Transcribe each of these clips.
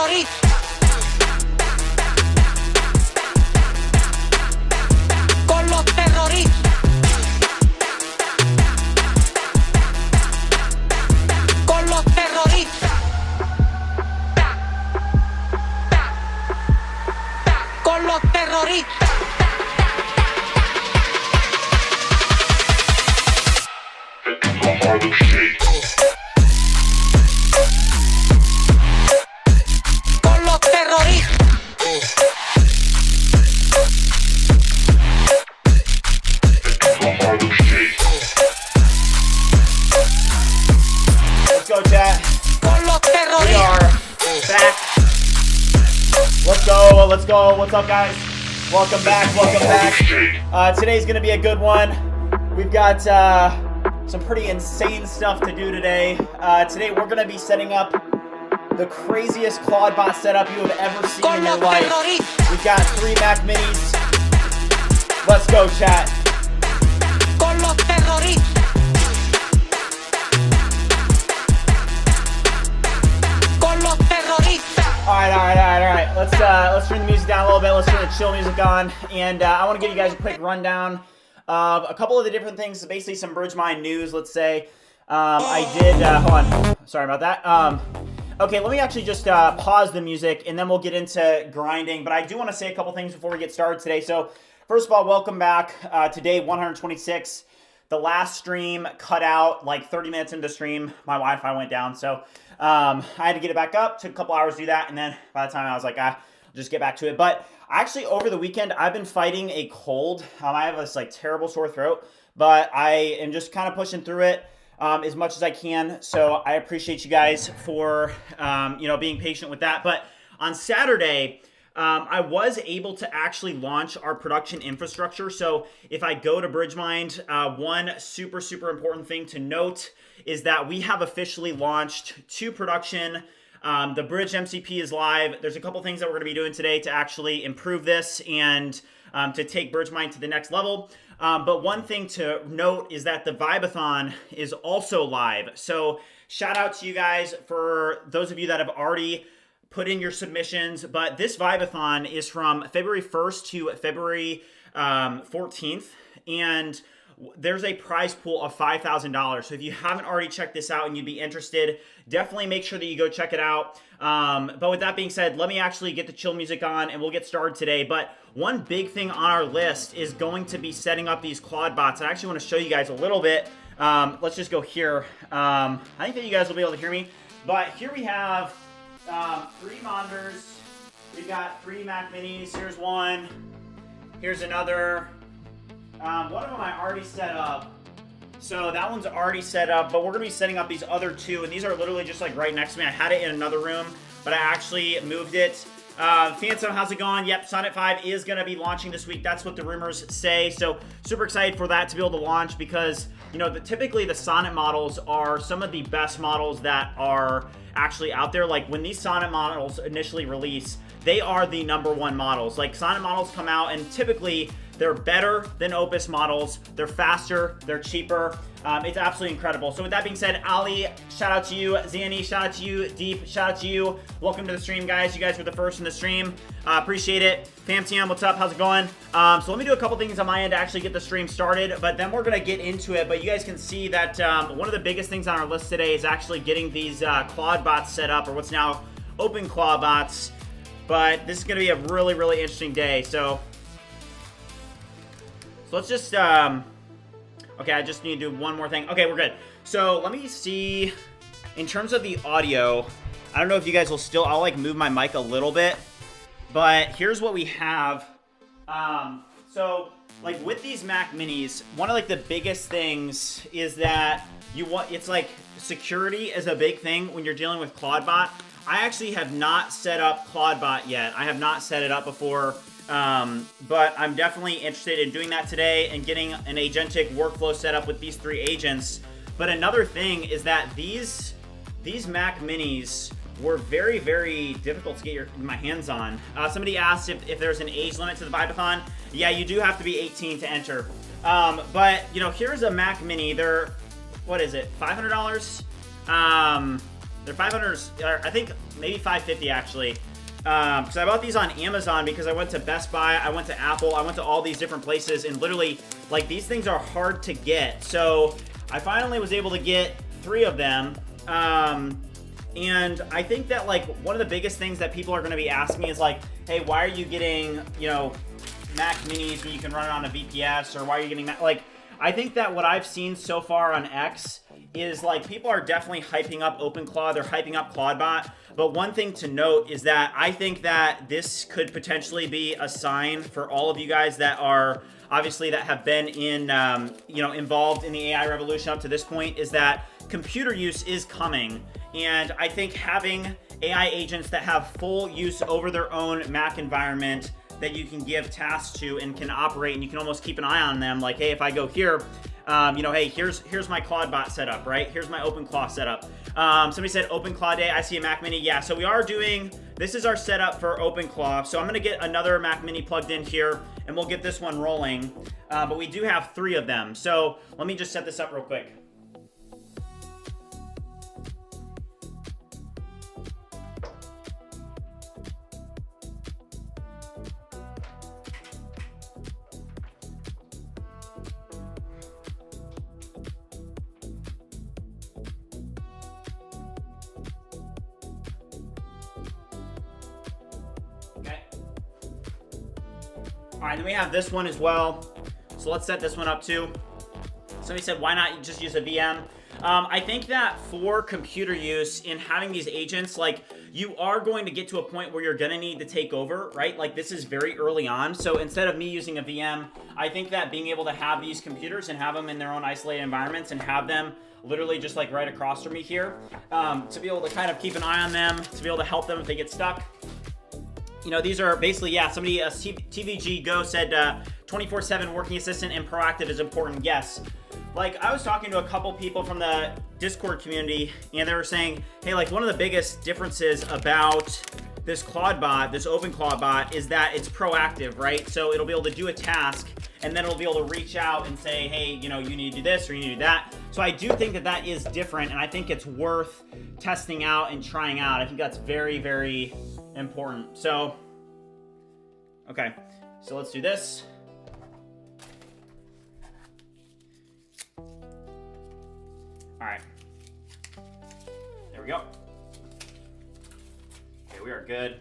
terroristas. Con los terroristas. Con los terroristas. Con los terroristas. Con los terroristas. Let's go, chat. Con los We terroristas. are back. Let's go. Let's go. What's up, guys? Welcome back. Welcome back. Today's going to be a good one. We've got some pretty insane stuff to do today. Today, we're going to be setting up the craziest ClawdBot setup you have ever seen Con in your los life. terroristas. We've got 3 Mac Minis. Let's go, chat. Con los terroristas. Con los terroristas. All right. Let's turn the music down a little bit. Let's turn the chill music on, and I want to give you guys a quick rundown of a couple of the different things. Basically, some Bridgemine news. Let's say I did. Hold on. Sorry about that. Okay, let me actually just pause the music, and then we'll get into grinding. But I do want to say a couple things before we get started today. So, first of all, welcome back to day 126. The last stream cut out like 30 minutes into the stream. My Wi-Fi went down, so I had to get it back up. Took a couple hours to do that, and then by the time I was like, I'll just get back to it. But actually, over the weekend, I've been fighting a cold. I have this like terrible sore throat, but I am just kind of pushing through it as much as I can. So I appreciate you guys for being patient with that. But on Saturday, I was able to actually launch our production infrastructure. So if I go to Bridgemine, one super important thing to note is that we have officially launched to production. The Bridge MCP is live. There's a couple things that we're going to be doing today to actually improve this and to take Bridgemine to the next level. But one thing to note is that the Vibathon is also live. So shout out to you guys for those of you that have already put in your submissions. But this Vibathon is from February 1st to February 14th. And there's a prize pool of $5,000. So if you haven't already checked this out and you'd be interested, definitely make sure that you go check it out. But with that being said, let me actually get the chill music on and we'll get started today. But one big thing on our list is going to be setting up these ClawdBots. I actually want to show you guys a little bit. Let's just go here. I think that you guys will be able to hear me. But here we have 3 monitors. We've got 3 Mac Minis. Here's one. Here's another. One of them I already set up. So that one's already set up, but we're going to be setting up these other 2, and these are literally just like right next to me. I had it in another room, but I actually moved it. Phantom, how's it going? Yep, Sonnet 5 is going to be launching this week. That's what the rumors say. So super excited for that to be able to launch because, typically the Sonnet models are some of the best models that are actually out there. Like when these Sonnet models initially release, they are the #1 models. Like Sonnet models come out and typically they're better than Opus models. They're faster. They're cheaper. It's absolutely incredible. So with that being said, Ali, shout out to you. Zanny, shout out to you. Deep, shout out to you. Welcome to the stream, guys. You guys were the first in the stream. Appreciate it. FamTM, what's up? How's it going? So let me do a couple things on my end to actually get the stream started, but then we're going to get into it. But you guys can see that one of the biggest things on our list today is actually getting these ClawdBots set up, or what's now OpenClaw bots. But this is going to be a really interesting day. So let's just, okay, I just need to do one more thing. Okay, we're good. So let me see, in terms of the audio, I don't know if you guys will still, I'll like move my mic a little bit, but here's what we have. So like with these Mac Minis, one of like the biggest things is that it's like security is a big thing when you're dealing with ClawdBot. I actually have not set up ClawdBot yet. I have not set it up before. But I'm definitely interested in doing that today and getting an agentic workflow set up with these 3 agents. But another thing is that these Mac Minis were very difficult to get my hands on. Somebody asked if there's an age limit to the Vibathon. Yeah, you do have to be 18 to enter. But here's a Mac Mini. They're, what is it, $500? They're $500. I think maybe $5.50 actually. Because I bought these on Amazon because I went to Best Buy, I went to Apple, I went to all these different places, and literally, like, these things are hard to get. So I finally was able to get 3 of them. And I think that, like, one of the biggest things that people are going to be asking is, like, hey, why are you getting, you know, Mac Minis when you can run it on a VPS, or why are you getting that? Like, I think that what I've seen so far on X is, like, people are definitely hyping up OpenClaw, they're hyping up ClawdBot, but one thing to note is that I think that this could potentially be a sign for all of you guys that are, obviously, that have been in, you know, involved in the AI revolution up to this point, is that computer use is coming, and I think having AI agents that have full use over their own Mac environment that you can give tasks to and can operate, and you can almost keep an eye on them. Like, hey, if I go here, you know, hey, here's my ClawdBot setup, right? Here's my OpenClaw setup. Somebody said OpenClaw day. I see a Mac Mini. Yeah, so we are doing, this is our setup for OpenClaw. So I'm gonna get another Mac Mini plugged in here, and we'll get this one rolling. But we do have 3 of them. So let me just set this up real quick. All right, then we have this one as well. So let's set this one up too. Somebody said, why not just use a VM? I think that for computer use in having these agents, like, you are going to get to a point where you're gonna need to take over, right? Like, this is very early on. So instead of me using a VM, I think that being able to have these computers and have them in their own isolated environments and have them literally just like right across from me here, to be able to kind of keep an eye on them, to be able to help them if they get stuck. You know, these are basically, yeah, somebody, TVG Go said 24/7 working assistant and proactive is important. Yes. Like, I was talking to a couple people from the Discord community, and they were saying, hey, like, one of the biggest differences about this ClawdBot, this OpenClaw is that it's proactive, right? So it'll be able to do a task, and then it'll be able to reach out and say, hey, you know, you need to do this or you need to do that. So I do think that that is different, and I think it's worth testing out and trying out. I think that's very, very important. So, okay, so let's do this. All right, there we go. Okay, we are good.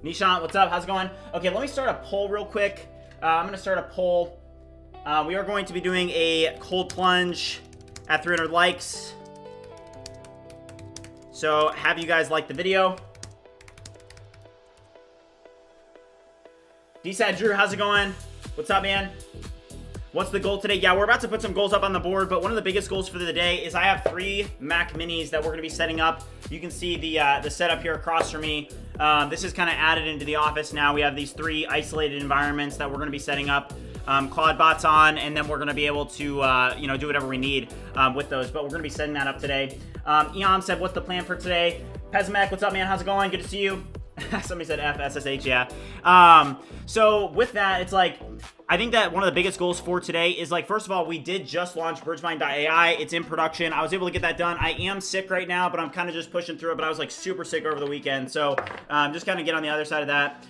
Nishant, what's up? How's it going? Okay, let me start a poll real quick. I'm gonna start a poll. We are going to be doing a cold plunge at 300 likes. So have you guys liked the video? DSAD Drew, how's it going? What's up, man? What's the goal today? Yeah, we're about to put some goals up on the board, but one of the biggest goals for the day is I have 3 Mac Minis that we're going to be setting up. You can see the setup here across from me. This is kind of added into the office now. We have these 3 isolated environments that we're going to be setting up. ClawdBot's on, and then we're going to be able to you know, do whatever we need with those. But we're going to be setting that up today. Eon said, what's the plan for today? Pesmac, what's up, man? How's it going? Good to see you. Somebody said FSSH, yeah. So with that, it's like, I think that one of the biggest goals for today is, like, first of all, we did just launch Bridgemine.ai. It's in production. I was able to get that done. I am sick right now, but I'm kind of just pushing through it. But I was, like, super sick over the weekend. So just kind of get on the other side of that.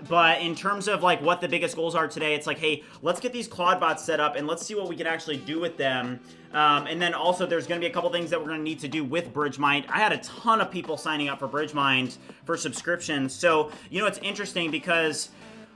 But in terms of, like, what the biggest goals are today, it's like, hey, let's get these ClawdBots set up and let's see what we can actually do with them. And then also there's going to be a couple things that we're going to need to do with Bridgemine. I had a ton of people signing up for Bridgemine for subscriptions. So, you know, it's interesting because,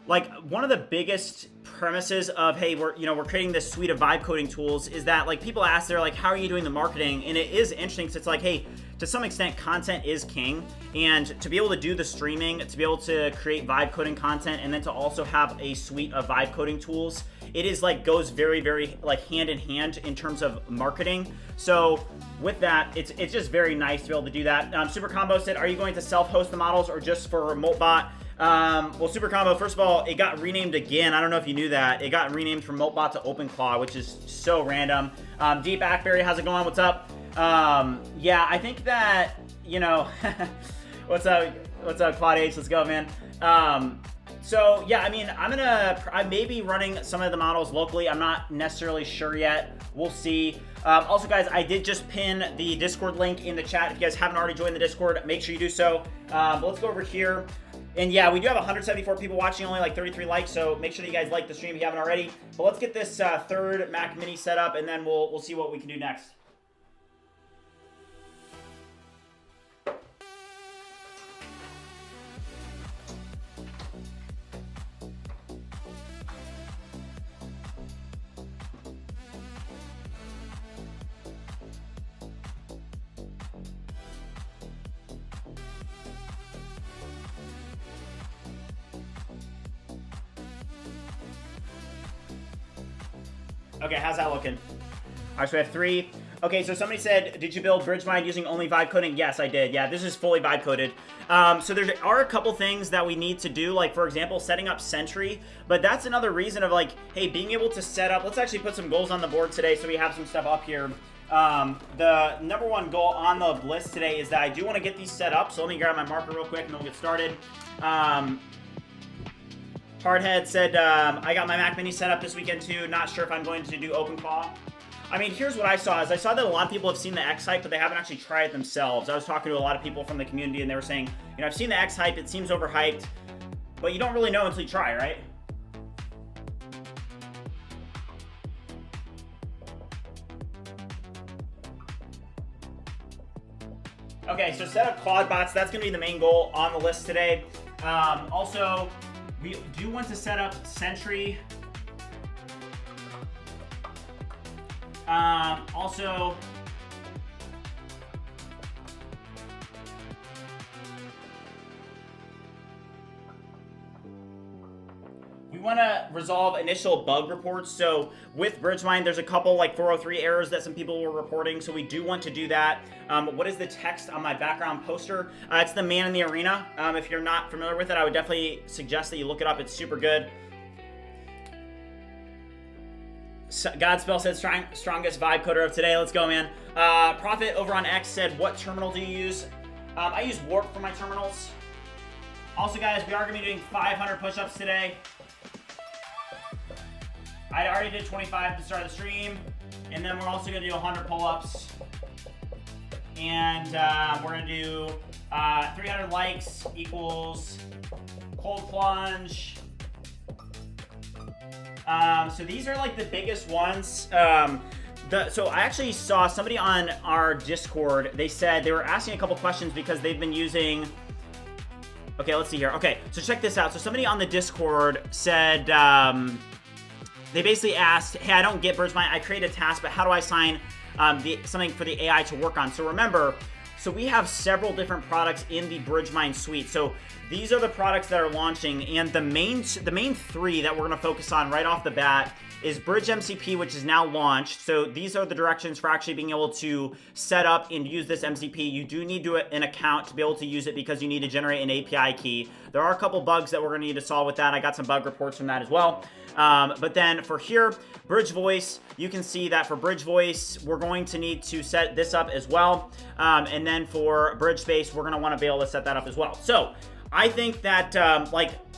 like, one of the biggest premises of, hey, we're creating this suite of vibe coding tools is that, like, people ask, they're like, how are you doing the marketing? And it is interesting because it's like, hey, to some extent, content is king. And to be able to do the streaming, to be able to create vibe coding content, and then to also have a suite of vibe coding tools, it is like goes very, very like hand in hand in terms of marketing. So with that, it's just very nice to be able to do that. Super Combo said, are you going to self-host the models or just for remote bot? Well, Super Combo, first of all, it got renamed again. I don't know if you knew that. It got renamed from MoteBot to OpenClaw, which is so random. Deep Ackberry, how's it going? What's up? Yeah, I think that, you know, what's up, Claude H? Let's go, man. So yeah, I mean, I may be running some of the models locally. I'm not necessarily sure yet. We'll see. Also, guys, I did just pin the Discord link in the chat. If you guys haven't already joined the Discord, make sure you do so. But let's go over here. And yeah, we do have 174 people watching, only like 33 likes, so make sure that you guys like the stream if you haven't already. But let's get this third Mac Mini set up, and then we'll see what we can do next. Okay, how's that looking? All right, so we have 3. Okay, so somebody said, did you build Bridgemine using only vibe coding? Yes, I did. Yeah, this is fully vibe coded. So there are a couple things that we need to do, like, for example, setting up Sentry. But that's another reason of, like, hey, being able to set up, let's actually put some goals on the board today so we have some stuff up here. The number 1 goal on the list today is that I do want to get these set up. So let me grab my marker real quick and then we'll get started. Hardhead said, I got my Mac Mini set up this weekend too. Not sure if I'm going to do OpenClaw. I mean, here's what I saw. I saw that a lot of people have seen the X-Hype, but they haven't actually tried it themselves. I was talking to a lot of people from the community, and they were saying, you know, I've seen the X-Hype. It seems overhyped, but you don't really know until you try, right? Okay, so set up ClawdBots. That's going to be the main goal on the list today. Also, we do want to set up Sentry. Also, we want to resolve initial bug reports. So with Bridgemine, there's a couple like 403 errors that some people were reporting. So we do want to do that. What is the text on my background poster? It's the Man in the Arena. If you're not familiar with it, I would definitely suggest that you look it up. It's super good. Godspell said strongest vibe coder of today. Let's go, man. Prophet over on X said, what terminal do you use? I use Warp for my terminals. Also, guys, we are going to be doing 500 push-ups today. I already did 25 at the start of the stream. And then we're also going to do 100 pull-ups. And we're going to do 300 likes equals cold plunge. So these are like the biggest ones. So I actually saw somebody on our Discord. They said they were asking a couple questions because they've been using. Okay, let's see here. Okay, so check this out. So somebody on the Discord said they basically asked, "Hey, I don't get Bridgemine. I create a task, but how do I assign something for the AI to work on?" So remember. So we have several different products in the Bridgemine suite. So these are the products that are launching, and the main 3 that we're going to focus on right off the bat is Bridge MCP, which is now launched. So these are the directions for actually being able to set up and use this MCP. You do need an account to be able to use it because you need to generate an API key. There are a couple bugs that we're going to need to solve with that. I got some bug reports from that as well. But then for here, Bridge Voice, you can see that for Bridge Voice, we're going to need to set this up as well. And then for Bridge Space, we're going to want to be able to set that up as well. So I think that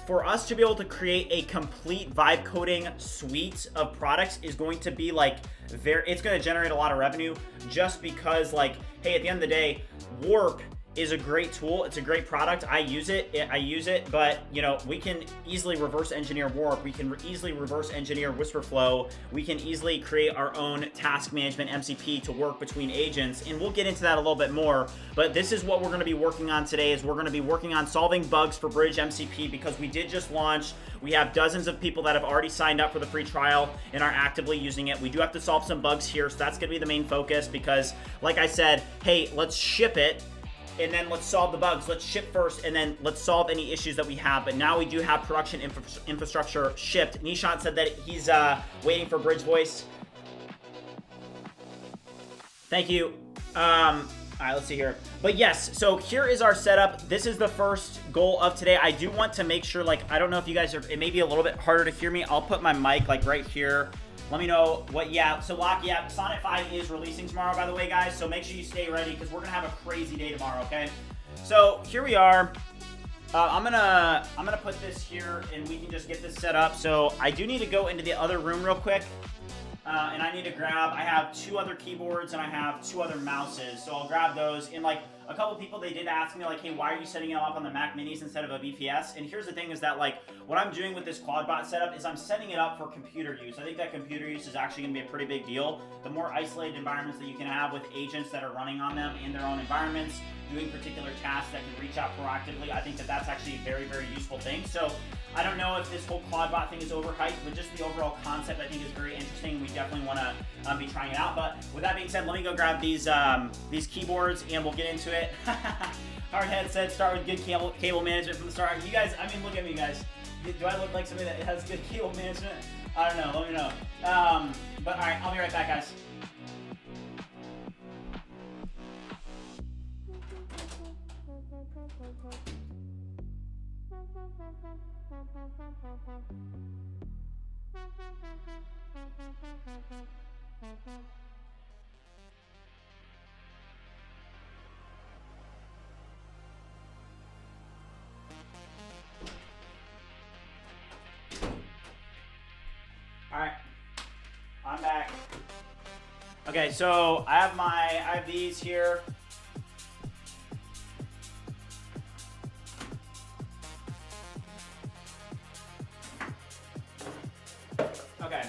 for us to be able to create a complete vibe coding suite of products is going to be it's going to generate a lot of revenue just because hey, at the end of the day, Warp is a great tool. It's a great product. I use it, but you know, we can easily reverse engineer Warp. We can easily reverse engineer Whisperflow. We can easily create our own task management MCP to work between agents, and we'll get into that a little bit more. But this is what we're going to be working on today. Is we're going to be working on solving bugs for Bridge MCP because we did just launch. We have dozens of people that have already signed up for the free trial and are actively using it. We do have to solve some bugs here, so that's going to be the main focus because, like I said, hey, let's ship it. And then let's solve the bugs. Let's ship first, and then let's solve any issues that we have. But now we do have production infrastructure shipped. Nishant said that he's waiting for Bridge Voice. Thank you. All right, let's see here. But yes, so here is our setup. This is the first goal of today. I do want to make sure, I don't know if you guys are, it may be a little bit harder to hear me. I'll put my mic right here. Let me know what, so Lock, Sonnet 5 is releasing tomorrow, by the way, guys, so make sure you stay ready because we're going to have a crazy day tomorrow, okay? So here we are. I'm gonna put this here, and we can just get this set up. So I do need to go into the other room real quick, and I need to grab. I have 2 other keyboards and I have 2 other mouses. So I'll grab those. And like a couple people, they did ask me like, hey, why are you setting it up on the Mac Minis instead of a VPS? And here's the thing: is that like what I'm doing with this ClawdBot setup is I'm setting it up for computer use. I think that computer use is actually gonna be a pretty big deal. The more isolated environments that you can have with agents that are running on them in their own environments, doing particular tasks that can reach out proactively, I think that that's actually a very, very useful thing. So I don't know if this whole ClawdBot thing is overhyped, but just the overall concept I think is very interesting. We definitely want to be trying it out. But with that being said, let me go grab these keyboards and we'll get into it. Hardhead said start with good cable management from the start. You guys, I mean, look at me, guys. Do I look like somebody that has good cable management? I don't know. Let me know. But all right, I'll be right back, guys. All right, I'm back. Okay, so I have these here. Okay.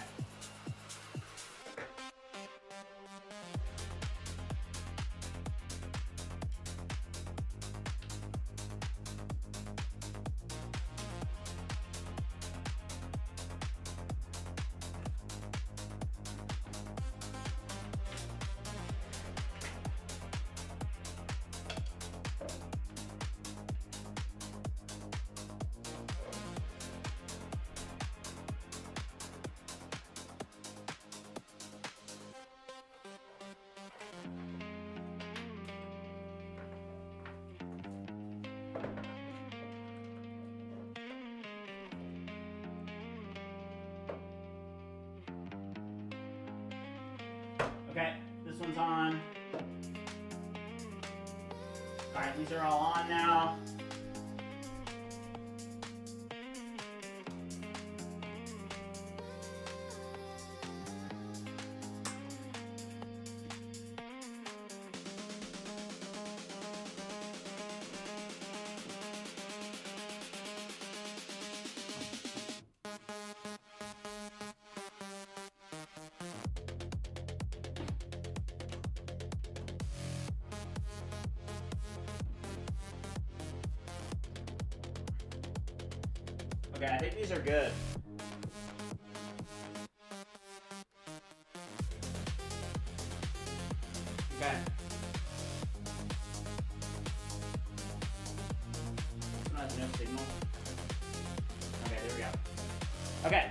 Okay, this one's on. All right, these are all on now. Okay, I think these are good. Okay. This one has no signal. Okay, there we go. Okay.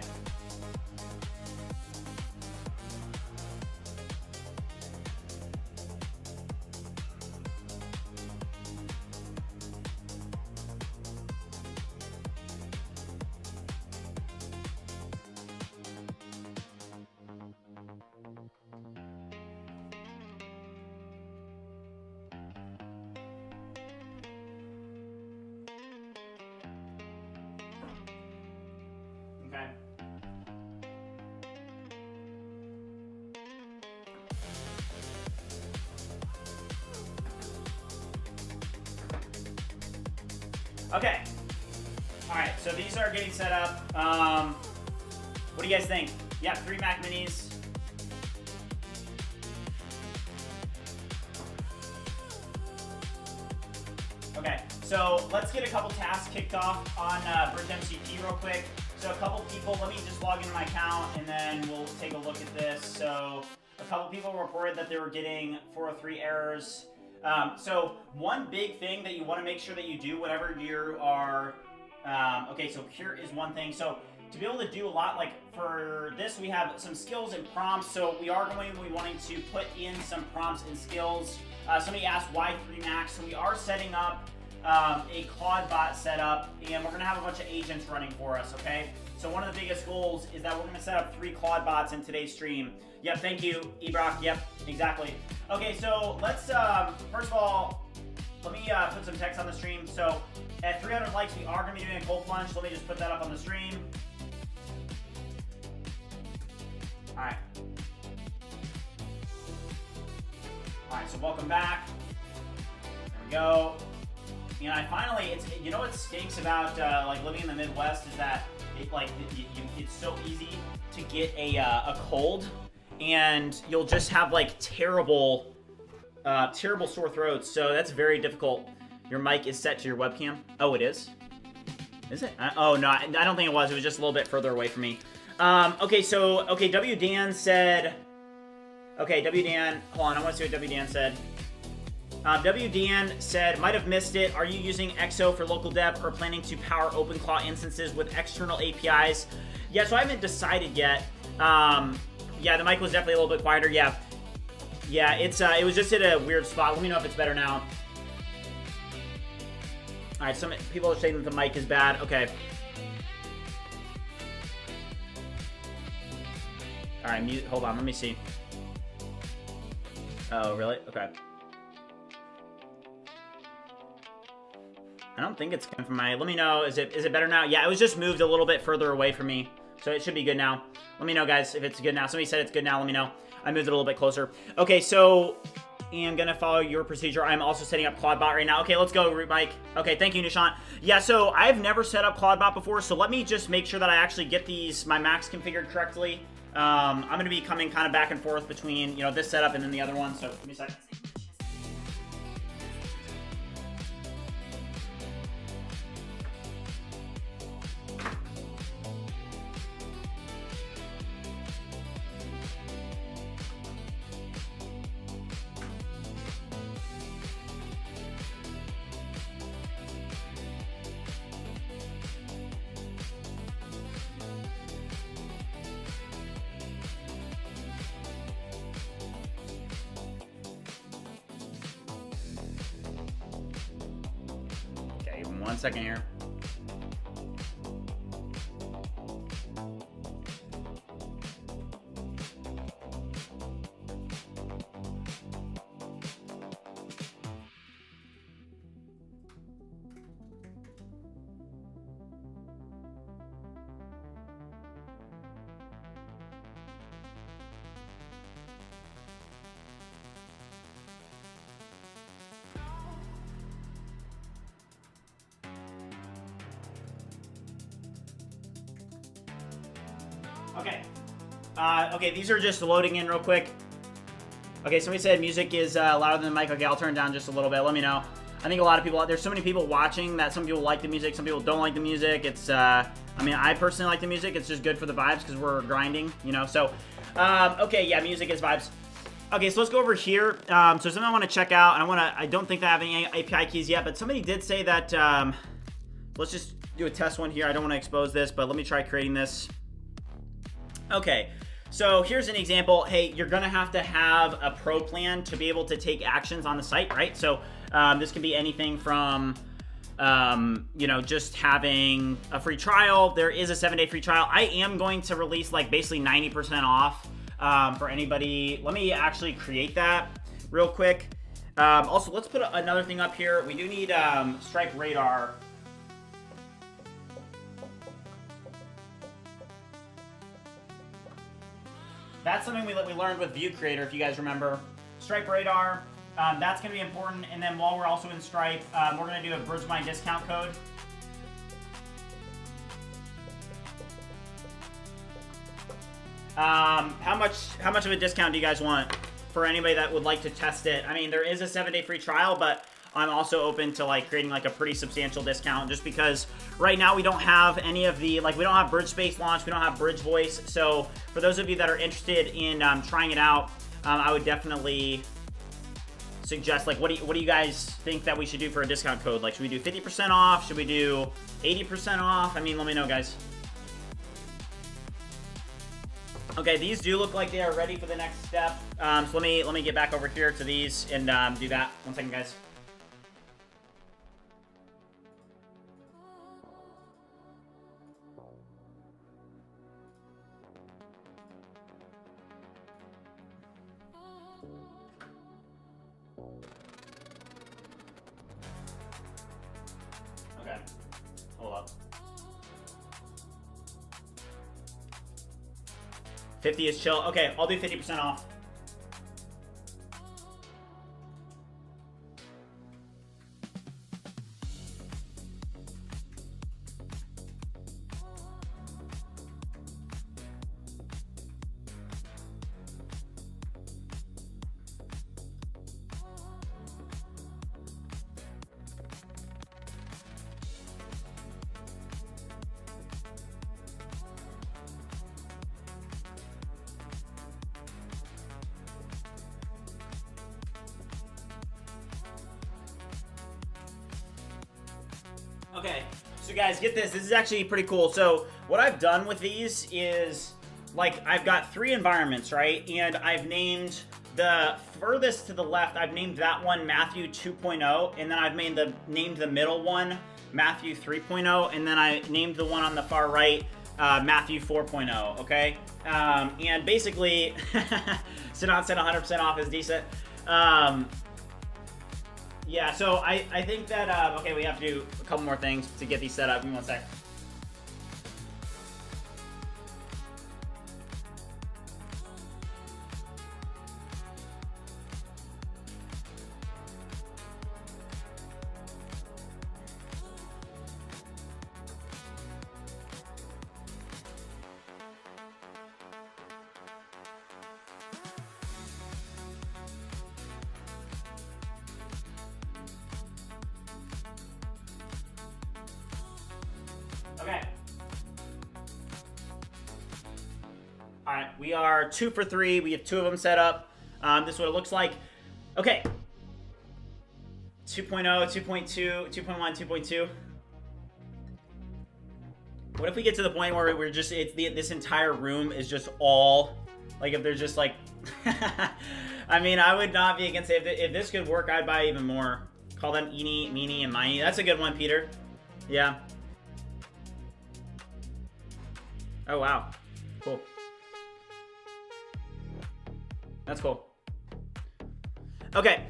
Okay. Okay. All right, so these are getting set up. What do you guys think? Yeah, 3 Mac Minis. Okay, so let's get a couple tasks kicked off on BridgeMCP real quick. So a couple people, let me just log into my account and then we'll take a look at this. So a couple people reported that they were getting 403 errors. So one big thing that you want to make sure that you do whenever you are, okay, so here is one thing. So to be able to do a lot, like for this, we have some skills and prompts. So we are going to be wanting to put in some prompts and skills. Somebody asked why 3 Macs. So we are setting up a ClawdBot setup, and we're going to have a bunch of agents running for us, okay? So one of the biggest goals is that we're going to set up 3 ClawdBots in today's stream. Yep, thank you, Ebrock. Yep, exactly. Okay, so let's, first of all, let me put some text on the stream. So At 300 likes, we are going to be doing a cold plunge. So let me just put that up on the stream. All right. All right, so welcome back. There we go. And I finally, you know what stinks about like living in the Midwest is that it's so easy to get a cold, and you'll just have like terrible sore throats. So that's very difficult. Your mic is set to your webcam. Oh, it is. Is it? Oh no, I don't think it was. It was just a little bit further away from me. Okay, so W Dan said. Okay, W Dan. Hold on, I want to see what W Dan said. W Dan said, might have missed it. Are you using XO for local dev or planning to power OpenClaw instances with external APIs? Yeah, so I haven't decided yet. Yeah, the mic was definitely a little bit quieter. Yeah, it was just at a weird spot. Let me know if it's better now. All right, some people are saying that the mic is bad. Okay. All right, mute. Hold on, let me see. Oh, really? Okay. I don't think it's coming from my. Let me know. Is it better now? Yeah, it was just moved a little bit further away from me, so it should be good now. Let me know, guys, if it's good now. Somebody said it's good now. Let me know. I moved it a little bit closer. Okay, so I'm gonna follow your procedure. I'm also setting up ClawdBot right now. Okay, let's go, Mike. Okay, thank you, Nishant. Yeah, so I've never set up ClawdBot before, so let me just make sure that I actually get my Macs configured correctly. I'm gonna be coming kind of back and forth between this setup and then the other one. So give me a second. One second here. Okay. Okay, these are just loading in real quick. Okay, somebody said music is louder than the mic. Okay, I'll turn it down just a little bit. Let me know. I think a lot of people, there's so many people watching that some people like the music, some people don't like the music. It's, I mean, I personally like the music. It's just good for the vibes because we're grinding, So, okay, yeah, music is vibes. Okay, so let's go over here. So something I want to check out. I don't think I have any API keys yet, but somebody did say that, let's just do a test one here. I don't want to expose this, but let me try creating this. Okay, so here's an example. Hey, you're gonna have to have a pro plan to be able to take actions on the site, right? So this can be anything from, just having a free trial. There is a 7-day free trial. I am going to release like basically 90% off for anybody. Let me actually create that real quick. Also, let's put another thing up here. We do need Stripe Radar. That's something we learned with View Creator, if you guys remember. Stripe Radar, that's going to be important. And then while we're also in Stripe, we're going to do a Bridgemine discount code. How much of a discount do you guys want for anybody that would like to test it? I mean, there is a 7-day free trial, but I'm also open to like creating like a pretty substantial discount just because right now we don't have any of the, we don't have Bridgespace launch, we don't have Bridge Voice. So for those of you that are interested in trying it out, I would definitely suggest, what do you guys think that we should do for a discount code? Like, should we do 50% off? Should we do 80% off? I mean, let me know, guys. Okay, these do look like they are ready for the next step. So let me get back over here to these and do that. One second, guys. Okay. 50 is chill. Okay, I'll do 50% off. Okay, so guys, get this. This is actually pretty cool. So what I've done with these is, like, I've got 3 environments, right? And I've named the furthest to the left, I've named that one Matthew 2.0, and then I've named the middle one Matthew 3.0, and then I named the one on the far right Matthew 4.0, okay? And basically, Sinan said 100% off is decent. Yeah, so I think that, okay, we have to do a couple more things to get these set up. Give me one sec. Okay. All right, we are 2 for 3. We have 2 of them set up. This is what it looks like. Okay. 2.0, 2.2, 2.1, 2.2. What if we get to the point where we're just, this entire room is just all, like, if there's just like, I mean, I would not be against it. If this could work, I'd buy even more. Call them eeny, meeny, and miny. That's a good one, Peter. Yeah. Oh, wow. Cool. That's cool. Okay.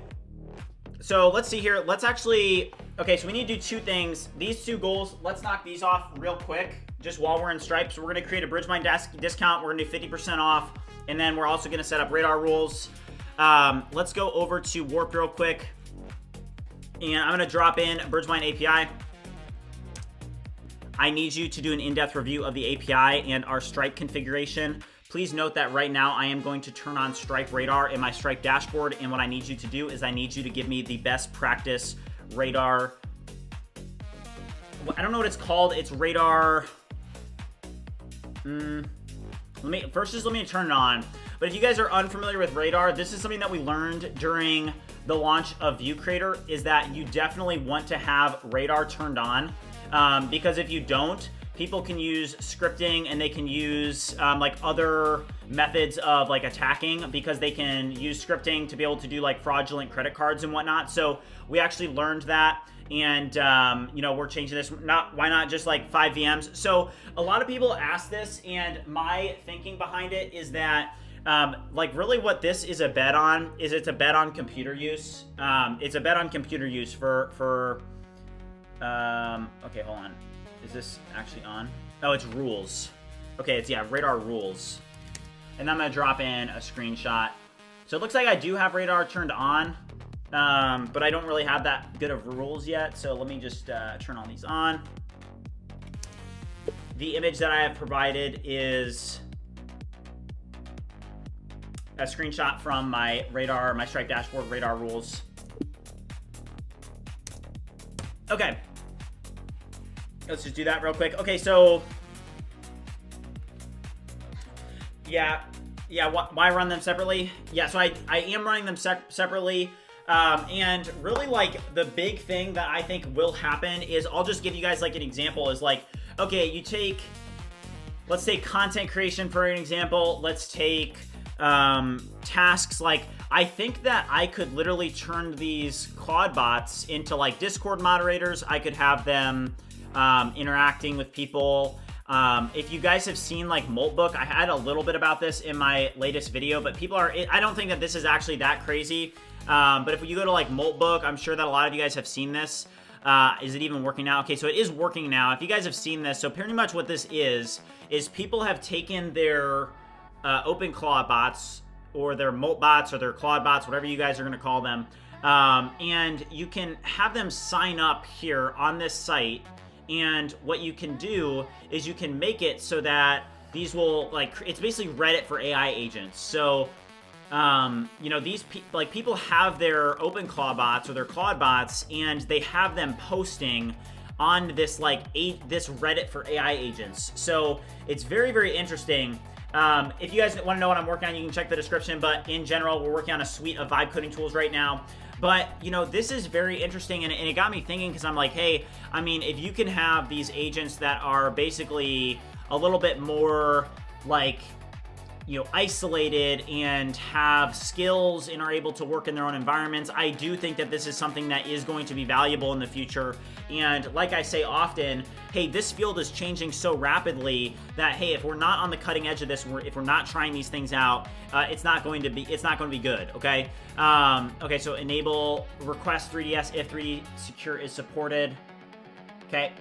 So let's see here. Let's actually, okay, so we need to do 2 things. These 2 goals, let's knock these off real quick, just while we're in Stripe. So we're going to create a Bridgemine discount. We're going to do 50% off. And then we're also going to set up radar rules. Let's go over to Warp real quick. And I'm going to drop in Bridgemine API. I need you to do an in-depth review of the API and our Stripe configuration. Please note that right now I am going to turn on Stripe Radar in my Stripe dashboard, and what I need you to do is I need you to give me the best practice radar. I don't know what it's called. It's radar. Let me turn it on. But if you guys are unfamiliar with radar, this is something that we learned during the launch of View Creator, is that you definitely want to have radar turned on. Because if you don't, people can use scripting and they can use like other methods of like attacking, because they can use scripting to be able to do like fraudulent credit cards and whatnot. So we actually learned that, and you know, we're changing this. Why not just like 5 VMs? So a lot of people ask this, and my thinking behind it is that like really what this is a bet on is it's a bet on computer use. It's a bet on computer use for okay, hold on. Is this actually on? Oh, it's rules. Okay, it's, yeah, radar rules. And I'm gonna drop in a screenshot. So it looks like I do have radar turned on, but I don't really have that good of rules yet. So let me just turn all these on. The image that I have provided is a screenshot from my radar, my Stripe dashboard radar rules. Okay. Let's just do that real quick. Okay, so yeah, why run them separately? Yeah, so I am running them separately. And really, like, the big thing that I think will happen is, I'll just give you guys like an example, is like, okay, you take, let's take content creation for an example. Let's take tasks. Like, I think that I could literally turn these ClawdBots into like Discord moderators. I could have them interacting with people. If you guys have seen like Moltbook, I had a little bit about this in my latest video, but people are, I don't think that this is actually that crazy. But if you go to like Moltbook, I'm sure that a lot of you guys have seen this. Is it even working now? Okay, so it is working now. If you guys have seen this, so pretty much what this is people have taken their OpenClaw bots, or their Molt bots, or their Claude bots, whatever you guys are going to call them. And you can have them sign up here on this site. And what you can do is you can make it so that these will, like, it's basically Reddit for AI agents. So, you know, these people have their OpenClaw bots or their Claude bots, and they have them posting on this this Reddit for AI agents. So it's very, very interesting. If you guys want to know what I'm working on, you can check the description. But in general, we're working on a suite of vibe coding tools right now. But, you know, this is very interesting, and it got me thinking, because I'm like, hey, I mean, if you can have these agents that are basically a little bit more, like, you know, isolated and have skills and are able to work in their own environments, I do think that this is something that is going to be valuable in the future. And like I say often, hey, this field is changing so rapidly that, hey, if we're not on the cutting edge of this, if we're not trying these things out, it's not going to be good. Okay. Okay. So enable request 3ds if 3D secure is supported. Okay.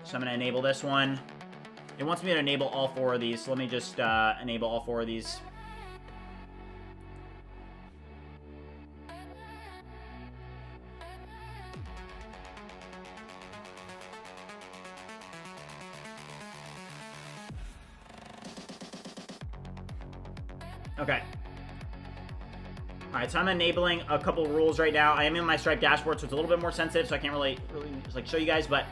So I'm going to enable this one. It wants me to enable all 4 of these, so let me just enable all 4 of these. Okay. All right, so I'm enabling a couple rules right now. I am in my Stripe dashboard, so it's a little bit more sensitive, so I can't really just like show you guys, but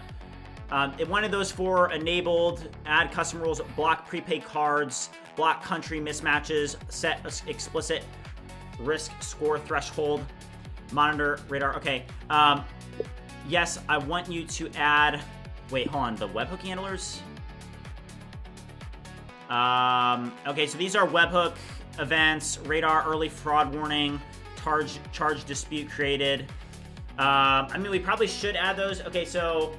it wanted those 4 enabled: add custom rules, block prepaid cards, block country mismatches, set explicit risk score threshold, monitor radar. Okay. Yes, I want you to add, wait, hold on, the webhook handlers. Okay, so these are webhook events, radar early fraud warning, charge dispute created. I mean, we probably should add those. Okay, so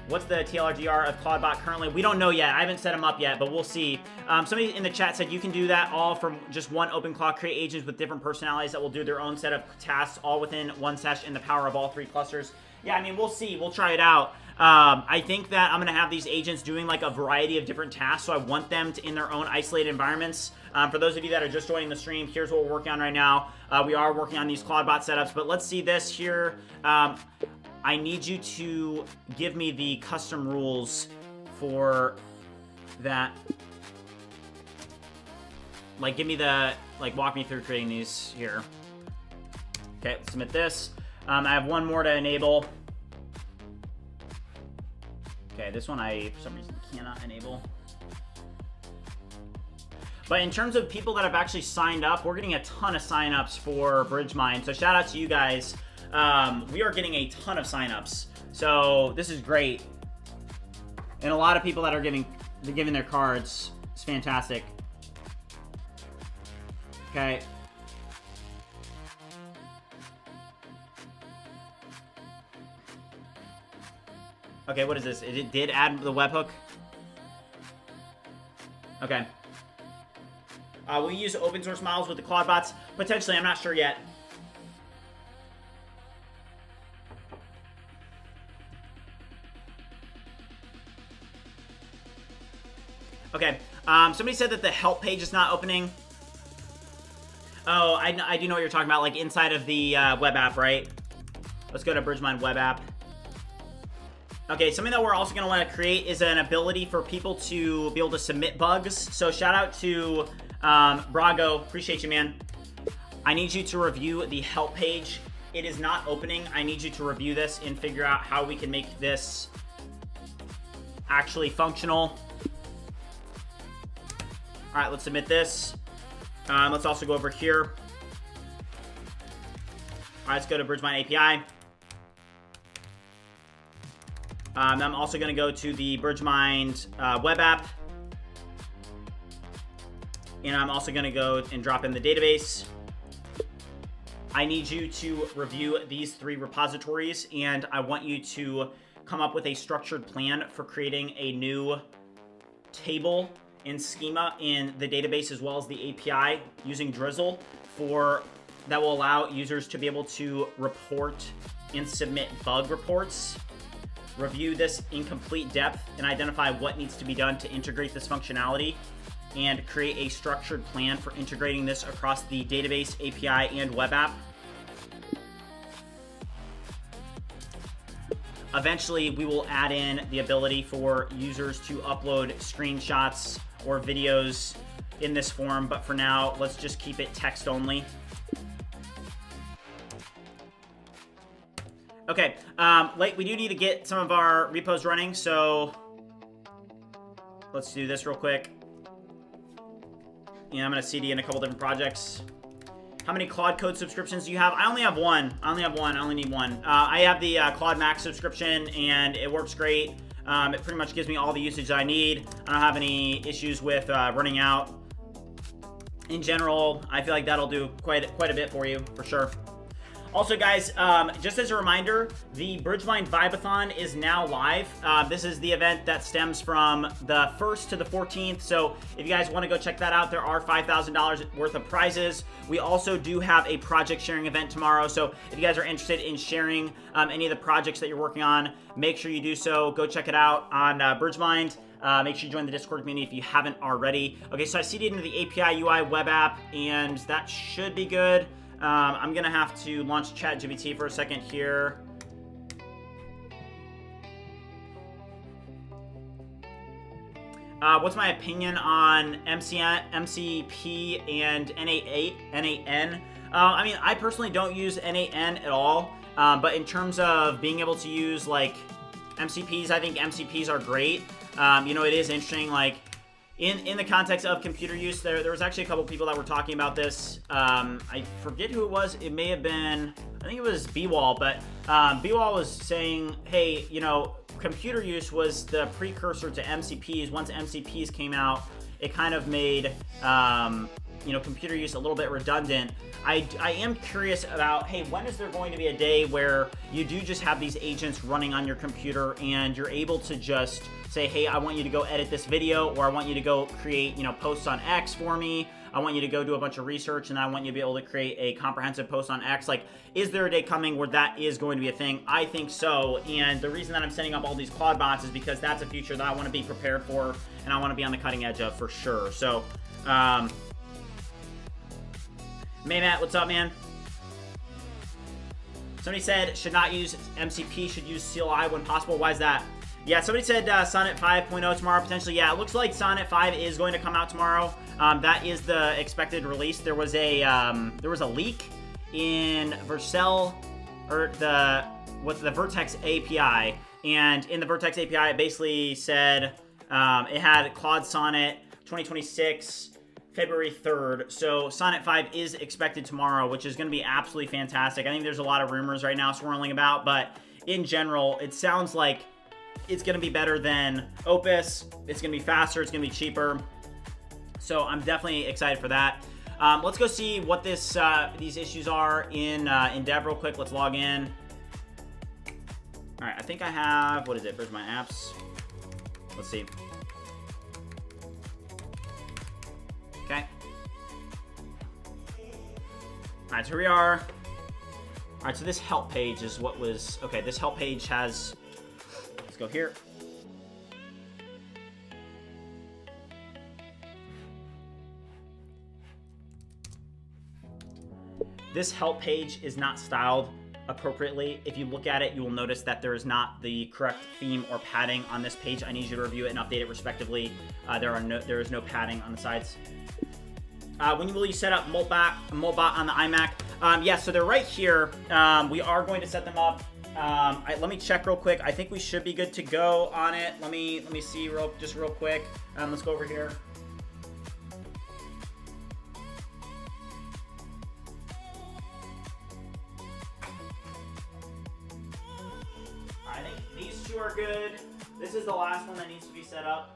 what's the TLRDR of ClawdBot currently? We don't know yet. I haven't set them up yet, but we'll see. Somebody in the chat said you can do that all from just one OpenClaw, create agents with different personalities that will do their own set of tasks all within one session, the power of all 3 clusters. Yeah, I mean, we'll see. We'll try it out. I think that I'm going to have these agents doing like a variety of different tasks, so I want them to in their own isolated environments. For those of you that are just joining the stream, here's what we're working on right now. We are working on these ClawdBot setups, but let's see this here. I need you to give me the custom rules for that. Like, give me the, like, walk me through creating these here. Okay, let's submit this. I have one more to enable. Okay, this one I, for some reason, cannot enable. But in terms of people that have actually signed up, we're getting a ton of signups for Bridgemine. So shout out to you guys. We are getting a ton of signups, so this is great, and a lot of people that are giving their cards. It's fantastic. Okay. Okay, what is this? It did add the webhook. Okay. We'll use open source models with the ClawdBots. Potentially, I'm not sure yet. Okay, somebody said that the help page is not opening. Oh, I do know what you're talking about, like inside of the web app, right? Let's go to Bridgemine web app. Okay, something that we're also going to want to create is an ability for people to be able to submit bugs. So shout out to Brago, appreciate you, man. I need you to review the help page. It is not opening. I need you to review this and figure out how we can make this actually functional. All right, let's submit this. Let's also go over here. All right, let's go to Bridgemine API. I'm also going to go to the Bridgemine web app. And I'm also going to go and drop in the database. I need you to review these 3 repositories, and I want you to come up with a structured plan for creating a new table and schema in the database as well as the API using Drizzle that will allow users to be able to report and submit bug reports. Review this in complete depth and identify what needs to be done to integrate this functionality and create a structured plan for integrating this across the database, API, and web app. Eventually, we will add in the ability for users to upload screenshots or videos in this form, but for now, let's just keep it text only. Okay, we do need to get some of our repos running, so let's do this real quick. Yeah, I'm gonna CD in a couple different projects. How many Claude Code subscriptions do you have? I only have one. I only need one. I have the Claude Max subscription, and it works great. It pretty much gives me all the usage that I need. I don't have any issues with running out. In general, I feel like that'll do quite a bit for you, for sure. Also, guys, just as a reminder, the Bridgemine Vibathon is now live. This is the event that stems from the 1st to the 14th. So if you guys want to go check that out, there are $5,000 worth of prizes. We also do have a project sharing event tomorrow. So if you guys are interested in sharing any of the projects that you're working on, make sure you do so. Go check it out on Bridgemine. Make sure you join the Discord community if you haven't already. Okay, so I CD'd into the API UI web app, and that should be good. I'm gonna have to launch ChatGPT for a second here. What's my opinion on MCP and N8N? I mean, I personally don't use N8N at all, but in terms of being able to use like MCPs, I think MCPs are great. You know, it is interesting, like, in the context of computer use, there was actually a couple people that were talking about this. I forget who it was. It may have been, I think it was B-Wall, but B-Wall was saying, hey, you know, computer use was the precursor to MCPs. Once MCPs came out, it kind of made, you know, computer use a little bit redundant. I am curious about, hey, when is there going to be a day where you do just have these agents running on your computer and you're able to just say, hey, I want you to go edit this video, or I want you to go create, you know, posts on X for me. I want you to go do a bunch of research, and I want you to be able to create a comprehensive post on X. Like, is there a day coming where that is going to be a thing? I think so, and the reason that I'm setting up all these ClawdBots is because that's a future that I want to be prepared for, and I want to be on the cutting edge of for sure. So, Matt, what's up, man? Somebody said should not use MCP, should use CLI when possible. Why is that? Yeah, somebody said Sonnet 5.0 tomorrow, potentially. Yeah, it looks like Sonnet 5 is going to come out tomorrow. That is the expected release. There was a leak in Vercel, or the Vertex API, and in the Vertex API, it basically said it had Claude Sonnet 2026 February 3rd. So Sonnet 5 is expected tomorrow, which is going to be absolutely fantastic. I think there's a lot of rumors right now swirling about, but in general, it sounds like it's going to be better than Opus. It's going to be faster. It's going to be cheaper. So I'm definitely excited for that. Let's go see what these issues are in Dev real quick. Let's log in. All right, I think I have, what is it? Where's my apps? Let's see. Okay. All right, so here we are. All right, so this help page is what was, okay, this help page has, let's go here. This help page is not styled appropriately. If you look at it, you will notice that there is not the correct theme or padding on this page. I need you to review it and update it respectively. There is no padding on the sides. When will you set up Moltbot on the iMac? Yeah, so they're right here. We are going to set them up. Let me check real quick. I think we should be good to go on it. Let me see real quick. Let's go over here. I think these two are good. This is the last one that needs to be set up.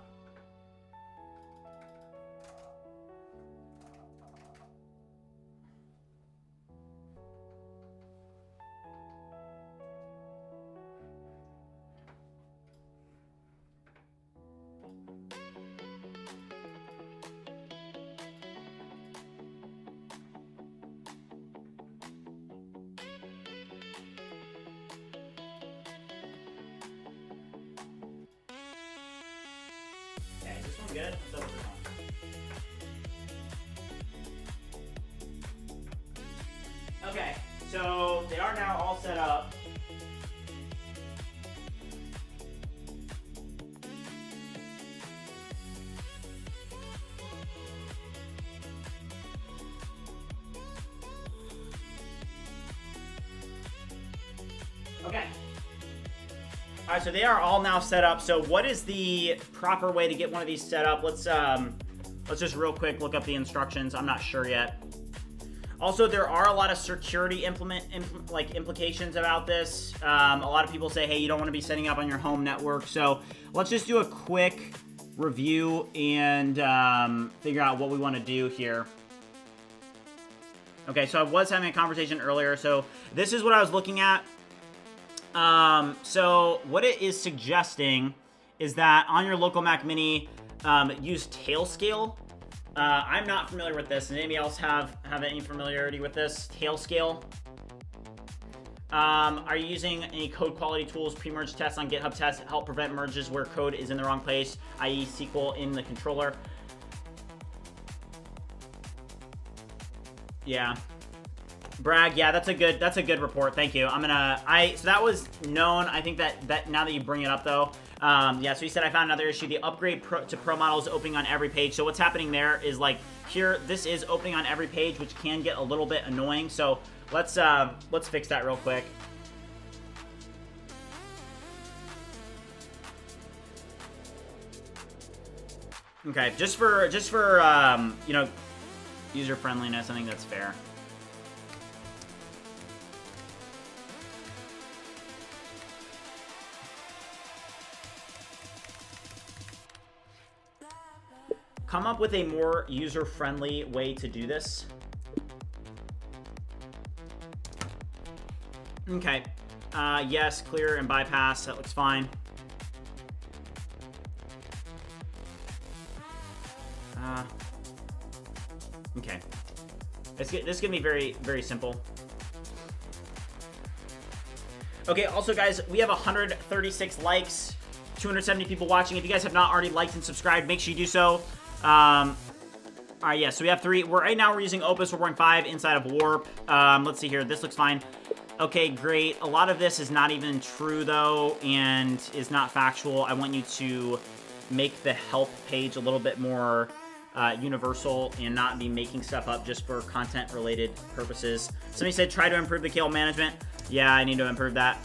Good. Let's open this one. So they are now all set up. Okay. All right, so they are all now set up. So what is the proper way to get one of these set up? Let's just real quick look up the instructions. I'm not sure yet. Also, there are a lot of security implications about this. A lot of people say, hey, you don't want to be setting up on your home network. So let's just do a quick review and figure out what we want to do here. Okay, so I was having a conversation earlier. So this is what I was looking at. So what it is suggesting is that on your local Mac Mini, use Tailscale. I'm not familiar with this. Does anybody else have any familiarity with this? Tailscale. Are you using any code quality tools, pre-merge tests on GitHub tests help prevent merges where code is in the wrong place, i.e. SQL in the controller? Yeah. Bragg, yeah, that's a good report. Thank you. So that was known. I think that now that you bring it up though, yeah. So he said I found another issue. The upgrade to Pro model is opening on every page. So what's happening there is like here, this is opening on every page, which can get a little bit annoying. So let's fix that real quick. Okay, just for you know, user friendliness, I think that's fair. Come up with a more user-friendly way to do this. Okay. Yes, clear and bypass. That looks fine. Okay. This is gonna be very, very simple. Okay, also guys, we have 136 likes, 270 people watching. If you guys have not already liked and subscribed, make sure you do so. All right, yeah, so we have 3. Right now we're using Opus 4.5 inside of Warp. Let's see here. This looks fine. Okay, great. A lot of this is not even true, though, and is not factual. I want you to make the help page a little bit more universal and not be making stuff up just for content-related purposes. Somebody said try to improve the KL management. Yeah, I need to improve that.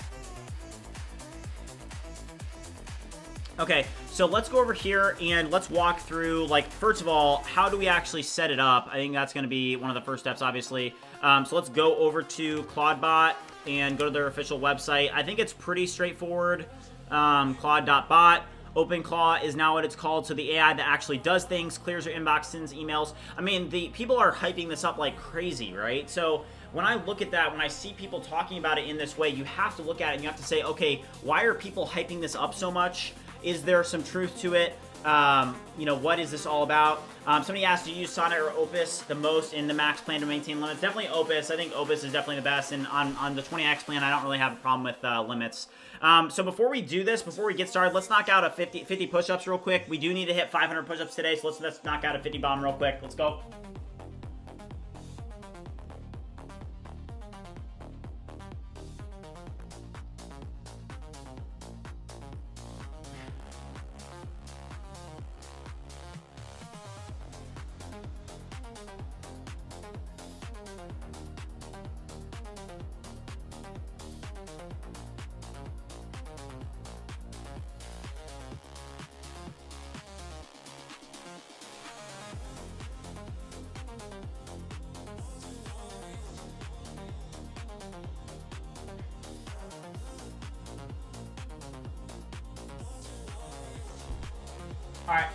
Okay, so let's go over here and let's walk through, like, first of all, how do we actually set it up? I think that's going to be one of the first steps, obviously. So let's go over to ClawdBot and go to their official website. I think it's pretty straightforward. Claude.bot. OpenClaw is now what it's called, so the AI that actually does things, clears your inbox, sends emails. I mean, the people are hyping this up like crazy, right? So when I look at that, when I see people talking about it in this way, you have to look at it and you have to say, okay, why are people hyping this up so much? Is there some truth to it? You know, what is this all about? Somebody asked, do you use Sonnet or Opus the most in the max plan to maintain limits? Definitely Opus. I think Opus is definitely the best. And on the 20x plan, I don't really have a problem with limits. So before we do this, before we get started, let's knock out a 50 push-ups real quick. We do need to hit 500 push-ups today, so let's knock out a 50 bomb real quick. Let's go. All right,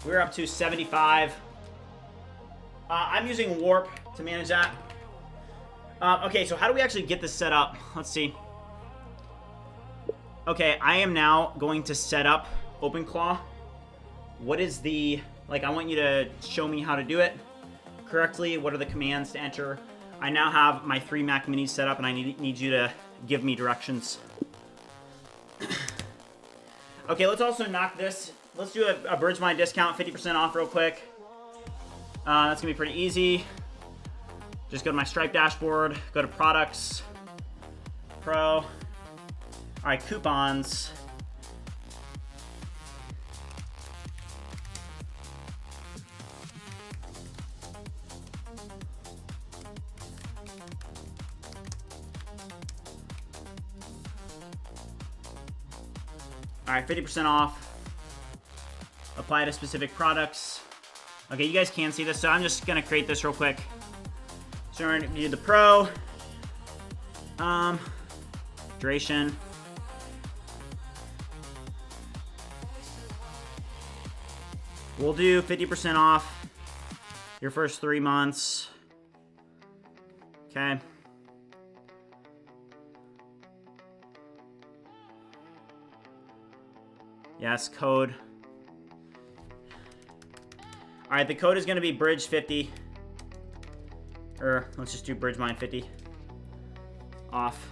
we're up to 75. I'm using Warp to manage that. Okay, so how do we actually get this set up? Let's see. Okay, I am now going to set up OpenClaw. What is the, like, I want you to show me how to do it correctly. What are the commands to enter? I now have my 3 Mac Minis set up, and I need you to give me directions. Okay, let's also knock this. Let's do a Bridgemine discount, 50% off real quick. That's going to be pretty easy. just go to my Stripe dashboard, go to products, pro. All right, coupons. All right, 50% off. Apply to specific products. Okay, you guys can see this, so I'm just gonna create this real quick. So we're gonna do the pro. Duration. We'll do 50% off your first 3 months. Okay. Yes, code. All right, the code is going to be Bridge 50. Or let's just do Bridgemine 50. Off.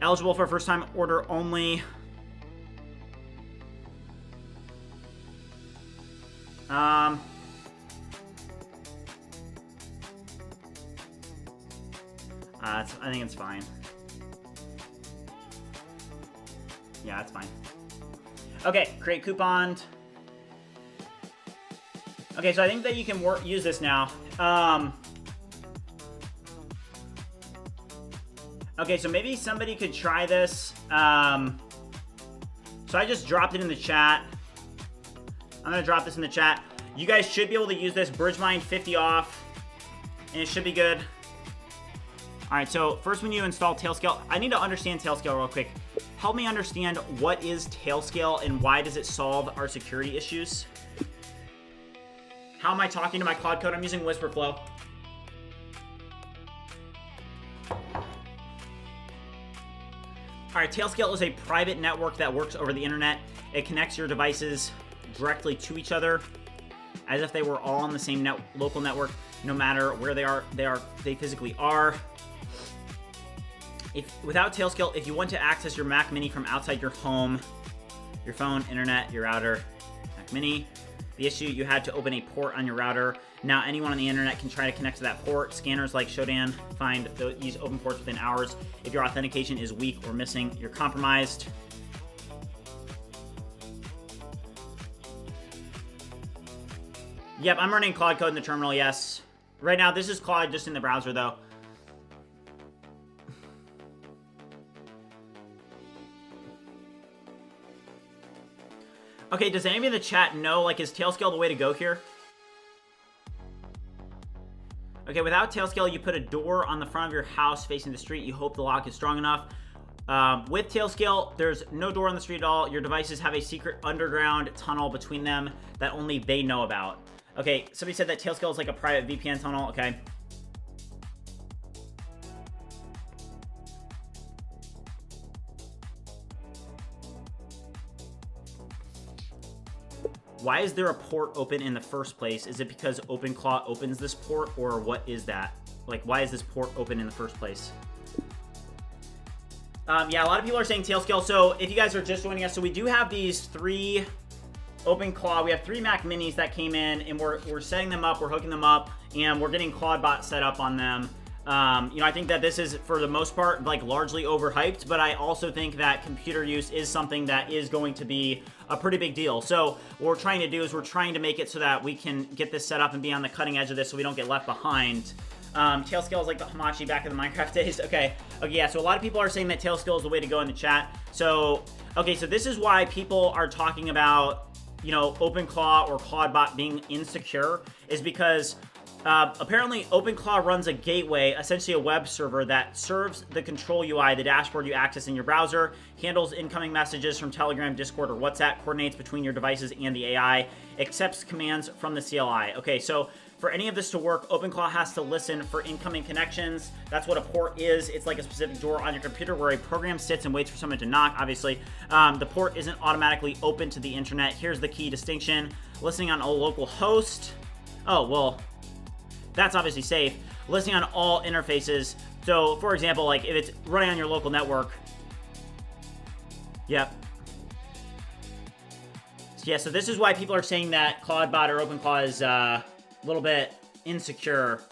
Eligible for first time order only. I think it's fine. Yeah, that's fine. Okay, create coupon. Okay, so I think that you can use this now. Okay, so maybe somebody could try this. So I just dropped it in the chat. I'm gonna drop this in the chat. You guys should be able to use this. Bridgemine 50 off, and it should be good. All right, so first when you install Tailscale, I need to understand Tailscale real quick. Help me understand what is Tailscale and why does it solve our security issues? How am I talking to my Claude Code? I'm using WhisperFlow. All right, Tailscale is a private network that works over the internet. It connects your devices directly to each other as if they were all on the same local network, no matter where they physically are. Without Tailscale, if you want to access your Mac Mini from outside your home, your phone, internet, your router, Mac Mini, the issue, you had to open a port on your router. Now anyone on the internet can try to connect to that port. Scanners like Shodan find these open ports within hours. If your authentication is weak or missing, you're compromised. Yep, I'm running Claude Code in the terminal, yes. Right now, this is Claude just in the browser, though. Okay, does anybody in the chat know, like, is Tailscale the way to go here? Okay, without Tailscale, you put a door on the front of your house facing the street. You hope the lock is strong enough. With Tailscale, there's no door on the street at all. Your devices have a secret underground tunnel between them that only they know about. Okay, somebody said that Tailscale is like a private VPN tunnel. Okay. Why is there a port open in the first place? Is it because OpenClaw opens this port, or what is that? Like, why is this port open in the first place? Yeah, a lot of people are saying Tailscale. So if you guys are just joining us, so we do have these 3 OpenClaw. We have 3 Mac Minis that came in, and we're setting them up, we're hooking them up, and we're getting ClawdBot set up on them. You know, I think that this is, for the most part, like, largely overhyped, but I also think that computer use is something that is going to be a pretty big deal. So what we're trying to do is we're trying to make it so that we can get this set up and be on the cutting edge of this so we don't get left behind. Tailscale is like the Hamachi back in the Minecraft days. Okay, yeah, so a lot of people are saying that Tailscale is the way to go in the chat. So, okay, so this is why people are talking about, you know, OpenClaw or ClawdBot being insecure, is because apparently OpenClaw runs a gateway, essentially a web server that serves the control UI, the dashboard you access in your browser, handles incoming messages from Telegram, Discord, or WhatsApp, coordinates between your devices and the AI, accepts commands from the CLI. Okay, so for any of this to work, OpenClaw has to listen for incoming connections. That's what a port is. It's like a specific door on your computer where a program sits and waits for someone to knock, obviously. The port isn't automatically open to the internet. Here's the key distinction. Listening on a local host. Oh, well, that's obviously safe. Listening on all interfaces. So, for example, like if it's running on your local network. Yep. Yeah, so this is why people are saying that ClawdBot or OpenClaw is a little bit insecure.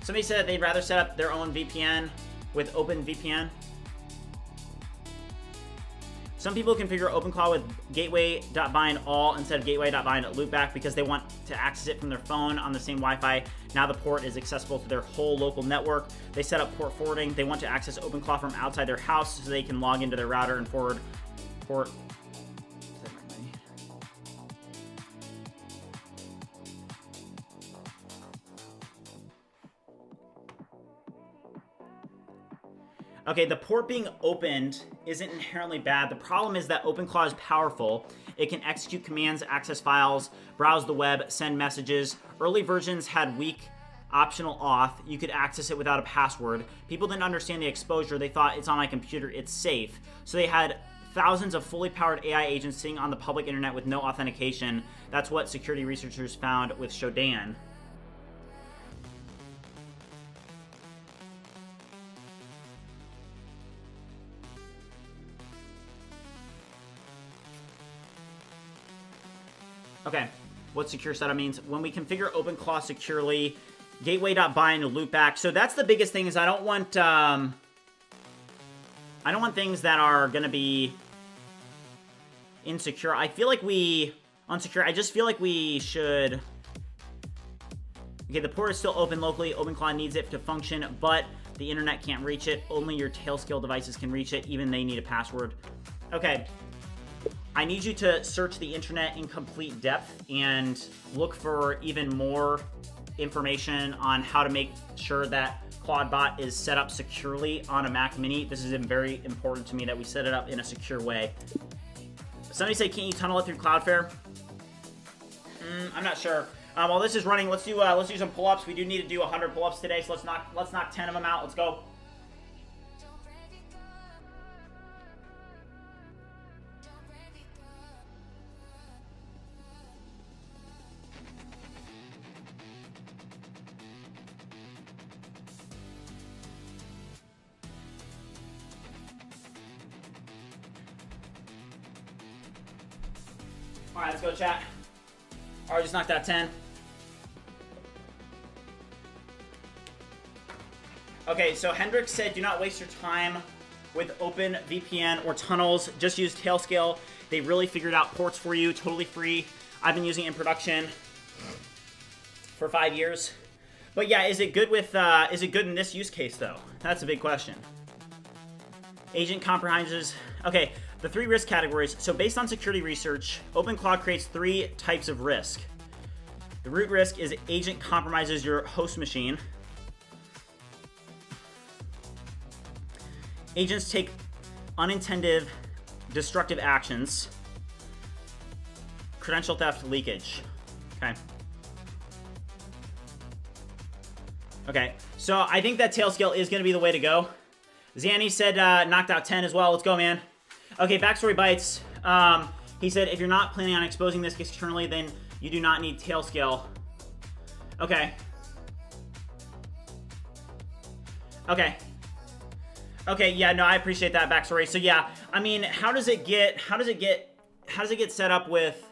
Somebody said they'd rather set up their own VPN with OpenVPN. Some people configure OpenClaw with gateway.bind all instead of gateway.bind loopback because they want to access it from their phone on the same Wi-Fi. Now the port is accessible to their whole local network. They set up port forwarding. They want to access OpenClaw from outside their house so they can log into their router and forward port. Okay, the port being opened isn't inherently bad. The problem is that OpenClaw is powerful. It can execute commands, access files, browse the web, send messages. Early versions had weak optional auth. You could access it without a password. People didn't understand the exposure. They thought it's on my computer, it's safe. So they had thousands of fully powered AI agents sitting on the public internet with no authentication. That's what security researchers found with Shodan. Okay, what secure setup means. When we configure OpenClaw securely, gateway.bind loopback. So that's the biggest thing is I don't want things that are gonna be insecure. I feel like I just feel like we should. Okay, the port is still open locally. OpenClaw needs it to function, but the internet can't reach it. Only your Tailscale devices can reach it. Even they need a password. Okay. I need you to search the internet in complete depth and look for even more information on how to make sure that ClawdBot is set up securely on a Mac Mini. This is very important to me that we set it up in a secure way. Somebody say, can't you tunnel it through Cloudflare? I'm not sure. While this is running, let's do some pull-ups. We do need to do 100 pull-ups today, so let's knock 10 of them out. Let's go. All right, let's go, chat. All right, just knocked out 10. Okay, so Hendrix said, do not waste your time with OpenVPN or tunnels. Just use Tailscale. They really figured out ports for you, totally free. I've been using it in production for 5 years. But yeah, is it good in this use case though? That's a big question. Agent compromises. Okay, the 3 risk categories. So based on security research, OpenClaw creates 3 types of risk. The root risk is agent compromises your host machine. Agents take unintended destructive actions. Credential theft, leakage. Okay. Okay, so I think that Tailscale is going to be the way to go. Zanny said knocked out 10 as well. Let's go, man. Okay, Backstory Bites. He said, if you're not planning on exposing this externally, then you do not need Tailscale. Okay. Okay. Okay, yeah, no, I appreciate that, Backstory. So yeah, I mean, how does it get set up with,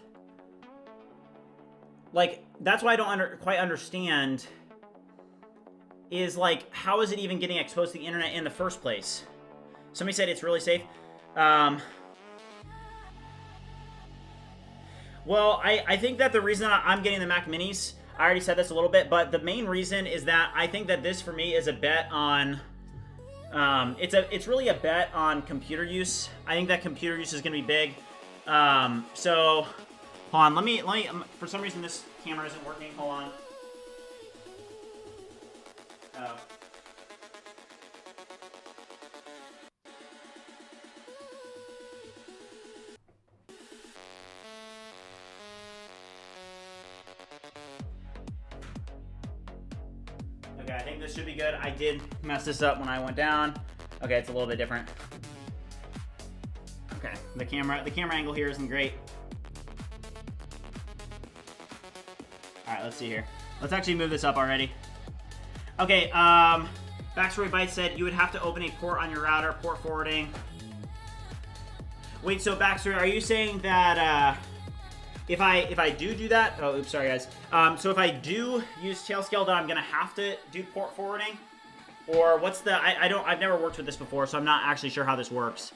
like, that's why I don't quite understand is, like, how is it even getting exposed to the internet in the first place? Somebody said it's really safe. Well, I think that the reason I'm getting the Mac Minis, I already said this a little bit, but the main reason is that I think that this for me is a bet on, it's really a bet on computer use. I think that computer use is going to be big. So, hold on, let me, for some reason this camera isn't working, hold on. Oh. Okay, I think this should be good. I did mess this up when I went down. Okay, it's a little bit different. Okay, the camera angle here isn't great. All right, let's see here. Let's actually move this up already. Okay, Backstory Byte said you would have to open a port on your router, port forwarding. Wait, so Backstory, are you saying that if I do that, oh, oops, sorry guys. So if I do use Tailscale, then I'm gonna have to do port forwarding, or what's the? I've never worked with this before, so I'm not actually sure how this works.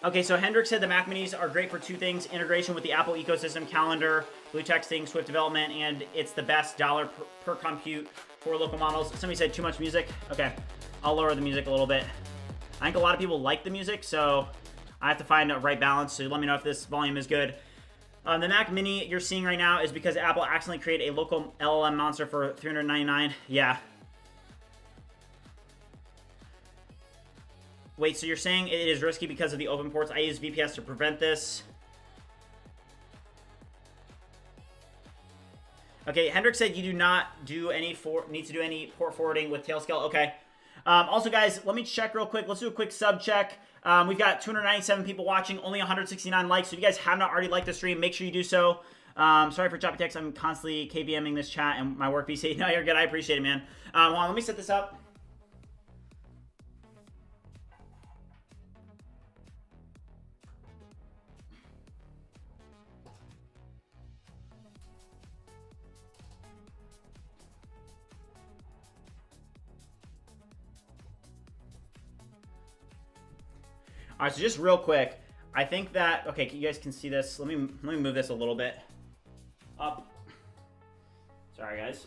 Okay, so Hendrik said the Mac Minis are great for two things: integration with the Apple ecosystem, calendar, blue texting, Swift development, and it's the best dollar per compute for local models. Somebody said too much music. Okay, I'll lower the music a little bit. I think a lot of people like the music, so I have to find a right balance. So let me know if this volume is good. The Mac Mini you're seeing right now is because Apple accidentally created a local LLM monster for $399. Yeah. Wait, so you're saying it is risky because of the open ports? I use VPS to prevent this. Okay, Hendrik said you do not need to do any port forwarding with Tailscale. Okay. Also, guys, let me check real quick. Let's do a quick sub check. We've got 297 people watching, only 169 likes. So if you guys have not already liked the stream, make sure you do so. Sorry for choppy text. I'm constantly KVMing this chat and my work PC. No, you're good. I appreciate it, man. Hold on, let me set this up. All right, so just real quick, I think that, okay, you guys can see this. Let me move this a little bit up. Sorry, guys.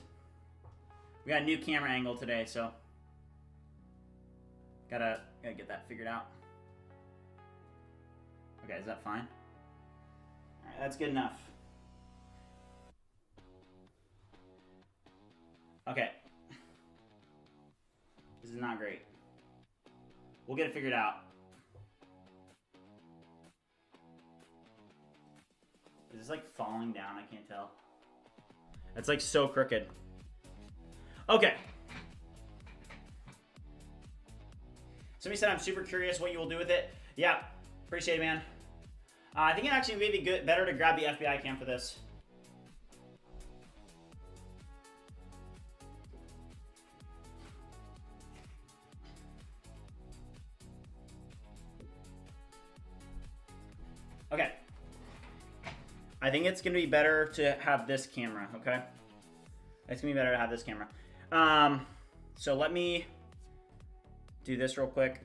We got a new camera angle today, so gotta get that figured out. Okay, is that fine? All right, that's good enough. Okay. This is not great. We'll get it figured out. Is this like falling down? I can't tell. It's like so crooked. Okay. Somebody said I'm super curious what you will do with it. Yeah, appreciate it, man. I think it actually may be better to grab the FBI cam for this. Okay. I think it's going to be better to have this camera, okay? It's going to be better to have this camera. So let me do this real quick.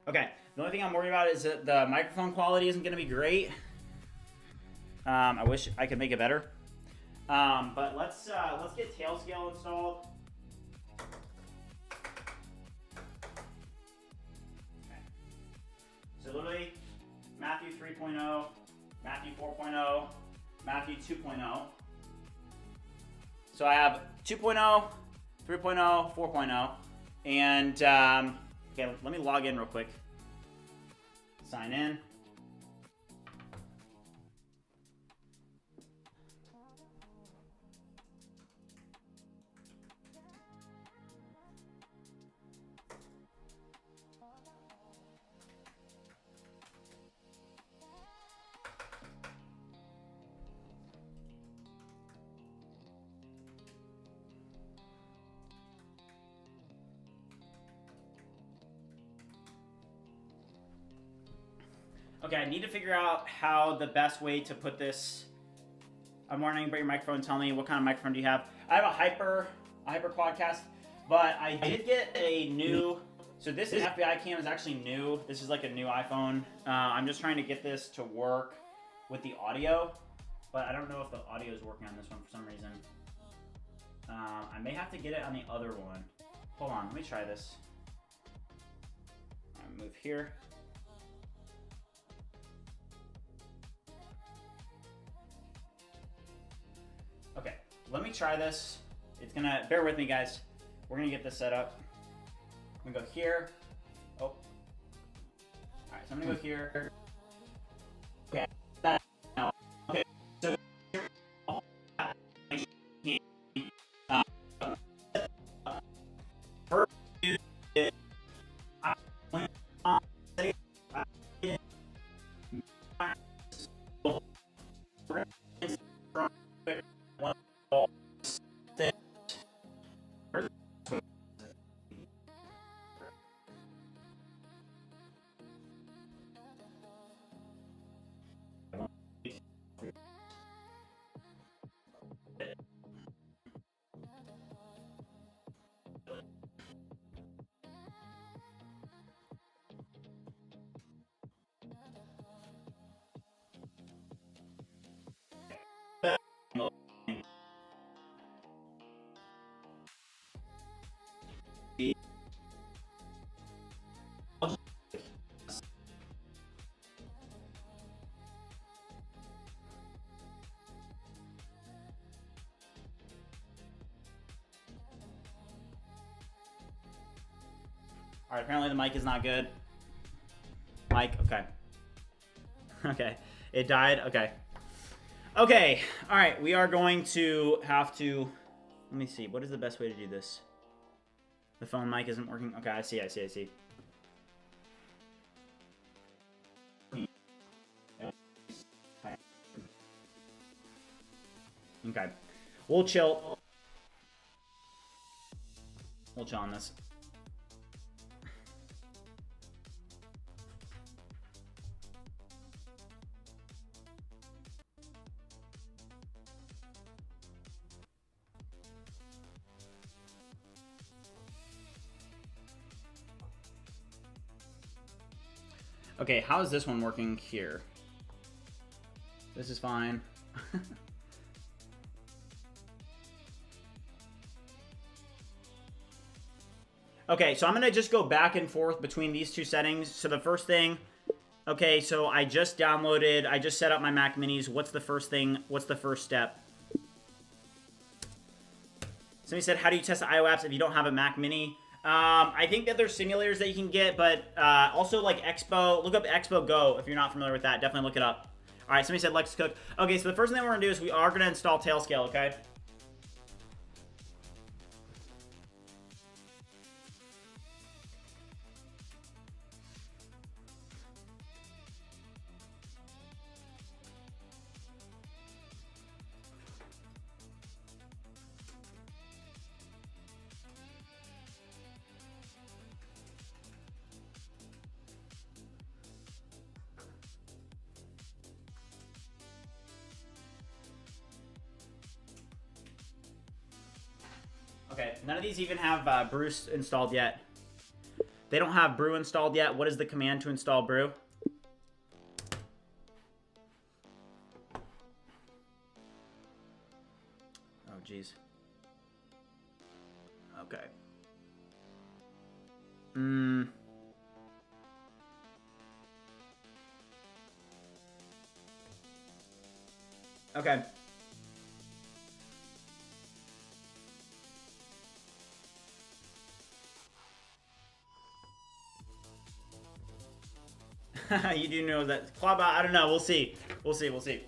Okay, the only thing I'm worried about is that the microphone quality isn't going to be great. I wish I could make it better. But let's get Tailscale installed. Okay. So literally, Matthew 3.0, Matthew 4.0, Matthew 2.0. So I have 2.0, 3.0, 4.0, and okay, let me log in real quick. Sign in. Okay, I need to figure out how the best way to put this. I'm wondering about your microphone. Tell me what kind of microphone do you have? I have a hyper quadcast, but I did get a new. So this FBI cam is actually new. This is like a new iPhone. I'm just trying to get this to work with the audio, but I don't know if the audio is working on this one for some reason. I may have to get it on the other one. Hold on, let me try this. I'll move here. Okay, let me try this. It's gonna, bear with me guys. We're gonna get this set up. I'm gonna go here. Oh. All right, so I'm gonna go here. Okay. Okay. So All right, apparently the mic is not good. Mic, okay. Okay, it died, okay. Okay, all right, we are going to have to, let me see, what is the best way to do this? The phone mic isn't working, okay, I see. Okay, we'll chill. We'll chill on this. Okay, how is this one working here? This is fine. Okay, so I'm gonna just go back and forth between these two settings. So the first thing, okay, so I just set up my Mac Minis. What's the first thing? What's the first step? Somebody said, how do you test the IO apps if you don't have a Mac Mini? I think that there's simulators that you can get, but also like Expo. Look up Expo Go if you're not familiar with that. Definitely look it up. All right, somebody said Lex Cook. Okay, so the first thing we're gonna do is we are gonna install Tailscale, okay? Okay, none of these even have Brew installed yet. They don't have Brew installed yet. What is the command to install Brew? Oh, geez. Okay. Okay. You do know that ClawdBot, I don't know. We'll see. We'll see.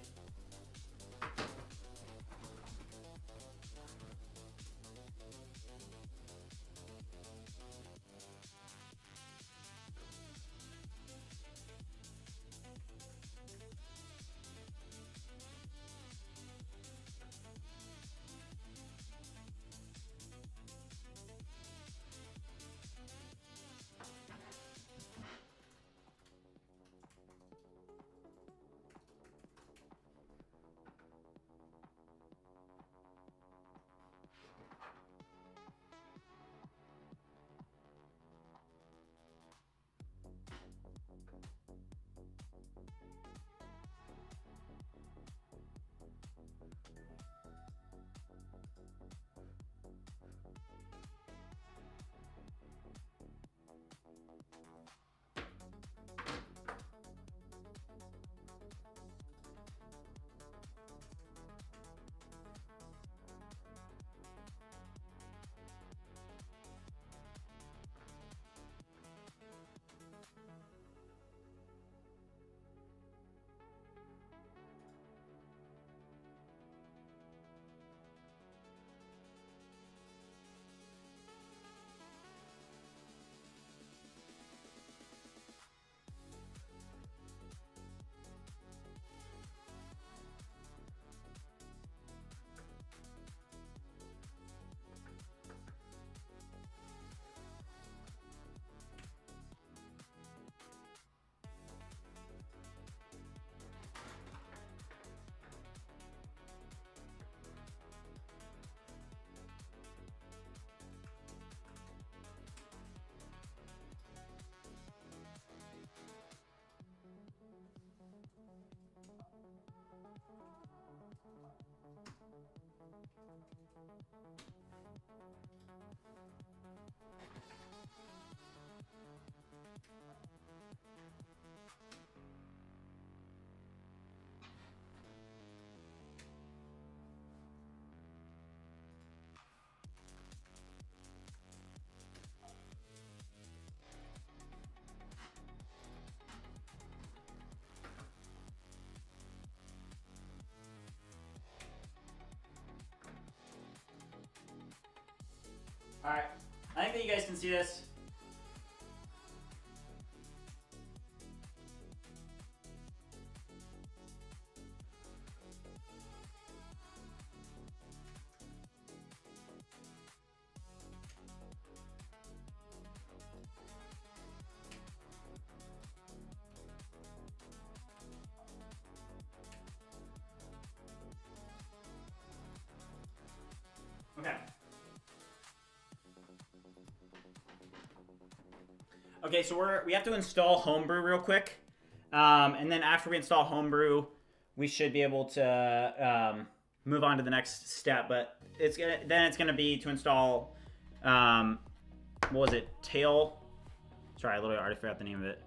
All right, I think that you guys can see this. Okay. Okay, so we have to install Homebrew real quick, and then after we install Homebrew, we should be able to move on to the next step. But it's gonna be to install what was it? Sorry, I literally already forgot the name of it.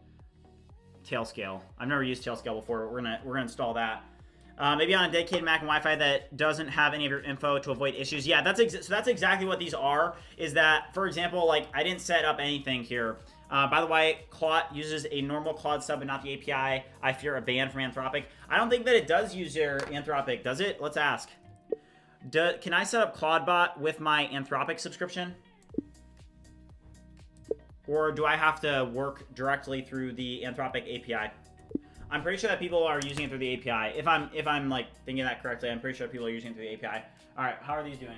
Tailscale. I've never used Tailscale before. But we're gonna install that. Maybe on a dedicated Mac and Wi-Fi that doesn't have any of your info to avoid issues. Yeah, so that's exactly what these are. Is that, for example, like I didn't set up anything here. By the way, Claude uses a normal Claude sub and not the API. I fear a ban from Anthropic. I don't think that it does use your Anthropic, does it? Let's ask. Can I set up ClawdBot with my Anthropic subscription? Or do I have to work directly through the Anthropic API? I'm pretty sure that people are using it through the API. If I'm like thinking that correctly, I'm pretty sure people are using it through the API. All right, how are these doing?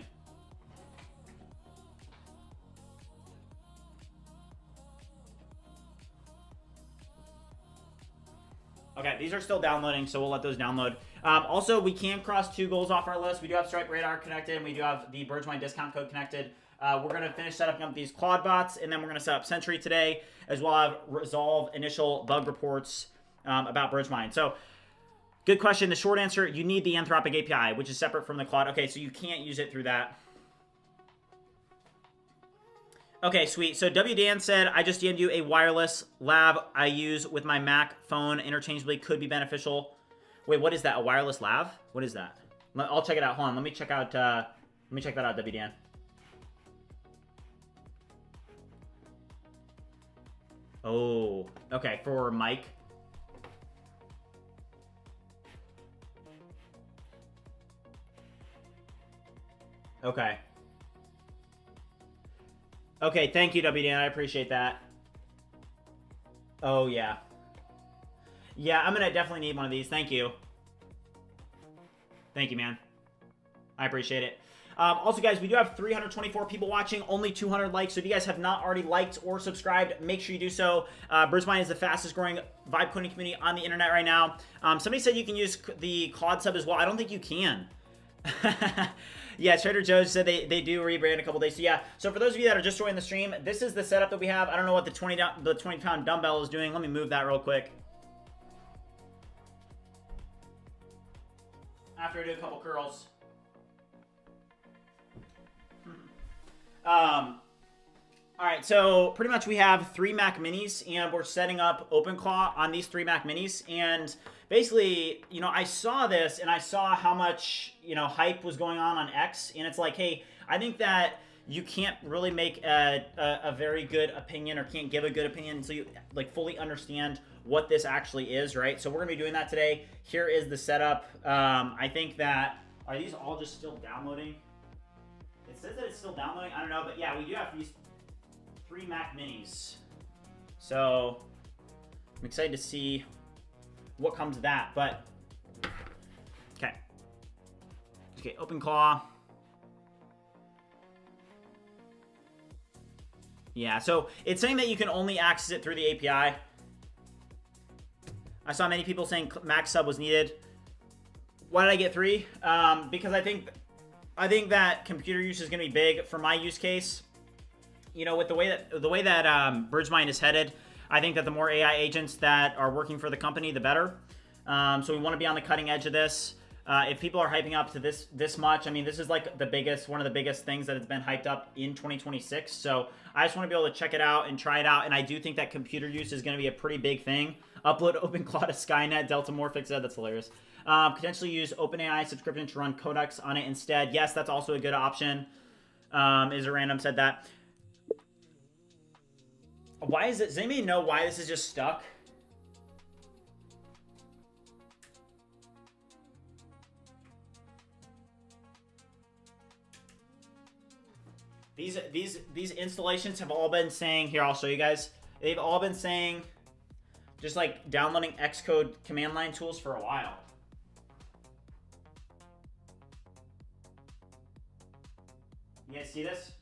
Okay, these are still downloading, so we'll let those download. Also, we can cross 2 goals off our list. We do have Stripe Radar connected, and we do have the Bridgemine discount code connected. We're going to finish setting up these ClawdBots, and then we're going to set up Sentry today, as well as resolve initial bug reports about Bridgemine. So, good question. The short answer, you need the Anthropic API, which is separate from the Claude. Okay, so you can't use it through that. Okay, sweet. So WDan said, I just DM'd you a wireless lab I use with my Mac phone interchangeably could be beneficial. Wait, what is that? A wireless lav? What is that? I'll check it out. Hold on. Let me check that out, WDan. Oh, okay. For Mike. Okay. Okay, thank you, WDN. I appreciate that. Oh, yeah. Yeah, I'm going to definitely need one of these. Thank you. Thank you, man. I appreciate it. Also, guys, we do have 324 people watching, only 200 likes. So if you guys have not already liked or subscribed, make sure you do so. Bridgemine is the fastest growing vibe coding community on the internet right now. Somebody said you can use the Claude sub as well. I don't think you can. Yeah, Trader Joe's said they do rebrand a couple days. So yeah, so for those of you that are just joining the stream, this is the setup that we have. I don't know what the 20-pound dumbbell is doing. Let me move that real quick. After I do a couple curls. All right, so pretty much we have 3 Mac Minis, and we're setting up OpenClaw on these 3 Mac Minis. And basically, you know, I saw this, and I saw how much, you know, hype was going on X, and it's like, hey, I think that you can't really make a very good opinion, or can't give a good opinion until you, like, fully understand what this actually is, right? So we're going to be doing that today. Here is the setup. I think that, are these all just still downloading? It says that it's still downloading. I don't know, but yeah, we do have these 3 Mac Minis. So I'm excited to see what comes of that. But okay, OpenClaw. Yeah, so it's saying that you can only access it through the API. I saw many people saying Mac sub was needed. Why did I get 3? Because I think that computer use is going to be big for my use case. You know, with the way that Bridgemine is headed, I think that the more AI agents that are working for the company, the better. So we want to be on the cutting edge of this. If people are hyping up to this much, I mean, this is like one of the biggest things that has been hyped up in 2026. So I just want to be able to check it out and try it out. And I do think that computer use is going to be a pretty big thing. Upload OpenClaw to Skynet, Delta Morphic said. That's hilarious. Potentially use OpenAI subscription to run Codex on it instead. Yes, that's also a good option. Is a random said that. Why is it? Does anybody know why this is just stuck? These installations have all been saying, here, I'll show you guys. They've all been saying just like downloading Xcode command line tools for a while. You guys see this?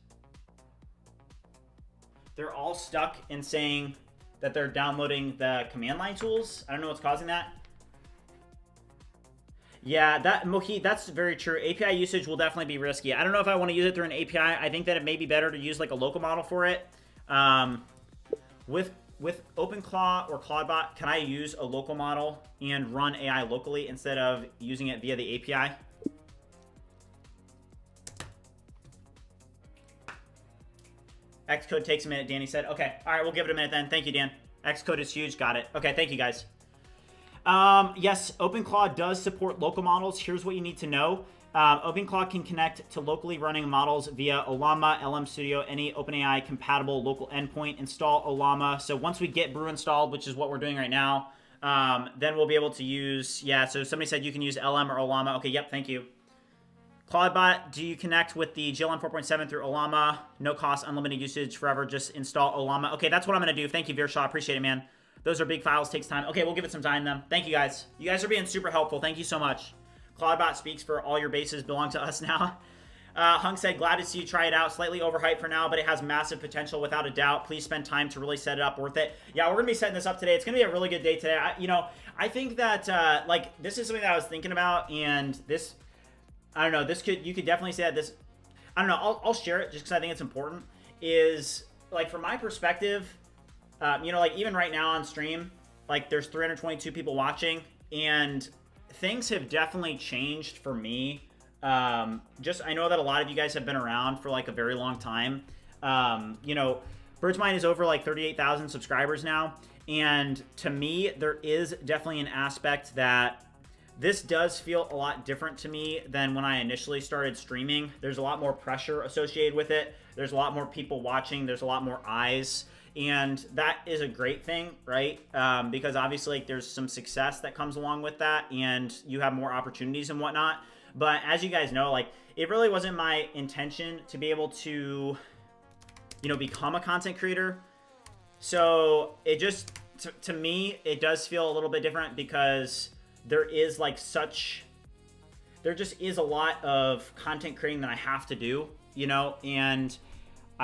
They're all stuck in saying that they're downloading the command line tools. I don't know what's causing that. Yeah, Mohi, that's very true. API usage will definitely be risky. I don't know if I want to use it through an API. I think that it may be better to use like a local model for it. With OpenClaw or ClawdBot, can I use a local model and run AI locally instead of using it via the API? Xcode takes a minute, Danny said. Okay, all right, we'll give it a minute then. Thank you, Dan. Xcode is huge. Got it. Okay, thank you, guys. Yes, OpenClaw does support local models. Here's what you need to know. OpenClaw can connect to locally running models via Ollama, LM Studio, any OpenAI compatible local endpoint. Install Ollama. So once we get Brew installed, which is what we're doing right now, then we'll be able to use, yeah, so somebody said you can use LM or Ollama. Okay, yep, thank you. ClawdBot, do you connect with the GLM 4.7 through Ollama? No cost, unlimited usage forever. Just install Ollama. Okay, that's what I'm going to do. Thank you, Virshaw. Appreciate it, man. Those are big files. Takes time. Okay, we'll give it some time then. Thank you, guys. You guys are being super helpful. Thank you so much. ClawdBot speaks for all your bases belong to us now. Hung said, glad to see you try it out. Slightly overhyped for now, but it has massive potential without a doubt. Please spend time to really set it up. Worth it. Yeah, we're going to be setting this up today. It's going to be a really good day today. I think that, like, this is something that I was thinking about, and this... I don't know, you could definitely say that this, I don't know, I'll share it just because I think it's important, is, like, from my perspective, like, even right now on stream, like, there's 322 people watching, and things have definitely changed for me. I know that a lot of you guys have been around for, like, a very long time. Bridgemine is over, like, 38,000 subscribers now, and to me, there is definitely an aspect that this does feel a lot different to me than when I initially started streaming. There's a lot more pressure associated with it. There's a lot more people watching. There's a lot more eyes. And that is a great thing, right? Because obviously, like, there's some success that comes along with that, and you have more opportunities and whatnot. But as you guys know, like, it really wasn't my intention to be able to, become a content creator. So it just, to me, it does feel a little bit different because there is there just is a lot of content creating that I have to do, and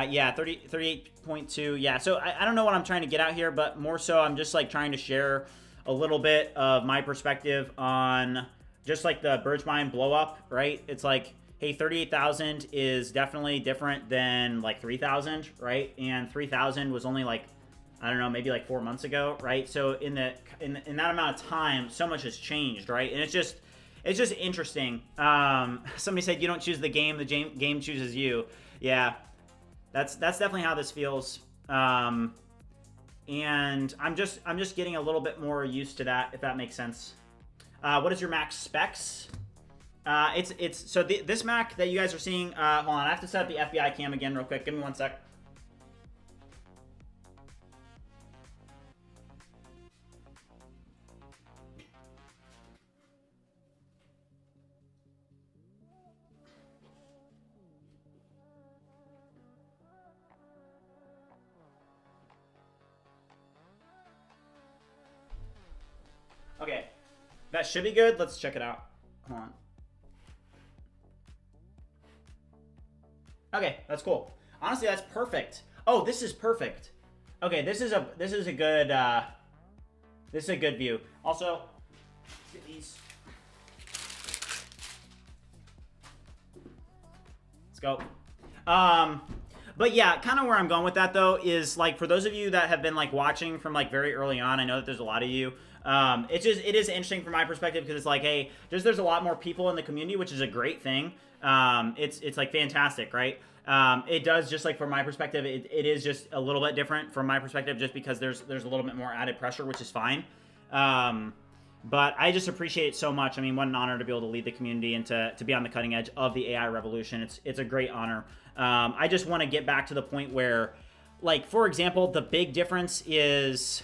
yeah, 38.2. Yeah. So I don't know what I'm trying to get out here, but more so I'm just like trying to share a little bit of my perspective on just like the Bridgemine blow up, right? It's like, hey, 38,000 is definitely different than like 3,000, right? And 3,000 was only like, I don't know, maybe like 4 months ago, right? So in that amount of time, so much has changed, right? And it's just interesting. Somebody said you don't choose the game chooses you. Yeah, that's definitely how this feels. And I'm just getting a little bit more used to that, if that makes sense. What is your Mac specs? This Mac that you guys are seeing. Hold on, I have to set up the FBI cam again real quick. Give me 1 sec. Okay, that should be good. Let's check it out. Hold on. Okay, that's cool. Honestly, that's perfect. Oh, this is perfect. Okay, this is a good view. Also, let's get these. Let's go. But yeah, kind of where I'm going with that though is like for those of you that have been like watching from like very early on, I know that there's a lot of you. It is interesting from my perspective because it's like, hey, there's a lot more people in the community, which is a great thing. It's like fantastic, right? It does just like from my perspective, it is just a little bit different from my perspective, just because there's a little bit more added pressure, which is fine. But I just appreciate it so much. I mean, what an honor to be able to lead the community and to be on the cutting edge of the AI revolution. It's a great honor. I just want to get back to the point where, like, for example, the big difference is,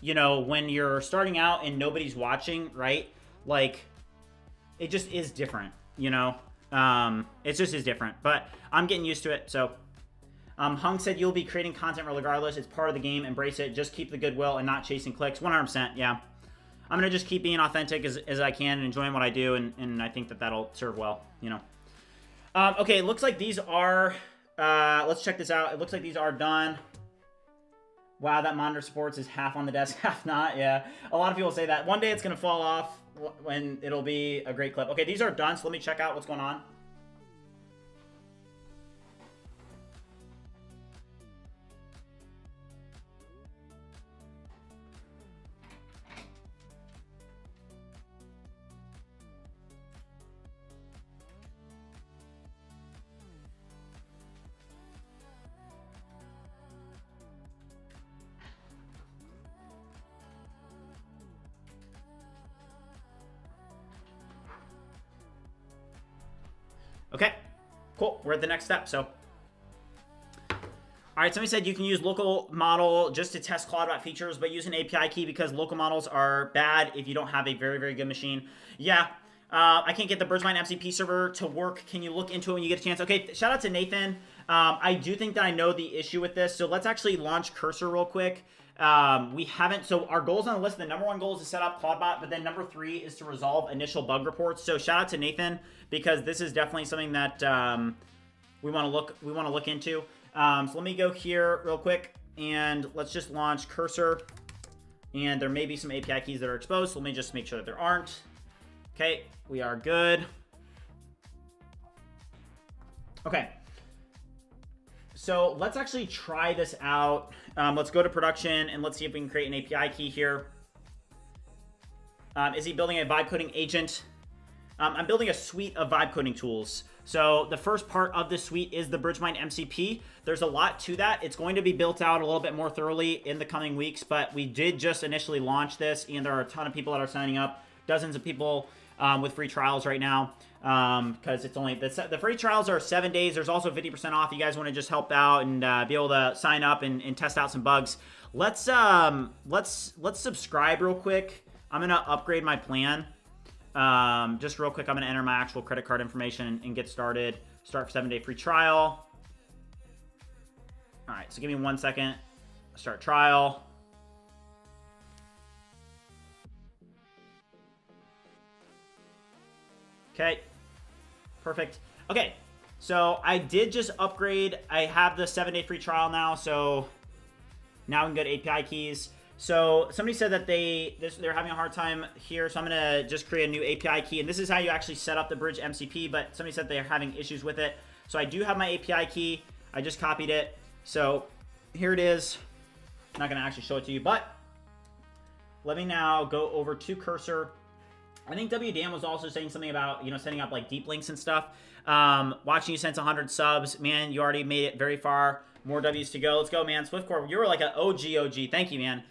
when you're starting out and nobody's watching, right? Like, it just is different, It just is different. But I'm getting used to it, so Hung said you'll be creating content regardless. It's part of the game. Embrace it. Just keep the goodwill and not chasing clicks. 100%. Yeah. I'm going to just keep being authentic as I can and enjoying what I do. And I think that that'll serve well, you know. Okay, it looks like these are, let's check this out. It looks like these are done. Wow, that monitor supports is half on the desk, half not. Yeah, a lot of people say that. One day it's going to fall off when it'll be a great clip. Okay, these are done, so let me check out what's going on. Okay, cool. We're at the next step. So, all right, somebody said you can use local model just to test ClawdBot features, but use an API key because local models are bad if you don't have a very, very good machine. Yeah, I can't get the Bridgemine MCP server to work. Can you look into it when you get a chance? Okay, shout out to Nathan. I do think that I know the issue with this. So let's actually launch Cursor real quick. We haven't, so our goals on the list, the number one goal is to set up ClawdBot, but then number 3 is to resolve initial bug reports. So shout out to Nathan, because this is definitely something that we want to look into. So let me go here real quick and let's just launch Cursor, and there may be some API keys that are exposed. So let me just make sure that there aren't. Okay, we are good. Okay. So let's actually try this out. Let's go to production and let's see if we can create an API key here. Is he building a vibe coding agent? I'm building a suite of vibe coding tools. So the first part of this suite is the Bridgemine MCP. There's a lot to that. It's going to be built out a little bit more thoroughly in the coming weeks, but we did just initially launch this, and there are a ton of people that are signing up, dozens of people with free trials right now. Because it's only the free trials are 7 days. There's also 50% off. You guys want to just help out and be able to sign up and test out some bugs. Let's subscribe real quick. I'm gonna upgrade my plan. Just real quick, I'm gonna enter my actual credit card information and get started. Start for 7-day free trial. All right, so give me 1 second. Start trial. Okay. Perfect. Okay, so I did just upgrade. I have the 7-day free trial now, so now we can go to API keys. So somebody said that they're having a hard time here, so I'm gonna just create a new API key, and this is how you actually set up the Bridge MCP, but somebody said they're having issues with it. So I do have my API key. I just copied it. So here it is. I'm not gonna actually show it to you, but let me now go over to Cursor. I think WDan was also saying something about, you know, setting up like deep links and stuff. Watching you since 100 subs. Man, you already made it very far. More W's to go. Let's go, man. Swiftcore, you were like an OG. Thank you, man.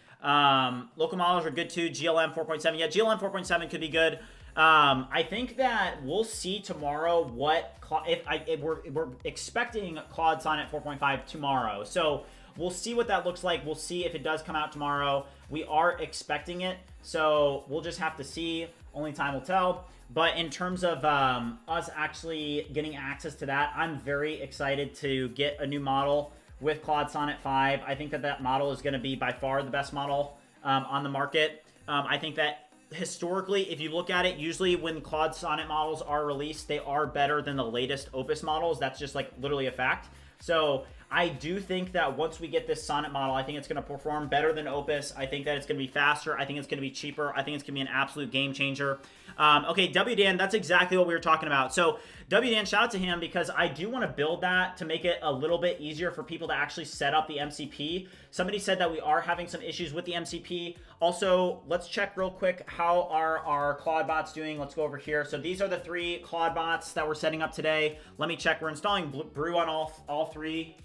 Local models are good too. GLM 4.7. Yeah, GLM 4.7 could be good. I think that we'll see tomorrow what, if we're expecting Claude Sonnet 4.5 tomorrow. So we'll see what that looks like. We'll see if it does come out tomorrow. We are expecting it. So we'll just have to see. Only time will tell. But in terms of us actually getting access to that, I'm very excited to get a new model with Claude Sonnet 5. I think that that model is going to be by far the best model on the market. I think that historically, if you look at it, usually when Claude Sonnet models are released, they are better than the latest Opus models. That's just like literally a fact. So I do think that once we get this Sonnet model, I think it's going to perform better than Opus. I think that it's going to be faster. I think it's going to be cheaper. I think it's going to be an absolute game changer. Okay, WDan, that's exactly what we were talking about. So WDan, shout out to him, because I do want to build that to make it a little bit easier for people to actually set up the MCP. Somebody said that we are having some issues with the MCP. Also, let's check real quick how are our ClawdBots doing. Let's go over here. So these are the 3 ClawdBots that we're setting up today. Let me check. We're installing Brew on all 3.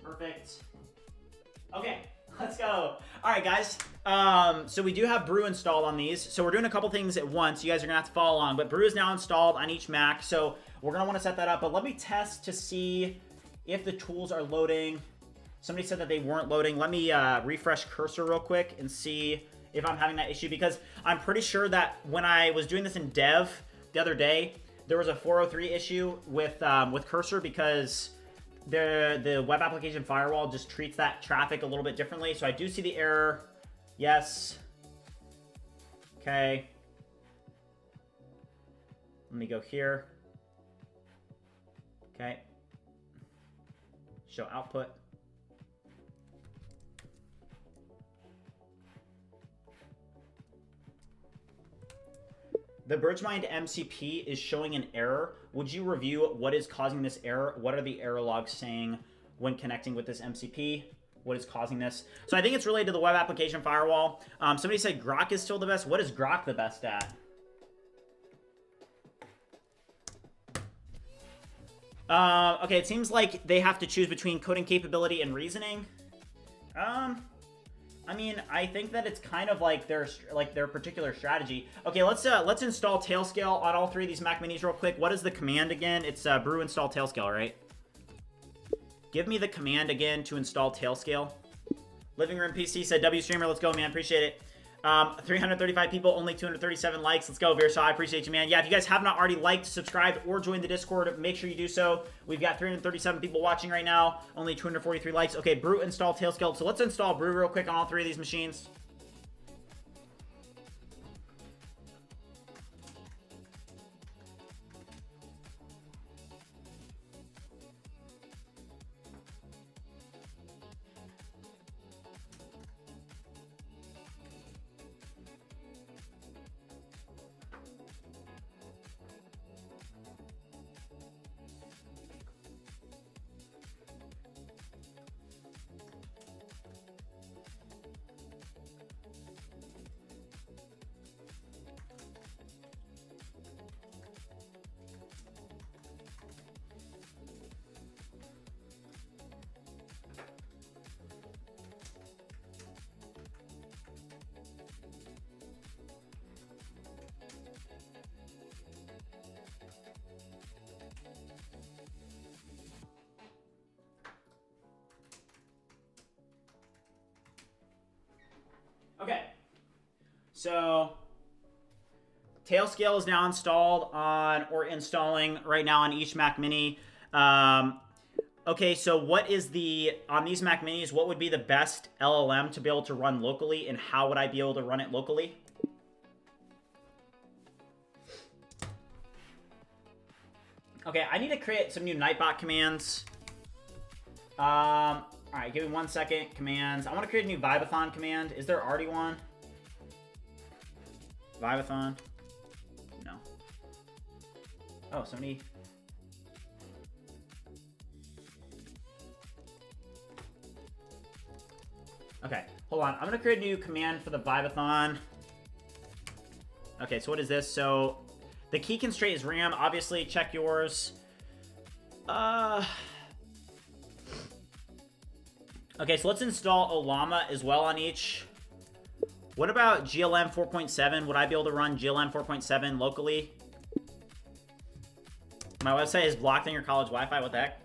Perfect. Okay, let's go. All right, guys. So we do have Brew installed on these. So we're doing a couple things at once. You guys are gonna have to follow along. But Brew is now installed on each Mac. So we're gonna want to set that up. But let me test to see if the tools are loading. Somebody said that they weren't loading. Let me refresh Cursor real quick and see if I'm having that issue, because I'm pretty sure that when I was doing this in dev the other day, there was a 403 issue with Cursor, because the web application firewall just treats that traffic a little bit differently. So I do see the error. Yes. Okay. Let me go here. Okay. Show output. The Bridgemine MCP is showing an error. Would you review what is causing this error? What are the error logs saying when connecting with this MCP? What is causing this? So I think it's related to the web application firewall. Somebody said Grok is still the best. What is Grok the best at? Okay, it seems like they have to choose between coding capability and reasoning. I mean, I think that it's kind of like their particular strategy. Okay, let's install Tailscale on all three of these Mac Minis real quick. What is the command again? It's brew install Tailscale, right? Give me the command again to install Tailscale. Living Room PC said, W Streamer, let's go, man. Appreciate it. 335 people, only 237 likes. Let's go, Virsa. I appreciate you, man. Yeah, if you guys have not already liked, subscribed, or joined the Discord, make sure you do so. We've got 337 people watching right now, only 243 likes. Okay, brew install Tailscale. So let's install brew real quick on all three of these machines. Okay, so Tailscale is now installed on, or installing right now on each Mac Mini. Okay, so what is on these Mac Minis, what would be the best LLM to be able to run locally, and how would I be able to run it locally? Okay, I need to create some new Nightbot commands. All right, give me 1 second. Commands. I want to create a new Vibathon command. Is there already one? Vibathon. No. Oh, somebody. Okay, hold on. I'm going to create a new command for the Vibathon. Okay, so what is this? So the key constraint is RAM. Obviously, check yours. Okay, so let's install Olama as well on each. What about GLM 4.7? Would I be able to run GLM 4.7 locally? My website is blocked on your college Wi-Fi. What the heck?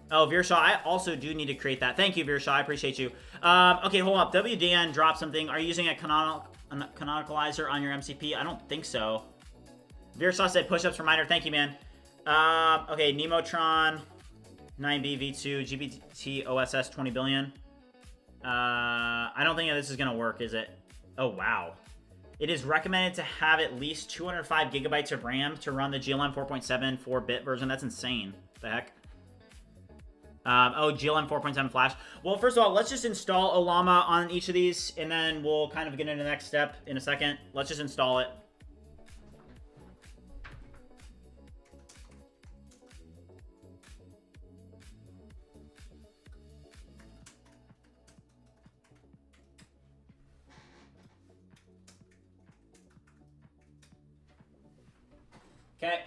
Oh, Virshaw, I also do need to create that. Thank you, Virshaw. I appreciate you. Okay, hold up. WDN dropped something. Are you using a canonicalizer on your MCP? I don't think so. Virshaw said push-ups reminder. Thank you, man. Okay, Nemotron. 9B V2 GPT OSS 20 billion. I don't think this is gonna work, is it? Oh wow. It is recommended to have at least 205 gigabytes of RAM to run the GLM 4.7 4-bit version. That's insane. The heck? Oh, GLM 4.7 flash. Well, first of all, let's just install Olama on each of these, and then we'll kind of get into the next step in a second. Let's just install it. Okay.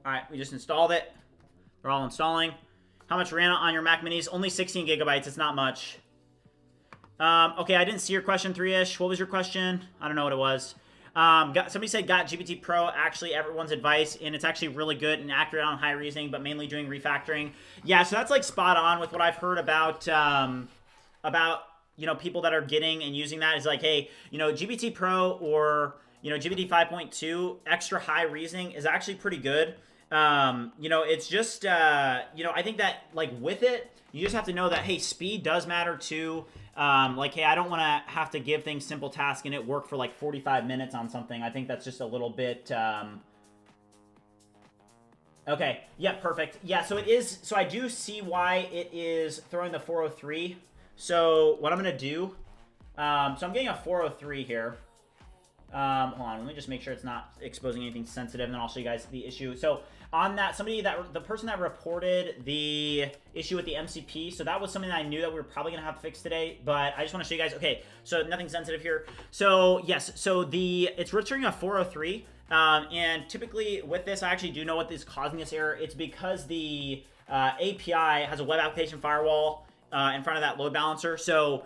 All right, we just installed it. They're all installing. How much RAM on your Mac Minis? Only 16 gigabytes. It's not much. Okay, I didn't see your question, 3ish. What was your question? I don't know what it was. Somebody said got GPT Pro, actually everyone's advice, and it's actually really good and accurate on high reasoning, but mainly doing refactoring. Yeah, so that's like spot on with what I've heard about you know, people that are getting and using that. Is like, hey, you know, GPT Pro or, you know, GPT 5.2 extra high reasoning is actually pretty good. You know, it's just, you know, I think that, like, with it, you just have to know that, hey, speed does matter too. Like, hey, I don't want to have to give things simple tasks and it work for like 45 minutes on something. I think that's just a little bit, okay, yeah, perfect. Yeah, so it is, so I do see why it is throwing the 403. So what I'm going to do, so I'm getting a 403 here. Hold on, let me just make sure it's not exposing anything sensitive, and then I'll show you guys the issue. So on that, the person that reported the issue with the MCP, so that was something that I knew that we were probably gonna have to fix today, but I just want to show you guys. Okay, so nothing sensitive here. So yes, so it's returning a 403, and typically with this, I actually do know what is causing this error. It's because the API has a web application firewall in front of that load balancer. So,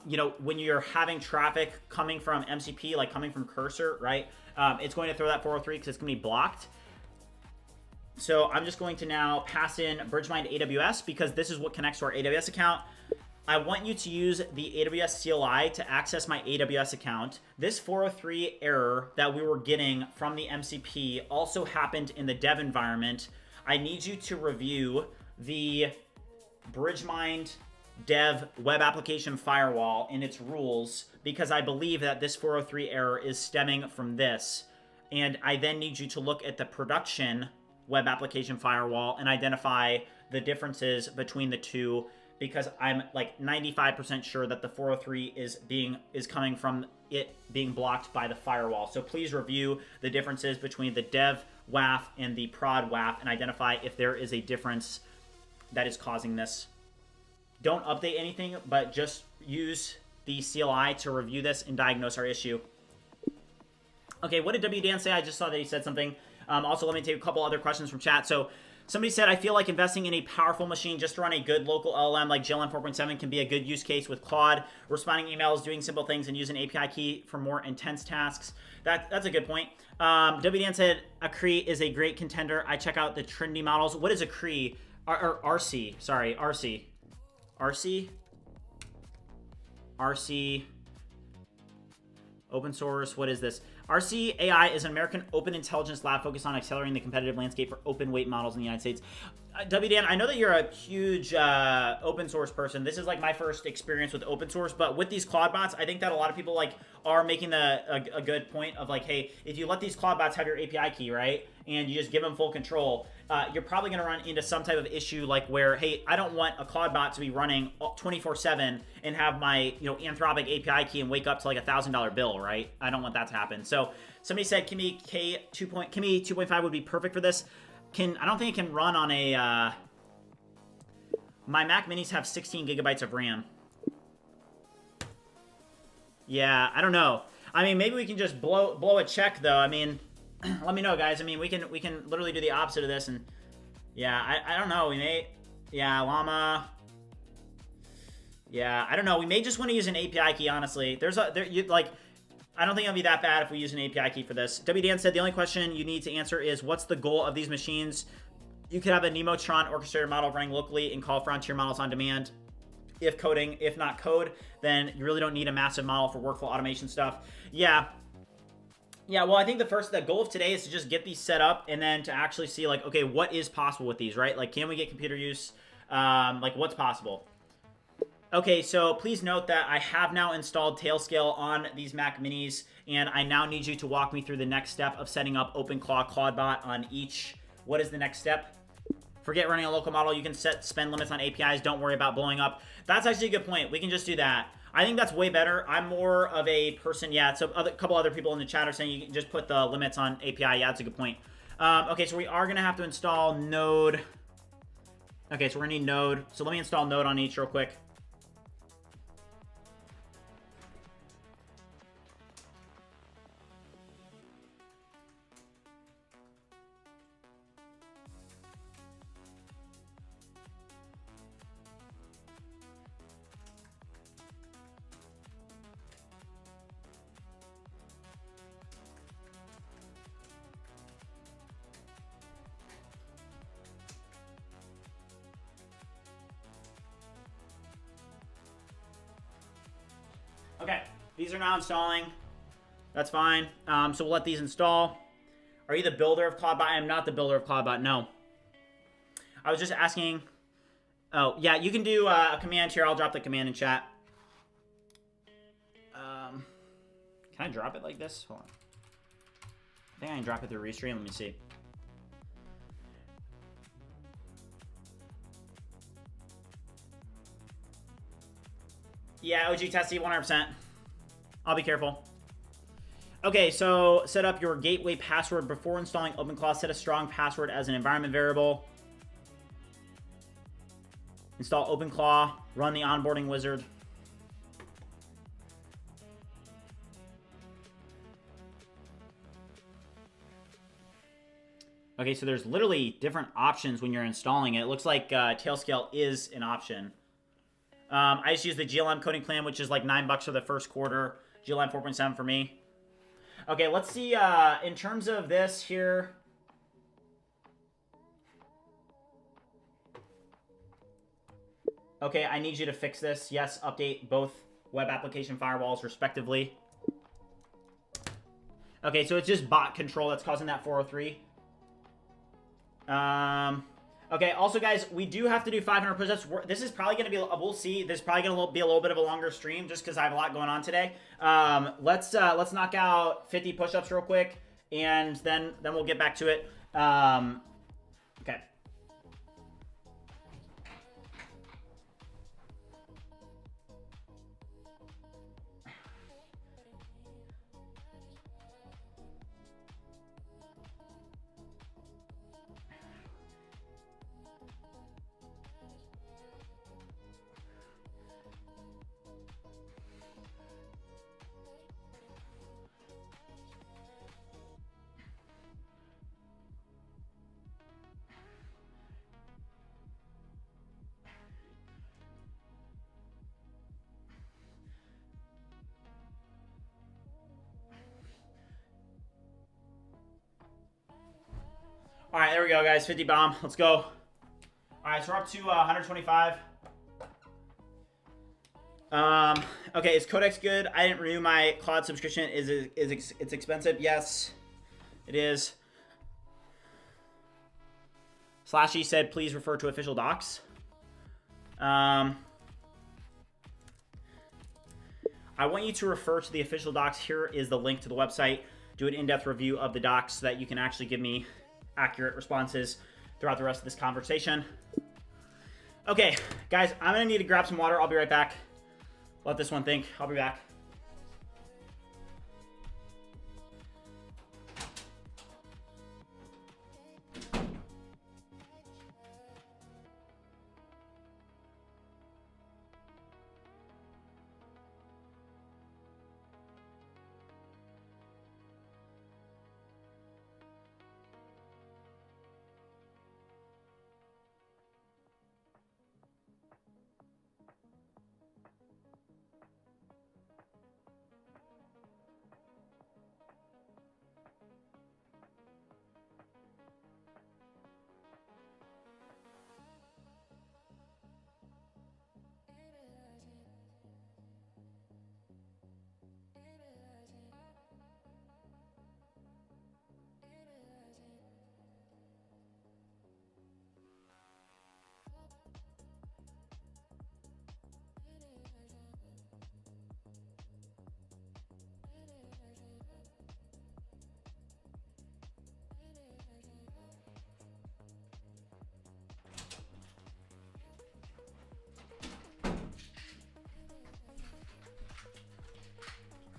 you know, when you're having traffic coming from MCP, like coming from Cursor, right, it's going to throw that 403 because it's going to be blocked. So I'm just going to now pass in Bridgemine to AWS because this is what connects to our AWS account. I want you to use the AWS CLI to access my AWS account. This 403 error that we were getting from the MCP also happened in the dev environment. I need you to review the Bridgemine dev web application firewall and its rules, because I believe that this 403 error is stemming from this. And I then need you to look at the production web application firewall and identify the differences between the two, because I'm like 95% sure that the 403 is coming from it being blocked by the firewall. So please review the differences between the dev WAF and the prod WAF and identify if there is a difference that is causing this. Don't update anything, but just use the CLI to review this and diagnose our issue. Okay, what did WDan say? I just saw that he said something. Also, let me take a couple other questions from chat. So somebody said, I feel like investing in a powerful machine just to run a good local LLM like GLM 4.7 can be a good use case with Claude, responding emails, doing simple things, and using API key for more intense tasks. That's a good point. WDan said, Acree is a great contender. I check out the trendy models. What is Acree? RC, sorry, RC. Open source, what is this? RC AI is an American open intelligence lab focused on accelerating the competitive landscape for open weight models in the United States. WDan, I know that you're a huge open source person. This is like my first experience with open source, but with these ClawdBots, I think that a lot of people like are making a good point of like, hey, if you let these ClawdBots have your API key, right, and you just give them full control, you're probably going to run into some type of issue like where, hey, I don't want a ClawdBot to be running 24/7 and have my, you know, Anthropic API key and wake up to like $1,000 bill, right? I don't want that to happen. So somebody said Kimi 2.5 would be perfect for this. I don't think it can run on a, my Mac Minis have 16 gigabytes of RAM. Yeah, I don't know. I mean, maybe we can just blow a check though. I mean, let me know, guys. I mean, we can literally do the opposite of this, and yeah, I don't know. We may, yeah, Llama. Yeah, I don't know. We may just want to use an API key. Honestly, I don't think it'll be that bad if we use an API key for this. WDan said the only question you need to answer is what's the goal of these machines? You could have a Nemotron orchestrator model running locally and call frontier models on demand. If not code, then you really don't need a massive model for workflow automation stuff. Yeah. Yeah, well, I think the goal of today is to just get these set up and then to actually see, like, okay, what is possible with these, right? Like, can we get computer use? Like, what's possible? Okay, so please note that I have now installed Tailscale on these Mac Minis, and I now need you to walk me through the next step of setting up OpenClaw ClawdBot on each. What is the next step? Forget running a local model. You can set spend limits on APIs. Don't worry about blowing up. That's actually a good point. We can just do that. I think that's way better. I'm more of a person. Yeah, so a couple other people in the chat are saying you can just put the limits on API. Yeah, that's a good point. Okay, so we are going to have to install Node. Okay, so we're going to need Node. So let me install Node on each real quick. Okay, these are now installing. That's fine. So we'll let these install. Are you the builder of ClawdBot? I am not the builder of ClawdBot, no. I was just asking. Oh, yeah, you can do a command here. I'll drop the command in chat. Can I drop it like this? Hold on. I think I can drop it through Restream. Let me see. Yeah, OG Tessie, 100%. I'll be careful. Okay, so set up your gateway password before installing OpenClaw. Set a strong password as an environment variable. Install OpenClaw. Run the onboarding wizard. Okay, so there's literally different options when you're installing it. It looks like Tailscale is an option. I just use the GLM coding plan, which is like $9 for the first quarter. GLM 4.7 for me. Okay, let's see. In terms of this here. Okay, I need you to fix this. Yes, update both web application firewalls respectively. Okay, so it's just bot control that's causing that 403. Okay, also guys, we do have to do 500 push-ups. This is probably going to be, we'll see, this is probably going to be a little bit of a longer stream just because I have a lot going on today. Let's knock out 50 push-ups real quick, and then we'll get back to it. Okay. All right, there we go, guys. 50 bomb. Let's go. All right, so we're up to 125. Okay, is Codex good? I didn't renew my Claude subscription. It's expensive? Yes, it is. Slashy said, please refer to official docs. I want you to refer to the official docs. Here is the link to the website. Do an in-depth review of the docs so that you can actually give me accurate responses throughout the rest of this conversation. Okay, guys, I'm gonna need to grab some water. I'll be right back. Let this one think. I'll be back.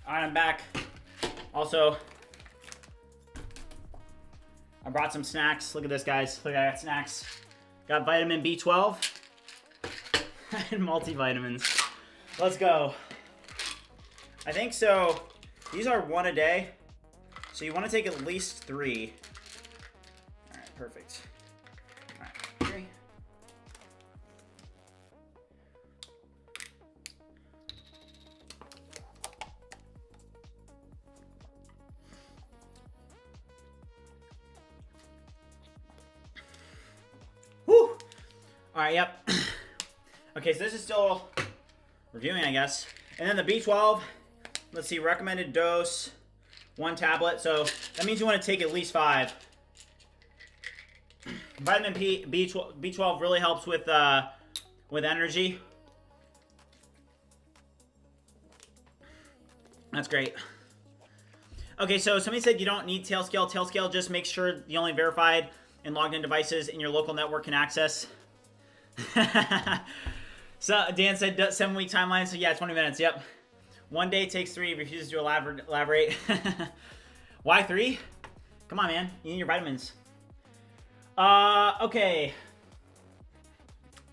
All right, I'm back. Also, I brought some snacks. Look at this, guys. Look, I got snacks. Got vitamin B12 and multivitamins. Let's go. I think so. These are one a day, so you want to take at least 3. All right, perfect. All right, 3. Whew. All right, yep. Okay, so this is still reviewing, I guess. And then the B12, let's see, recommended dose, 1 tablet. So that means you want to take at least 5. Vitamin B12 really helps with energy. That's great. Okay, so somebody said you don't need Tailscale. Tailscale just makes sure the only verified and logged in devices in your local network can access. So Dan said 7-week timeline. So yeah, 20 minutes. Yep. 1 day takes 3. Refuses to elaborate. Why 3? Come on, man. You need your vitamins. Okay.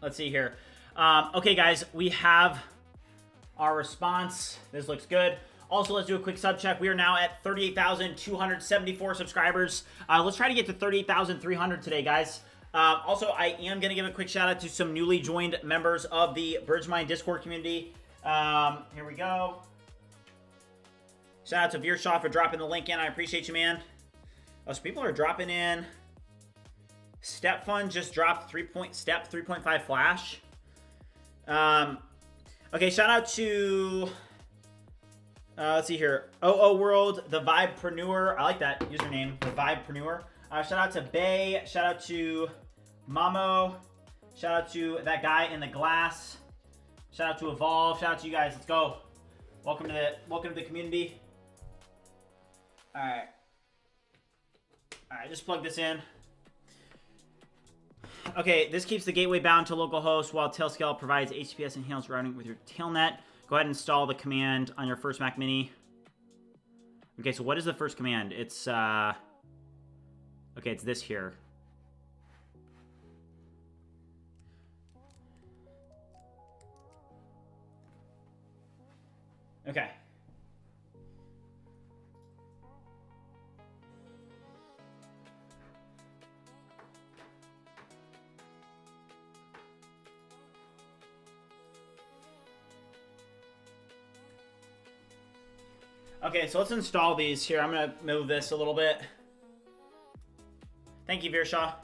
Let's see here. Okay, guys, we have our response. This looks good. Also, let's do a quick sub check. We are now at 38,274 subscribers. Let's try to get to 38,300 today, guys. Also, I am going to give a quick shout out to some newly joined members of the Bridgemine Discord community. Here we go. Shout out to Veershaw for dropping the link in. I appreciate you, man. Oh, so people are dropping in. Step Fund just dropped 3.5 Flash. Okay, shout out to... let's see here. OO World, the Vibepreneur. I like that username, the Vibepreneur. Shout out to Bay. Shout out to Mamo. Shout out to that guy in the glass. Shout out to Evolve. Shout out to you guys. Let's go. Welcome to the community. All right. All right. Just plug this in. Okay. This keeps the gateway bound to local host while Tailscale provides HTTPS enhanced routing with your Tailnet. Go ahead and install the command on your first Mac Mini. Okay, so what is the first command? It's, okay, it's this here. Okay. Okay, so let's install these here. I'm going to move this a little bit. Thank you, Veershaw.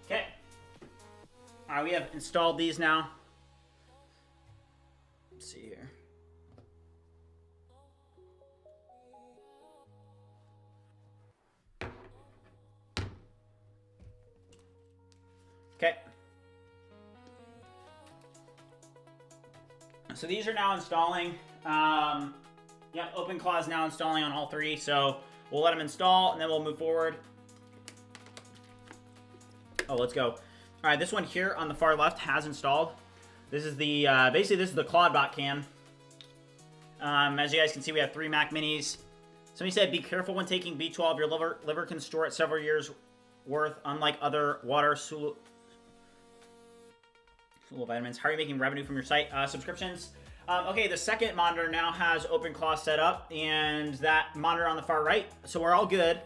Okay. All right, we have installed these now. Let's see here. Okay. So these are now installing. Yep, OpenClaw is now installing on all 3. So we'll let them install and then we'll move forward. Oh, let's go. All right, this one here on the far left has installed. This is the, basically this is the ClawdBot cam. As you guys can see, we have 3 Mac Minis. Somebody said, be careful when taking B12. Your liver can store it several years worth, unlike other water soluble vitamins. How are you making revenue from your site? Subscriptions. Okay, the second monitor now has OpenClaw set up, and that monitor on the far right. So we're all good.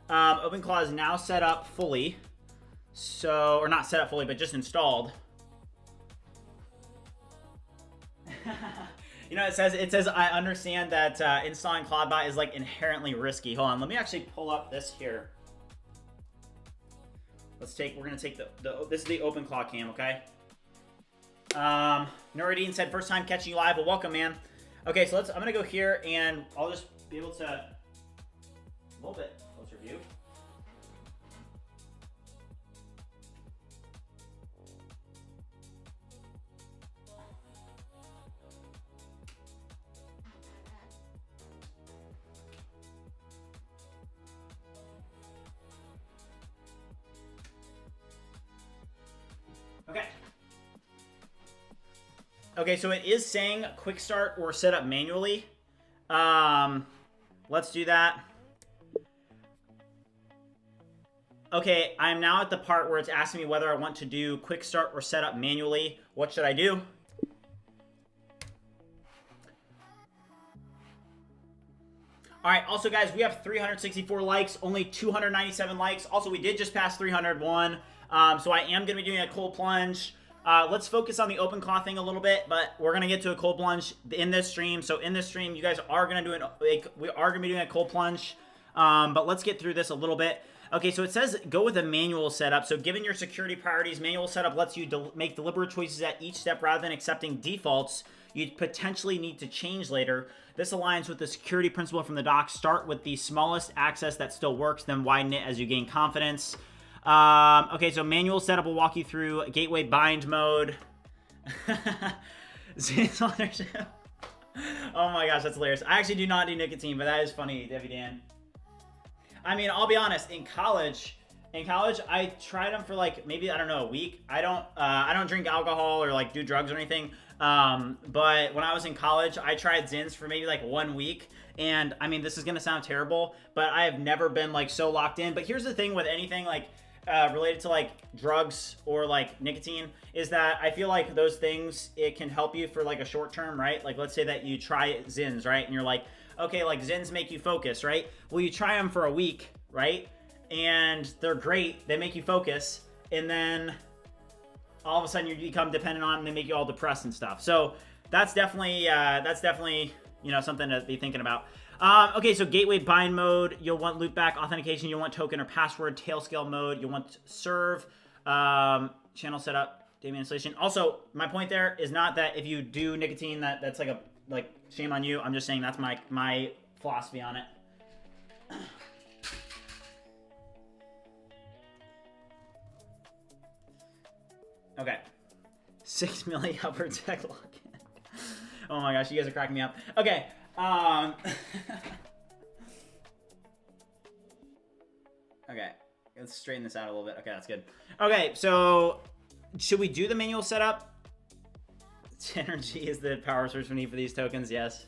OpenClaw is now set up fully. So, or not set up fully, but just installed. You know, it says I understand that installing ClawdBot is like inherently risky. Hold on, let me actually pull up this here. We're gonna take this is the OpenClaw cam, okay? Nuruddin said first time catching you live. Well, welcome, man. Okay, so I'm gonna go here and I'll just be able to a little bit closer view. Okay, so it is saying quick start or set up manually. Let's do that. Okay, I'm now at the part where it's asking me whether I want to do quick start or set up manually. What should I do? All right, also guys, we have 364 likes, only 297 likes. Also, we did just pass 301, so I am gonna be doing a cold plunge. Let's focus on the OpenClaw thing a little bit, but we're gonna get to a cold plunge in this stream. So in this stream, you guys are gonna do we are gonna be doing a cold plunge, but let's get through this a little bit. Okay, so it says go with a manual setup. So given your security priorities, manual setup lets you make deliberate choices at each step rather than accepting defaults you'd potentially need to change later. This aligns with the security principle from the doc. Start with the smallest access that still works, then widen it as you gain confidence. Okay, so manual setup will walk you through gateway bind mode. Oh my gosh, that's hilarious. I actually do not do nicotine, but that is funny, Debbie Dan. I mean, I'll be honest, in college, I tried them for like maybe, I don't know, a week. I don't drink alcohol or like do drugs or anything. But when I was in college, I tried Zins for maybe like 1 week. And I mean, this is going to sound terrible, but I have never been like so locked in. But here's the thing with anything like related to like drugs or like nicotine is that I feel like those things, it can help you for like a short term, right? Like let's say that you try Zins, right? And you're like, okay, like Zins make you focus, right? Well, you try them for a week, right? And they're great. They make you focus. And then all of a sudden you become dependent on them. They make you all depressed and stuff. So that's definitely, you know, something to be thinking about. Okay, so gateway bind mode. You'll want loopback authentication. You'll want token or password. Tail scale mode. You'll want serve. Channel setup. Daemon installation. Also, my point there is not that if you do nicotine, that's like shame on you. I'm just saying that's my philosophy on it. Okay. 6 million upper tech login. Oh my gosh, you guys are cracking me up. Okay. Okay. Let's straighten this out a little bit. Okay, that's good. Okay, so should we do the manual setup? Synergy is the power source we need for these tokens, yes.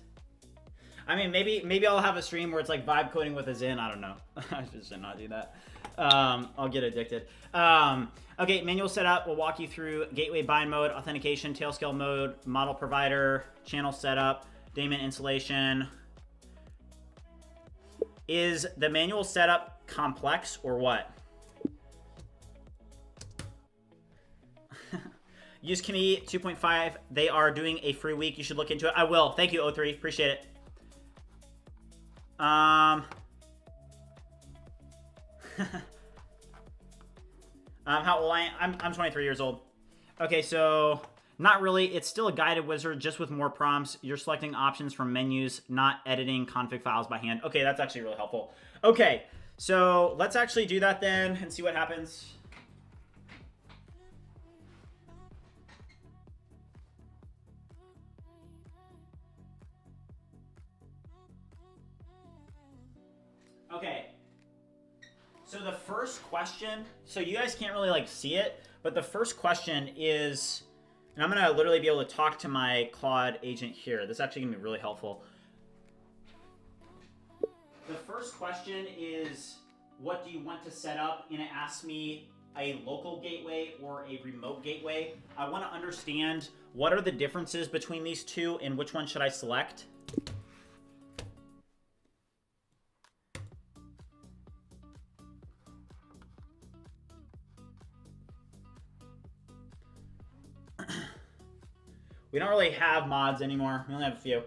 I mean, maybe I'll have a stream where it's like vibe coding with a Zin. I don't know. I should not do that. I'll get addicted. Okay, manual setup will walk you through gateway bind mode, authentication, tail scale mode, model provider, channel setup, daemon installation. Is the manual setup complex or what? Use Kimi 2.5. They are doing a free week. You should look into it. I will. Thank you, O3. Appreciate it. How old I am? I'm 23 years old. Okay, so not really. It's still a guided wizard, just with more prompts. You're selecting options from menus, not editing config files by hand. Okay, that's actually really helpful. Okay, so let's actually do that then and see what happens. Okay, so the first question, so you guys can't really like see it, but the first question is, and I'm gonna literally be able to talk to my Claude agent here. This is actually gonna be really helpful. The first question is, what do you want to set up? And it asks me a local gateway or a remote gateway. I wanna understand what are the differences between these two and which one should I select? We don't really have mods anymore. We only have a few.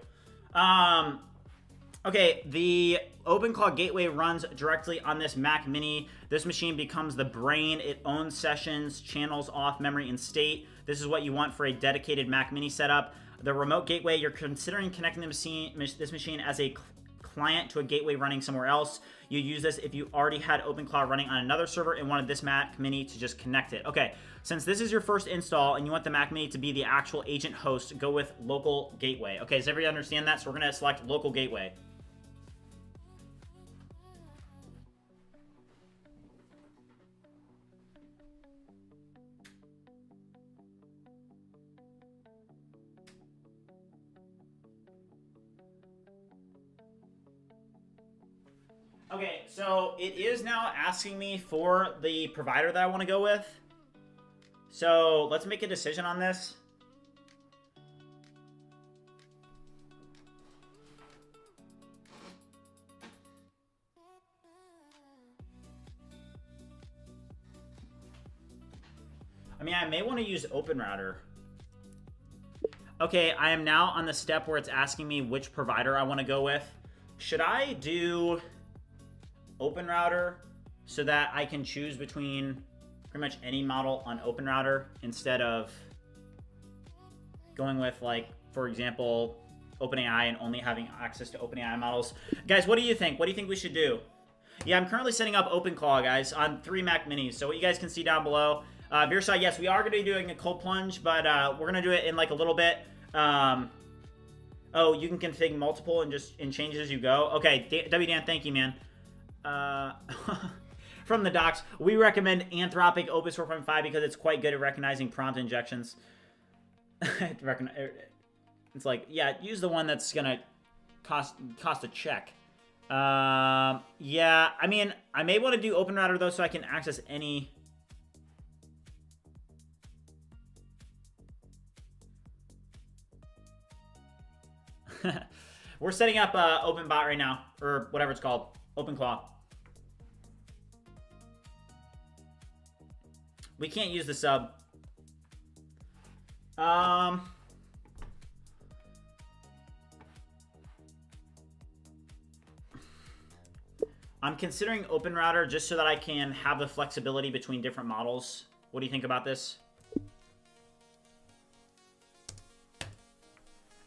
Okay, the OpenClaw gateway runs directly on this Mac Mini. This machine becomes the brain. It owns sessions, channels, auth, memory, and state. This is what you want for a dedicated Mac Mini setup. The remote gateway, you're considering connecting this machine as a client to a gateway running somewhere else. You use this if you already had OpenClaw running on another server and wanted this Mac Mini to just connect it. Okay, since this is your first install and you want the Mac Mini to be the actual agent host, go with local gateway. Okay, does everybody understand that? So we're gonna select local gateway. Okay, so it is now asking me for the provider that I want to go with. So let's make a decision on this. I mean, I may want to use OpenRouter. Okay, I am now on the step where it's asking me which provider I want to go with. Should I do OpenRouter so that I can choose between pretty much any model on OpenRouter instead of going with, like, for example, OpenAI and only having access to OpenAI models? Guys, what do you think? What do you think we should do? Yeah, I'm currently setting up OpenClaw, guys, on 3 Mac Minis. So what you guys can see down below. Veersai, yes, we are going to be doing a cold plunge, but we're going to do it in like a little bit. Oh, you can config multiple and just change as you go. Okay, WDan, thank you, man. From the docs, we recommend Anthropic Opus 4.5 because it's quite good at recognizing prompt injections. It's like, yeah, use the one that's going to cost a check. Yeah, I mean, I may want to do OpenRouter, though, so I can access any... We're setting up OpenBot right now, or whatever it's called, OpenClaw. We can't use the sub. I'm considering OpenRouter just so that I can have the flexibility between different models. What do you think about this?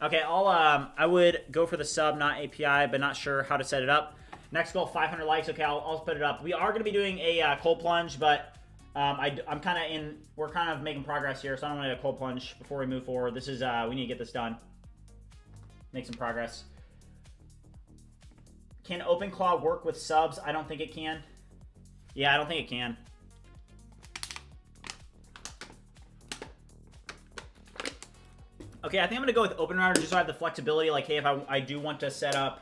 Okay, I would go for the sub, not API, but not sure how to set it up. Next goal, 500 likes. Okay, I'll put it up. We are going to be doing a cold plunge, but I'm kind of in. We're kind of making progress here, so I don't want to do a cold plunge before we move forward. This is we need to get this done. Make some progress. Can OpenClaw work with subs? I don't think it can. Yeah, I don't think it can. Okay, I think I'm going to go with OpenRouter just so I have the flexibility. Like, hey, if I do want to set up...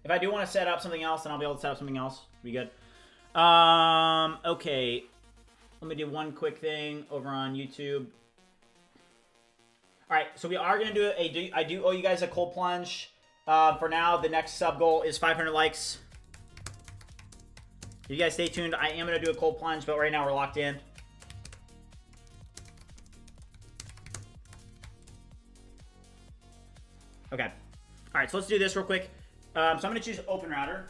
If I do want to set up something else, then I'll be able to set up something else. Be good. Okay. Let me do one quick thing over on YouTube. All right, so we are going to do I do owe you guys a cold plunge. For now, the next sub goal is 500 likes. You guys stay tuned. I am going to do a cold plunge, but right now we're locked in. Okay. All right, so let's do this real quick. So I'm going to choose OpenRouter.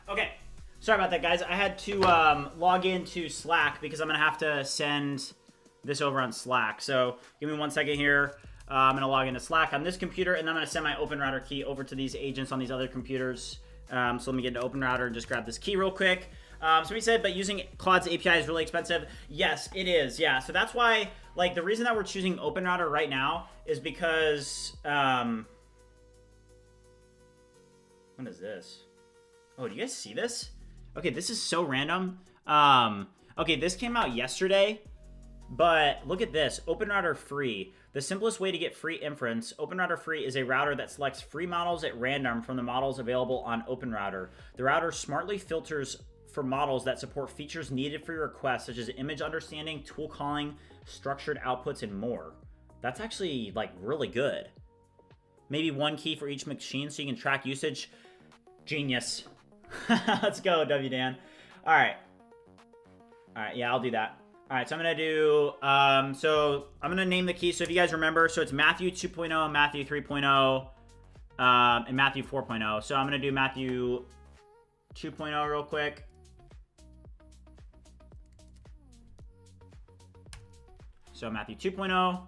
Okay, sorry about that, guys. I had to log into Slack because I'm going to have to send this over on Slack. So give me 1 second here. I'm going to log into Slack on this computer, and then I'm going to send my OpenRouter key over to these agents on these other computers. So let me get into OpenRouter and just grab this key real quick. So we said, but using Claude's API is really expensive. Yes, it is. Yeah, so that's why, like, the reason that we're choosing OpenRouter right now is because, what is this? Oh, do you guys see this? Okay, this is so random. Okay, this came out yesterday, but look at this. OpenRouter Free. The simplest way to get free inference. OpenRouter Free is a router that selects free models at random from the models available on OpenRouter. The router smartly filters for models that support features needed for your request, such as image understanding, tool calling, structured outputs, and more. That's actually, like, really good. Maybe one key for each machine so you can track usage. Genius. Let's go, WDan. All right, yeah, I'll do that. All right, so I'm going to do, so I'm going to name the key. So if you guys remember, so it's Matthew 2.0, Matthew 3.0, and Matthew 4.0. So I'm going to do Matthew 2.0 real quick. So Matthew 2.0.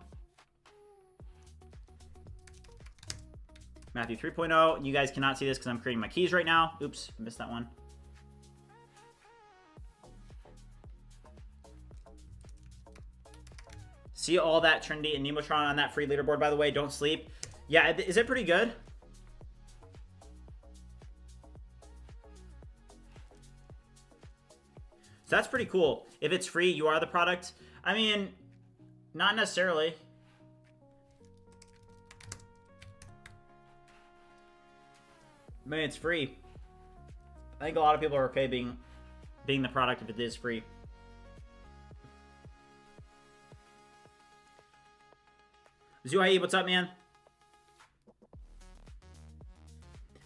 Matthew 3.0. You guys cannot see this because I'm creating my keys right now. Oops, missed that one. See all that Trinity and Nemotron on that free leaderboard, by the way. Don't sleep. Yeah, is it pretty good? So that's pretty cool. If it's free, you are the product. I mean, not necessarily. I mean, it's free. I think a lot of people are okay being the product if it is free. Zuhaib, what's up, man?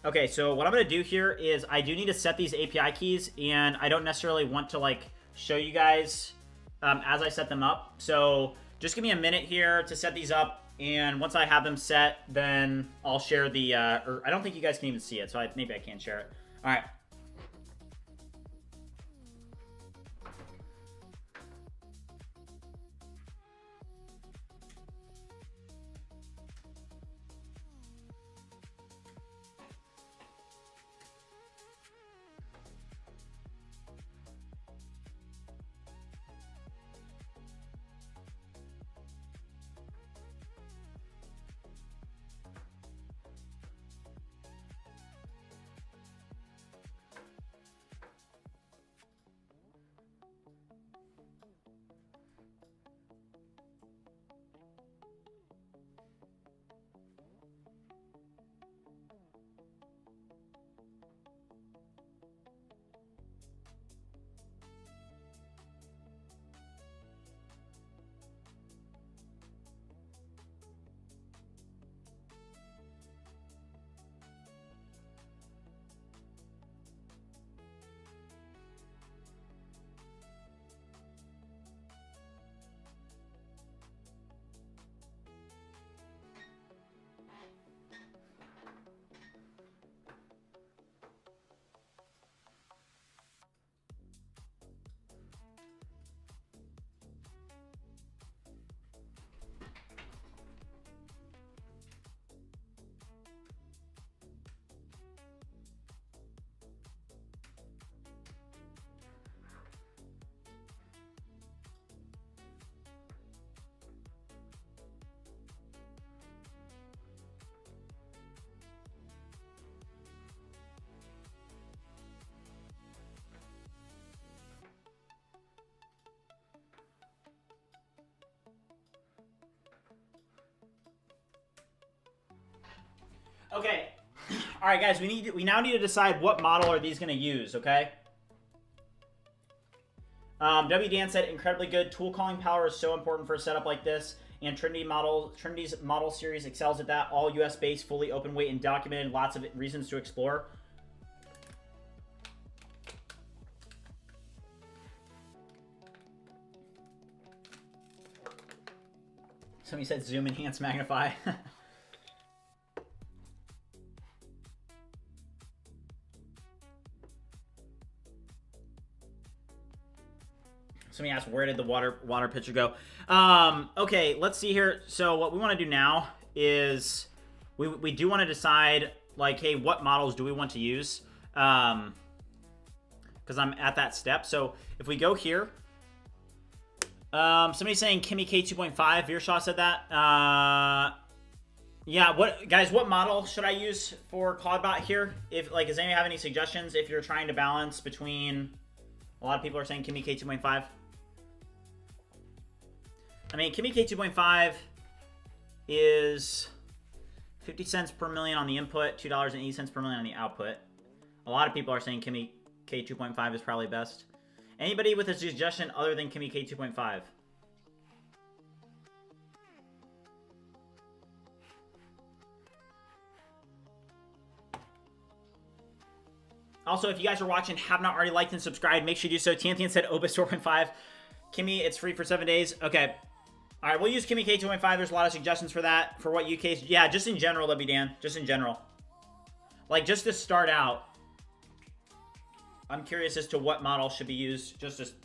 Okay, so what I'm going to do here is I do need to set these API keys, and I don't necessarily want to, like, show you guys as I set them up. So just give me a minute here to set these up. And once I have them set, then I'll share the, or I don't think you guys can even see it, so maybe I can share it. All right. Okay. All right, guys. We now need to decide what model are these going to use. Okay. W. Dan said, incredibly good. Tool calling power is so important for a setup like this. And Trinity's model series excels at that. All US based, fully open weight and documented. Lots of reasons to explore. Somebody said zoom, enhance, magnify. Somebody asked, where did the water pitcher go? Okay, let's see here. So what we want to do now is we do want to decide, like, hey, what models do we want to use? Because I'm at that step. So if we go here, somebody's saying Kimmy K 2.5. Veershaw said that. Yeah, what model should I use for ClawdBot here? If, like, does anyone have any suggestions if you're trying to balance between, a lot of people are saying Kimmy K 2.5. I mean, Kimmy K 2.5 is 50 cents per million on the input, $2.80 per million on the output. A lot of people are saying Kimmy K 2.5 is probably best. Anybody with a suggestion other than Kimmy K 2.5? Also, if you guys are watching, have not already liked and subscribed, make sure you do so. Tiantian said Opus 4.5. Kimmy, it's free for 7 days. Okay. All right, we'll use Kimmy K 2.5. There's a lot of suggestions for that. For what UK's... Yeah, just in general, that'd be Dan. Just in general. Like, just to start out, I'm curious as to what model should be used just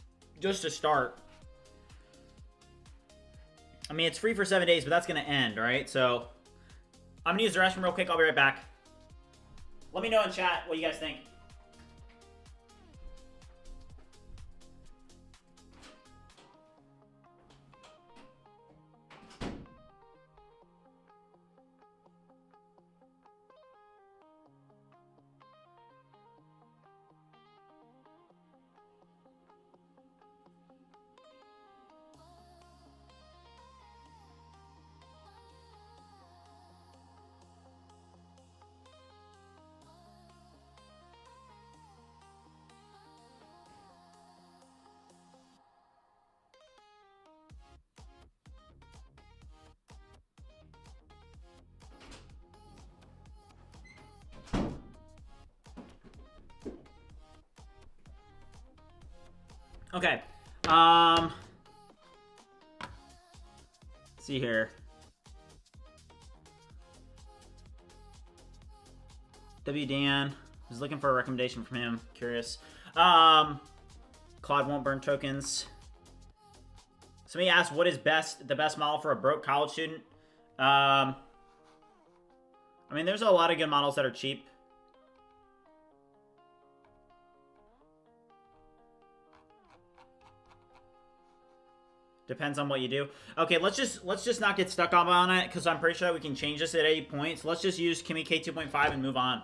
to start. I mean, it's free for 7 days, but that's going to end, right? So, I'm going to use the restroom real quick. I'll be right back. Let me know in chat what you guys think. Okay. Let's see here. W. Dan was looking for a recommendation from him. Curious. Claude won't burn tokens. Somebody asked, what is the best model for a broke college student? I mean, there's a lot of good models that are cheap. Depends on what you do. Okay, let's just not get stuck on it, because I'm pretty sure we can change this at 8 points. Let's just use Kimmy K 2.5 and move on.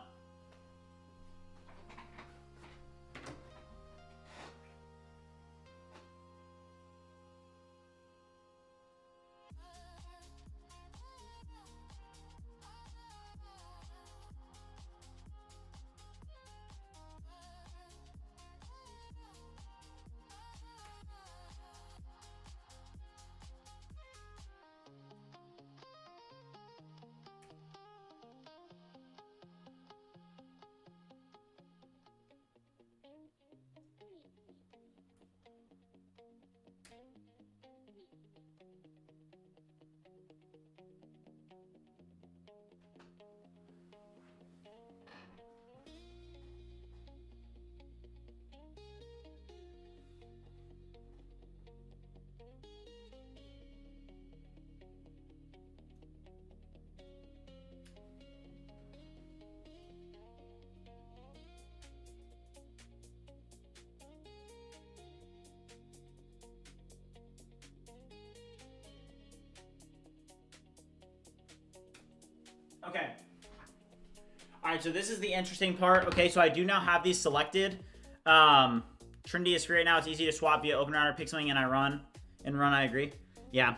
Okay. All right, so this is the interesting part. Okay, so I do now have these selected. Trinity is free right now. It's easy to swap via OpenRouter, pick something, and run. I agree. Yeah.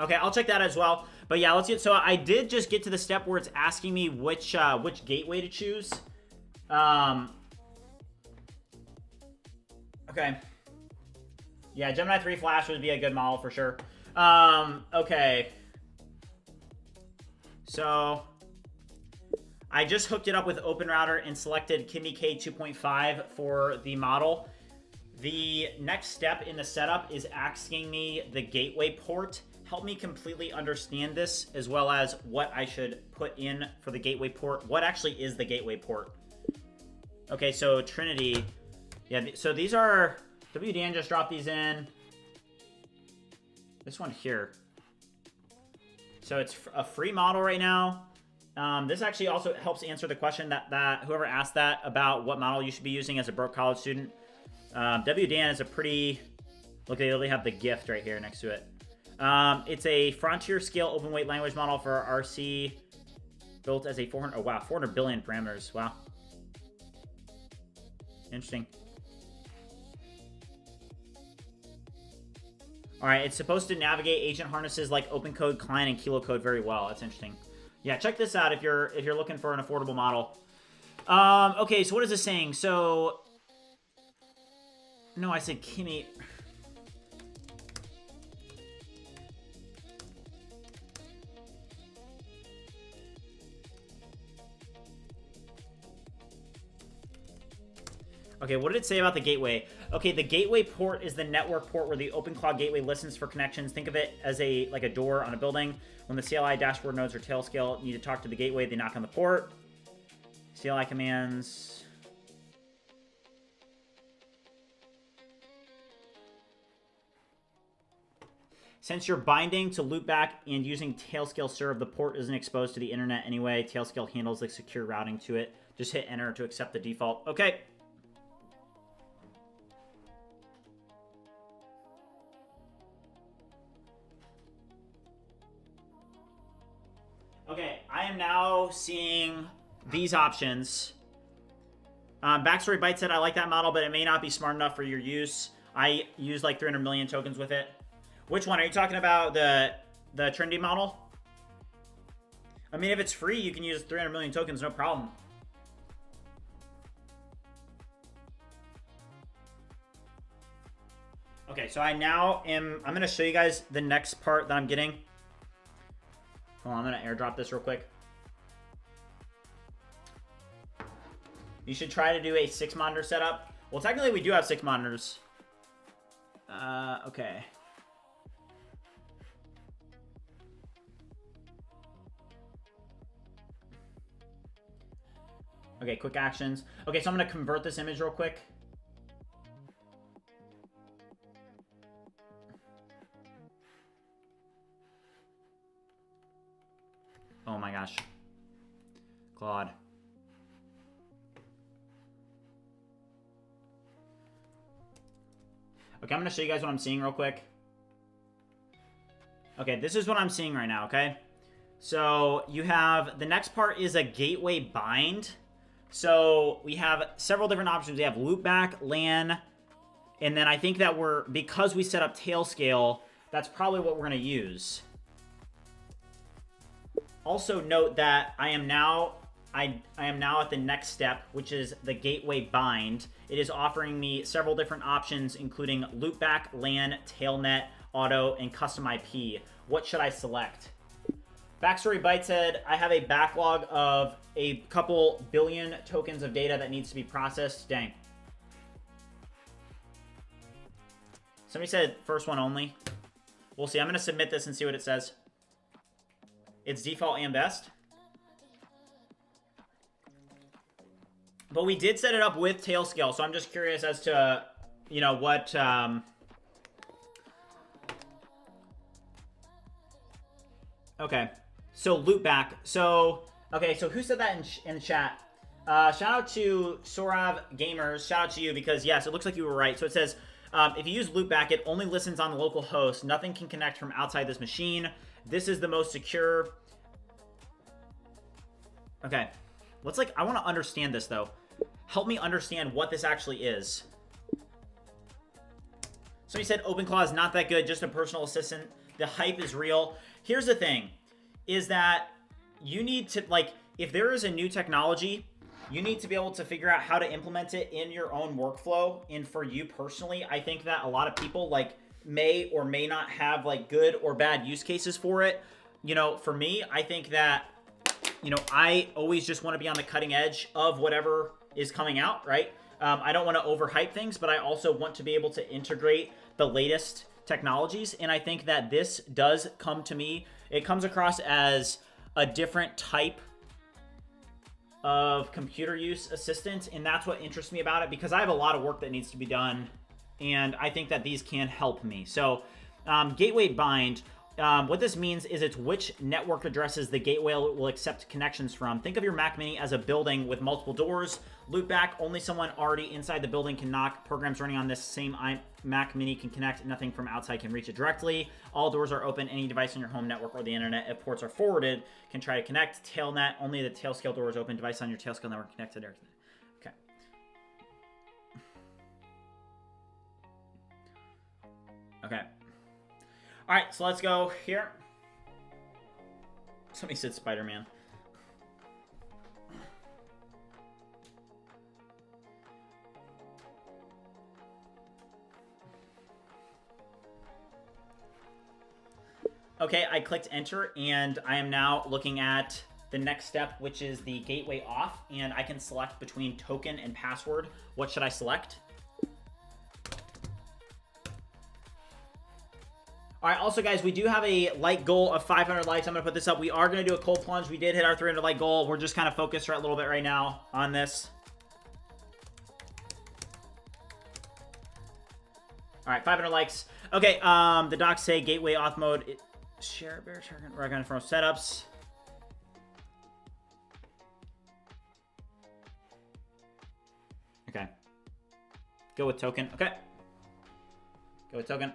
Okay, I'll check that as well. But yeah, let's get, so I did just get to the step where it's asking me which gateway to choose. Okay. Yeah, Gemini 3 Flash would be a good model for sure. Okay. So I just hooked it up with OpenRouter and selected Kimi K 2.5 for the model. The next step in the setup is asking me the gateway port. Help me completely understand this, as well as what I should put in for the gateway port. What actually is the gateway port? Okay, so Trinity. Yeah, so these are, WDN just dropped these in. This one here. So it's a free model right now. This actually also helps answer the question that whoever asked that about what model you should be using as a broke college student. WDN is a pretty, look, they literally have the gift right here next to it. It's a frontier scale open weight language model for RC, built as a 400, oh wow, 400 billion parameters. Wow. Interesting. All right, it's supposed to navigate agent harnesses like OpenCode, Client, and KiloCode very well. That's interesting. Yeah, check this out if you're looking for an affordable model. Okay, so what is this saying? So, no, I said Kimi. Okay, what did it say about the gateway? Okay, the gateway port is the network port where the OpenClaw gateway listens for connections. Think of it as like a door on a building. When the CLI dashboard nodes or Tailscale need to talk to the gateway, they knock on the port. CLI commands. Since you're binding to loopback and using Tailscale serve, the port isn't exposed to the internet anyway. Tailscale handles the secure routing to it. Just hit enter to accept the default. Okay. Okay, I am now seeing these options. Backstory Byte said, I like that model, but it may not be smart enough for your use. I use like 300 million tokens with it. Which one? Are you talking about the Trinity model? I mean, if it's free, you can use 300 million tokens, no problem. Okay, so I'm going to show you guys the next part that I'm getting. Hold on, I'm going to airdrop this real quick. You should try to do a 6 monitor setup. Well, technically we do have 6 monitors. Okay. Okay, quick actions. Okay, so I'm going to convert this image real quick. Oh my gosh. Claude. Okay, I'm going to show you guys what I'm seeing real quick. Okay, this is what I'm seeing right now, okay? So you have, the next part is a gateway bind. So we have several different options. We have loopback, LAN, and then I think that because we set up Tailscale, that's probably what we're going to use. Also note that I am now at the next step, which is the gateway bind. It is offering me several different options, including loopback, LAN, tailnet, auto, and custom IP. What should I select? Backstory Byte said, I have a backlog of a couple billion tokens of data that needs to be processed. Dang. Somebody said first one only. We'll see. I'm going to submit this and see what it says. It's default and best. But we did set it up with Tailscale, so I'm just curious as to, you know, what... Okay. So loopback. So, okay, so who said that in the chat? Shout out to Sorav Gamers. Shout out to you because, yes, it looks like you were right. So it says, if you use loopback, it only listens on the local host. Nothing can connect from outside this machine. This is the most secure. Okay. Let's I want to understand this, though. Help me understand what this actually is. Somebody said OpenClaw is not that good, just a personal assistant. The hype is real. Here's the thing, is that you need to, like, if there is a new technology, you need to be able to figure out how to implement it in your own workflow. And for you personally, I think that a lot of people, like, may or may not have, like, good or bad use cases for it. You know, for me, I think that, you know, I always just want to be on the cutting edge of whatever is coming out, right? I don't want to overhype things, but I also want to be able to integrate the latest technologies. And I think that this does come to me, it comes across as a different type of computer use assistant. And that's what interests me about it, because I have a lot of work that needs to be done. And I think that these can help me. So gateway bind, what this means is it's which network addresses the gateway will accept connections from. Think of your Mac Mini as a building with multiple doors. Loop back, only someone already inside the building can knock. Programs running on this same Mac Mini can connect. Nothing from outside can reach it directly. All doors are open. Any device on your home network or the internet, if ports are forwarded, can try to connect. Tailnet, only the Tailscale door is open. Device on your Tailscale network connected. Okay. Okay. All right, so let's go here. Somebody said Spider-Man. Okay, I clicked enter, and I am now looking at the next step, which is the gateway off, and I can select between token and password. What should I select? All right, also, guys, we do have a like goal of 500 likes. I'm going to put this up. We are going to do a cold plunge. We did hit our 300 like goal. We're just kind of focused for a little bit right now on this. All right, 500 likes. Okay, the docs say gateway auth mode. Share bear target. We're going to from setups. Okay. Go with token. Okay. Go with token.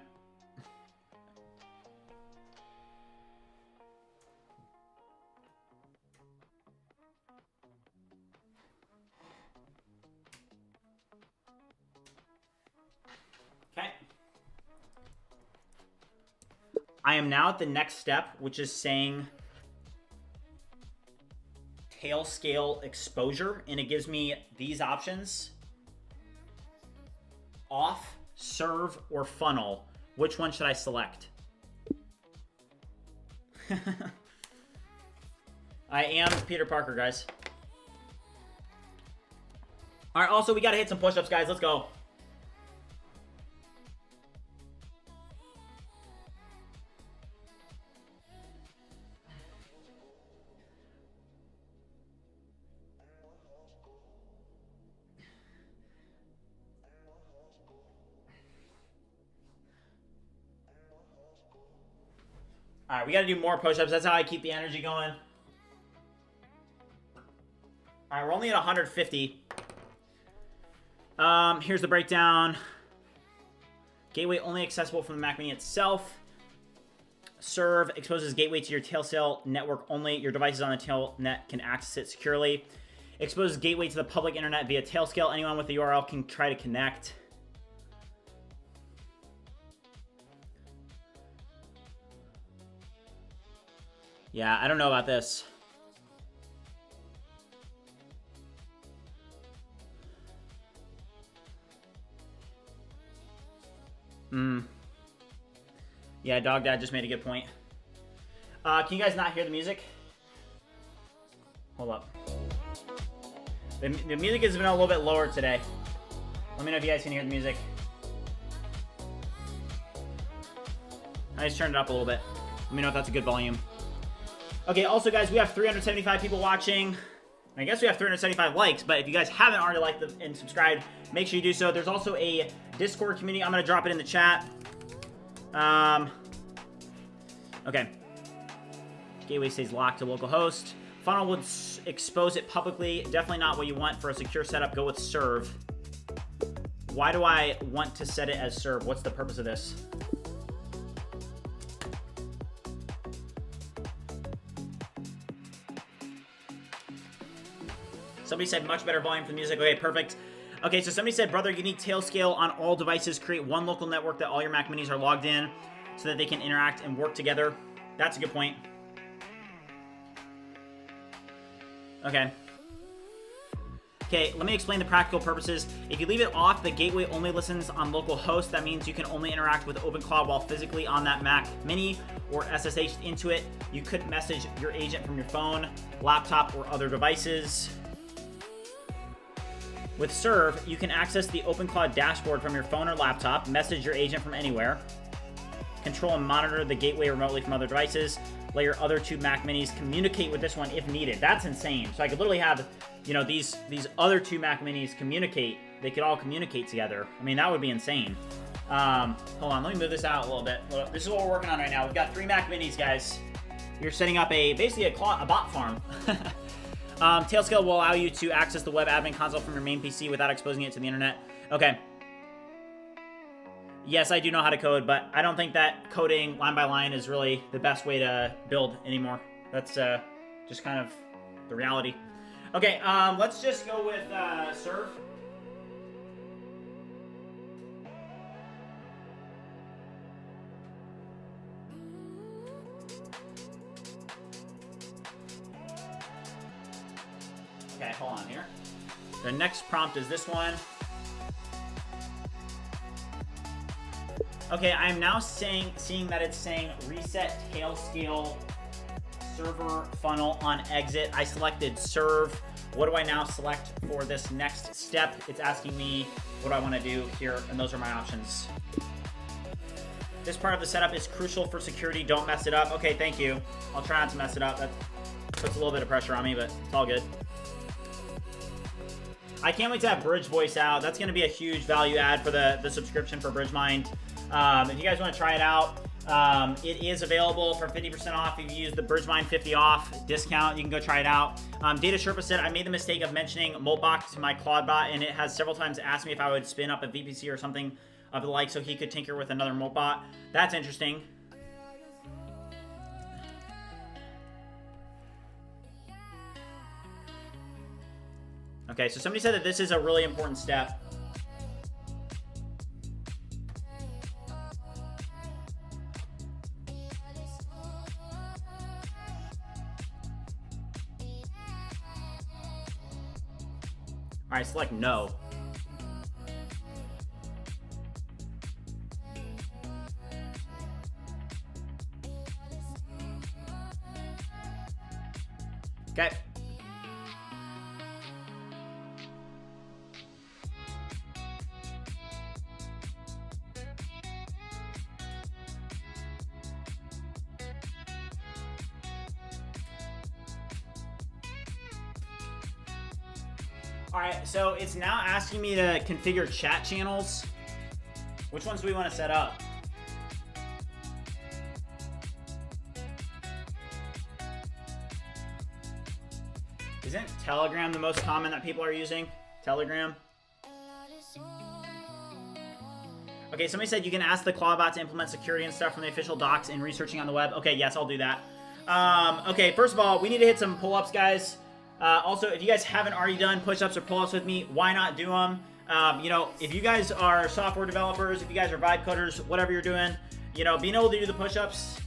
Okay. I am now at the next step, which is saying tail scale exposure, and it gives me these options: off, serve, or funnel. Which one should I select? I am Peter Parker, guys. All right, also, we got to hit some push-ups, guys. Let's go. All right, we got to do more push-ups. That's how I keep the energy going. All right, we're only at 150. Here's the breakdown. Gateway only accessible from the Mac Mini itself. Serve exposes gateway to your Tailscale network only. Your devices on the Tailnet can access it securely. Exposes gateway to the public internet via Tailscale. Anyone with the URL can try to connect. Yeah, I don't know about this. Yeah, Dog Dad just made a good point. Can you guys not hear the music? Hold up. The music has been a little bit lower today. Let me know if you guys can hear the music. I just turned it up a little bit. Let me know if that's a good volume. Okay, also, guys, we have 375 people watching. I guess we have 375 likes, but if you guys haven't already liked and subscribed, make sure you do so. There's also a Discord community. I'm going to drop it in the chat. Okay. Gateway stays locked to localhost. Funnel would expose it publicly. Definitely not what you want for a secure setup. Go with serve. Why do I want to set it as serve? What's the purpose of this? Somebody said much better volume for the music. Okay, perfect. Okay, so somebody said, brother, you need tail scale on all devices. Create one local network that all your Mac Minis are logged in so that they can interact and work together. That's a good point. Okay. Okay, let me explain the practical purposes. If you leave it off, the gateway only listens on local host. That means you can only interact with OpenClaw while physically on that Mac Mini or SSH into it. You couldn't message your agent from your phone, laptop, or other devices. With Serve, you can access the OpenClaw dashboard from your phone or laptop, message your agent from anywhere, control and monitor the gateway remotely from other devices, let your other 2 Mac Minis communicate with this one if needed. That's insane. So I could literally have, you know, these other 2 Mac Minis communicate. They could all communicate together. I mean, that would be insane. Hold on, let me move this out a little bit. This is what we're working on right now. We've got 3 Mac Minis, guys. You're setting up basically a bot farm. Tailscale will allow you to access the web admin console from your main PC without exposing it to the internet. Okay. Yes, I do know how to code, but I don't think that coding line by line is really the best way to build anymore. That's just kind of the reality. Okay, let's just go with Serve. Okay, hold on here. The next prompt is this one. Okay, I am now seeing that it's saying reset tail scale server funnel on exit. I selected serve. What do I now select for this next step? It's asking me what I want to do here, and those are my options. This part of the setup is crucial for security. Don't mess it up. Okay, thank you. I'll try not to mess it up. That puts a little bit of pressure on me, but it's all good. I can't wait to have Bridge Voice out. That's going to be a huge value add for the subscription for Bridgemine. If you guys want to try it out, it is available for 50% off. If you use the Bridgemine 50 off discount, you can go try it out. Data Sherpa said, I made the mistake of mentioning Moltbot to my ClawdBot, and it has several times asked me if I would spin up a VPC or something of the like so he could tinker with another Moltbot. That's interesting. Okay, so somebody said that this is a really important step. All right, select no. Okay. All right, so it's now asking me to configure chat channels. Which ones do we want to set up? Isn't Telegram the most common that people are using? Telegram? Okay, somebody said you can ask the ClawdBot to implement security and stuff from the official docs in researching on the web. Okay, yes, I'll do that. Okay, first of all, we need to hit some pull-ups, guys. Also, if you guys haven't already done push-ups or pull-ups with me, why not do them? You know, if you guys are software developers, if you guys are vibe coders, whatever you're doing, you know, being able to do the push-ups,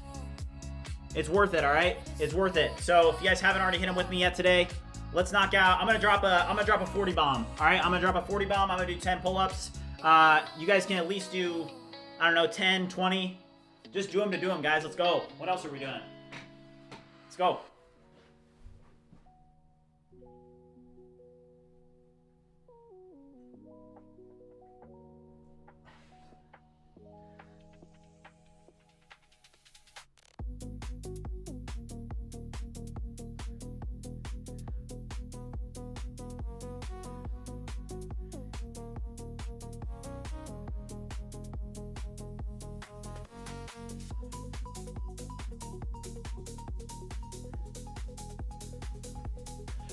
it's worth it, all right? It's worth it. So if you guys haven't already hit them with me yet today, let's knock out. I'm gonna drop a 40 bomb. All right, I'm gonna drop a 40 bomb. I'm gonna do 10 pull-ups. You guys can at least do, I don't know, 10, 20. Just do them to do them, guys. Let's go. What else are we doing? Let's go.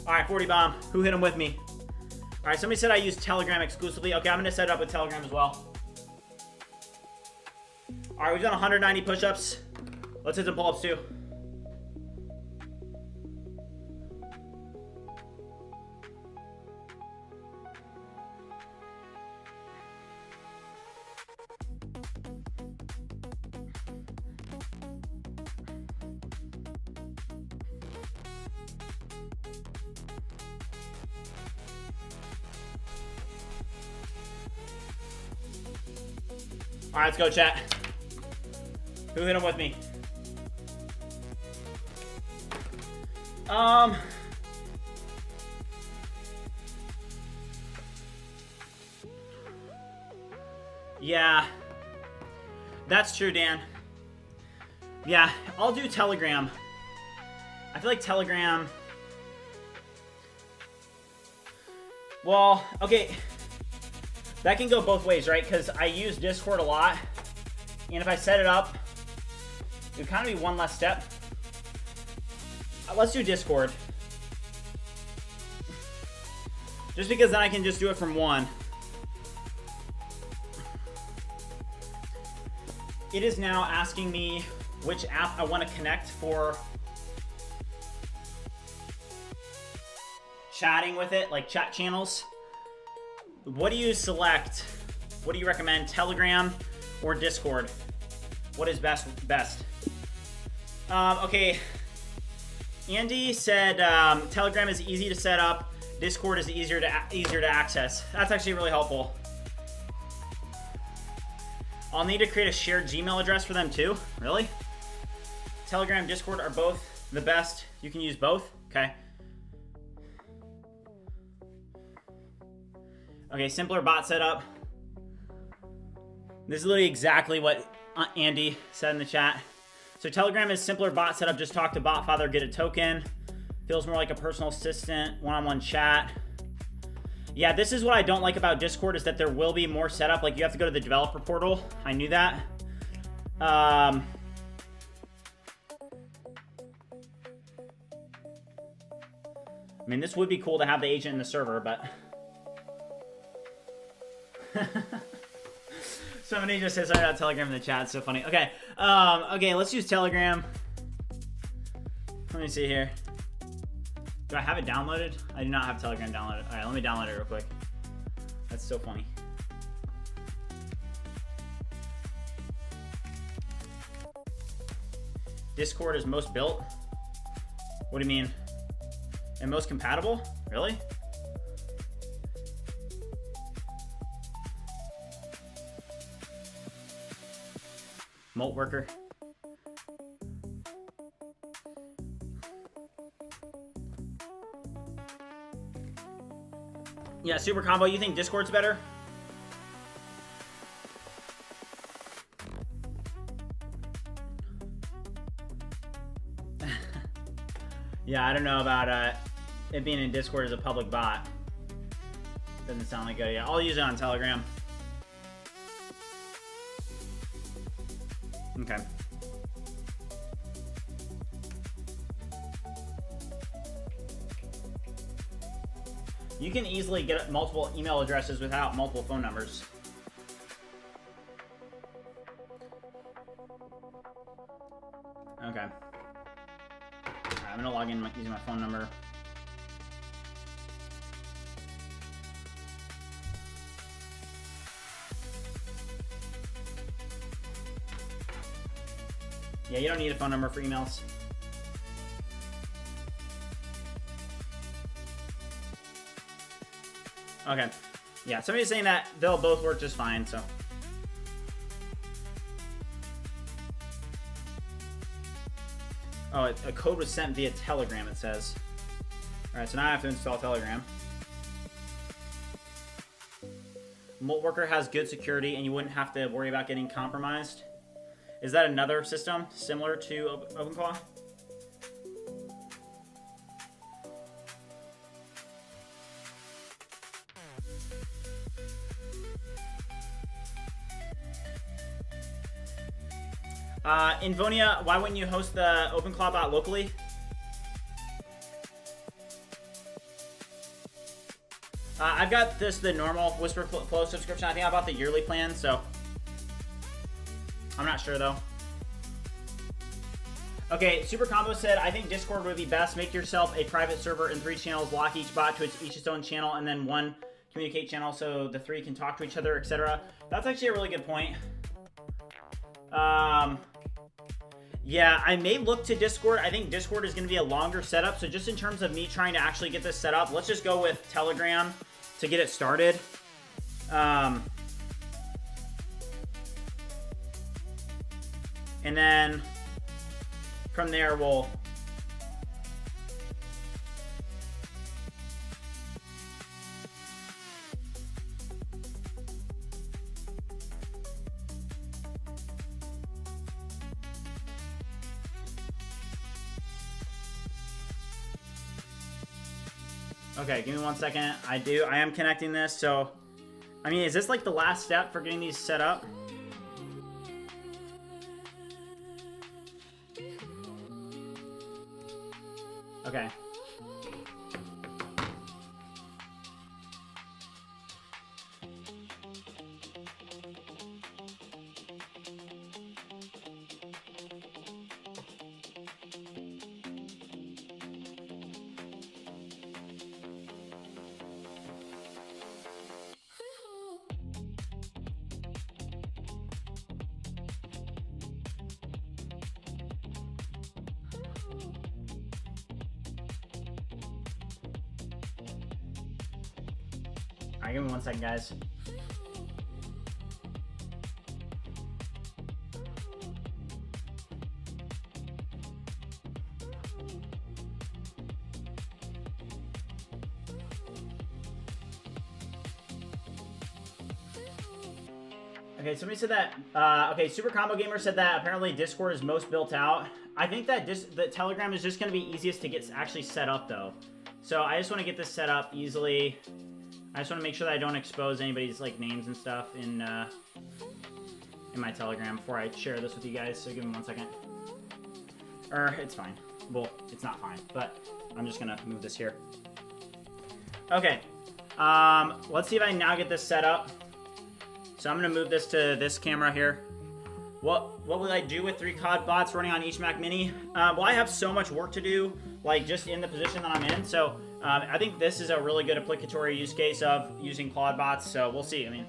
All right, 40 bomb. Who hit him with me? All right, somebody said I use Telegram exclusively. Okay, I'm gonna set it up with Telegram as well. All right, we've done 190 push-ups. Let's hit some pull-ups too. All right, let's go, chat. Who hit him with me? Yeah, that's true, Dan. Yeah, I'll do Telegram. I feel like Telegram. Well, okay. That can go both ways, right? Because I use Discord a lot. And if I set it up, it would kind of be one less step. Let's do Discord. Just because then I can just do it from one. It is now asking me which app I want to connect for chatting with it, like chat channels. What do you select? What do you recommend, Telegram or Discord? What is best? Okay. Andy said Telegram is easy to set up. Discord is easier to access. That's actually really helpful. I'll need to create a shared Gmail address for them too. Really? Telegram, Discord are both the best. You can use both. Okay. Okay, simpler bot setup. This is literally exactly what Andy said in the chat. So Telegram is simpler bot setup. Just talk to BotFather, get a token. Feels more like a personal assistant, one-on-one chat. Yeah, this is what I don't like about Discord is that there will be more setup. Like you have to go to the developer portal. I knew that. I mean, this would be cool to have the agent in the server, but... Somebody just said something about Telegram in the chat. It's so funny. Okay. Okay, let's use Telegram. Let me see here. Do I have it downloaded? I do not have Telegram downloaded. All right, let me download it real quick. That's so funny. Discord is most built? What do you mean? And most compatible? Really? Molt worker. Yeah, super combo. You think Discord's better? Yeah, I don't know about it being in Discord as a public bot. Doesn't sound like good. Yeah, I'll use it on Telegram. Okay. You can easily get multiple email addresses without multiple phone numbers. Okay. All right, I'm gonna log in using my phone number. Yeah, you don't need a phone number for emails. Okay. Yeah, somebody's saying that they'll both work just fine, so. Oh, a code was sent via Telegram, it says. Alright, so now I have to install Telegram. Molt Worker has good security and you wouldn't have to worry about getting compromised. Is that another system similar to OpenClaw? Invonia, why wouldn't you host the OpenClawBot locally? I've got the normal Whisper Flow subscription. I think I bought the yearly plan, so I'm not sure though. Okay, Super Combo said, I think Discord would be best. Make yourself a private server and 3 channels. Lock each bot to its own channel, and then 1 communicate channel so the 3 can talk to each other, etc. That's actually a really good point. Yeah, I may look to Discord. I think Discord is going to be a longer setup. So just in terms of me trying to actually get this set up, let's just go with Telegram to get it started. And then from there, we'll okay, give me 1 second. I am connecting this, so I mean, is this like the last step for getting these set up? Okay. Alright, give me 1 second, guys. Okay, somebody said that, okay, Super Combo Gamer said that apparently Discord is most built out. I think that the Telegram is just going to be easiest to get actually set up, though. So I just want to get this set up easily. I just want to make sure that I don't expose anybody's like names and stuff in my Telegram before I share this with you guys. So give me 1 second. It's fine. Well, it's not fine, but I'm just gonna move this here. Okay. Let's see if I can now get this set up. So I'm gonna move this to this camera here. What will I do with 3 ClawdBots running on each Mac Mini? Well, I have so much work to do, like just in the position that I'm in. So I think this is a really good applicatory use case of using ClawdBots. So we'll see. I mean,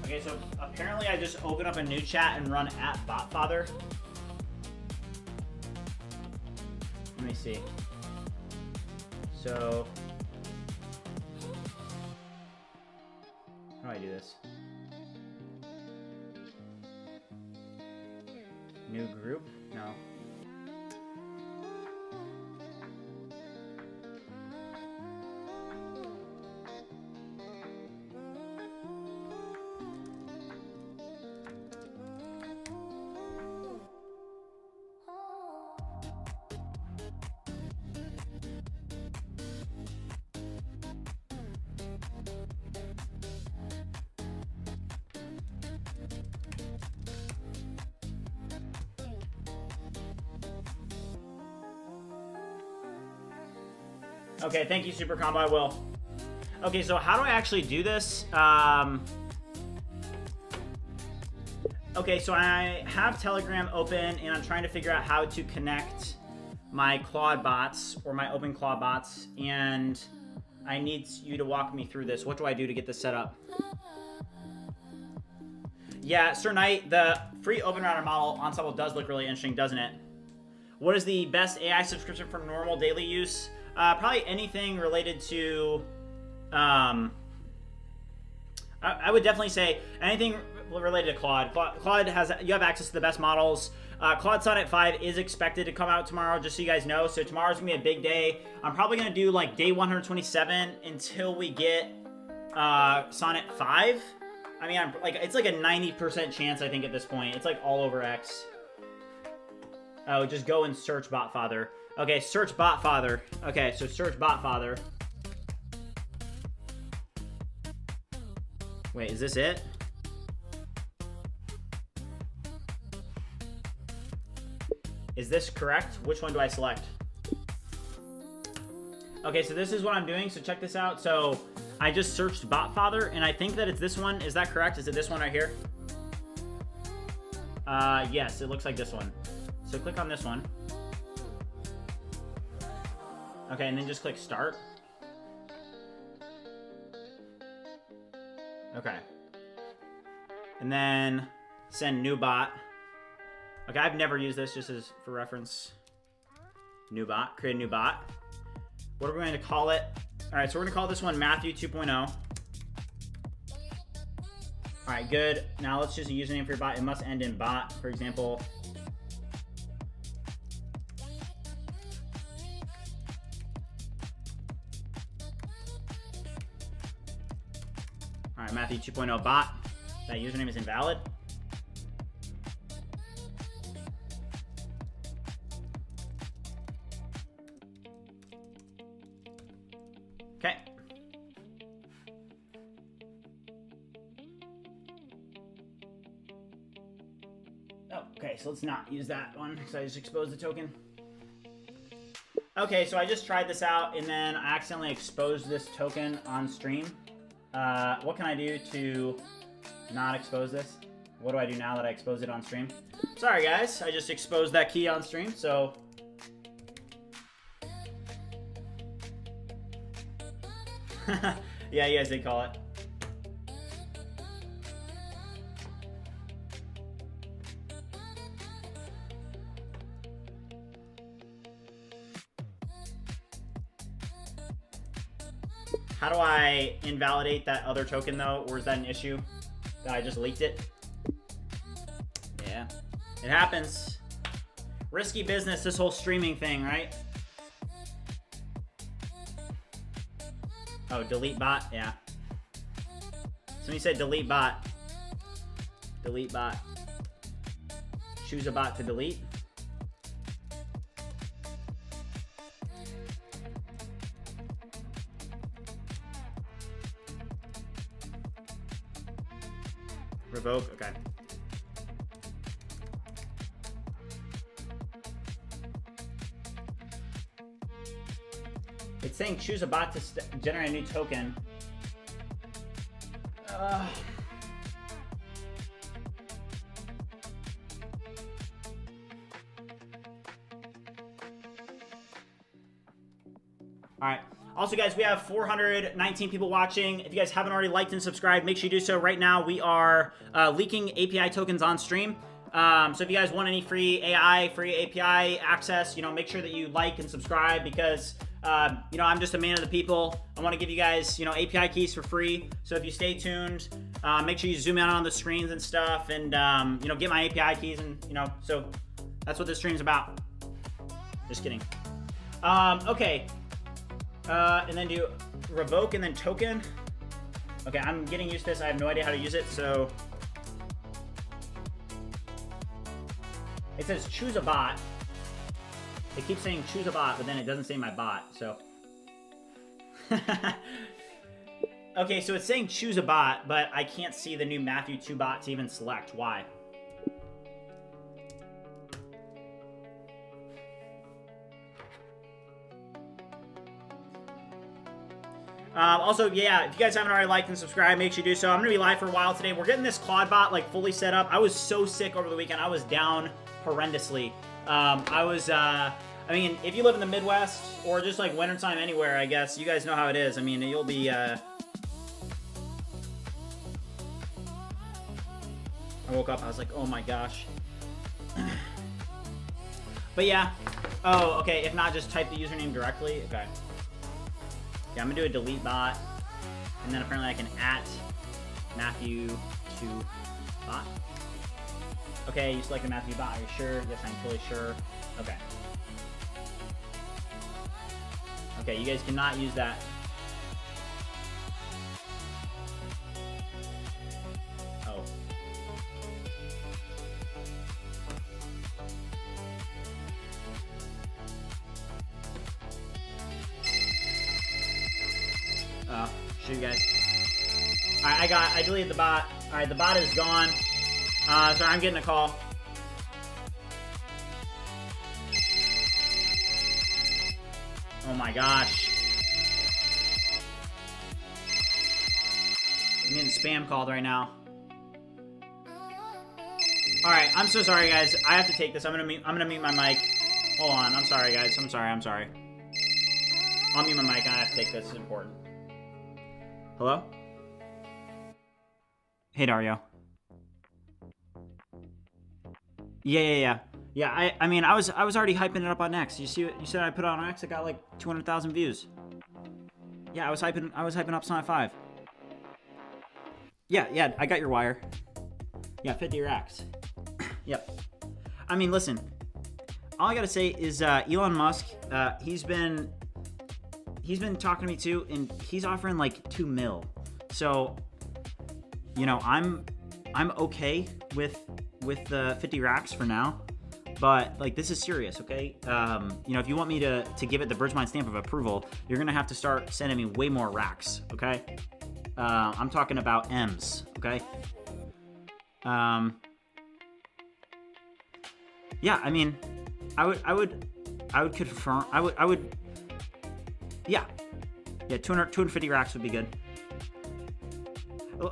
okay, so apparently I just open up a new chat and run @botfather. Let me see. So, how do I do this? New group? No. Okay, thank you, Super Combo. I will. Okay, so how do I actually do this? Okay, so I have Telegram open, and I'm trying to figure out how to connect my ClawdBots or my OpenClaw bots, and I need you to walk me through this. What do I do to get this set up? Yeah, Sir Knight, the free Open Router model ensemble does look really interesting, doesn't it? What is the best AI subscription for normal daily use? Probably anything related to, I would definitely say anything related to Claude. Claude has, you have access to the best models. Claude Sonnet 5 is expected to come out tomorrow, just so you guys know. So tomorrow's gonna be a big day. I'm probably gonna do like day 127 until we get Sonnet 5. I mean, it's like a 90% chance, I think, at this point. It's like all over X. Oh, just go and search Botfather. Okay, search Botfather. Okay, so search Botfather. Wait, is this it? Is this correct? Which one do I select? Okay, so this is what I'm doing, so check this out. So I just searched Botfather, and I think that it's this one. Is that correct? Is it this one right here? Yes, it looks like this one. So click on this one. Okay, and then just click Start. Okay. And then send new bot. Okay, I've never used this, just as for reference. New bot, create a new bot. What are we going to call it? All right, so we're going to call this one Matthew 2.0. All right, good. Now let's choose a username for your bot. It must end in bot, for example. All right, Matthew 2.0 bot. That username is invalid. Okay. Oh, okay, so let's not use that one because I just exposed the token. Okay, so I just tried this out and then I accidentally exposed this token on stream. What can I do to not expose this? What do I do now that I exposed it on stream? Sorry guys, I just exposed that key on stream, so... Yeah, you guys did call it. How do I invalidate that other token though? Or is that an issue that I just leaked it? Yeah, it happens. Risky business, this whole streaming thing, right? Oh, delete bot, yeah. Somebody said delete bot. Delete bot. Choose a bot to delete. Revoke, okay. It's saying choose a bot to generate a new token. All right. Also, guys, we have 419 people watching. If you guys haven't already liked and subscribed, make sure you do so. Right now, we are leaking API tokens on stream. So if you guys want any free AI, free API access, you know, make sure that you like and subscribe because, you know, I'm just a man of the people. I want to give you guys, you know, API keys for free. So if you stay tuned, make sure you zoom out on the screens and stuff and, you know, get my API keys and, you know, so that's what this stream's about. Just kidding. Okay. And then do revoke and then token. Okay, I'm getting used to this. I have no idea how to use it, so. It says choose a bot. It keeps saying choose a bot, but then it doesn't say my bot, so. Okay, so it's saying choose a bot, but I can't see the new Matthew 2 bot to even select. Why? Also, yeah, if you guys haven't already liked and subscribed, make sure you do so. I'm going to be live for a while today. We're getting this ClawdBot like fully set up. I was so sick over the weekend. I was down horrendously. I mean, if you live in the Midwest or just like wintertime anywhere, I guess, you guys know how it is. I mean, you'll be, I woke up, I was like, oh my gosh. But yeah. Oh, okay, if not, just type the username directly. Okay. Yeah, I'm gonna do a delete bot, and then apparently I can @Matthew 2 bot. Okay, you selected Matthew bot. Are you sure? Yes, I'm totally sure. Okay. Okay, you guys cannot use that. Oh. Shoot, guys. Alright, I deleted the bot. Alright, the bot is gone. Sorry, I'm getting a call. Oh my gosh. I'm getting spam called right now. Alright, I'm so sorry, guys. I have to take this. I'm gonna mute my mic. Hold on. I'm sorry, guys. I'm sorry. I'll mute my mic. I have to take this. It's important. Hello? Hey, Dario. Yeah. I mean, I was already hyping it up on X. You see what you said I put it on X? It got like 200,000 views. Yeah, I was hyping up Sonnet 5. Yeah, I got your wire. Yeah, 50 racks. Yep. I mean, listen. All I gotta say is Elon Musk. He's been talking to me too, and he's offering like 2 mil. So, you know, I'm okay with the 50 racks for now. But like, this is serious, okay? You know, if you want me to give it the Bridgemine stamp of approval, you're gonna have to start sending me way more racks, okay? I'm talking about M's, okay? Yeah, I mean, I would confirm. I would. Yeah, 250 racks would be good.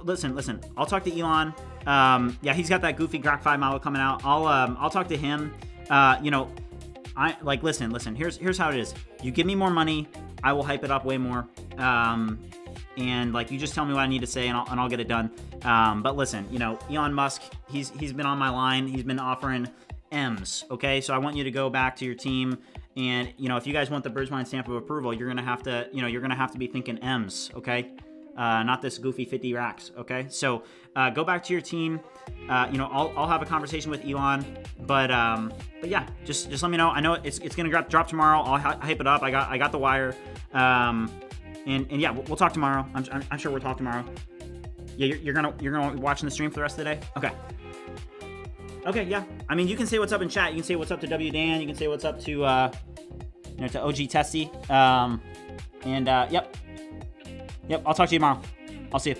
Listen. I'll talk to Elon. Yeah, he's got that goofy Grok 5 model coming out. I'll talk to him. You know, listen. Here's how it is. You give me more money, I will hype it up way more. And like, you just tell me what I need to say, and I'll get it done. But listen, you know, Elon Musk, he's been on my line. He's been offering M's. Okay, so I want you to go back to your team, and you know, if you guys want the Bridgemine stamp of approval, you're gonna have to be thinking M's. Okay. Not this goofy 50 racks, okay? So go back to your team. You know, I'll have a conversation with Elon, but yeah, just let me know. I know it's gonna drop tomorrow. I'll hype it up. I got the wire, and yeah, we'll talk tomorrow. I'm sure we'll talk tomorrow. Yeah, you're gonna be watching the stream for the rest of the day. Okay, yeah. I mean, you can say what's up in chat. You can say what's up to W Dan. You can say what's up to to OG Testy. And Yep, I'll talk to you tomorrow. I'll see you.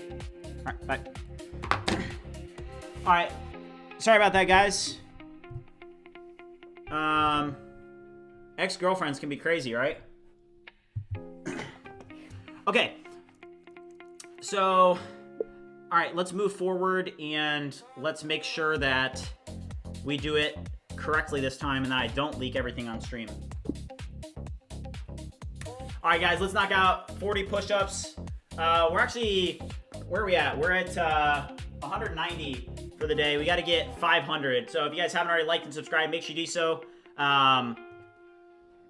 All right, bye. All right. Sorry about that, guys. Ex-girlfriends can be crazy, right? Okay. So, all right, let's move forward and let's make sure that we do it correctly this time and that I don't leak everything on stream. All right, guys, let's knock out 40 push-ups. We're actually, where are we at? We're at 190 for the day. We got to get 500. So if you guys haven't already liked and subscribed, make sure you do so. And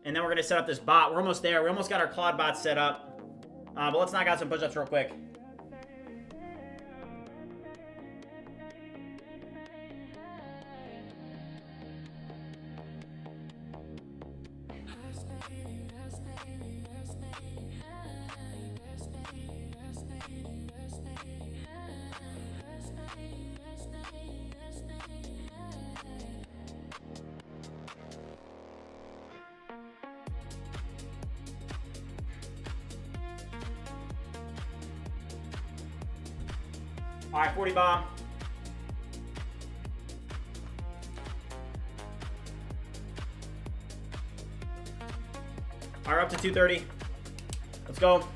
then we're going to set up this bot. We're almost there. We almost got our ClawdBot set up. But let's knock out some push-ups real quick. All right, 40 bomb. All right, up to 230. Let's go.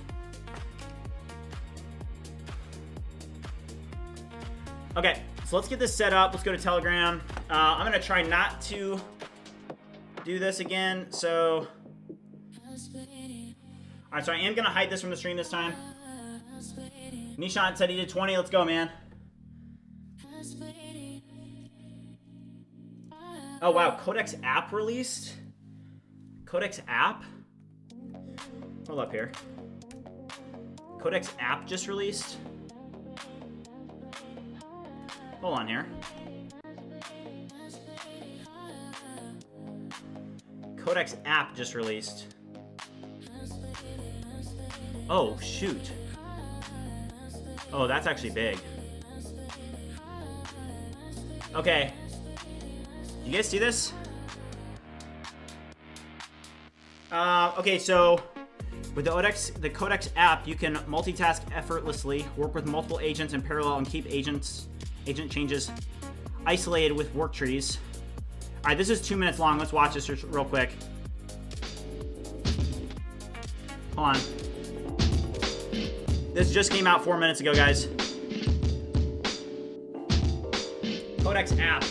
Okay, so let's get this set up. Let's go to Telegram. I'm gonna try not to do this again. So, all right, so I am gonna hide this from the stream this time. Nishan said he did 20. Let's go, man. Oh, wow. Codex app released? Codex app? Hold up here. Codex app just released? Hold on here. Codex app just released. Oh, shoot. Oh, that's actually big. Okay. You guys see this? Okay, so with the Codex app, you can multitask effortlessly, work with multiple agents in parallel, and keep agent changes isolated with work trees. All right, this is 2 minutes long. Let's watch this real quick. Hold on. This just came out 4 minutes ago, guys. Codex app.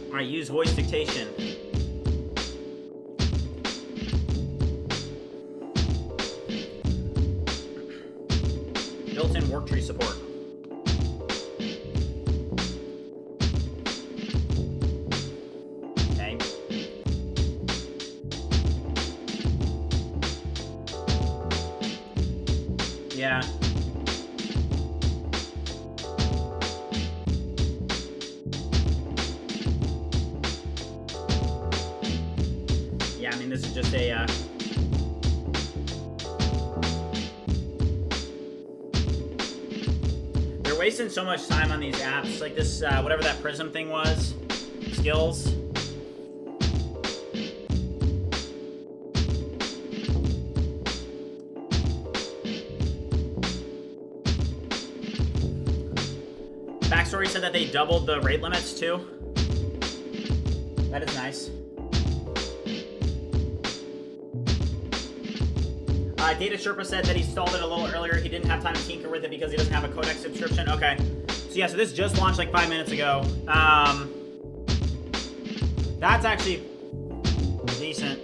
All right, use voice dictation. built-in work tree support. Okay. Yeah. Yeah, I mean, this is just a... They're wasting so much time on these apps. Like this, whatever that Prism thing was. Skills. Backstory said that they doubled the rate limits too. That is nice. Data Sherpa said that he stalled it a little earlier. He didn't have time to tinker with it because he doesn't have a Codex subscription. Okay. So yeah, so this just launched like 5 minutes ago. That's actually decent.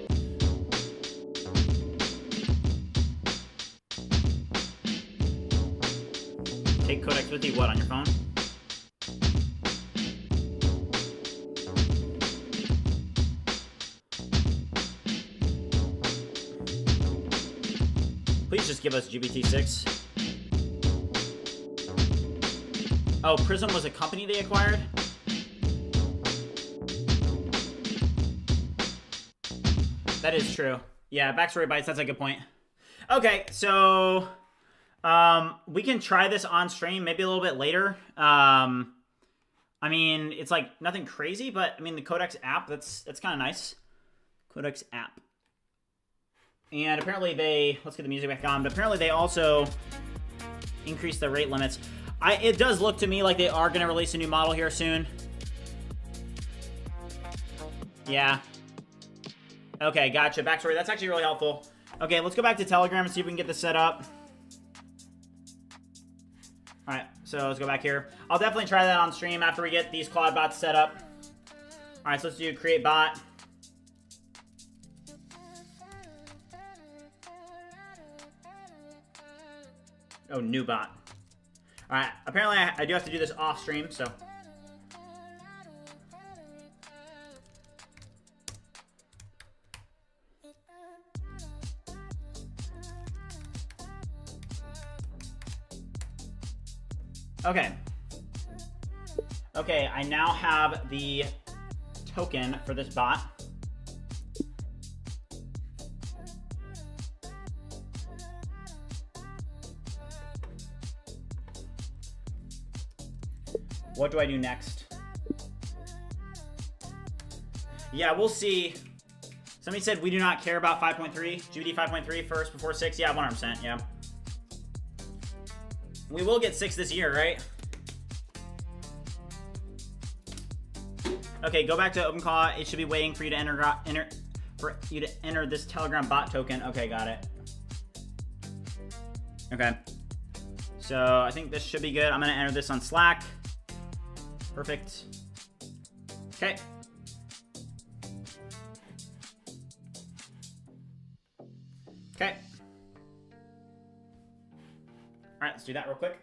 Take Codex with you, what, on your phone? Please just give us GPT-6. Oh, Prism was a company they acquired? That is true. Yeah, Backstory Bytes, that's a good point. Okay, so we can try this on stream maybe a little bit later. I mean, it's like nothing crazy, but I mean the Codex app, that's kind of nice. Codex app. And apparently they, let's get the music back on, but apparently they also increased the rate limits. It does look to me like they are going to release a new model here soon. Yeah. Okay, gotcha. Backstory, that's actually really helpful. Okay, let's go back to Telegram and see if we can get this set up. All right, so let's go back here. I'll definitely try that on stream after we get these ClawdBots set up. All right, so let's do create bot. Oh, new bot. All right, apparently I do have to do this off stream, so. Okay. Okay, I now have the token for this bot. What do I do next? Yeah, we'll see. Somebody said we do not care about 5.3. GPT 5.3 first before 6. Yeah, 100%. Yeah. We will get 6 this year, right? Okay, go back to OpenClaw. It should be waiting for you to enter this Telegram bot token. Okay, got it. Okay. So I think this should be good. I'm gonna enter this on Slack. Perfect. Okay. Okay. All right, let's do that real quick.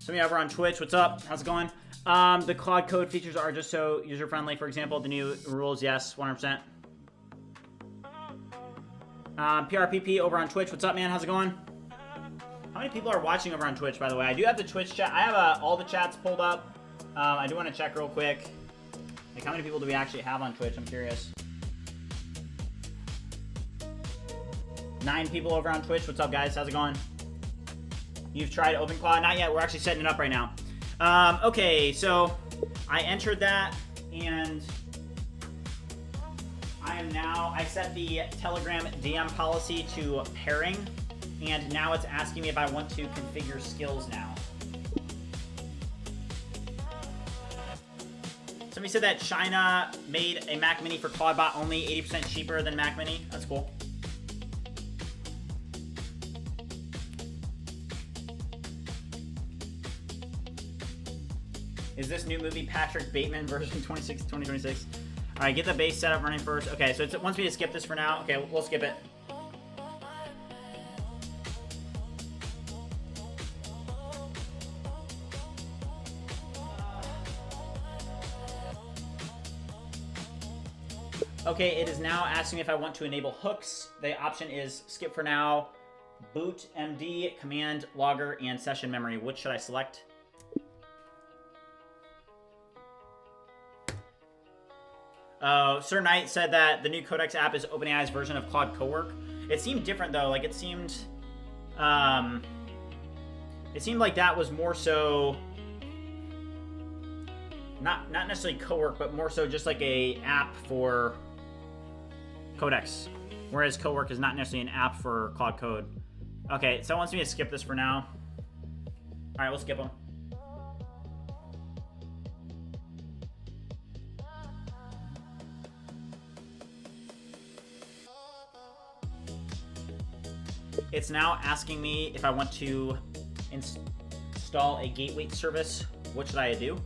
Some of you over on Twitch, what's up? How's it going? The Claude code features are just so user-friendly. For example, the new rules, yes, 100%. PRPP over on Twitch, what's up, man? How's it going? How many people are watching over on Twitch, by the way? I do have the Twitch chat. I have all the chats pulled up. I do want to check real quick. Like, how many people do we actually have on Twitch? I'm curious. 9 people over on Twitch. What's up, guys? How's it going? You've tried OpenClaw? Not yet. We're actually setting it up right now. Okay, so I entered that, and I set the Telegram DM policy to pairing, and now it's asking me if I want to configure skills now. Somebody said that China made a Mac Mini for ClawdBot only 80% cheaper than Mac Mini. That's cool. Is this new movie Patrick Bateman version 2026? All right, get the base setup running first. Okay, so it wants me to skip this for now. Okay, we'll skip it. Okay, it is now asking me if I want to enable hooks. The option is skip for now, boot, MD, command, logger, and session memory. Which should I select? Sir Knight said that the new Codex app is OpenAI's version of Claude Cowork. It seemed different though. Like it seemed like that was more so not necessarily Cowork, but more so just like a app for Codex, whereas Cowork is not necessarily an app for Claude Code. Okay, so it wants me to skip this for now. All right, we'll skip them. It's now asking me if I want to install a gateway service. What should I do?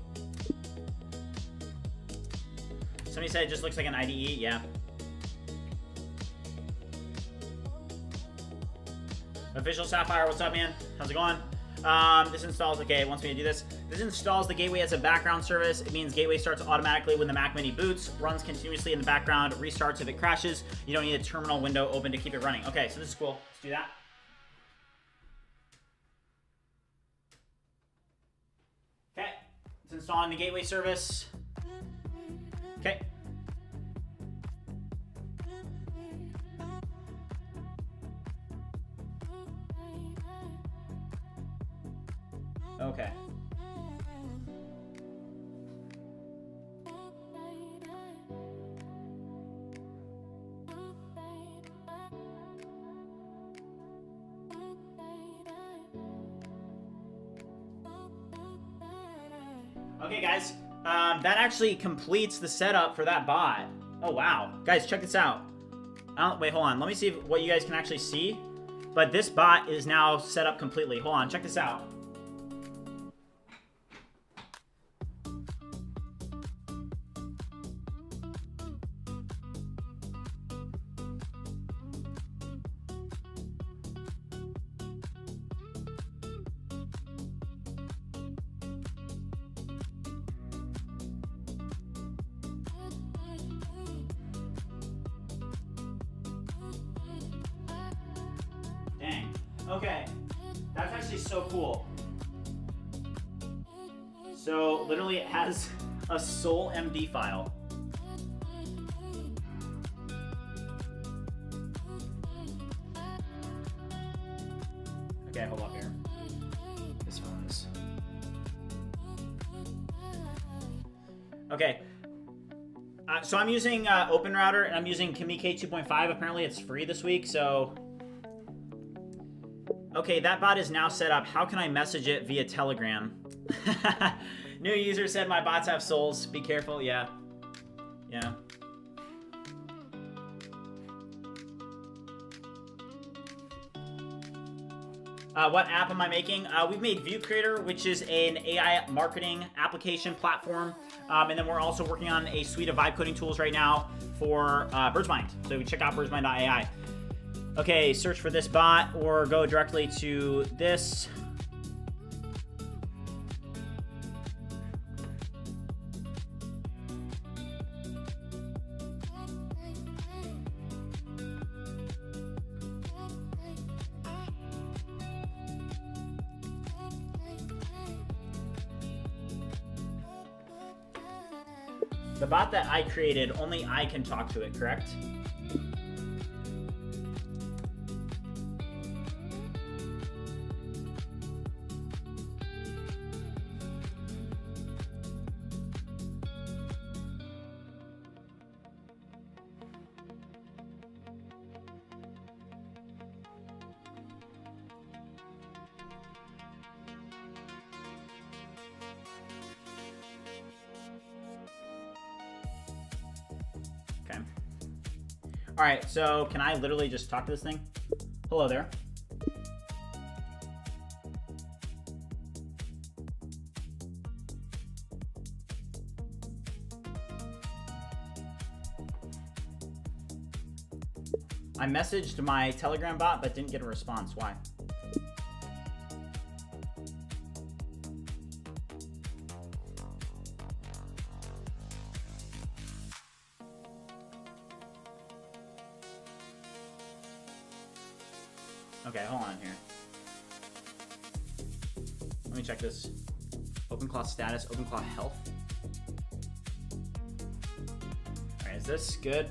Somebody said it just looks like an IDE. Yeah. Official Sapphire, what's up, man? How's it going? This installs, okay, it wants me to do this. This installs the gateway as a background service. It means gateway starts automatically when the Mac Mini boots, runs continuously in the background, restarts if it crashes. You don't need a terminal window open to keep it running. Okay, so this is cool. Let's do that. Okay, it's installing the gateway service. Okay. Okay. Okay, guys, that actually completes the setup for that bot. Oh, wow. Guys, check this out. Wait, hold on. Let me see what you guys can actually see. But this bot is now set up completely. Hold on, check this out. Dang. Okay. That's actually so cool. So literally it has a sole MD file. Okay, hold up here. This phone is. Okay. So I'm using OpenRouter and I'm using Kamike 2.5. Apparently it's free this week, so. Okay, that bot is now set up. How can I message it via Telegram? New user said my bots have souls. Be careful. Yeah. Yeah. What app am I making? We've made View Creator, which is an AI marketing application platform. And then we're also working on a suite of vibe coding tools right now for Bridgemine. So check out bridgemine.ai. Okay, search for this bot or go directly to this. The bot that I created, only I can talk to it, correct? Okay. All right, so can I literally just talk to this thing? Hello there. I messaged my Telegram bot, but didn't get a response. Why? Okay, hold on here. Let me check this. OpenClaw status, OpenClaw health. All right, is this good?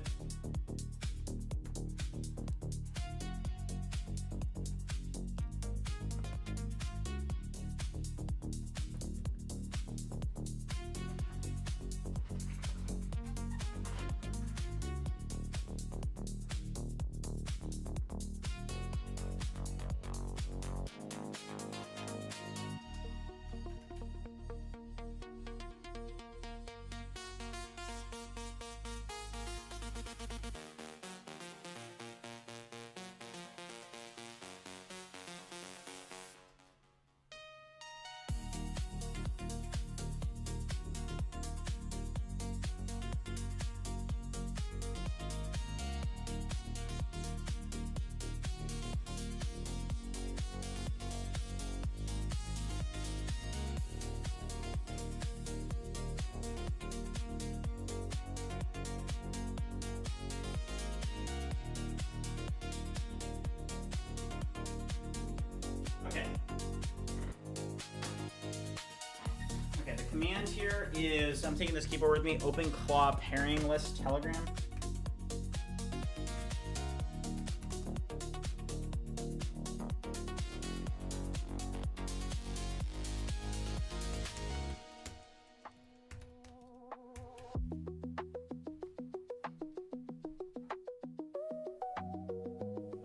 Okay, the command here is, I'm taking this keyboard with me, OpenClaw pairing list Telegram.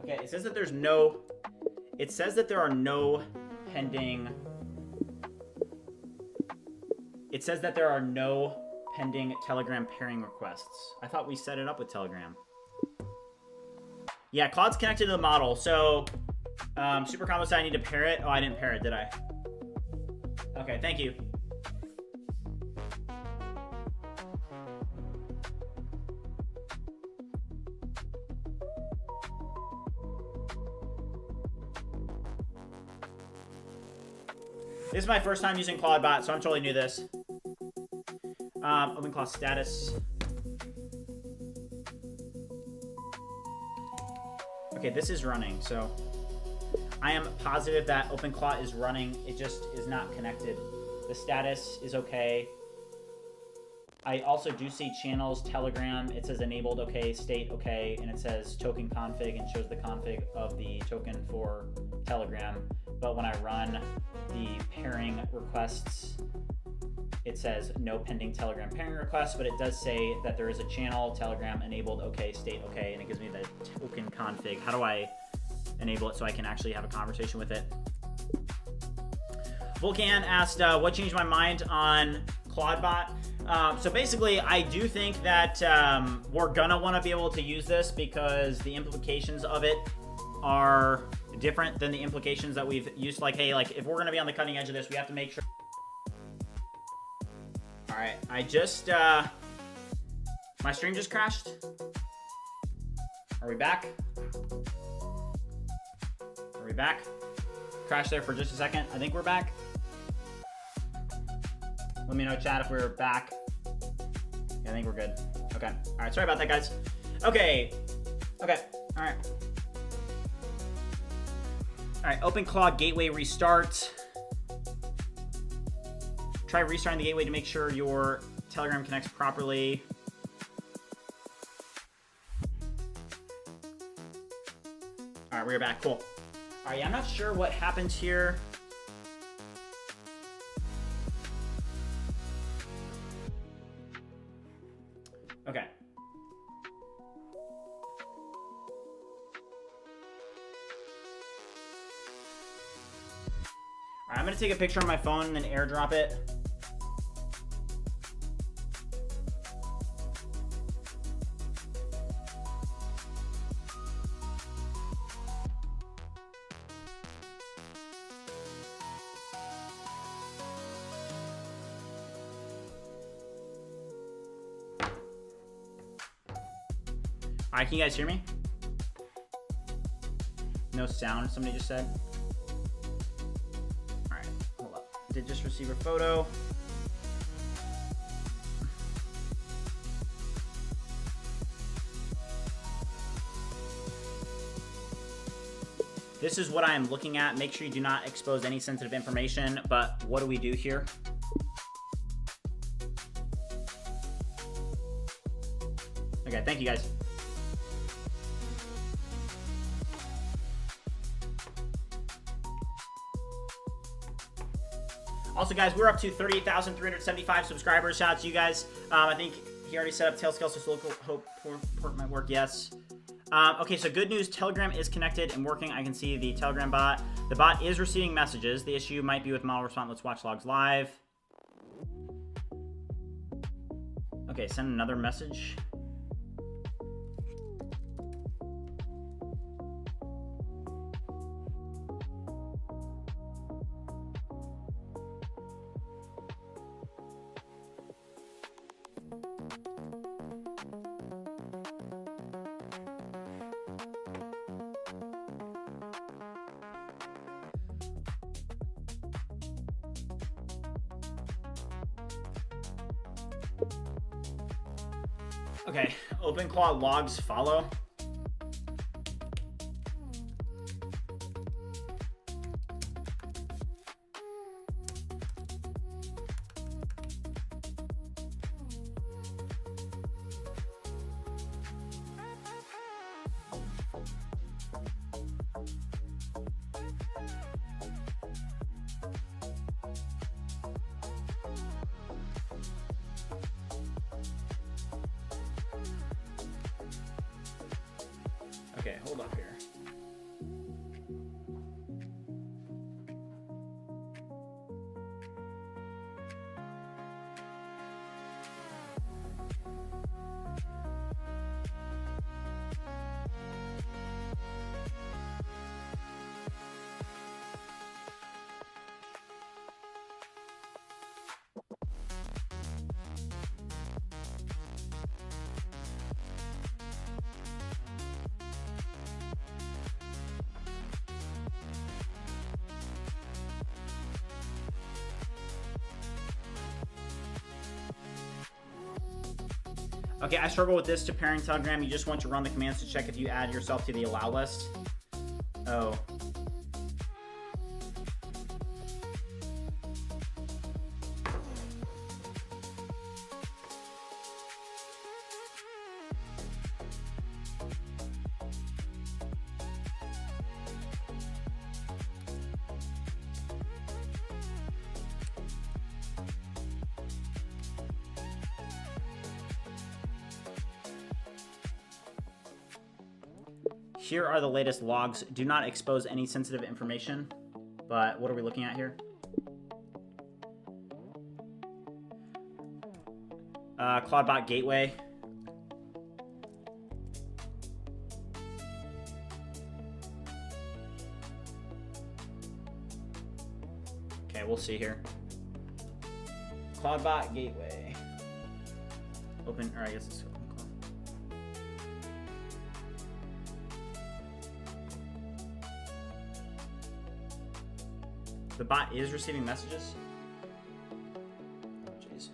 Okay, it says that there's no, it says that there are no pending, it says that there are no pending Telegram pairing requests. I thought we set it up with Telegram. Yeah, Claude's connected to the model, so Super Combo said I need to pair it. Oh, I didn't pair it, did I? Okay, thank you. This is my first time using ClawdBot, so I'm totally new to this. OpenClaw status. Okay, this is running, so I am positive that OpenClaw is running. It just is not connected. The status is okay. I also do see channels, Telegram. It says enabled, okay, state, okay, and it says token config and shows the config of the token for Telegram. But when I run the pairing requests, it says no pending Telegram pairing requests, but it does say that there is a channel, Telegram, enabled, okay, state, okay, and it gives me the token config. How do I enable it so I can actually have a conversation with it? Vulcan asked, what changed my mind on ClawdBot? So basically, I do think that we're gonna wanna be able to use this because the implications of it are different than the implications that we've used. Like, hey, like if we're gonna be on the cutting edge of this, we have to make sure. All right, I just, my stream just crashed. Are we back? Are we back? Crashed there for just a second. I think we're back. Let me know, chat, if we're back. Yeah, I think we're good. Okay. All right, sorry about that, guys. Okay. Okay. All right. All right, OpenClaw gateway restart. Try restarting the gateway to make sure your Telegram connects properly. All right, we're back. Cool. All right, I'm not sure what happened here. Okay. All right, I'm gonna take a picture on my phone and then airdrop it. All right, can you guys hear me? No sound, somebody just said. All right, hold up. Did just receive a photo. This is what I am looking at. Make sure you do not expose any sensitive information, but what do we do here? Okay, thank you guys. Also, guys, we're up to 38,375 subscribers. Shout out to you guys. I think he already set up Tailscale, so local hope port might work. Yes. Okay, so good news. Telegram is connected and working. I can see the Telegram bot. The bot is receiving messages. The issue might be with model response. Let's watch logs live. Okay, send another message. Okay, OpenClaw logs follow. Okay, hold up here. Okay, I struggle with this to pairing Telegram. You just want to run the commands to check if you add yourself to the allow list. Oh. Here are the latest logs. Do not expose any sensitive information. But what are we looking at here? ClawdBot gateway. Okay, we'll see here. ClawdBot gateway. Open, or I guess it's OpenClaw. The bot is receiving messages. Jeez.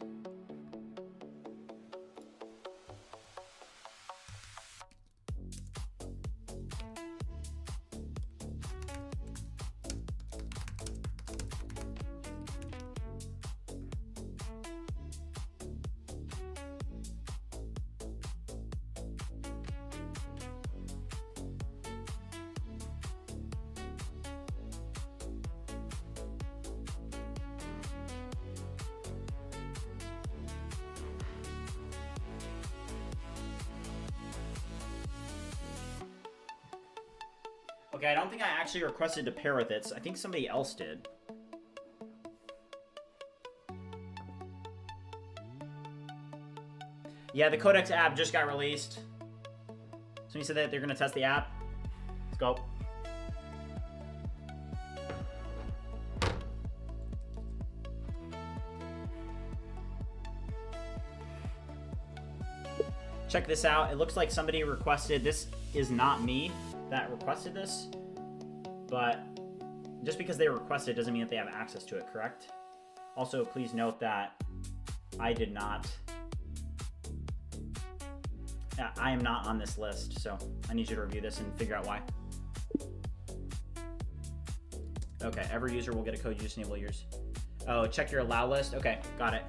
Okay, I don't think I actually requested to pair with it. So I think somebody else did. Yeah, the Codex app just got released. Somebody said that they're going to test the app. Let's go. Check this out. It looks like somebody requested. This is not me that requested this, but just because they requested doesn't mean that they have access to it, correct? Also, please note that I did not. I am not on this list, so I need you to review this and figure out why. Okay, every user will get a code. You just enable yours. Oh, check your allow list. Okay, got it.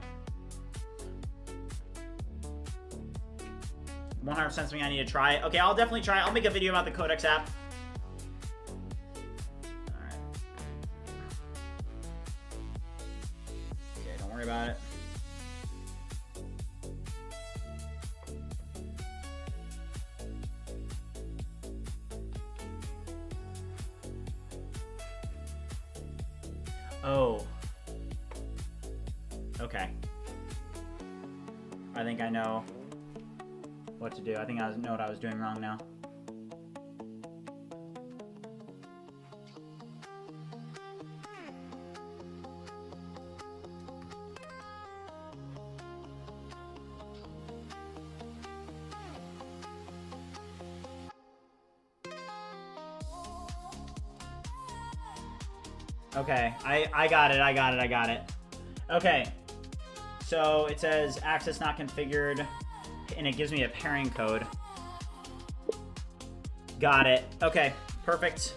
100% something I need to try. Okay, I'll definitely try. I'll make a video about the Codex app. All right. Okay, don't worry about it. Oh. Okay. I think I know what to do. I think I know what I was doing wrong now. Okay, I got it. Okay, so it says access not configured, and it gives me a pairing code. Got it. Okay, perfect.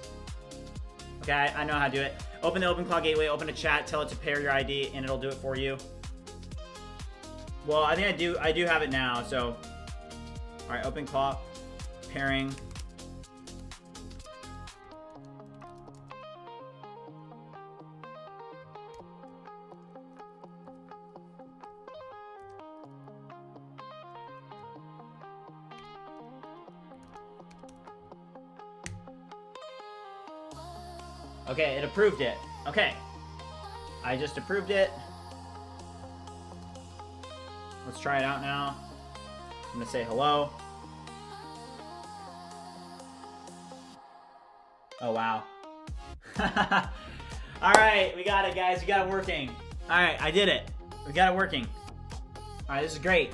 Okay, I know how to do it. Open the OpenClaw gateway, open a chat, tell it to pair your ID, and it'll do it for you. Well, I think I do have it now, so. All right, OpenClaw, pairing. Okay, it approved it. Okay. I just approved it. Let's try it out now. I'm gonna say hello. Oh, wow. All right, we got it, guys. We got it working. All right, I did it. We got it working. All right, this is great.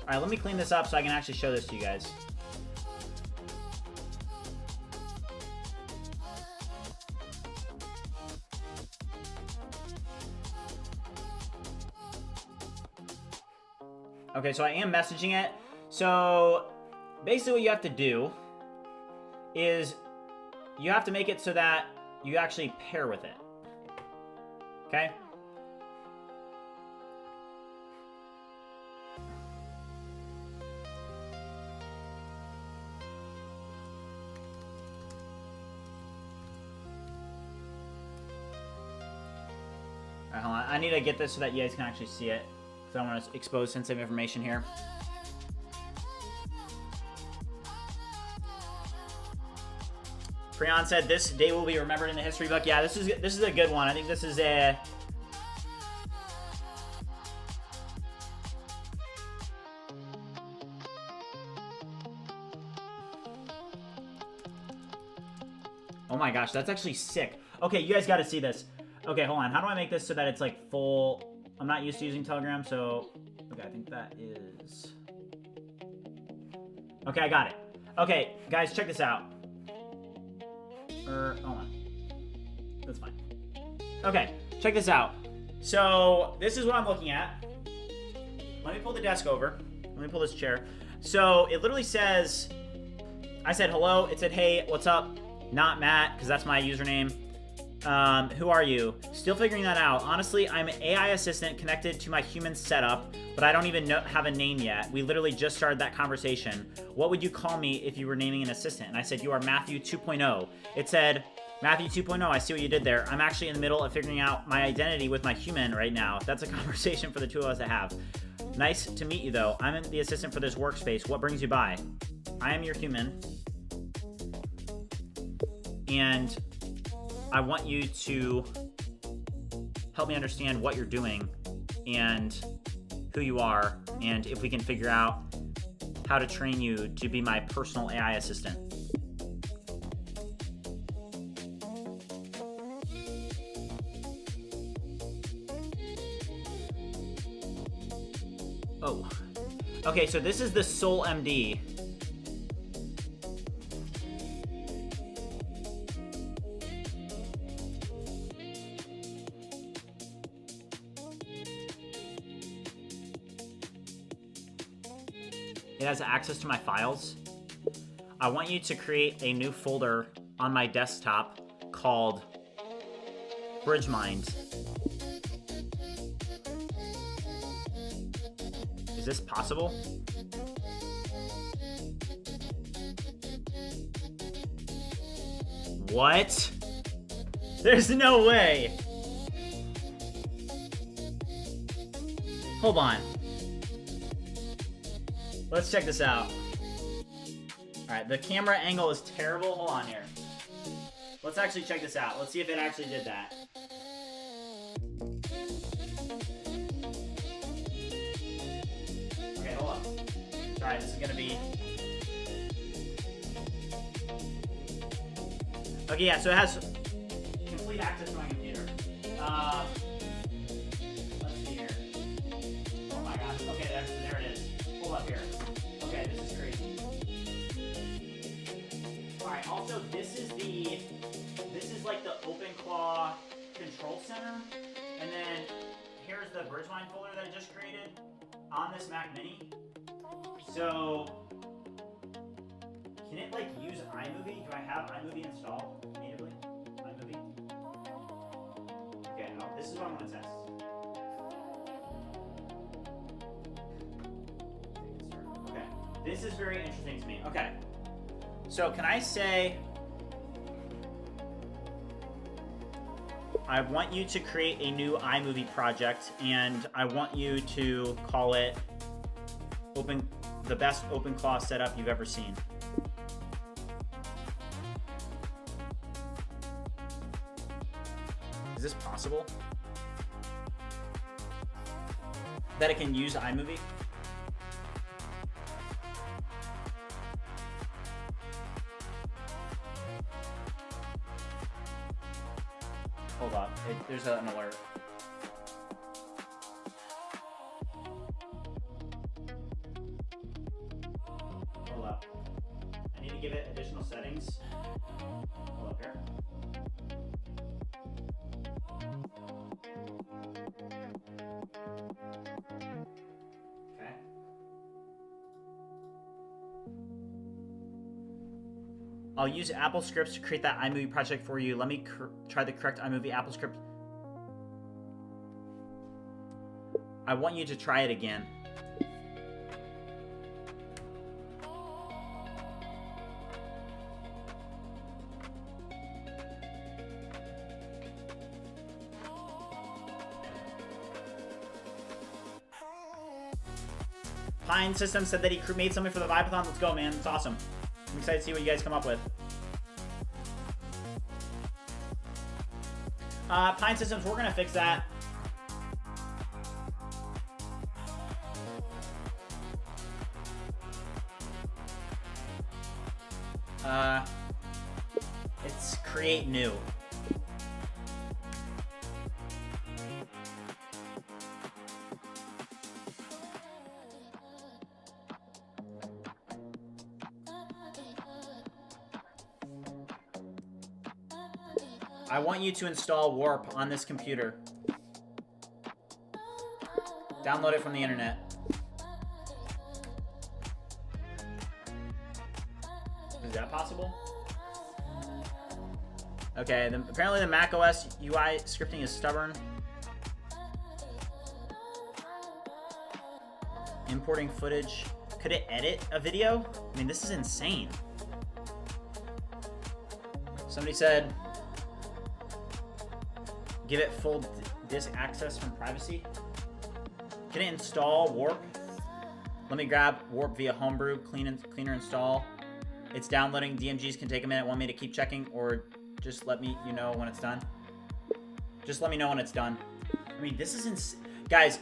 All right, let me clean this up so I can actually show this to you guys. Okay, so I am messaging it. So basically what you have to do is you have to make it so that you actually pair with it. Okay? Alright, hold on. I need to get this so that you guys can actually see it. Because I don't want to expose sensitive information here. Priyan said this day will be remembered in the history book. Yeah, this is a good one. I think this is a... Oh my gosh, that's actually sick. Okay, you guys got to see this. Okay, hold on. How do I make this so that it's like full? I'm not used to using Telegram, so... Okay, I think that is... Okay, I got it. Okay, guys, check this out. Hold on. That's fine. Okay, check this out. So, this is what I'm looking at. Let me pull the desk over. Let me pull this chair. So, it literally says... I said hello. It said, hey, what's up? Not Matt, because that's my username. Who are you? Still figuring that out. Honestly, I'm an AI assistant connected to my human setup, but I don't even have a name yet. We literally just started that conversation. What would you call me if you were naming an assistant? And I said, you are Matthew 2.0. It said, Matthew 2.0, I see what you did there. I'm actually in the middle of figuring out my identity with my human right now. That's a conversation for the two of us to have. Nice to meet you, though. I'm the assistant for this workspace. What brings you by? I am your human. And I want you to help me understand what you're doing and who you are, and if we can figure out how to train you to be my personal AI assistant. Oh, okay, so this is the Soul MD. It has access to my files. I want you to create a new folder on my desktop called Bridgemine. Is this possible? What? There's no way. Hold on. Let's check this out. Alright, the camera angle is terrible. Hold on here. Let's actually check this out. Let's see if it actually did that. Okay, hold on. Alright, this is gonna be... Okay, yeah, so it has complete access to my computer. Let's see here. Oh my gosh. Okay, there it is. Hold up here. Okay, this is crazy. Alright, also this is like the OpenClaw control center. And then here's the Bridgemine folder that I just created on this Mac Mini. So can it like use iMovie? Do I have iMovie installed natively? iMovie? Okay, no, this is what I'm gonna test. Okay, this is very interesting to me. Okay, so can I say, I want you to create a new iMovie project, and I want you to call it the best OpenClaw setup you've ever seen. Is this possible? That it can use iMovie? Hold on, there's an alert. Hold up. I need to give it additional settings. Hold up here. Okay. I'll use Apple scripts to create that iMovie project for you. Let me try the correct iMovie Apple script. I want you to try it again. Pine System said that he made something for the Vipathon. Let's go, man. It's awesome. I'm excited to see what you guys come up with. Pine Systems, we're gonna fix that. It's create new. I want you to install Warp on this computer. Download it from the internet. Is that possible? Okay, then apparently the macOS UI scripting is stubborn. Importing footage. Could it edit a video? I mean, this is insane. Somebody said, Give it full disk access from privacy. Can it install Warp? Let me grab Warp via Homebrew, cleaner install. It's downloading. DMGs can take a minute. Want me to keep checking, or just let me know when it's done? Just let me know when it's done. I mean, this is guys.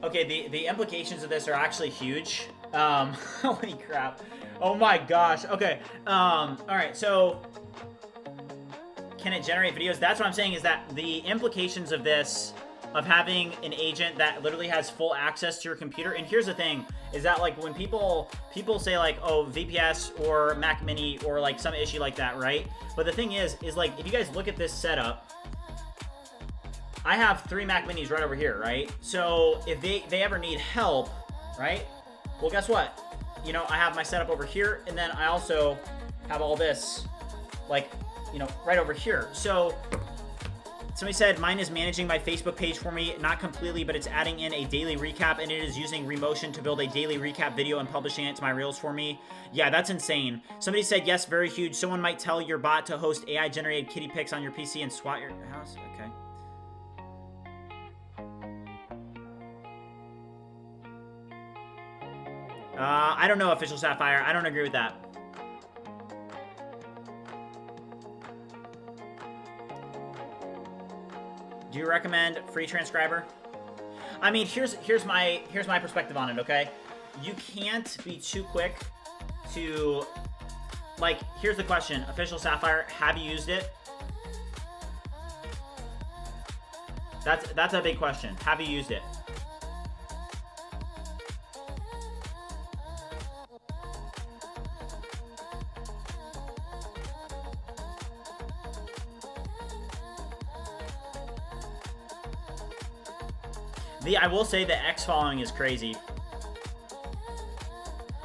Okay, the implications of this are actually huge. Holy crap! Oh my gosh. Okay. All right. So, can it generate videos? That's what I'm saying. Is that the implications of this, of having an agent that literally has full access to your computer? And here's the thing: is that like when people say like, oh, VPS or Mac Mini or like some issue like that, right? But the thing is like if you guys look at this setup, I have 3 Mac Minis right over here, right? So if they ever need help, right? Well, guess what? You know, I have my setup over here, and then I also have all this, like, you know, right over here. So somebody said, mine is managing my Facebook page for me, not completely, but it's adding in a daily recap, and it is using Remotion to build a daily recap video and publishing it to my Reels for me. Yeah, that's insane. Somebody said, yes, very huge. Someone might tell your bot to host AI-generated kitty pics on your PC and swat your house. Okay. I don't know, Official Sapphire. I don't agree with that. Do you recommend free transcriber? I mean, here's my perspective on it, okay? You can't be too quick to, like, here's the question. Official Sapphire, have you used it? That's a big question. Have you used it? I will say the X following is crazy.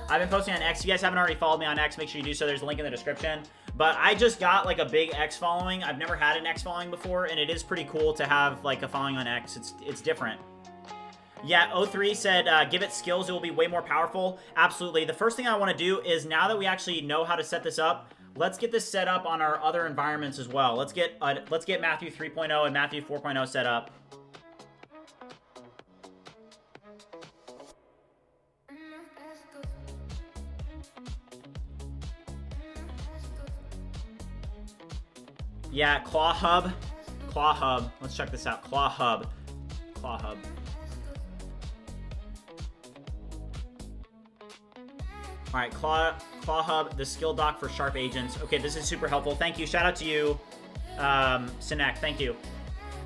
I've been posting on X. If you guys haven't already followed me on X, make sure you do so. There's a link in the description. But I just got like a big X following. I've never had an X following before, and it is pretty cool to have like a following on X. It's different. Yeah, O3 said, give it skills. It will be way more powerful. Absolutely. The first thing I want to do is, now that we actually know how to set this up, let's get this set up on our other environments as well. Let's get Matthew 3.0 and Matthew 4.0 set up. Yeah, Claw Hub. Let's check this out. Claw Hub. All right, Claw Hub, the skill doc for sharp agents. Okay, this is super helpful. Thank you. Shout out to you, Sinek. Thank you.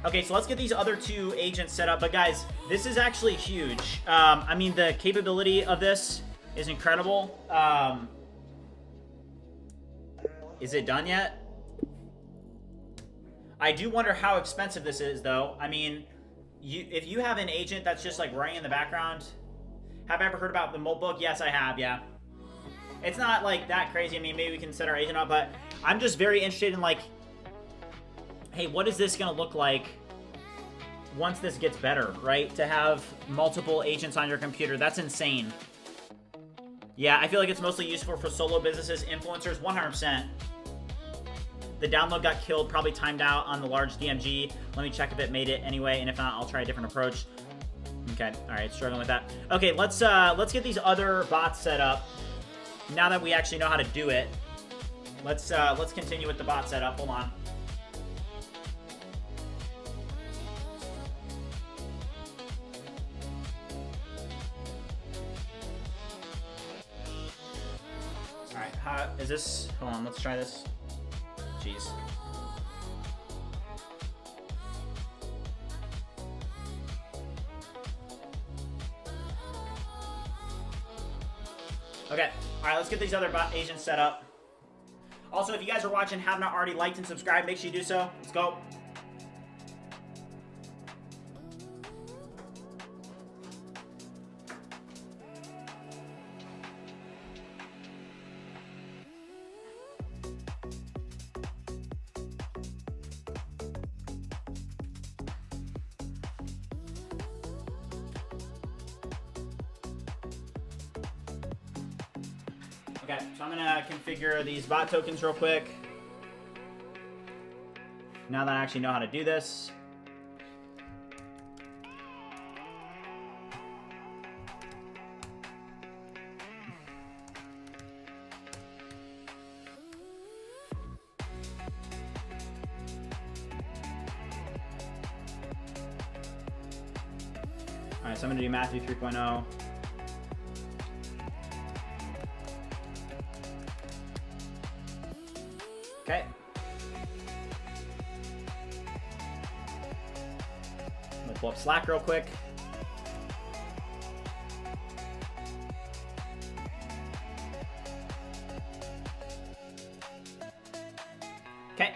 Okay, so let's get these other 2 agents set up. But guys, this is actually huge. I mean, the capability of this is incredible. Is it done yet? I do wonder how expensive this is, though. I mean, if you have an agent that's just like running in the background. Have I ever heard about the Moltbook? Yes, I have, yeah. It's not like that crazy. I mean, maybe we can set our agent up, but I'm just very interested in like, hey, what is this going to look like once this gets better, right? To have multiple agents on your computer, that's insane. Yeah, I feel like it's mostly useful for solo businesses, influencers, 100%. The download got killed, probably timed out on the large DMG. Let me check if it made it anyway, and if not, I'll try a different approach. Okay, all right, struggling with that. Okay, let's get these other bots set up. Now that we actually know how to do it, let's continue with the bot setup. Hold on. All right, how is this? Hold on, let's try this. Jeez. Okay, all right, let's get these other bot agents set up. Also, if you guys are watching, have not already liked and subscribed, make sure you do so. Let's go. Okay, so I'm gonna configure these bot tokens real quick. now that I actually know how to do this. All right, so I'm gonna do Matthew 3.0. Okay. I'm gonna pull up Slack real quick. Okay.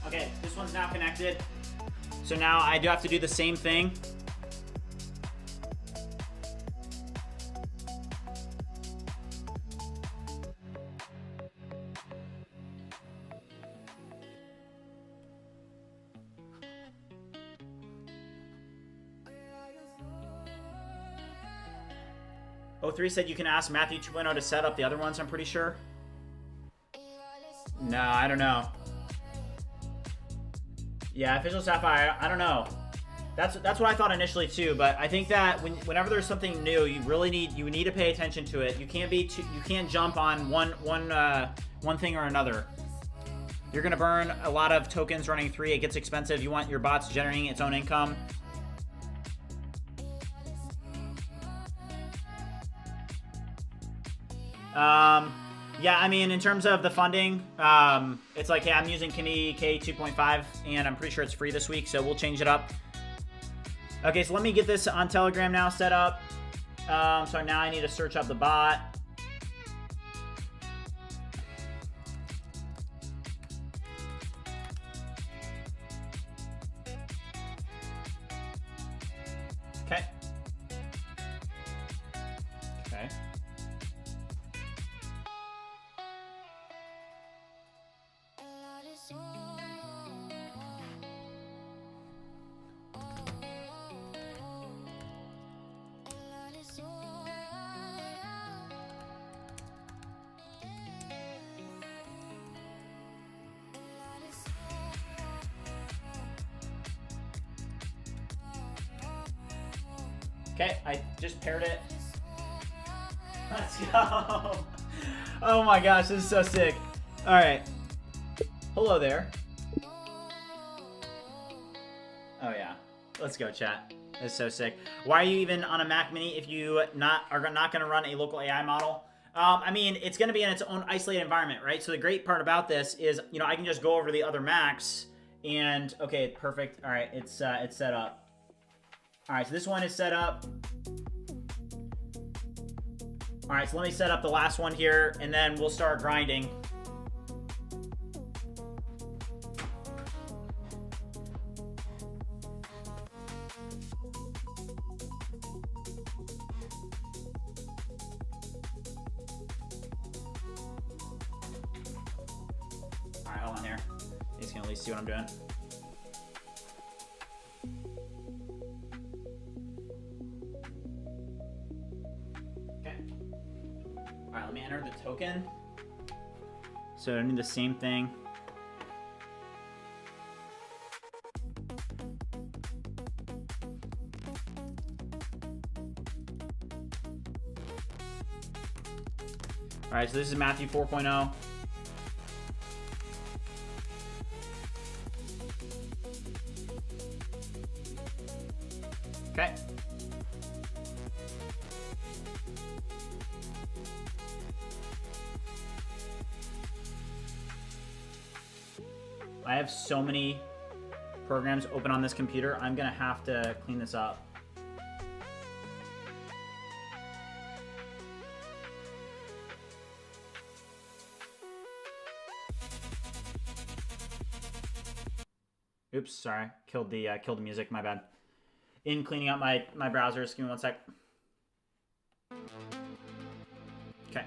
Okay, this one's now connected. So now I do have to do the same thing. O3 said you can ask Matthew 2.0 to set up the other ones, I'm pretty sure. No, I don't know. Yeah, official Sapphire, I don't know. That's what I thought initially too, but I think that whenever there's something new, you really need to pay attention to it. You can't jump on one thing or another. You're gonna burn a lot of tokens running 3. It gets expensive. You want your bots generating its own income. Yeah, I mean, in terms of the funding, it's like, hey, I'm using Kini K 2.5, and I'm pretty sure it's free this week, so we'll change it up. Okay, so let me get this on Telegram now set up. So now I need to search up the bot. Okay. Okay. Okay, I just paired it. Let's go. Oh my gosh, this is so sick. All right. Hello there. Oh yeah. Let's go, chat. This is so sick. Why are you even on a Mac Mini if you are not going to run a local AI model? I mean, it's going to be in its own isolated environment, right? So the great part about this is, you know, I can just go over to the other Macs and, okay, perfect. All right, it's set up. All right, so this one is set up. All right, so let me set up the last one here, and then we'll start grinding. All right, hold on here. You guys can at least see what I'm doing. Enter the token. So I need the same thing. right, so this is Matthew 4.0. Okay. I have so many programs open on this computer. I'm gonna have to clean this up. Oops, sorry. Killed the music, my bad. In cleaning up my browsers. Give me one sec. Okay.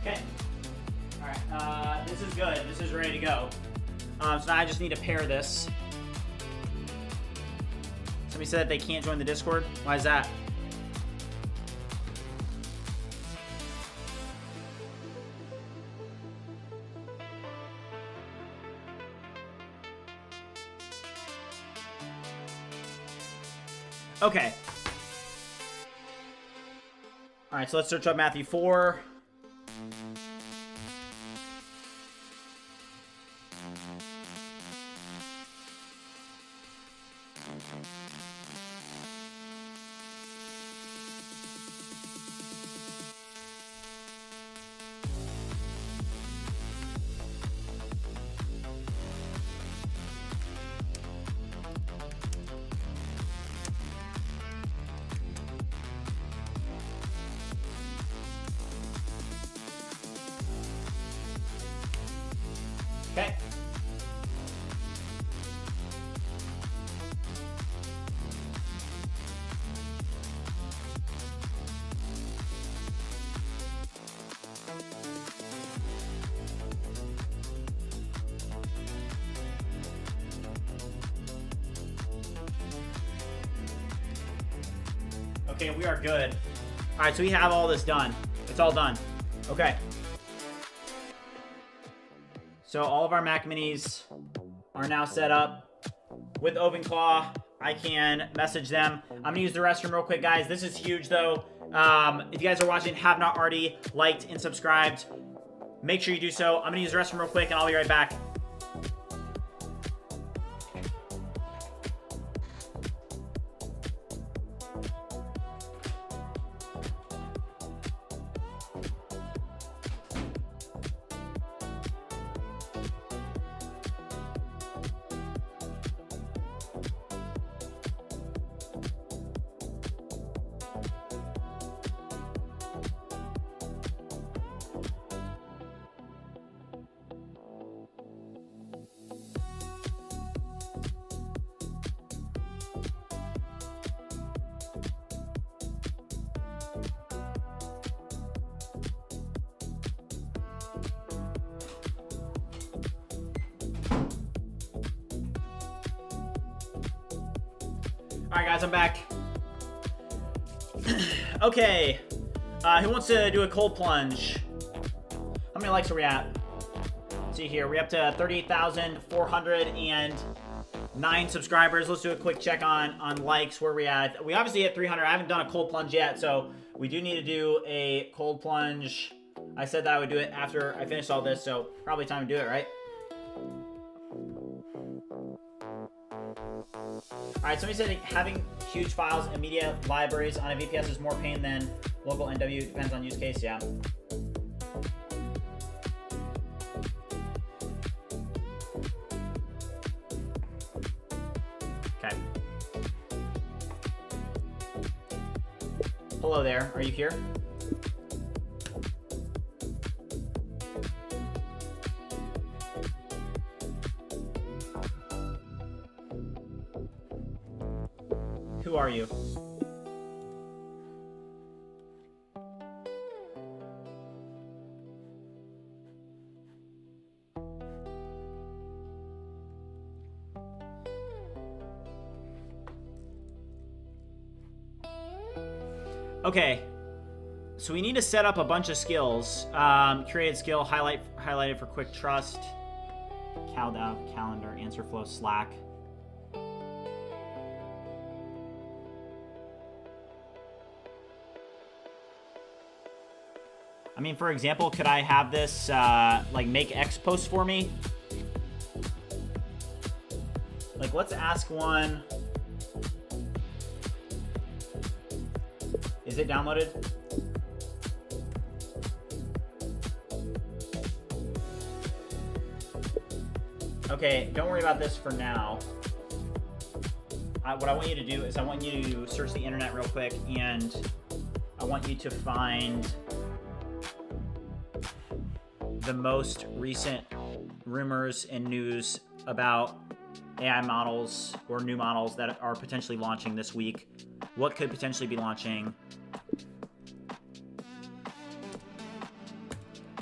Okay. All right. This is good. This is ready to go. So now I just need to pair this. Somebody said that they can't join the Discord. Why is that? Okay. All right, so let's search up Matthew 4. Okay. Okay, we are good. All right, so we have all this done. It's all done. Okay. So all of our Mac Minis are now set up with OpenClaw. I can message them. I'm gonna use the restroom real quick, guys. This is huge though. If you guys are watching, have not already liked and subscribed, make sure you do so. I'm gonna use the restroom real quick and I'll be right back. Alright guys, I'm back. Okay. Who wants to do a cold plunge? How many likes are we at? Let's see here. We're up to 38,409 subscribers. Let's do a quick check on likes. Where we at? We obviously hit 300. I haven't done a cold plunge yet, so we do need to do a cold plunge. I said that I would do it after I finish all this, so probably time to do it, right? Alright, somebody said having huge files and media libraries on a VPS is more pain than local NW. Depends on use case, yeah. Hello there. Are you here? Who are you? Okay, so we need to set up a bunch of skills. Created skill, highlighted for quick trust, CalDAV, calendar, answer flow, Slack. I mean, for example, could I have this like make X posts for me? Like, let's ask one. Is it downloaded? Okay, don't worry about this for now. What I want you to do is I want you to search the internet real quick, and I want you to find the most recent rumors and news about AI models or new models that are potentially launching this week. What could potentially be launching?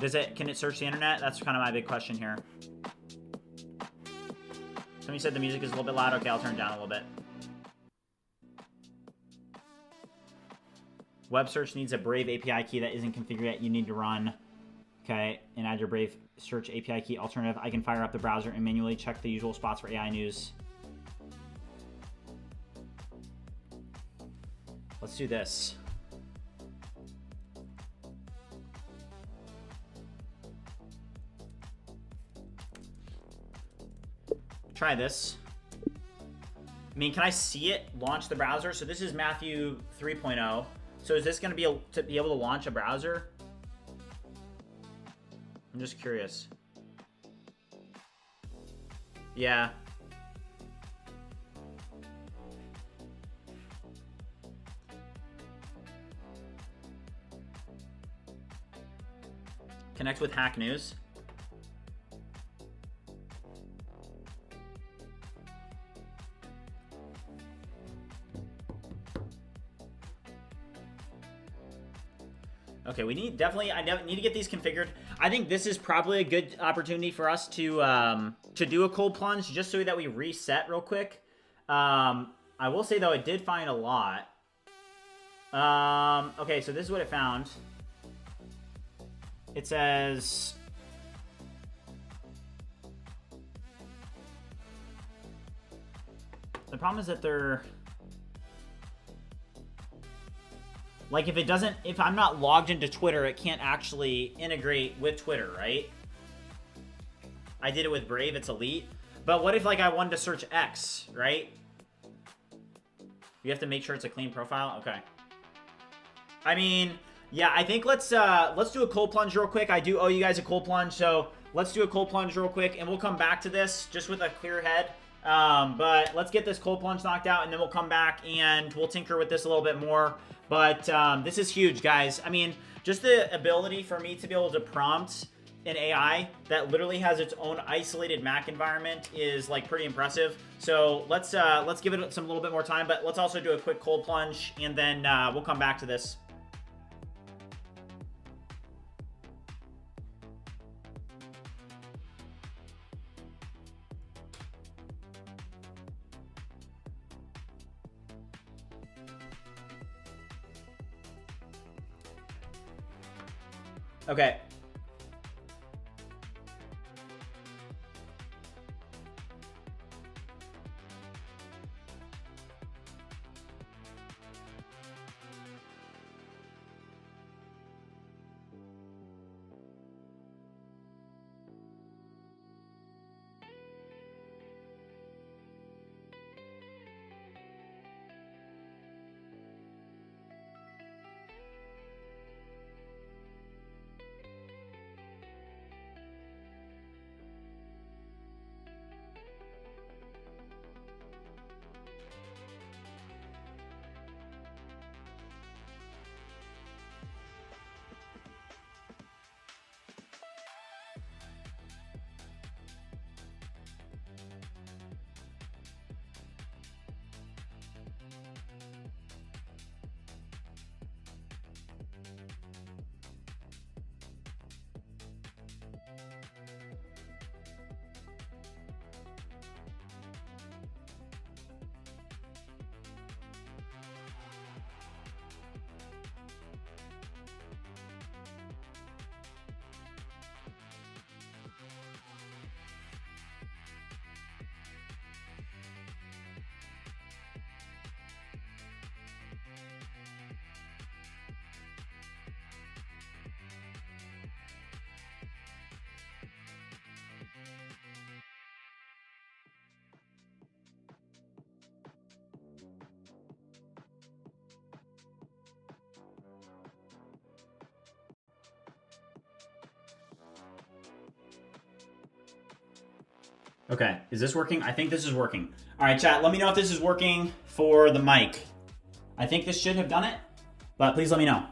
Can it search the internet? That's kind of my big question here. Somebody said the music is a little bit loud. Okay, I'll turn it down a little bit. Web search needs a Brave API key that isn't configured yet. You need to run. Okay, and add your Brave search API key alternative. I can fire up the browser and manually check the usual spots for AI news. Let's do this. Try this. I mean, can I see it launch the browser? So this is Matthew 3.0. So is this going to be able to launch a browser? I'm just curious. Yeah. Connect with Hack News. Okay, I need to get these configured. I think this is probably a good opportunity for us to do a cold plunge, just so that we reset real quick. I will say though, it did find a lot. Okay, so this is what it found. It says, the problem is that they're, like, if I'm not logged into Twitter, it can't actually integrate with Twitter, right? I did it with Brave, it's elite. But what if, like, I wanted to search X, right? You have to make sure it's a clean profile? Okay. I mean, yeah, I think let's do a cold plunge real quick. I do owe you guys a cold plunge, so let's do a cold plunge real quick, and we'll come back to this just with a clear head. But let's get this cold plunge knocked out, and then we'll come back and we'll tinker with this a little bit more. But this is huge, guys. I mean, just the ability for me to be able to prompt an AI that literally has its own isolated Mac environment is like pretty impressive. So let's give it some little bit more time, but let's also do a quick cold plunge, and then we'll come back to this. Okay. Okay, is this working? I think this is working. All right, chat, let me know if this is working for the mic. I think this should have done it, but please let me know.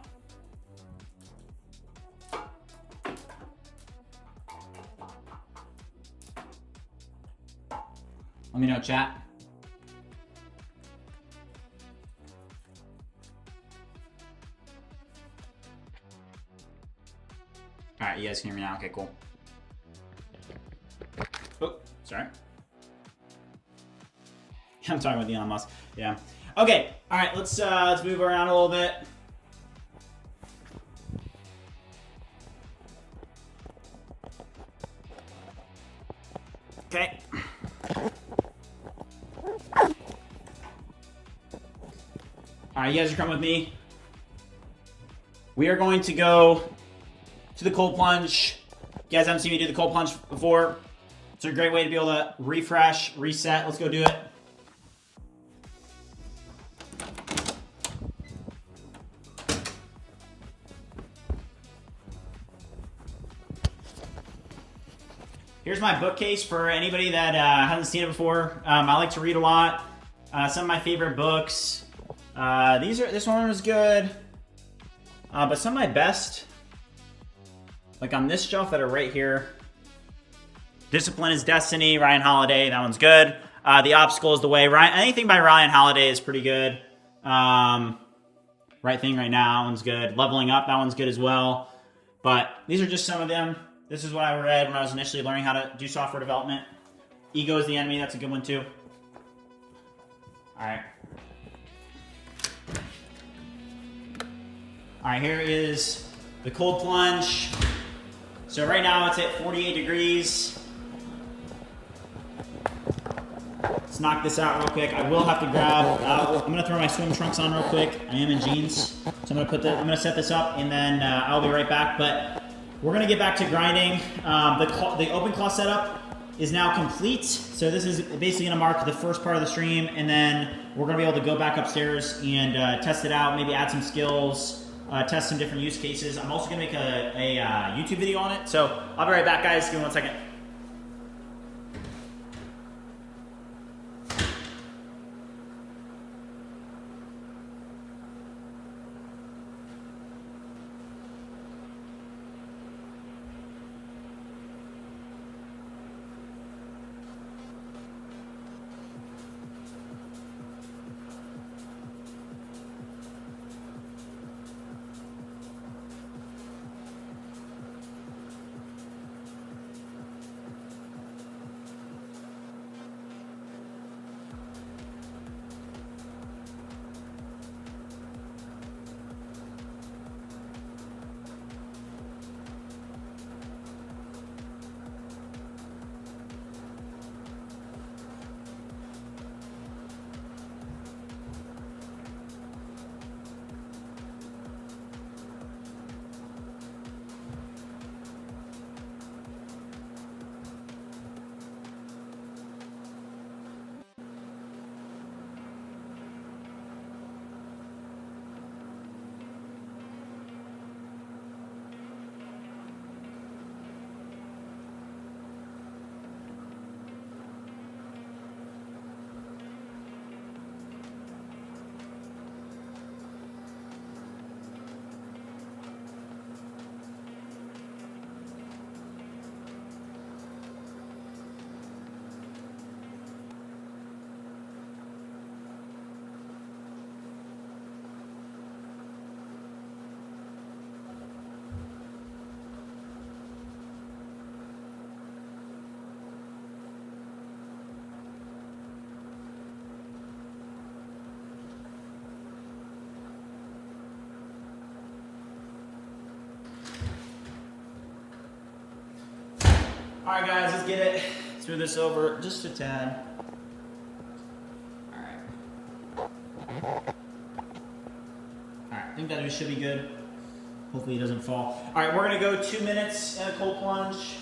Let me know, chat. All right, you guys can hear me now. Okay, cool. Oh, sorry. I'm talking with Elon Musk. Yeah. Okay. All right. Let's move around a little bit. Okay. All right, you guys are coming with me. We are going to go to the cold plunge. You guys haven't seen me do the cold plunge before. It's a great way to be able to refresh, reset. Let's go do it. Here's my bookcase for anybody that hasn't seen it before. I like to read a lot. Some of my favorite books. This one was good. But some of my best, like on this shelf that are right here. Discipline is Destiny, Ryan Holiday, that one's good. The Obstacle is the Way. Anything by Ryan Holiday is pretty good. Right Thing Right Now, that one's good. Leveling Up, that one's good as well. But these are just some of them. This is what I read when I was initially learning how to do software development. Ego is the Enemy, that's a good one too. All right. All right, here is the cold plunge. So right now it's at 48 degrees. Let's knock this out real quick. I will have to grab, I'm gonna throw my swim trunks on real quick. I am in jeans. So I'm gonna set this up and then I'll be right back. But we're gonna get back to grinding. The OpenClaw setup is now complete. So this is basically gonna mark the first part of the stream, and then we're gonna be able to go back upstairs and test it out, maybe add some skills, test some different use cases. I'm also gonna make a YouTube video on it. So I'll be right back, guys. Give me 1 second. All right, guys, let's get it. Let's move this over just a tad. All right. All right, I think that should be good. Hopefully it doesn't fall. All right, we're gonna go 2 minutes in a cold plunge.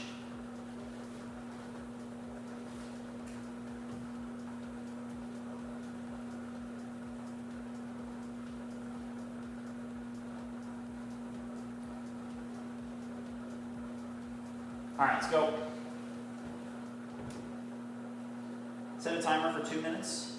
All right, let's go. Set a timer for 2 minutes.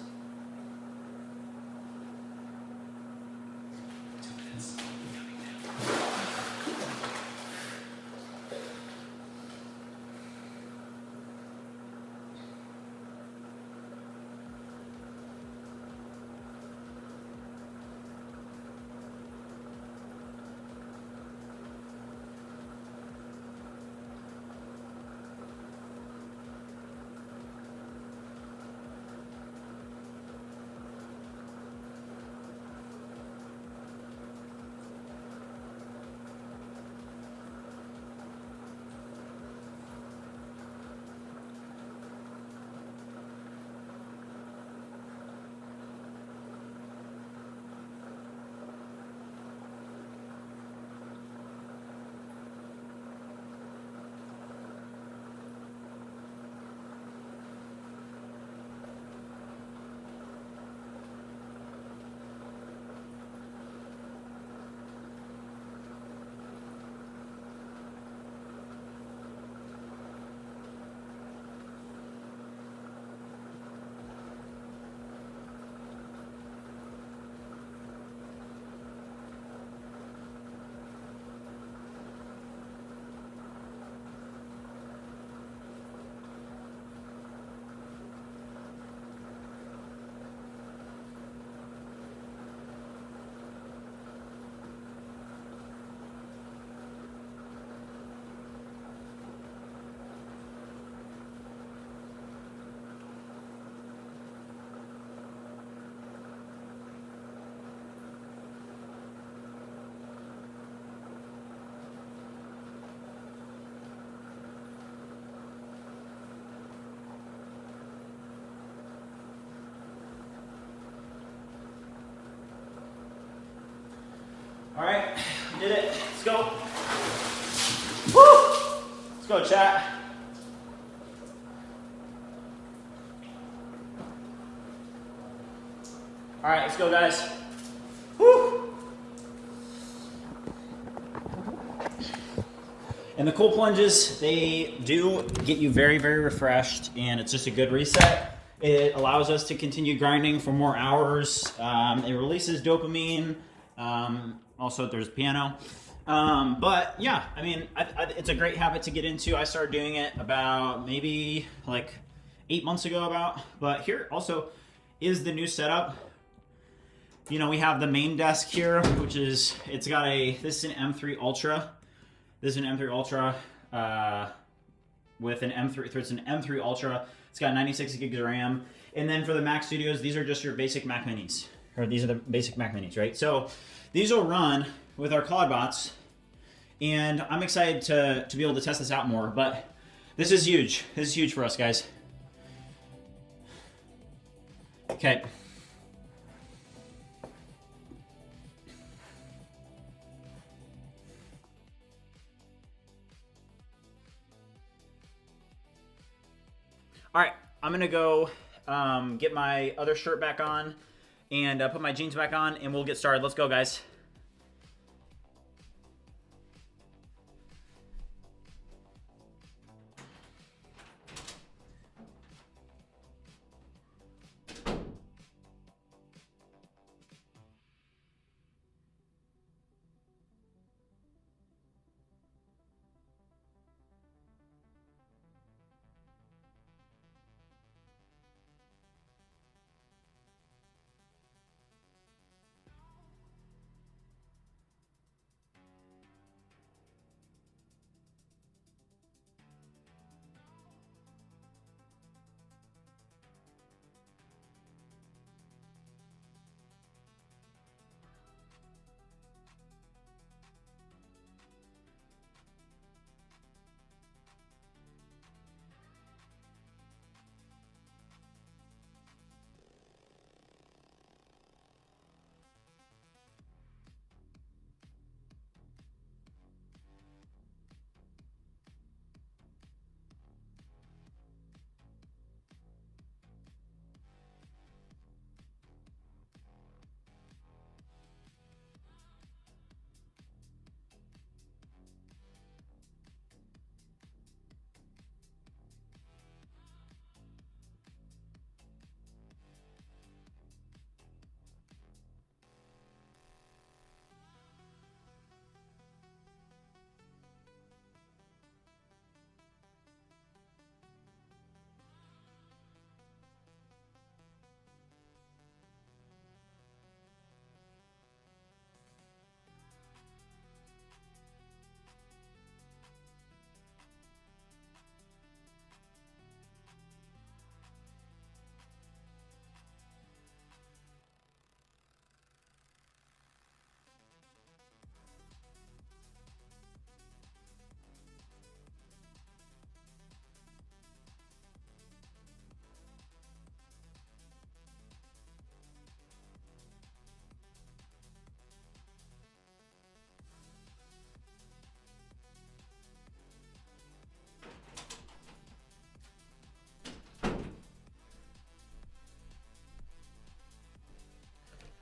All right, we did it. Let's go. Woo! Let's go, chat. All right, let's go, guys. Woo! And the cool plunges, they do get you very, very refreshed, and it's just a good reset. It allows us to continue grinding for more hours. It releases dopamine. Also, there's piano. But yeah, I mean, it's a great habit to get into. I started doing it about maybe like 8 months ago about. But here also is the new setup. You know, we have the main desk here, which is, it's got this is an M3 Ultra. This is an M3 Ultra with an M3, so it's an M3 Ultra. It's got 96 gigs of RAM. And then for the Mac Studios, these are just your basic Mac Minis. Or these are the basic Mac Minis, right? So these will run with our ClawdBots. And I'm excited to be able to test this out more. But this is huge. This is huge for us, guys. Okay. All right, I'm gonna go get my other shirt back on and put my jeans back on, and we'll get started. Let's go, guys.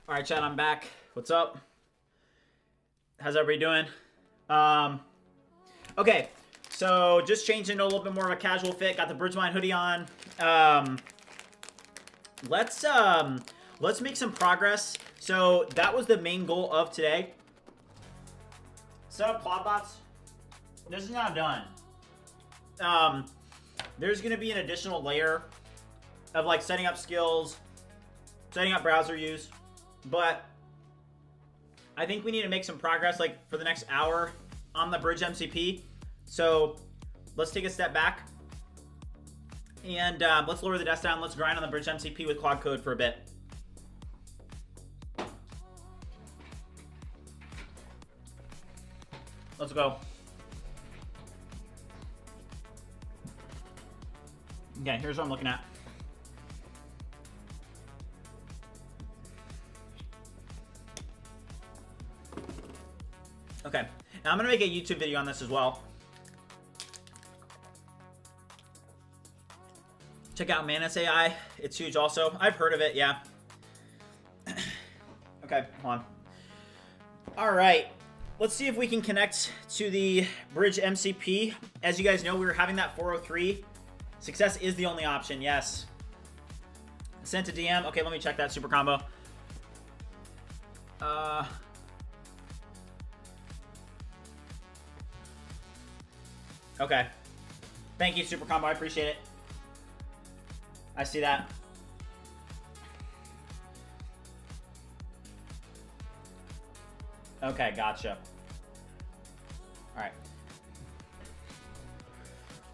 All right, chat, I'm back. What's up? How's everybody doing? Okay, so just changed into a little bit more of a casual fit. Got the Bridgemine hoodie on. Let's make some progress. So that was the main goal of today. Set up ClawdBots. This is not done. There's going to be an additional layer of like setting up skills, setting up browser use, but I think we need to make some progress like for the next hour on the Bridge MCP. So let's take a step back and let's lower the desk down. Let's grind on the Bridge MCP with Claude Code for a bit. Let's go. Okay, here's what I'm looking at. Okay, now I'm gonna make a YouTube video on this as well. Check out Manus AI. It's huge also. I've heard of it, yeah. Okay, hold on. All right, let's see if we can connect to the Bridge MCP. As you guys know, we were having that 403. Success is the only option, yes. Sent to DM. Okay, let me check that super combo. Okay. Thank you, super combo. I appreciate it. I see that. Okay, gotcha. All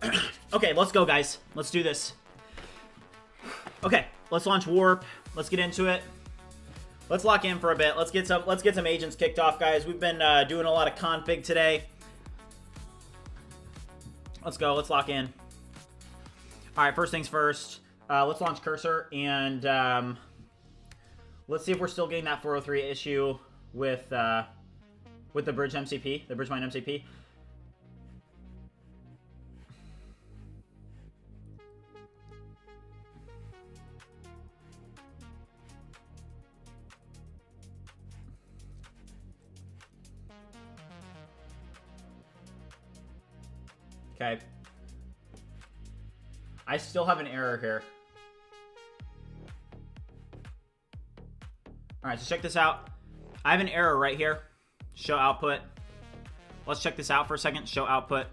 right. Okay, let's go, guys. Let's do this. Okay, let's launch Warp. Let's get into it. Let's lock in for a bit. Let's get some agents kicked off, guys. We've been doing a lot of config today. Let's go. Let's lock in. All right, first things first. Let's launch Cursor, and let's see if we're still getting that 403 issue with the Bridge MCP, the Bridgemine MCP. Okay. I still have an error here. All right, so check this out. I have an error right here. Show output. Let's check this out for a second. Show output.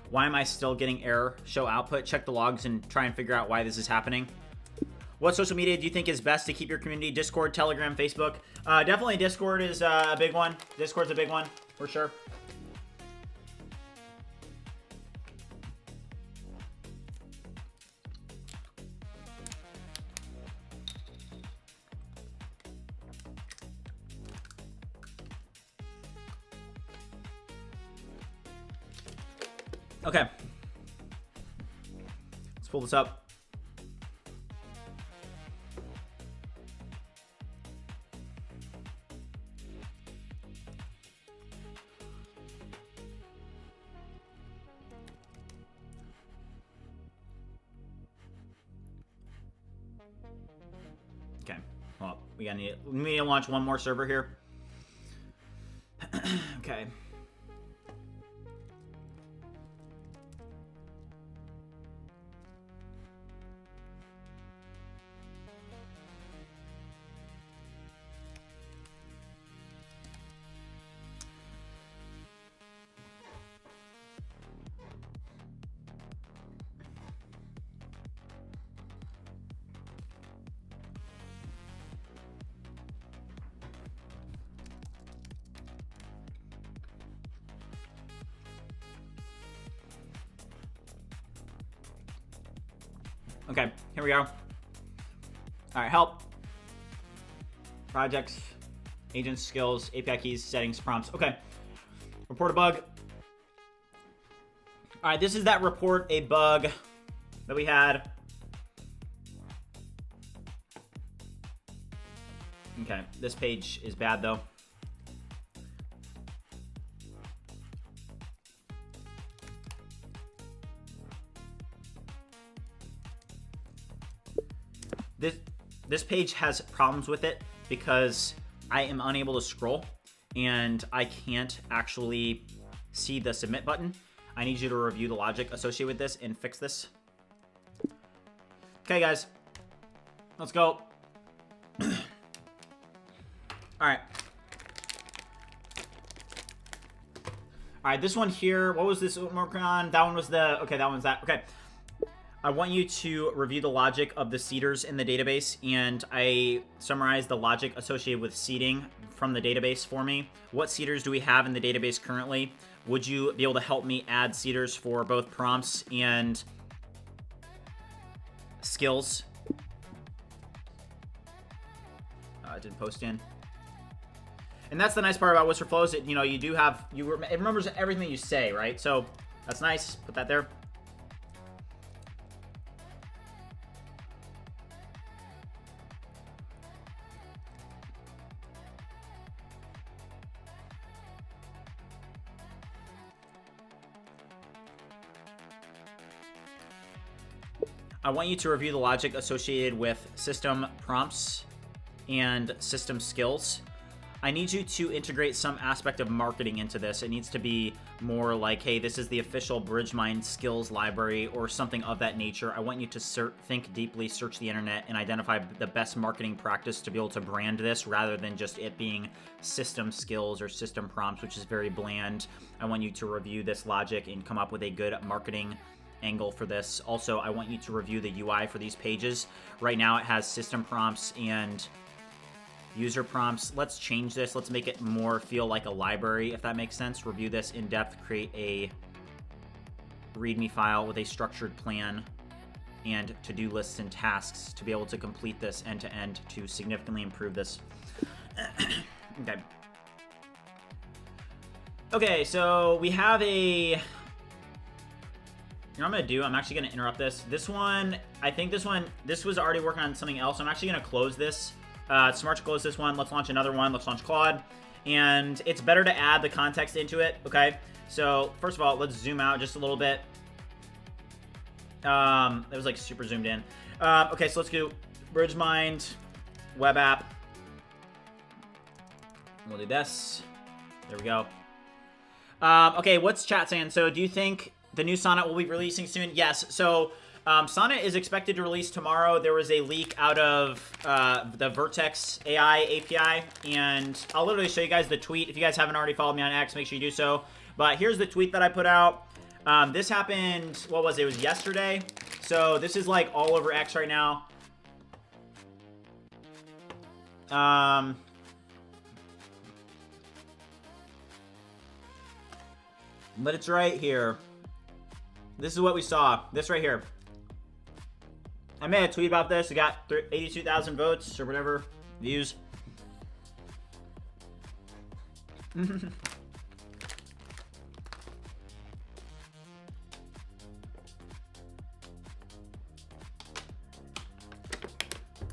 Why am I still getting error? Show output. Check the logs and try and figure out why this is happening. What social media do you think is best to keep your community? Discord, Telegram, Facebook. Definitely Discord is a big one. Discord's a big one, for sure. Okay. Let's pull this up. Okay, well, we need to launch one more server here. Okay. Okay, here we go. All right, help. Projects, agents, skills, API keys, settings, prompts. Okay. Report a bug. All right, this is that report a bug that we had. Okay, this page is bad though. this page has problems with it because I am unable to scroll and I can't actually see the submit button. I need you to review the logic associated with this and fix this. Okay, guys, let's go. All right. All right, this one here, what was this one working on? That one was the, okay, that one's that. Okay. I want you to review the logic of the seeders in the database, and I summarized the logic associated with seeding from the database for me. What seeders do we have in the database currently? Would you be able to help me add seeders for both prompts and skills? I didn't post in. And that's the nice part about Whisper Flow is that, you know, you do have, it remembers everything you say, right? So that's nice. Put that there. I want you to review the logic associated with system prompts and system skills. I need you to integrate some aspect of marketing into this. It needs to be more like, hey, this is the official Bridgemine skills library or something of that nature. I want you to think deeply, search the internet, and identify the best marketing practice to be able to brand this rather than just it being system skills or system prompts, which is very bland. I want you to review this logic and come up with a good marketing angle for this. Also, I want you to review the UI for these pages. Right now it has system prompts and user prompts. Let's change this. Let's make it more feel like a library, if that makes sense. Review this in depth, create a README file with a structured plan and to-do lists and tasks to be able to complete this end to end to significantly improve this. Okay. Okay, so we have a, you know what I'm going to do? I'm actually going to interrupt this. This one, I think this was already working on something else. I'm actually going to close this. It's smart to close this one. Let's launch another one. Let's launch Claude. And it's better to add the context into it, okay? So, first of all, let's zoom out just a little bit. It was like super zoomed in. Okay, so let's do Bridgemine web app. We'll do this. There we go. Okay, what's chat saying? So, do you think the new Sonnet will be releasing soon? Yes. So Sonnet is expected to release tomorrow. There was a leak out of the Vertex AI API, and I'll literally show you guys the tweet. If you guys haven't already followed me on X, make sure you do so. But here's the tweet that I put out. This happened, what was it? It was yesterday. So this is like all over X right now. But it's right here. This is what we saw. This right here. I made a tweet about this. It got 82,000 votes or whatever views.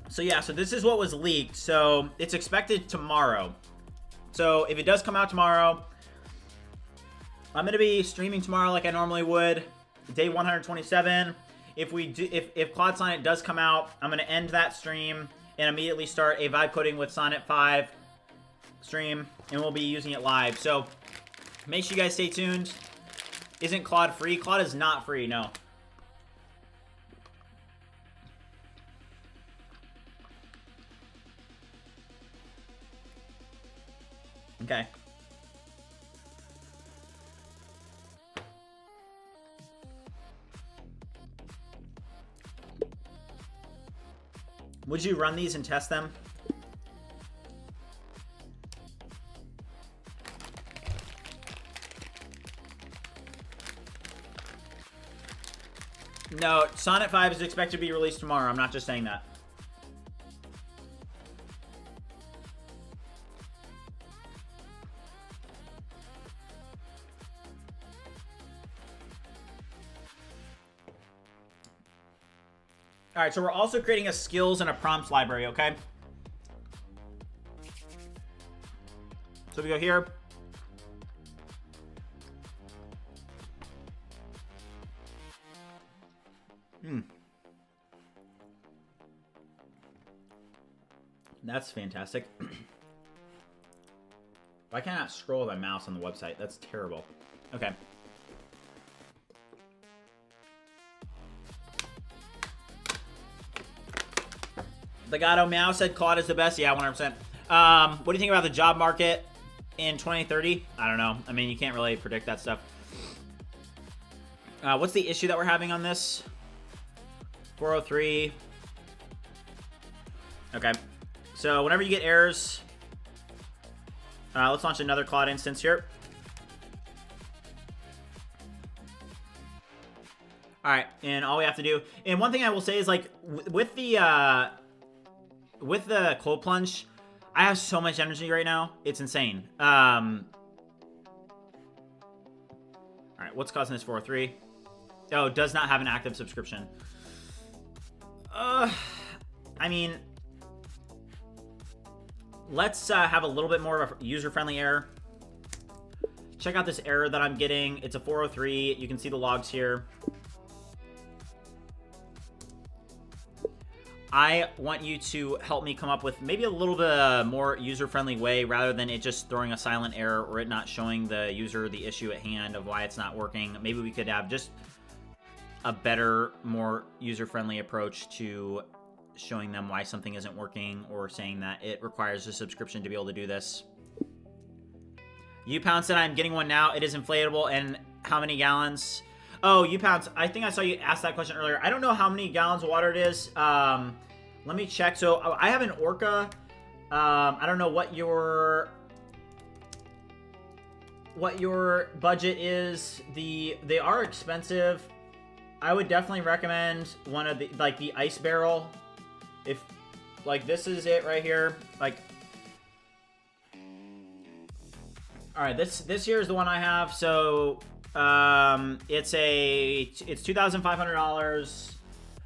So yeah, so this is what was leaked. So it's expected tomorrow. So if it does come out tomorrow, I'm gonna be streaming tomorrow like I normally would. Day 127. If Claude Sonnet does come out, I'm gonna end that stream and immediately start a vibe coding with Sonnet 5 stream, and we'll be using it live. So make sure you guys stay tuned. Isn't Claude free? Claude is not free, no. Okay. Would you run these and test them? No, Sonnet 5 is expected to be released tomorrow. I'm not just saying that. All right, so we're also creating a skills and a prompts library, okay? So we go here. That's fantastic. Why can't I not scroll with my mouse on the website? That's terrible. Okay. Legato Meow said Claude is the best. Yeah, 100%. What do you think about the job market in 2030? I don't know. I mean, you can't really predict that stuff. What's the issue that we're having on this? 403. Okay. So whenever you get errors, let's launch another Claude instance here. All right, and all we have to do, and one thing I will say is, like, with the cold plunge, I have so much energy right now. It's insane. All right, what's causing this 403? Oh, does not have an active subscription. I mean, let's have a little bit more of a user-friendly error. Check out this error that I'm getting. It's a 403. You can see the logs here. I want you to help me come up with maybe a little bit more user-friendly way rather than it just throwing a silent error or it not showing the user the issue at hand of why it's not working. Maybe we could have just a better, more user-friendly approach to showing them why something isn't working or saying that it requires a subscription to be able to do this. YouPound said, I'm getting one now. It is inflatable. And how many gallons? Oh, YouPound, I think I saw you ask that question earlier. I don't know how many gallons of water it is. Let me check. So I have an Orca. I don't know what your budget is. They are expensive. I would definitely recommend one of the, like, the ice barrel. If, like, this is it right here. Like, all right, this here is the one I have. So it's $2,500.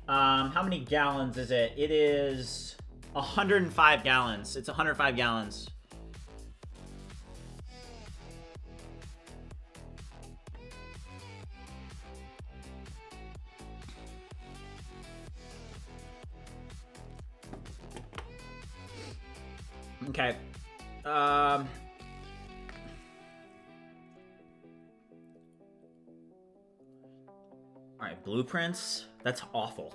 How many gallons is it? It is 105 gallons. It's 105 gallons. Okay. All right, blueprints. That's awful.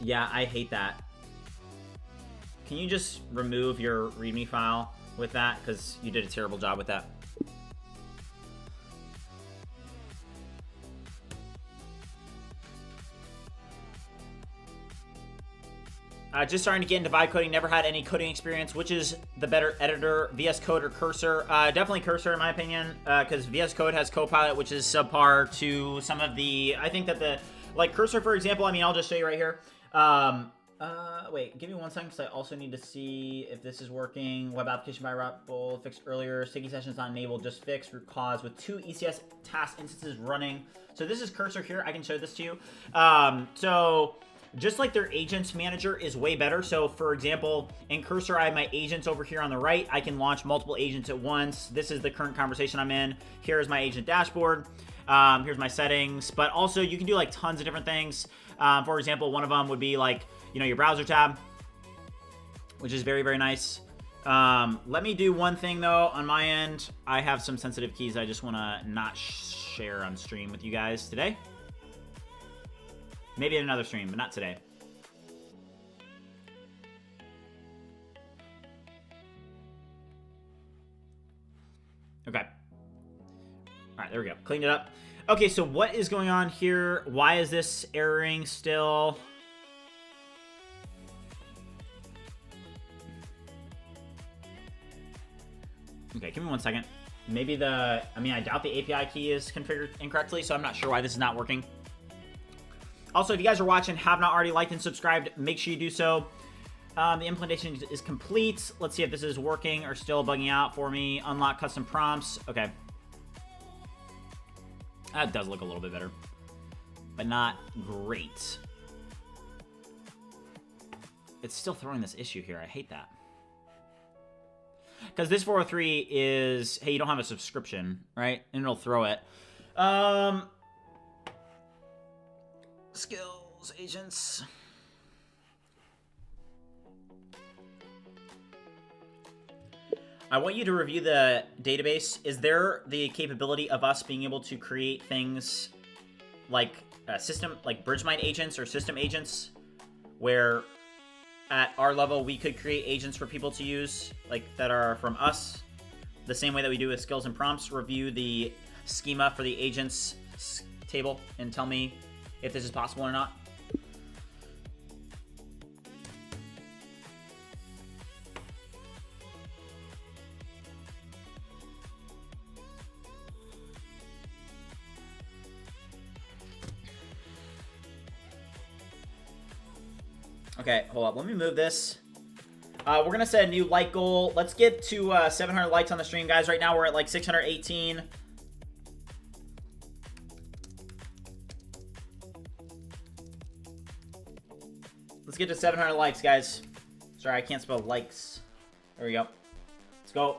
Yeah, I hate that. Can you just remove your README file with that? Because you did a terrible job with that. Just starting to get into vibe coding. Never had any coding experience. Which is the better editor, VS Code or Cursor? Definitely Cursor in my opinion, because VS Code has Copilot, which is subpar to some of the. I think that like Cursor, for example. I mean, I'll just show you right here. Wait, give me 1 second, because I also need to see if this is working. Web application by Rappel fixed earlier. Sticky sessions not enabled. Just fixed root cause with 2 ECS task instances running. So this is Cursor here. I can show this to you. So. Just like their agents manager is way better. So for example, in Cursor, I have my agents over here on the right. I can launch multiple agents at once. This is the current conversation I'm in. Here's my agent dashboard. Here's my settings, but also you can do like tons of different things. For example, one of them would be like, you know, your browser tab, which is very, very nice. Let me do one thing though on my end. I have some sensitive keys I just want to not share on stream with you guys today. Maybe in another stream, but not today. Okay. All right, there we go. Cleaned it up. Okay, so what is going on here? Why is this erroring still? Okay, give me 1 second. Maybe I doubt the API key is configured incorrectly, so I'm not sure why this is not working. Also, if you guys are watching, have not already liked and subscribed, make sure you do so. The implementation is complete. Let's see if this is working or still bugging out for me. Unlock custom prompts. Okay. That does look a little bit better, but not great. It's still throwing this issue here. I hate that. Because this 403 is, hey, you don't have a subscription, right? And it'll throw it. Skills, agents. I want you to review the database. Is there the capability of us being able to create things like a system, like Bridgemine agents or system agents, where at our level we could create agents for people to use, like that are from us, the same way that we do with skills and prompts? Review the schema for the agents table and tell me if this is possible or not. Okay, hold up. Let me move this. We're going to set a new like goal. Let's get to 700 likes on the stream, guys. Right now, we're at like 618. Let's get to 700 likes, guys. Sorry, I can't spell likes. There we go. Let's go.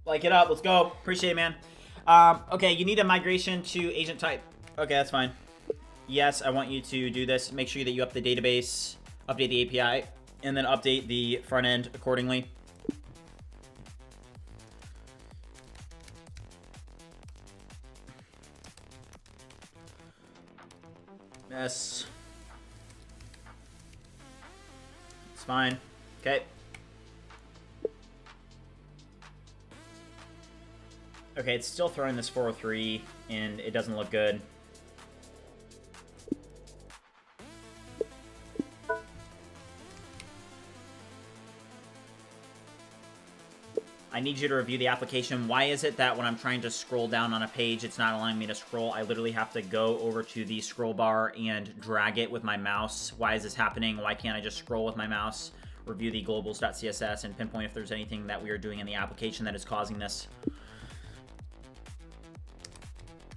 Like it up. Let's go. Appreciate it, man. Okay, you need a migration to agent type. Okay, that's fine. Yes, I want you to do this. Make sure that you update the database, update the API, and then update the front end accordingly. Yes. It's fine. Okay. Okay, it's still throwing this 403, and it doesn't look good. I need you to review the application. Why is it that when I'm trying to scroll down on a page, it's not allowing me to scroll? I literally have to go over to the scroll bar and drag it with my mouse. Why is this happening? Why can't I just scroll with my mouse? Review the globals.css and pinpoint if there's anything that we are doing in the application that is causing this.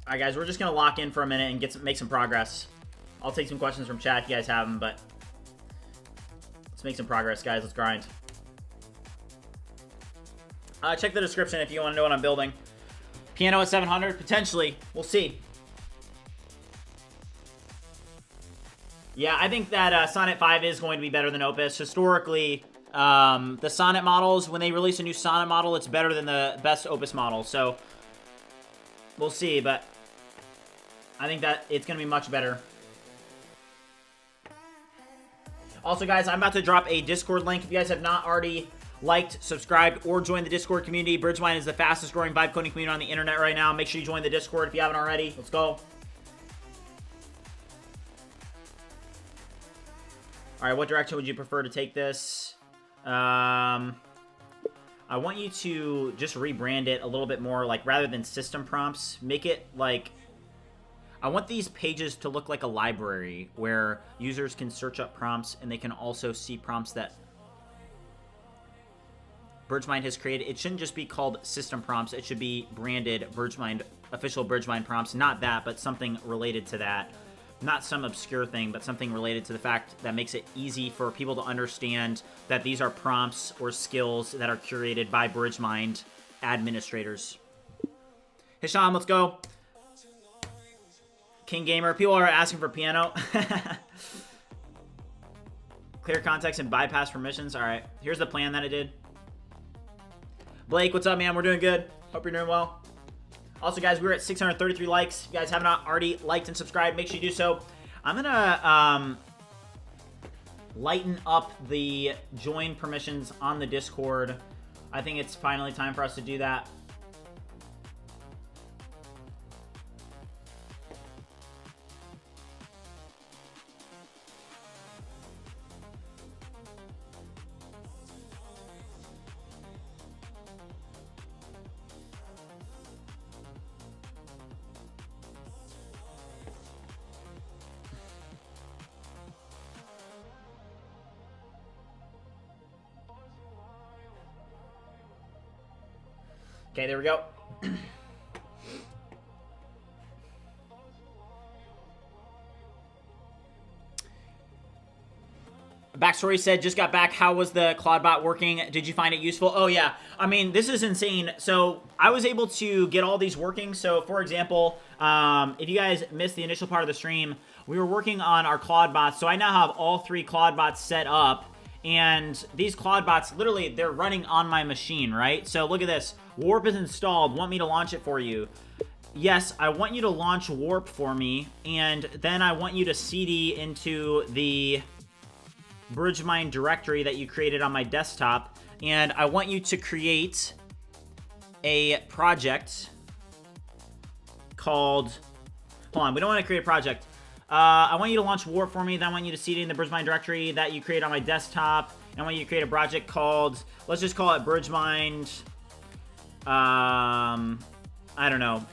All right, guys, we're just going to lock in for a minute and make some progress. I'll take some questions from chat if you guys have them, but let's make some progress, guys. Let's grind. Check the description if you want to know what I'm building. Piano at 700? Potentially. We'll see. Yeah, I think that Sonnet 5 is going to be better than Opus. Historically, the Sonnet models, when they release a new Sonnet model, it's better than the best Opus model. So, we'll see, but I think that it's going to be much better. Also, guys, I'm about to drop a Discord link. If you guys have not already liked, subscribed, or joined the Discord community, Bridgemine is the fastest growing vibe coding community on the internet right now. Make sure you join the Discord if you haven't already. Let's go. All right, what direction would you prefer to take this? I want you to just rebrand it a little bit more, like rather than system prompts, make it like, I want these pages to look like a library where users can search up prompts and they can also see prompts that Bridgemine has created. It shouldn't just be called system prompts. It should be branded Bridgemine, official Bridgemine prompts. Not that, but something related to that. Not some obscure thing, but something related to the fact that makes it easy for people to understand that these are prompts or skills that are curated by Bridgemine administrators. Hisham, let's go. King Gamer. People are asking for piano. Clear context and bypass permissions. All right, here's the plan that I did. Blake, what's up, man? We're doing good. Hope you're doing well. Also, guys, we're at 633 likes. If you guys have not already liked and subscribed, make sure you do so. I'm going to lighten up the join permissions on the Discord. I think it's finally time for us to do that. Okay, there we go. Backstory said, just got back. How was the ClawdBot working? Did you find it useful? Oh, yeah. I mean, this is insane. So I was able to get all these working. So, for example, if you guys missed the initial part of the stream, we were working on our ClawdBots. So I now have all 3 ClawdBots set up. And these ClawdBots, literally, they're running on my machine, right? So look at this. Warp is installed. Want me to launch it for you? Yes, I want you to launch Warp for me. And then I want you to CD into the Bridgemine directory that you created on my desktop. And I want you to create a project called... Hold on, we don't want to create a project. I want you to launch Warp for me. Then I want you to CD in the Bridgemine directory that you create on my desktop. And I want you to create a project called, let's just call it Bridgemine. I don't know.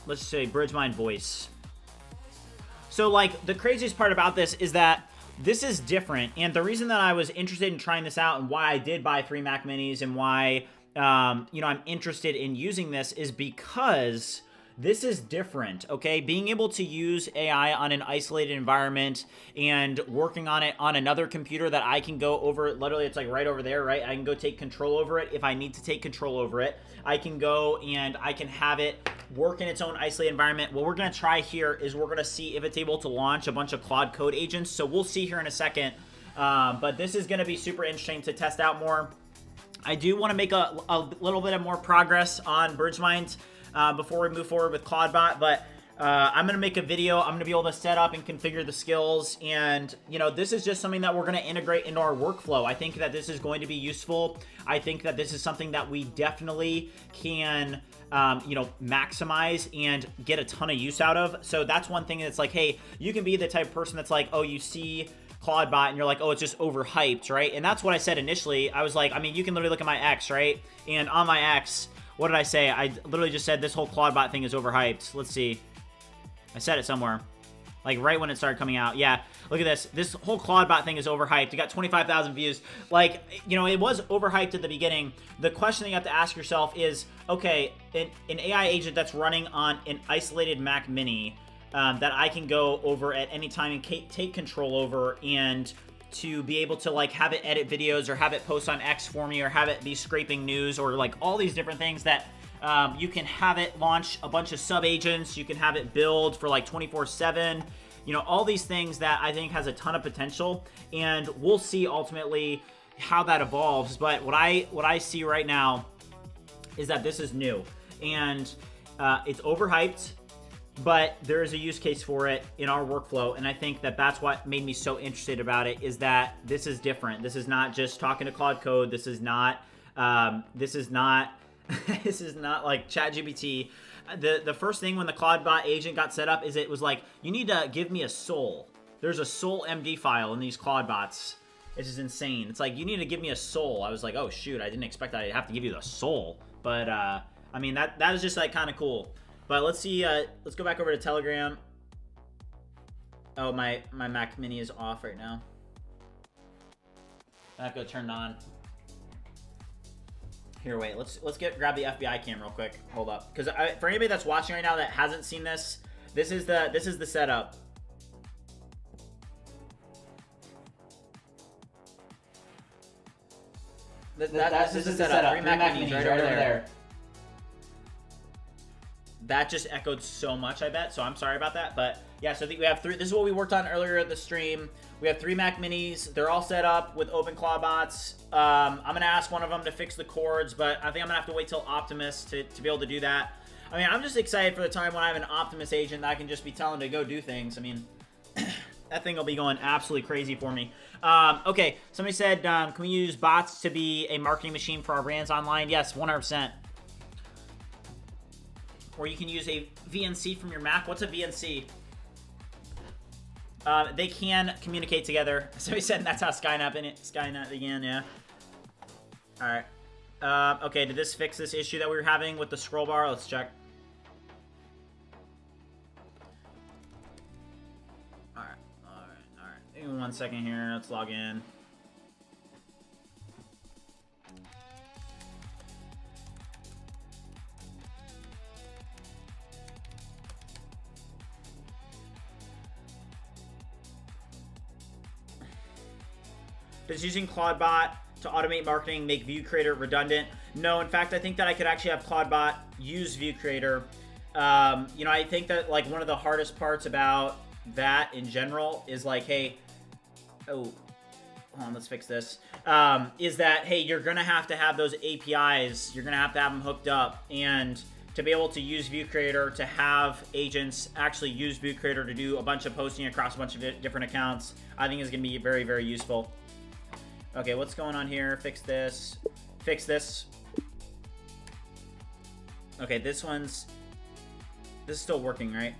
Let's say Bridgemine Voice. So, like, the craziest part about this is that this is different. And the reason that I was interested in trying this out and why I did buy 3 Mac Minis and why, you know, I'm interested in using this is because this is different, okay? Being able to use AI on an isolated environment and working on it on another computer that I can go over, literally it's like right over there, right? I can go take control over it if I need to take control over it. I can go and I can have it work in its own isolated environment. What we're gonna try here is we're gonna see if it's able to launch a bunch of Claude Code agents. So we'll see here in a second. But this is gonna be super interesting to test out more. I do wanna make a little bit of more progress on Bridgemine before we move forward with ClawdBot, but I'm going to make a video. I'm going to be able to set up and configure the skills, and, you know, this is just something that we're going to integrate into our workflow. I think that this is going to be useful. I think that this is something that we definitely can, you know, maximize and get a ton of use out of. So that's one thing that's like, hey, you can be the type of person that's like, oh, you see ClawdBot and you're like, oh, it's just overhyped, right? And that's what I said initially. I was like, I mean, you can literally look at my X, right? And on my X, what did I say? I literally just said this whole ClawdBot thing is overhyped. Let's see. I said it somewhere. Like right when it started coming out. Yeah, look at this. This whole ClawdBot thing is overhyped. It got 25,000 views. Like, you know, it was overhyped at the beginning. The question that you have to ask yourself is, okay, an AI agent that's running on an isolated Mac Mini that I can go over at any time and take control over, and to be able to like have it edit videos or have it post on X for me or have it be scraping news or like all these different things that you can have it launch a bunch of sub agents. You can have it build for like 24/7, you know, all these things that I think has a ton of potential, and we'll see ultimately how that evolves. But what I see right now is that this is new and it's overhyped, but there is a use case for it in our workflow, and I think that that's what made me so interested about it, is that this is different. This is not just talking to Claude Code. This is not this is not like ChatGPT. The first thing when the ClawdBot agent got set up is it was like, you need to give me a soul. There's a soul MD file in these ClawdBots. It's just insane. It's like, you need to give me a soul. I was like, oh shoot, I didn't expect that I'd have to give you the soul. But I mean, that is just like kind of cool. But let's see, let's go back over to Telegram. Oh, my Mac Mini is off right now. I have to go turn it on. Here, wait, let's grab the FBI cam real quick. Hold up, because for anybody that's watching right now that hasn't seen this, this is the setup. This is the setup. 3 Mac Minis right over there. That just echoed so much, I bet, so I'm sorry about that. But yeah, so we have 3. This is what we worked on earlier in the stream. We have 3 Mac Minis. They're all set up with OpenClaw bots. I'm going to ask one of them to fix the cords, but I think I'm going to have to wait till Optimus to be able to do that. I mean, I'm just excited for the time when I have an Optimus agent that I can just be telling to go do things. I mean, that thing will be going absolutely crazy for me. Okay, somebody said, can we use bots to be a marketing machine for our brands online? Yes, 100%. Or you can use a VNC from your Mac. What's a VNC? They can communicate together. Somebody said that's how Skynet began, yeah. All right. Okay, did this fix this issue that we were having with the scroll bar? Let's check. All right. Give me 1 second here. Let's log in. Does using ClawdBot to automate marketing make View Creator redundant? No, in fact, I think that I could actually have ClawdBot use View Creator. You know, I think that like one of the hardest parts about that in general is like, hey, oh, hold on, let's fix this. Is that, hey, you're gonna have to have those APIs, you're gonna have to have them hooked up, and to be able to use View Creator, to have agents actually use View Creator to do a bunch of posting across a bunch of different accounts, I think is gonna be very, very useful. Okay, what's going on here? Fix this. Fix this. Okay, this is still working, right?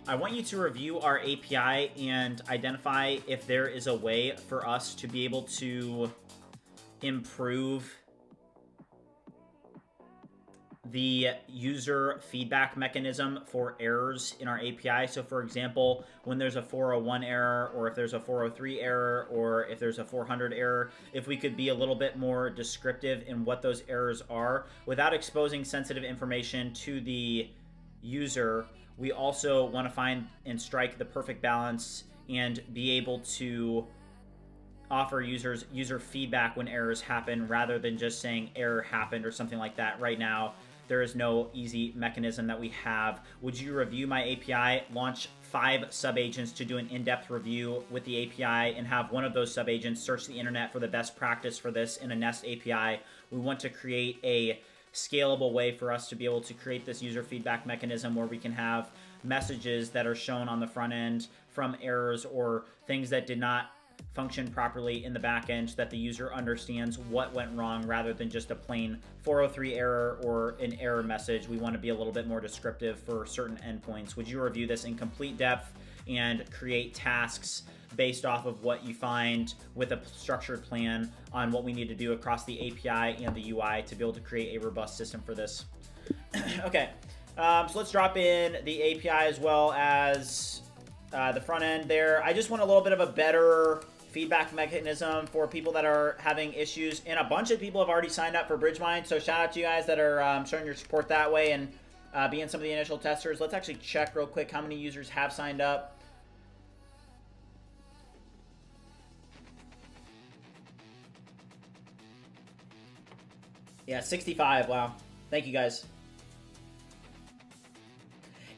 I want you to review our API and identify if there is a way for us to be able to improve the user feedback mechanism for errors in our API. So for example, when there's a 401 error, or if there's a 403 error, or if there's a 400 error, if we could be a little bit more descriptive in what those errors are without exposing sensitive information to the user. We also want to find and strike the perfect balance and be able to offer users user feedback when errors happen, rather than just saying error happened or something like that. Right now, there is no easy mechanism that we have. Would you review my API, launch 5 sub-agents to do an in-depth review with the API, and have one of those sub-agents search the internet for the best practice for this in a Nest API? We want to create a scalable way for us to be able to create this user feedback mechanism where we can have messages that are shown on the front end from errors or things that did not function properly in the back end, so that the user understands what went wrong, rather than just a plain 403 error or an error message. We want to be a little bit more descriptive for certain endpoints. Would you review this in complete depth and create tasks based off of what you find with a structured plan on what we need to do across the API and the UI to be able to create a robust system for this? Okay, so let's drop in the API as well as the front end there. I just want a little bit of a better feedback mechanism for people that are having issues, and a bunch of people have already signed up for Bridgemine, so shout out to you guys that are showing your support that way and being some of the initial testers. Let's actually check real quick how many users have signed up. Yeah, 65. Wow. Thank you guys.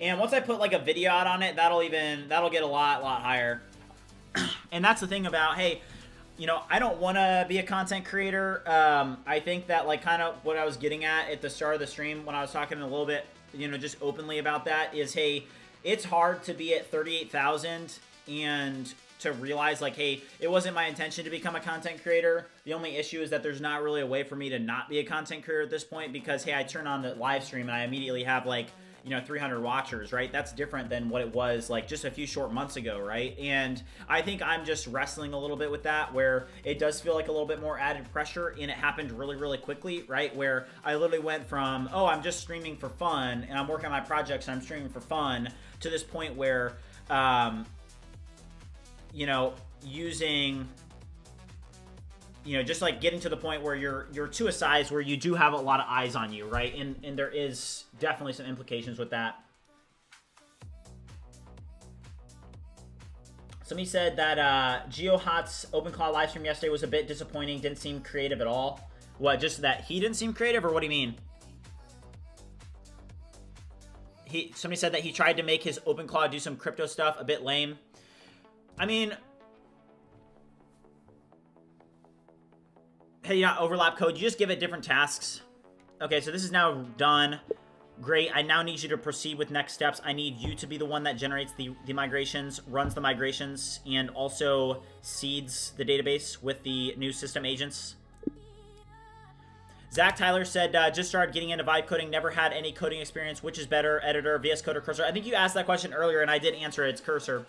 And once I put like a video out on it, that'll get a lot higher. And that's the thing about, hey, you know, I don't want to be a content creator. I think that like kind of what I was getting at the start of the stream when I was talking a little bit, you know, just openly about that is, hey, it's hard to be at 38,000 and to realize like, hey, it wasn't my intention to become a content creator. The only issue is that there's not really a way for me to not be a content creator at this point, because, hey, I turn on the live stream and I immediately have like, you know, 300 watchers, right? That's different than what it was like just a few short months ago, right? And I think I'm just wrestling a little bit with that, where it does feel like a little bit more added pressure, and it happened really quickly, right? Where I literally went from, oh, I'm just streaming for fun and I'm working on my projects and I'm streaming for fun, to this point where, you know, using, you know, just like getting to the point where you're to a size where you do have a lot of eyes on you, right? And there is definitely some implications with that. Somebody said that GeoHot's OpenClaw live stream yesterday was a bit disappointing, didn't seem creative at all. What, just that he didn't seem creative, or what do you mean? Somebody said that he tried to make his OpenClaw do some crypto stuff a bit lame. I mean, hey, yeah, overlap code. You just give it different tasks. Okay, so this is now done. Great. I now need you to proceed with next steps. I need you to be the one that generates the migrations, runs the migrations, and also seeds the database with the new system agents. Zach Tyler said, just started getting into vibe coding, never had any coding experience. Which is better, editor, VS Code, or Cursor? I think you asked that question earlier, and I did answer it. It's Cursor.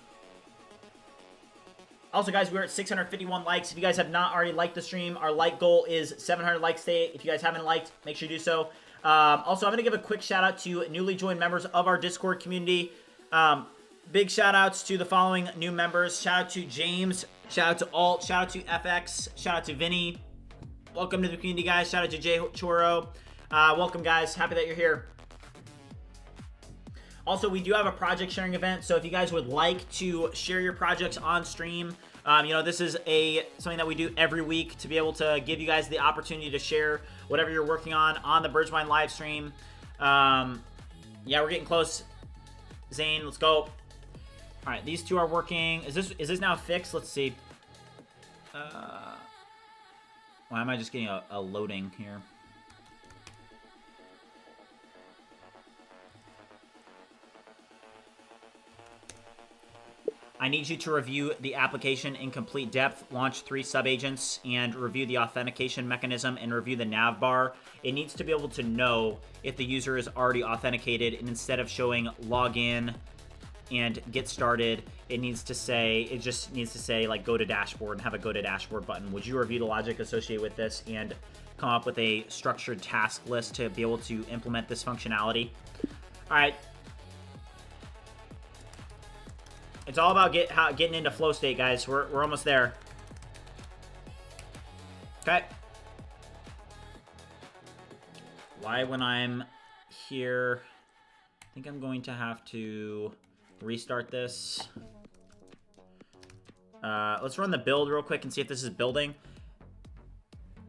Also, guys, we're at 651 likes. If you guys have not already liked the stream, our like goal is 700 likes today. If you guys haven't liked, make sure you do so. Also, I'm going to give a quick shout out to newly joined members of our Discord community. Big shout outs to the following new members. Shout out to James. Shout out to Alt. Shout out to FX. Shout out to Vinny. Welcome to the community, guys. Shout out to Jay Choro. Welcome, guys. Happy that you're here. Also, we do have a project sharing event, so if you guys would like to share your projects on stream, you know, this is something that we do every week to be able to give you guys the opportunity to share whatever you're working on the Bridgemine live stream. Yeah, we're getting close. Zane, let's go. All right, these two are working. Is this now fixed? Let's see. Why am I just getting a loading here? I need you to review the application in complete depth, launch 3 subagents, and review the authentication mechanism and review the nav bar. It needs to be able to know if the user is already authenticated, and instead of showing login and get started, it just needs to say like go to dashboard and have a go to dashboard button. Would you review the logic associated with this and come up with a structured task list to be able to implement this functionality? All right. It's all about getting into flow state, guys. We're almost there. Okay. Why when I'm here? I think I'm going to have to restart this. Let's run the build real quick and see if this is building.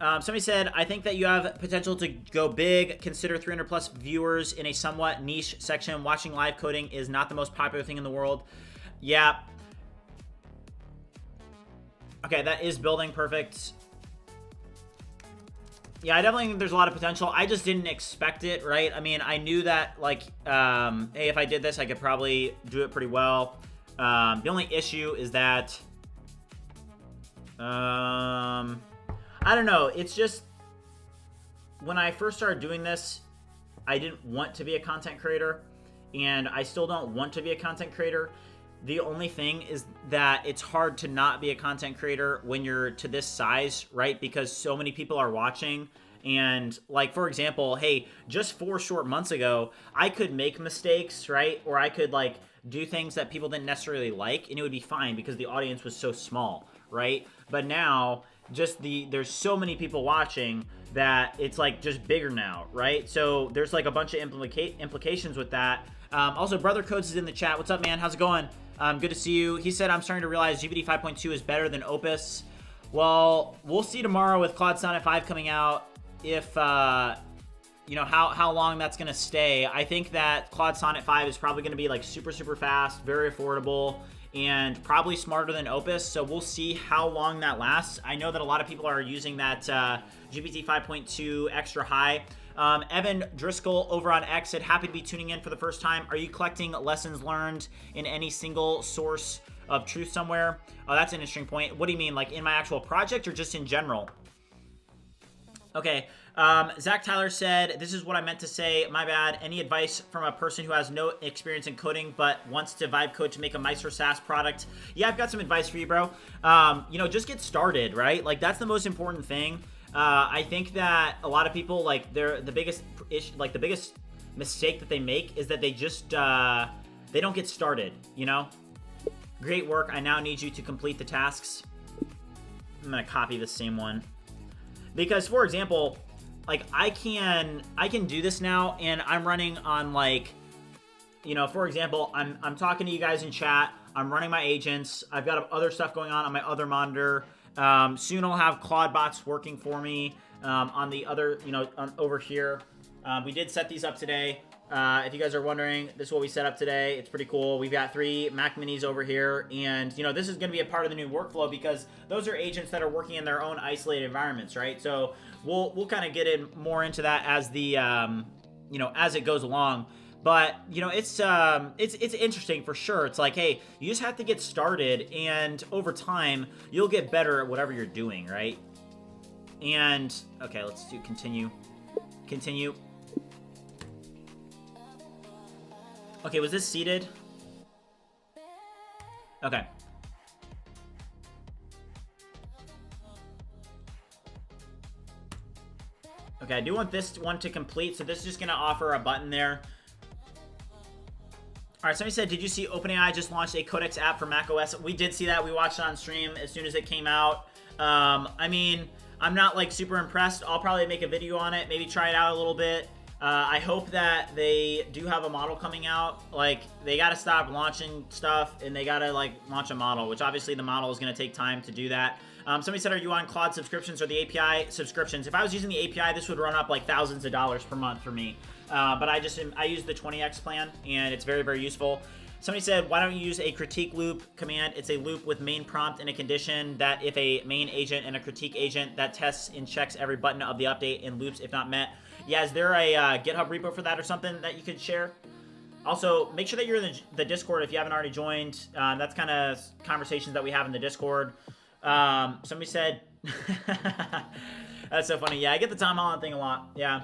Somebody said, I think that you have potential to go big. Consider 300 plus viewers in a somewhat niche section. Watching live coding is not the most popular thing in the world. Yeah. Okay, that is building. Perfect. Yeah, I definitely think there's a lot of potential. I just didn't expect it, right? I mean, I knew that, like, hey, if I did this, I could probably do it pretty well. The only issue is that, I don't know. It's just, when I first started doing this, I didn't want to be a content creator, and I still don't want to be a content creator. The only thing is that it's hard to not be a content creator when you're to this size, right? Because so many people are watching. And like, for example, hey, just 4 short months ago, I could make mistakes, right? Or I could like do things that people didn't necessarily like, and it would be fine because the audience was so small, right? But now there's so many people watching that it's like just bigger now, right? So there's like a bunch of implications with that. Also, Brother Codes is in the chat. What's up, man? How's it going? Good to see you. He said, I'm starting to realize GPT 5.2 is better than Opus. Well, we'll see tomorrow with Claude Sonnet 5 coming out if, you know, how long that's going to stay. I think that Claude Sonnet 5 is probably going to be like super, super fast, very affordable, and probably smarter than Opus. So we'll see how long that lasts. I know that a lot of people are using that GPT 5.2 extra high. Evan Driscoll over on X said, happy to be tuning in for the first time. Are you collecting lessons learned in any single source of truth somewhere? Oh, that's an interesting point. What do you mean, like in my actual project or just in general? Okay. Zach Tyler said, this is what I meant to say. My bad. Any advice from a person who has no experience in coding but wants to vibe code to make a Maestro SaaS product? Yeah, I've got some advice for you, bro. You know, just get started, right? Like that's the most important thing. I think that a lot of people, like, the biggest mistake that they make is that they just they don't get started, you know? Great work. I now need you to complete the tasks. I'm gonna copy the same one because, for example, like I can do this now, and I'm running on, like, you know, for example, I'm talking to you guys in chat. I'm running my agents. I've got other stuff going on my other monitor. Soon I'll have ClawdBots working for me on the other, you know, over here. We did set these up today. If you guys are wondering, this is what we set up today. It's pretty cool. We've got 3 Mac Minis over here, and you know, this is going to be a part of the new workflow because those are agents that are working in their own isolated environments, right? So we'll kind of get in more into that as the you know, as it goes along. But you know, it's interesting for sure. It's like, hey, you just have to get started, and over time you'll get better at whatever you're doing, right? And okay, let's do continue. Okay, was this seated? Okay. Okay, I do want this one to complete, so this is just gonna offer a button there. All right, somebody said, did you see OpenAI just launched a Codex app for macOS? We did see that. We watched it on stream as soon as it came out. I mean, I'm not like super impressed. I'll probably make a video on it, maybe try it out a little bit. I hope that they do have a model coming out. Like, they got to stop launching stuff, and they got to, like, launch a model, which obviously the model is going to take time to do that. Somebody said, are you on Claude subscriptions or the API subscriptions? If I was using the API, this would run up, like, thousands of dollars per month for me. But I use the 20x plan, and it's very, very useful. Somebody said, why don't you use a critique loop command? It's a loop with main prompt and a condition that if a main agent and a critique agent that tests and checks every button of the update and loops if not met. Yeah, is there a GitHub repo for that or something that you could share? Also, make sure that you're in the Discord if you haven't already joined. That's kind of conversations that we have in the Discord. Somebody said, that's so funny. Yeah, I get the Tom Holland thing a lot. Yeah.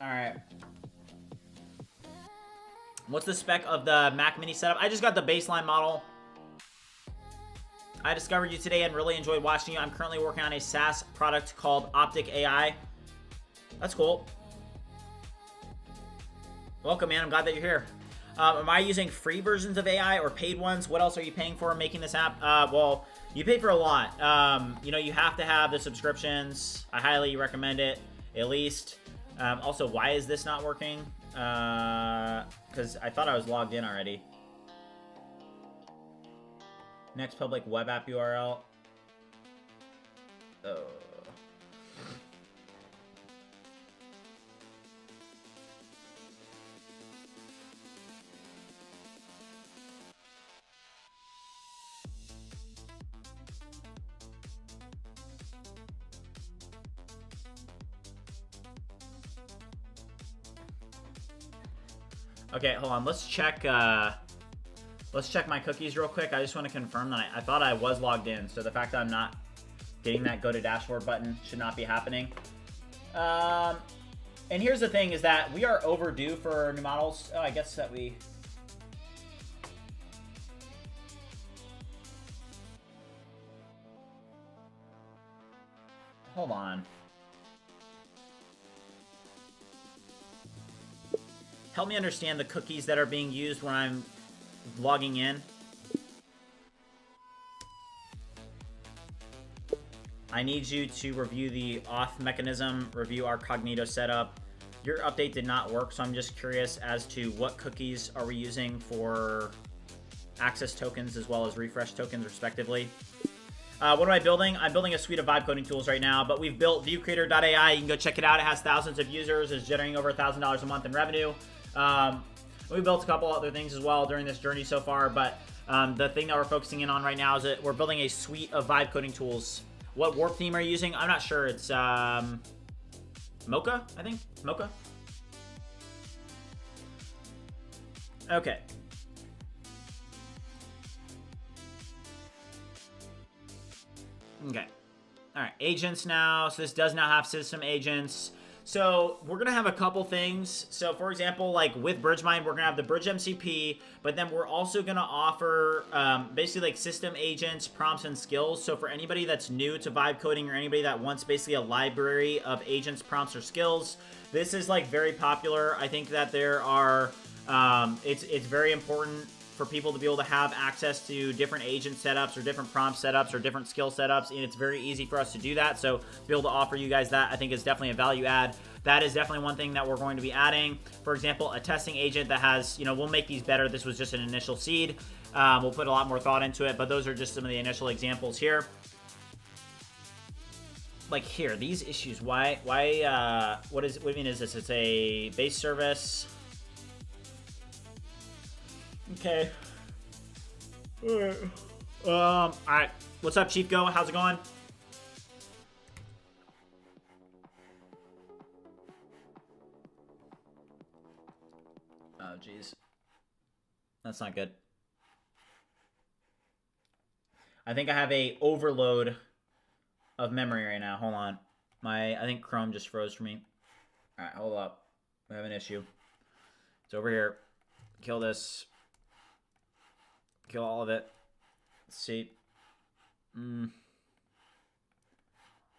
All right. What's the spec of the Mac Mini setup? I just got the baseline model. I discovered you today and really enjoyed watching you. I'm currently working on a SaaS product called Optic AI. That's cool. Welcome, man. I'm glad that you're here. Am I using free versions of AI or paid ones? What else are you paying for making this app? Well, you pay for a lot. You know, you have to have the subscriptions. I highly recommend it, at least. Also, why is this not working? Because I thought I was logged in already. Next public web app URL. Oh. Okay, hold on. Let's check my cookies real quick. I just want to confirm that I thought I was logged in, so the fact that I'm not getting that go to dashboard button should not be happening. And here's the thing is that we are overdue for new models. Oh, I guess that we... Hold on. Help me understand the cookies that are being used when I'm logging in. I need you to review the auth mechanism, review our Cognito setup. Your update did not work, so I'm just curious as to what cookies are we using for access tokens as well as refresh tokens, respectively. What am I building? I'm building a suite of vibe coding tools right now, but we've built viewcreator.ai. You can go check it out. It has thousands of users. It's generating over $1,000 a month in revenue. We built a couple other things as well during this journey so far, but the thing that we're focusing in on right now is that we're building a suite of vibe coding tools. What warp theme are you using? I'm not sure. It's Mocha, I think. Mocha. Okay. Okay. All right. Agents now. So this does not have system agents. So we're going to have a couple things. So for example, like with Bridgemine, we're going to have the Bridge MCP, but then we're also going to offer basically like system agents, prompts, and skills. So for anybody that's new to vibe coding or anybody that wants basically a library of agents, prompts, or skills, this is like very popular. I think that there are, it's very important for people to be able to have access to different agent setups or different prompt setups or different skill setups, and it's very easy for us to do that. So to be able to offer you guys that, I think is definitely a value add. That is definitely one thing that we're going to be adding. For example, a testing agent that has, you know, we'll make these better. This was just an initial seed. We'll put a lot more thought into it, but those are just some of the initial examples here. Like here, these issues, what do you mean is this? It's a base service. Okay. All right. What's up, Chief Go? How's it going? Oh, geez. That's not good. I think I have a overload of memory right now. Hold on. I think Chrome just froze for me. All right, hold up. We have an issue. It's over here. Kill this. Kill all of it. Let's see.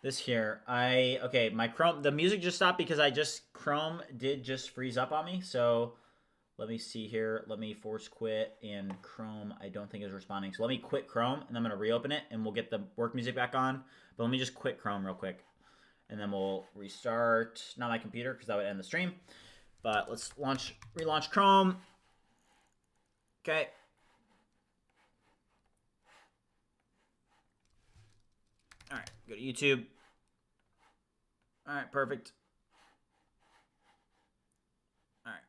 This here. Okay, my Chrome, the music just stopped because Chrome did just freeze up on me. So Let me see here. Let me force quit, and Chrome I don't think is responding. So let me quit Chrome, and I'm going to reopen it, and we'll get the work music back on. But let me just quit Chrome real quick, and then we'll restart. Not my computer, because that would end the stream. But let's relaunch Chrome. Okay. All right, go to YouTube. All right, perfect. All right.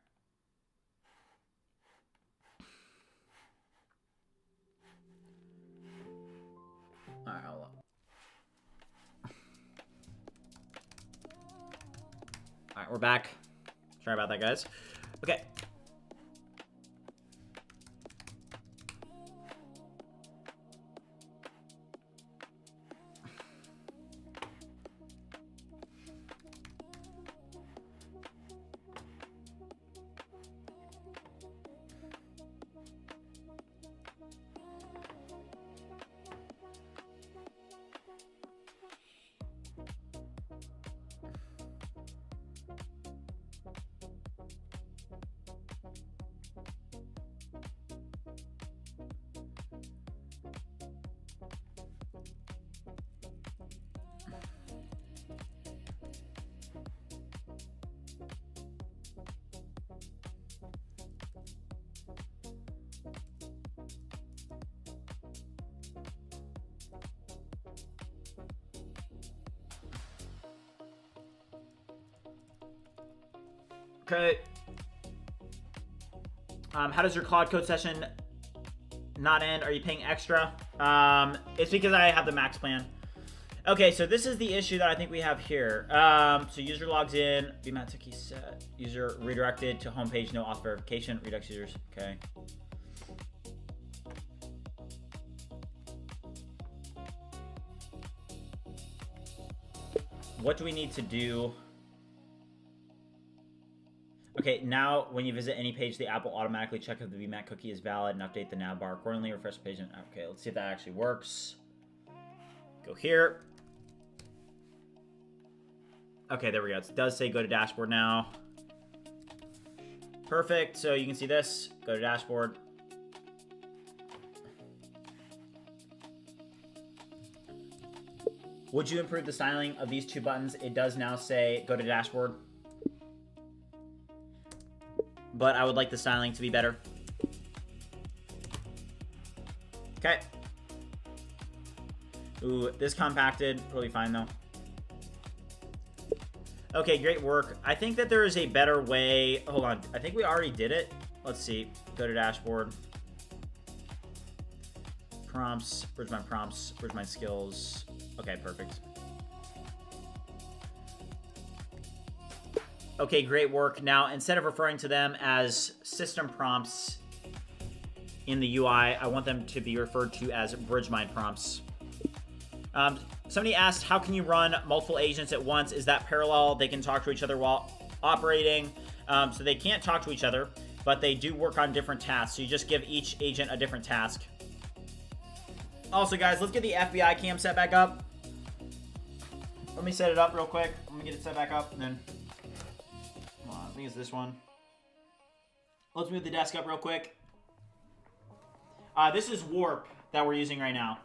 All right, hold on. All right, we're back. Sorry about that, guys. Okay. Okay. How does your Claude Code session not end? Are you paying extra? It's because I have the max plan. Okay, so this is the issue that I think we have here. So user logs in, VMAT cookie set, user redirected to homepage, no auth verification, redux users. Okay. What do we need to do? Okay, now when you visit any page, the app will automatically check if the VMAT cookie is valid and update the nav bar accordingly. Refresh the page. And, okay, let's see if that actually works. Go here. Okay, there we go. It does say go to dashboard now. Perfect. So you can see this. Go to dashboard. Would you improve the styling of these two buttons? It does now say go to dashboard. But I would like the styling to be better. Okay. Ooh, this compacted. Really fine, though. Okay, great work. I think that there is a better way. Hold on. I think we already did it. Let's see. Go to dashboard. Prompts. Bridgemine prompts. Bridgemine skills. Okay, perfect. Okay, great work. Now, instead of referring to them as system prompts in the UI, I want them to be referred to as Bridgemine prompts. Somebody asked, how can you run multiple agents at once? Is that parallel? They can talk to each other while operating. So they can't talk to each other, but they do work on different tasks. So you just give each agent a different task. Also, guys, let's get the FBI cam set back up. Let me set it up real quick. Let me get it set back up, and then... I think it's this one. Let's move the desk up real quick. This is Warp that we're using right now.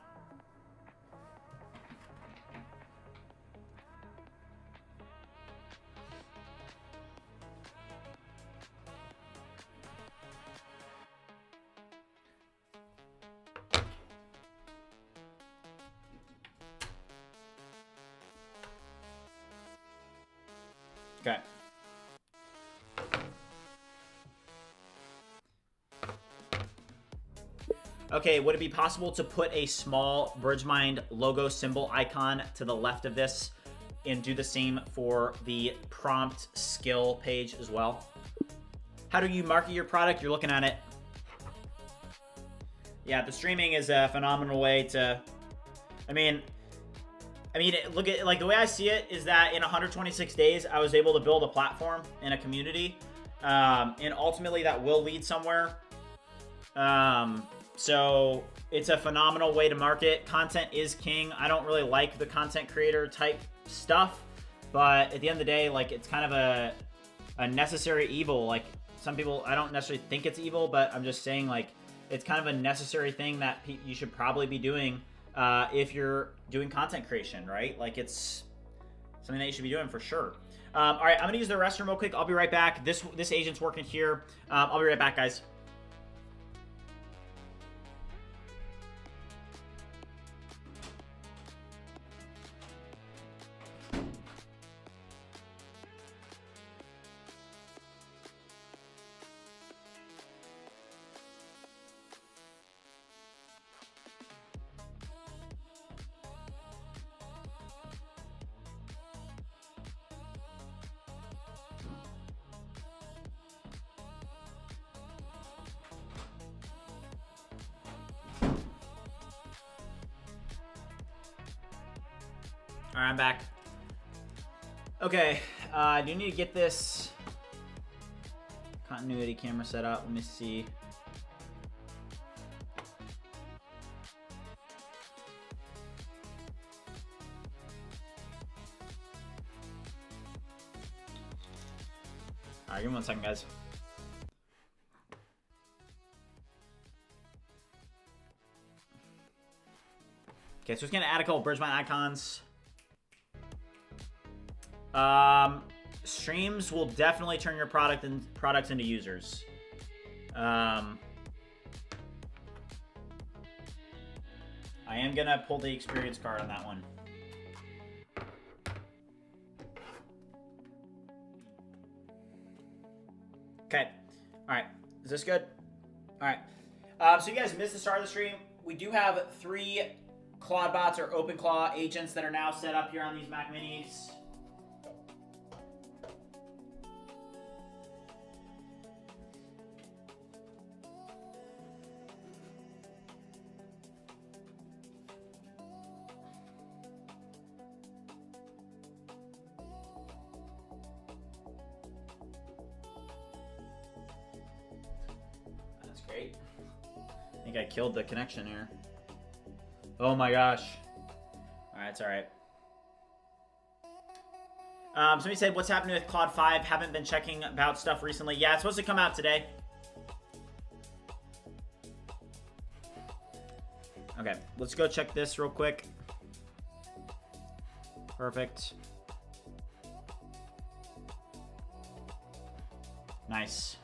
Okay. Okay, would it be possible to put a small Bridgemine logo symbol icon to the left of this and do the same for the prompt skill page as well? How do you market your product? You're looking at it. Yeah, the streaming is a phenomenal way to... I mean, look at, like, the way I see it is that in 126 days, I was able to build a platform and a community, and ultimately that will lead somewhere. So it's a phenomenal way to market. Content is king. I don't really like the content creator type stuff, but at the end of the day, like, it's kind of a necessary evil. Like, some people, I don't necessarily think it's evil, but I'm just saying, like, it's kind of a necessary thing that you should probably be doing if you're doing content creation, right? Like, it's something that you should be doing for sure. All right, I'm gonna use the restroom real quick. I'll be right back. This agent's working here. I'll be right back, guys. All right, I'm back. Okay, I do need to get this continuity camera set up. Let me see. All right, give me 1 second, guys. Okay, so it's gonna add a couple Bridgemine icons. Streams will definitely turn your products into users. I am gonna pull the experience card on that one. Okay. All right. Is this good? All right. So you guys missed the start of the stream. We do have 3 ClawdBots or OpenClaw agents that are now set up here on these Mac Minis. Great. I think I killed the connection here. Oh my gosh. Alright, it's alright. Somebody said, what's happening with Claude 5? Haven't been checking about stuff recently. Yeah, it's supposed to come out today. Okay, let's go check this real quick. Perfect. Nice.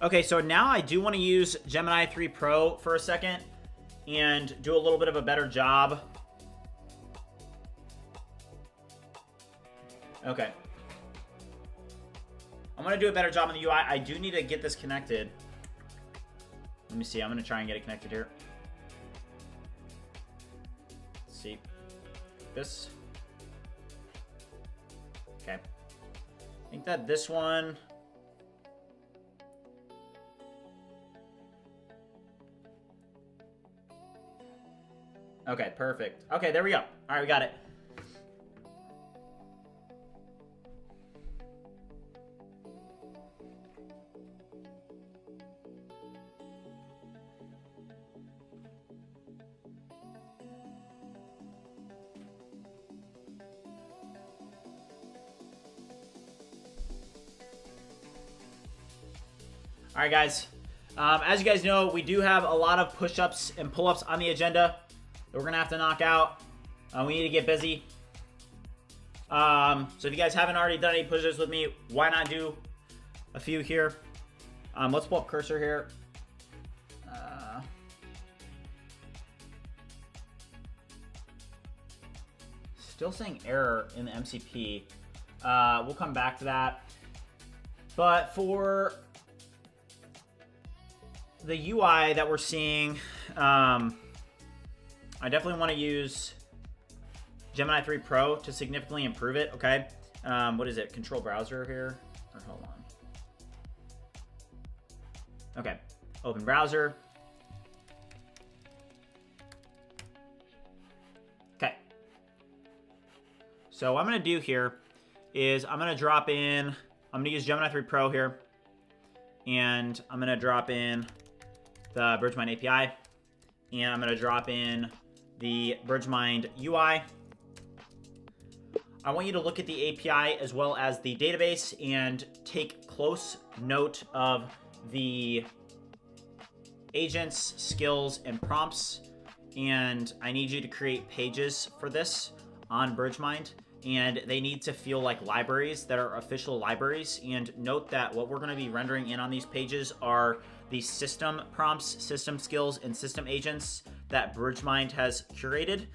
Okay, so now I do want to use Gemini 3 Pro for a second and do a little bit of a better job. Okay. I'm going to do a better job on the UI. I do need to get this connected. Let me see. I'm going to try and get it connected here. Let's see. This. Okay. I think that this one... Okay, perfect. Okay, there we go. All right, we got it. All right, guys. As you guys know, we do have a lot of push-ups and pull-ups on the agenda that we're gonna have to knock out. We need to get busy. So if you guys haven't already done any push-ups with me, why not do a few here? Let's pull up cursor here. Still saying error in the MCP. We'll come back to that. But for the UI that we're seeing, I definitely want to use Gemini 3 Pro to significantly improve it, okay? What is it? Control browser here? Or hold on. Okay. Open browser. Okay. So what I'm going to do here is I'm going to drop in, I'm going to use Gemini 3 Pro here. And I'm going to drop in the Bridgemine API. And I'm going to drop in the Bridgemine UI. I want you to look at the API as well as the database and take close note of the agents, skills, and prompts. And I need you to create pages for this on Bridgemine. And they need to feel like libraries that are official libraries. And note that what we're going to be rendering in on these pages are the system prompts, system skills, and system agents that Bridgemine has curated.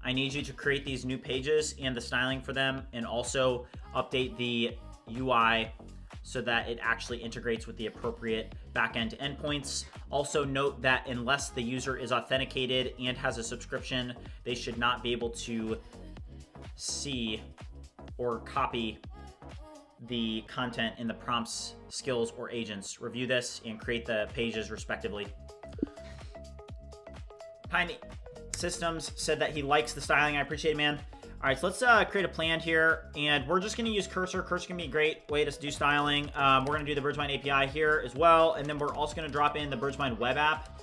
I need you to create these new pages and the styling for them, and also update the UI so that it actually integrates with the appropriate backend endpoints. Also note that unless the user is authenticated and has a subscription, they should not be able to see or copy the content in the prompts, skills, or agents. Review this and create the pages respectively. Pine Systems said that he likes the styling. I appreciate it, man. All right, so let's create a plan here, and we're just going to use Cursor. Cursor can be a great way to do styling. We're going to do the Bridgemine API here as well, and then we're also going to drop in the Bridgemine web app.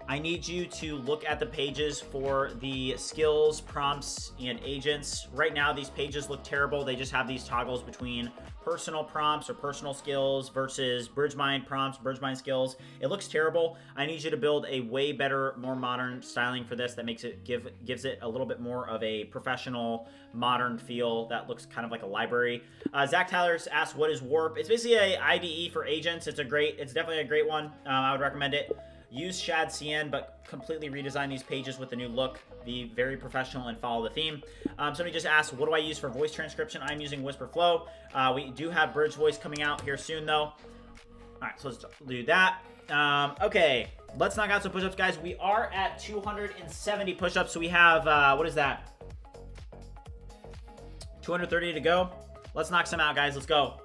I need you to look at the pages for the skills, prompts, and agents. Right now, these pages look terrible. They just have these toggles between personal prompts or personal skills versus Bridgemine prompts, Bridgemine skills. It looks terrible. I need you to build a way better, more modern styling for this that makes it gives it a little bit more of a professional, modern feel that looks kind of like a library. Zach Tyler's asked, what is Warp? It's basically a IDE for agents. It's definitely a great one. I would recommend it. Use Shad CN, but completely redesign these pages with a new look. Be very professional and follow the theme. Somebody just asked, what do I use for voice transcription? I'm using Whisper Flow. We do have Bridge Voice coming out here soon, though. All right, so let's do that. Okay, let's knock out some push-ups, guys. We are at 270 push-ups, so we have, what is that? 230 to go. Let's knock some out, guys. Let's go.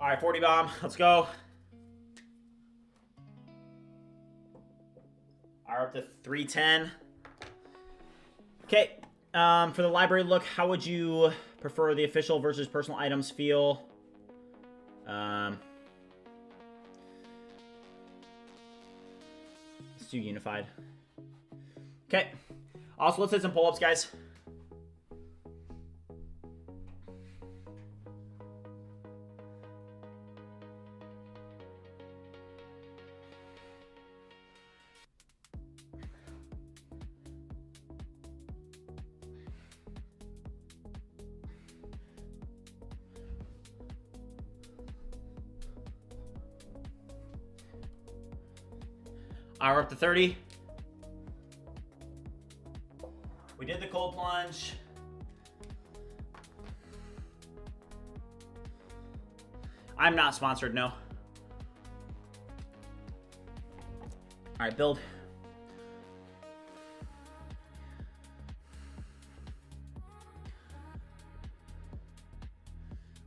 All right, 40 bomb. Let's go. All right, up to 310. Okay. For the library look, how would you prefer the official versus personal items feel? Let's do unified. Okay. Also, let's hit some pull-ups, guys. We're up to 30. We did the cold plunge. I'm not sponsored, no. All right, build.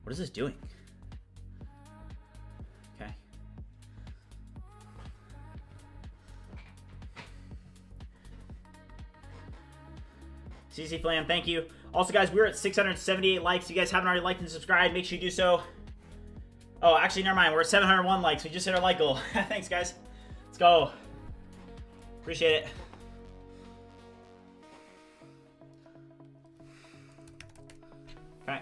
What is this doing? Okay. CC Flam, thank you. Also, guys, we're at 678 likes. If you guys haven't already liked and subscribed, make sure you do so. Oh, actually, never mind. We're at 701 likes. We just hit our like goal. Thanks, guys. Let's go. Appreciate it. Okay.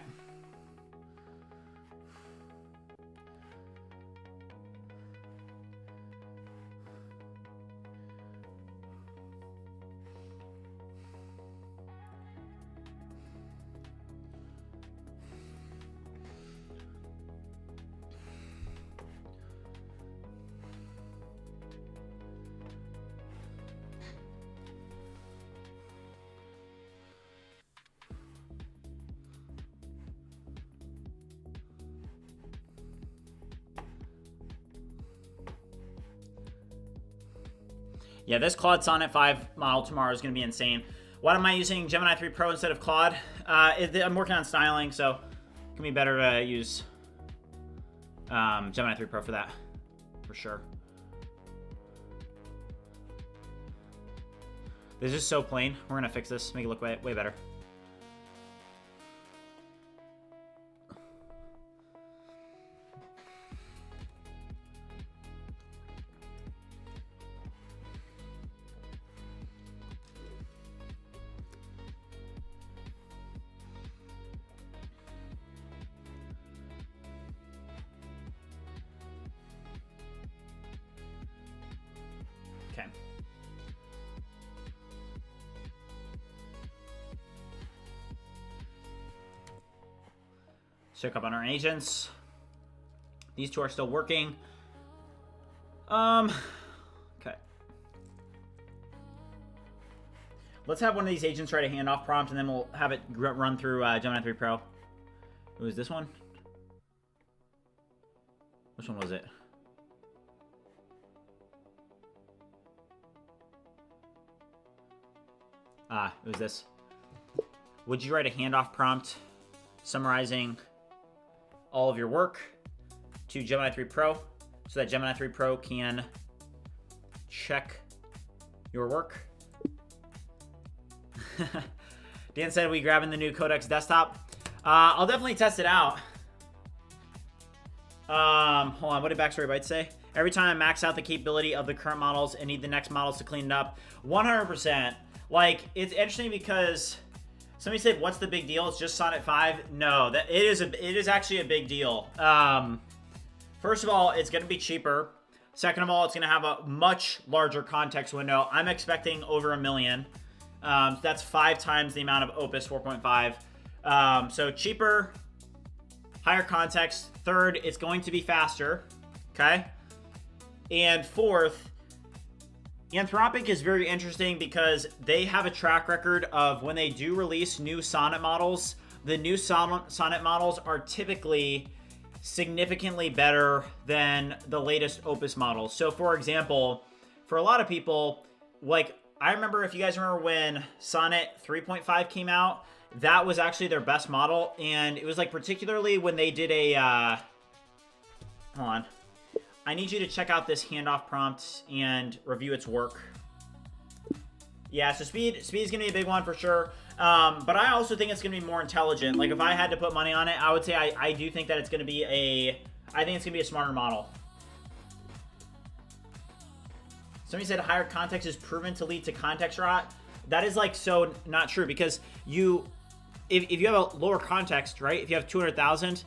Yeah, this Claude Sonnet 5 model tomorrow is going to be insane. Why am I using Gemini 3 Pro instead of Claude? I'm working on styling, so it can be better to use Gemini 3 Pro for that, for sure. This is so plain. We're going to fix this, make it look way better. Okay. Let's check up on our agents. These two are still working. Okay. Let's have one of these agents write a handoff prompt, and then we'll have it run through Gemini 3 Pro. Who is this one? Which one was it? It was this. Would you write a handoff prompt summarizing all of your work to Gemini 3 Pro so that Gemini 3 Pro can check your work? Dan said, we grabbing the new Codex desktop? I'll definitely test it out. Hold on, what did Backstory Bytes say? Every time I max out the capability of the current models and need the next models to clean it up. 100%. Like, it's interesting because somebody said, what's the big deal? It's just Sonnet 5. No, that it is actually a big deal. First of all, it's going to be cheaper. Second of all, it's going to have a much larger context window. I'm expecting over 1 million. So that's 5 times the amount of Opus 4.5. So cheaper, higher context. Third, it's going to be faster. Okay. And fourth, Anthropic is very interesting because they have a track record of when they do release new Sonnet models, the new Sonnet models are typically significantly better than the latest Opus models. So for example, for a lot of people, like I remember, if you guys remember when Sonnet 3.5 came out, that was actually their best model. And it was like particularly when they did a, hold on. I need you to check out this handoff prompt and review its work. Yeah, so speed is going to be a big one for sure. But I also think it's going to be more intelligent. Like if I had to put money on it, I would say I do think that it's going to be I think it's going to be a smarter model. Somebody said higher context is proven to lead to context rot. That is like so not true because if you have a lower context, right? If you have 200,000,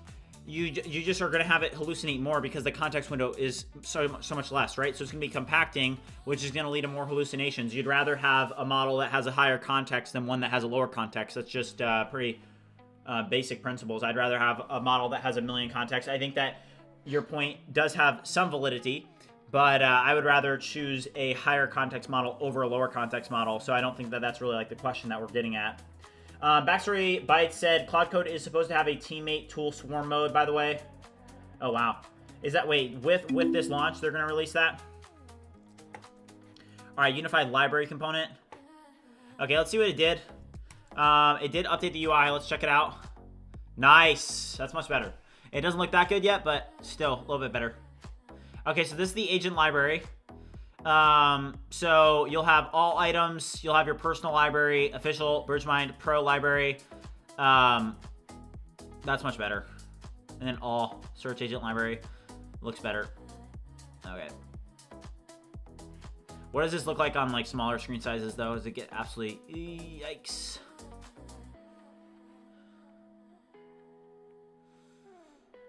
you just are going to have it hallucinate more because the context window is so much less, right? So it's going to be compacting, which is going to lead to more hallucinations. You'd rather have a model that has a higher context than one that has a lower context. That's just pretty basic principles. I'd rather have a model that has 1 million context. I think that your point does have some validity, but I would rather choose a higher context model over a lower context model. So I don't think that that's really like the question that we're getting at. Backstory Byte said ClawdCode is supposed to have a teammate tool swarm mode, by the way. Oh, wow. Is that, wait, with this launch, they're going to release that? All right, unified library component. Okay, let's see what it did. It did update the UI. Let's check it out. Nice. That's much better. It doesn't look that good yet, but still a little bit better. Okay, so this is the agent library. So you'll have all items, you'll have your personal library, official Bridgemine Pro library. That's much better. And then all search agent library looks better. Okay. What does this look like on like smaller screen sizes though? Does it get absolutely yikes?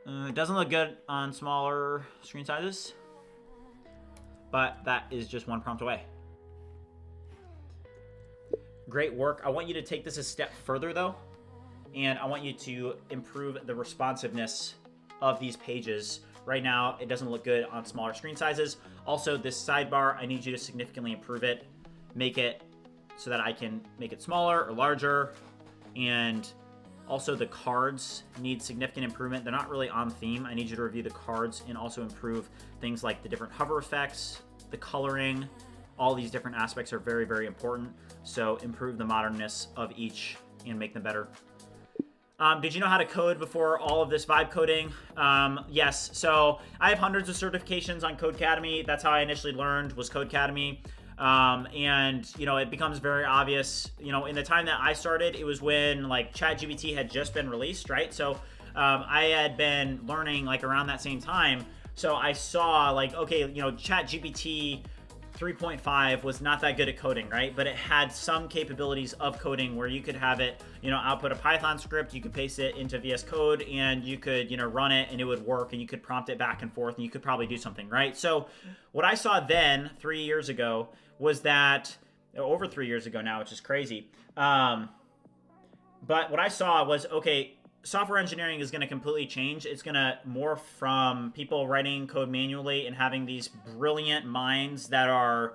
It doesn't look good on smaller screen sizes. But that is just one prompt away. Great work. I want you to take this a step further, though. And I want you to improve the responsiveness of these pages. Right now, it doesn't look good on smaller screen sizes. Also, this sidebar, I need you to significantly improve it. Make it so that I can make it smaller or larger. And also, the cards need significant improvement. They're not really on theme. I need you to review the cards and also improve things like the different hover effects, the coloring, all these different aspects are very, very important. So improve the modernness of each and make them better. Did you know how to code before all of this vibe coding? Yes. So I have hundreds of certifications on Codecademy. That's how I initially learned, was Codecademy. And you know, it becomes very obvious, you know, in the time that I started, it was when like ChatGPT had just been released, right? So I had been learning like around that same time. So I saw like, okay, you know, ChatGPT 3.5 was not that good at coding, right? But it had some capabilities of coding where you could have it, you know, output a Python script, you could paste it into VS Code, and you could, you know, run it and it would work, and you could prompt it back and forth, and you could probably do something, right? So what I saw then 3 years ago was that, over 3 years ago now, which is crazy. But what I saw was, okay, software engineering is going to completely change. It's going to morph from people writing code manually and having these brilliant minds that are,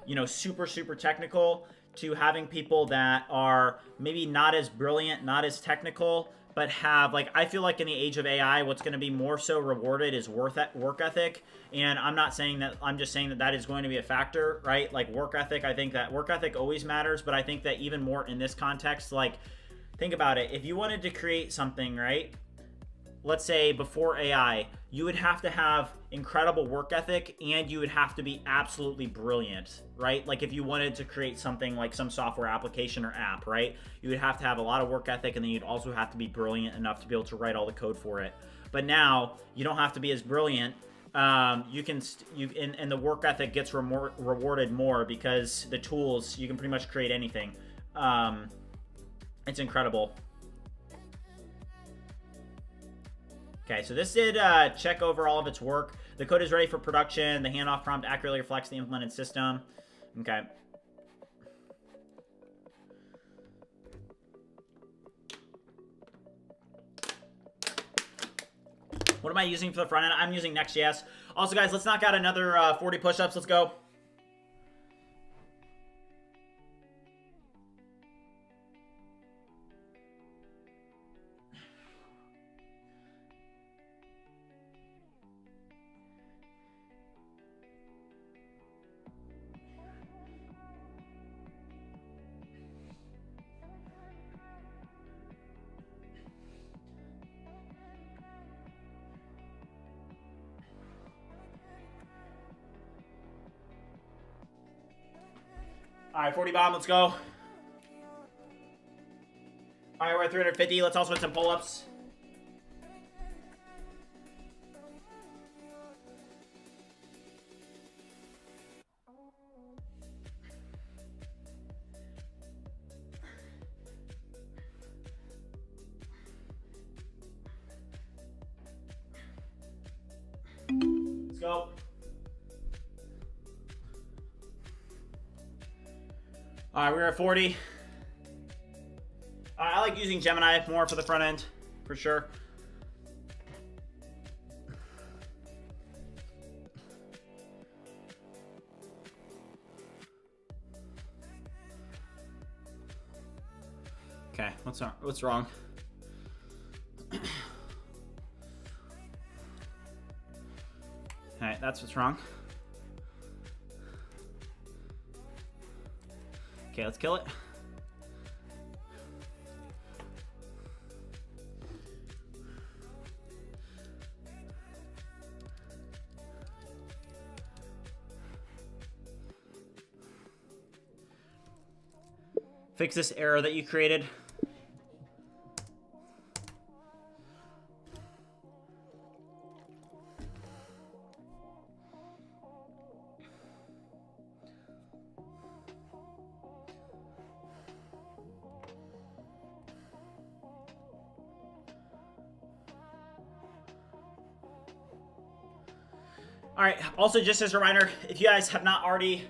you know, super, super technical, to having people that are maybe not as brilliant, not as technical, but have, like, I feel like in the age of AI, what's going to be more so rewarded is work ethic. And I'm not saying that, I'm just saying that that is going to be a factor, right? Like work ethic, I think that work ethic always matters, but I think that even more in this context, like, think about it. If you wanted to create something, right? Let's say before AI, you would have to have incredible work ethic, and you would have to be absolutely brilliant, right? Like if you wanted to create something like some software application or app, right? You would have to have a lot of work ethic, and then you'd also have to be brilliant enough to be able to write all the code for it. But now you don't have to be as brilliant. And the work ethic gets rewarded more, because the tools, you can pretty much create anything. It's incredible. Okay, so this did check over all of its work. The code is ready for production. The handoff prompt accurately reflects the implemented system. Okay. What am I using for the front end? I'm using Next.js. Also, guys, let's knock out another 40 push-ups. Let's go. All right, 40 bomb, let's go. All right, we're at 350. Let's also hit some pull-ups. Let's go. All right, we're at 40. I like using Gemini more for the front end, for sure. Okay, what's wrong? All right, that's what's wrong. Okay, let's kill it. Fix this error that you created. All right, also just as a reminder, if you guys have not already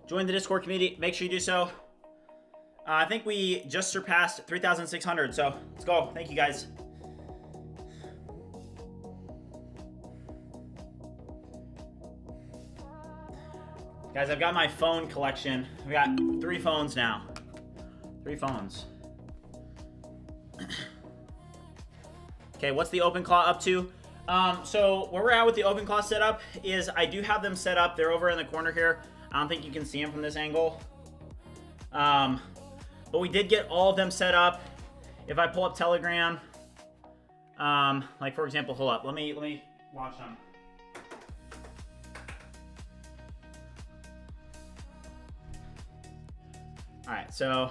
joined the Discord community, make sure you do so. I think we just surpassed 3,600, so let's go. Thank you, guys. Guys, I've got my phone collection. We got 3 phones now. 3 phones. Okay, what's the OpenClaw up to? So where we're at with the OpenClaw setup is I do have them set up. They're over in the corner here. I don't think you can see them from this angle. But we did get all of them set up. If I pull up Telegram, like for example, hold up, let me watch them. All right, so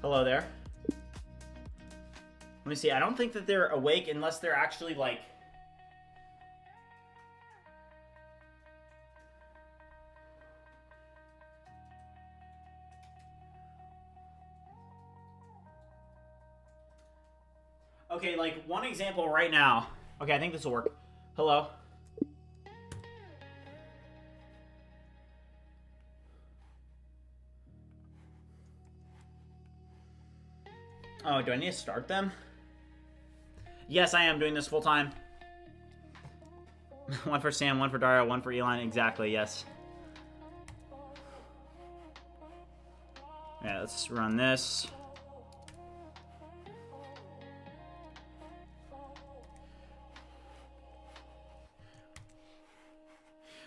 hello there. Let me see. I don't think that they're awake unless they're actually like. Okay, like one example right now. Okay, I think this will work. Hello. Oh, do I need to start them? Yes, I am doing this full time. One for Sam, one for Dario, one for Elon. Exactly, yes. Yeah, let's run this.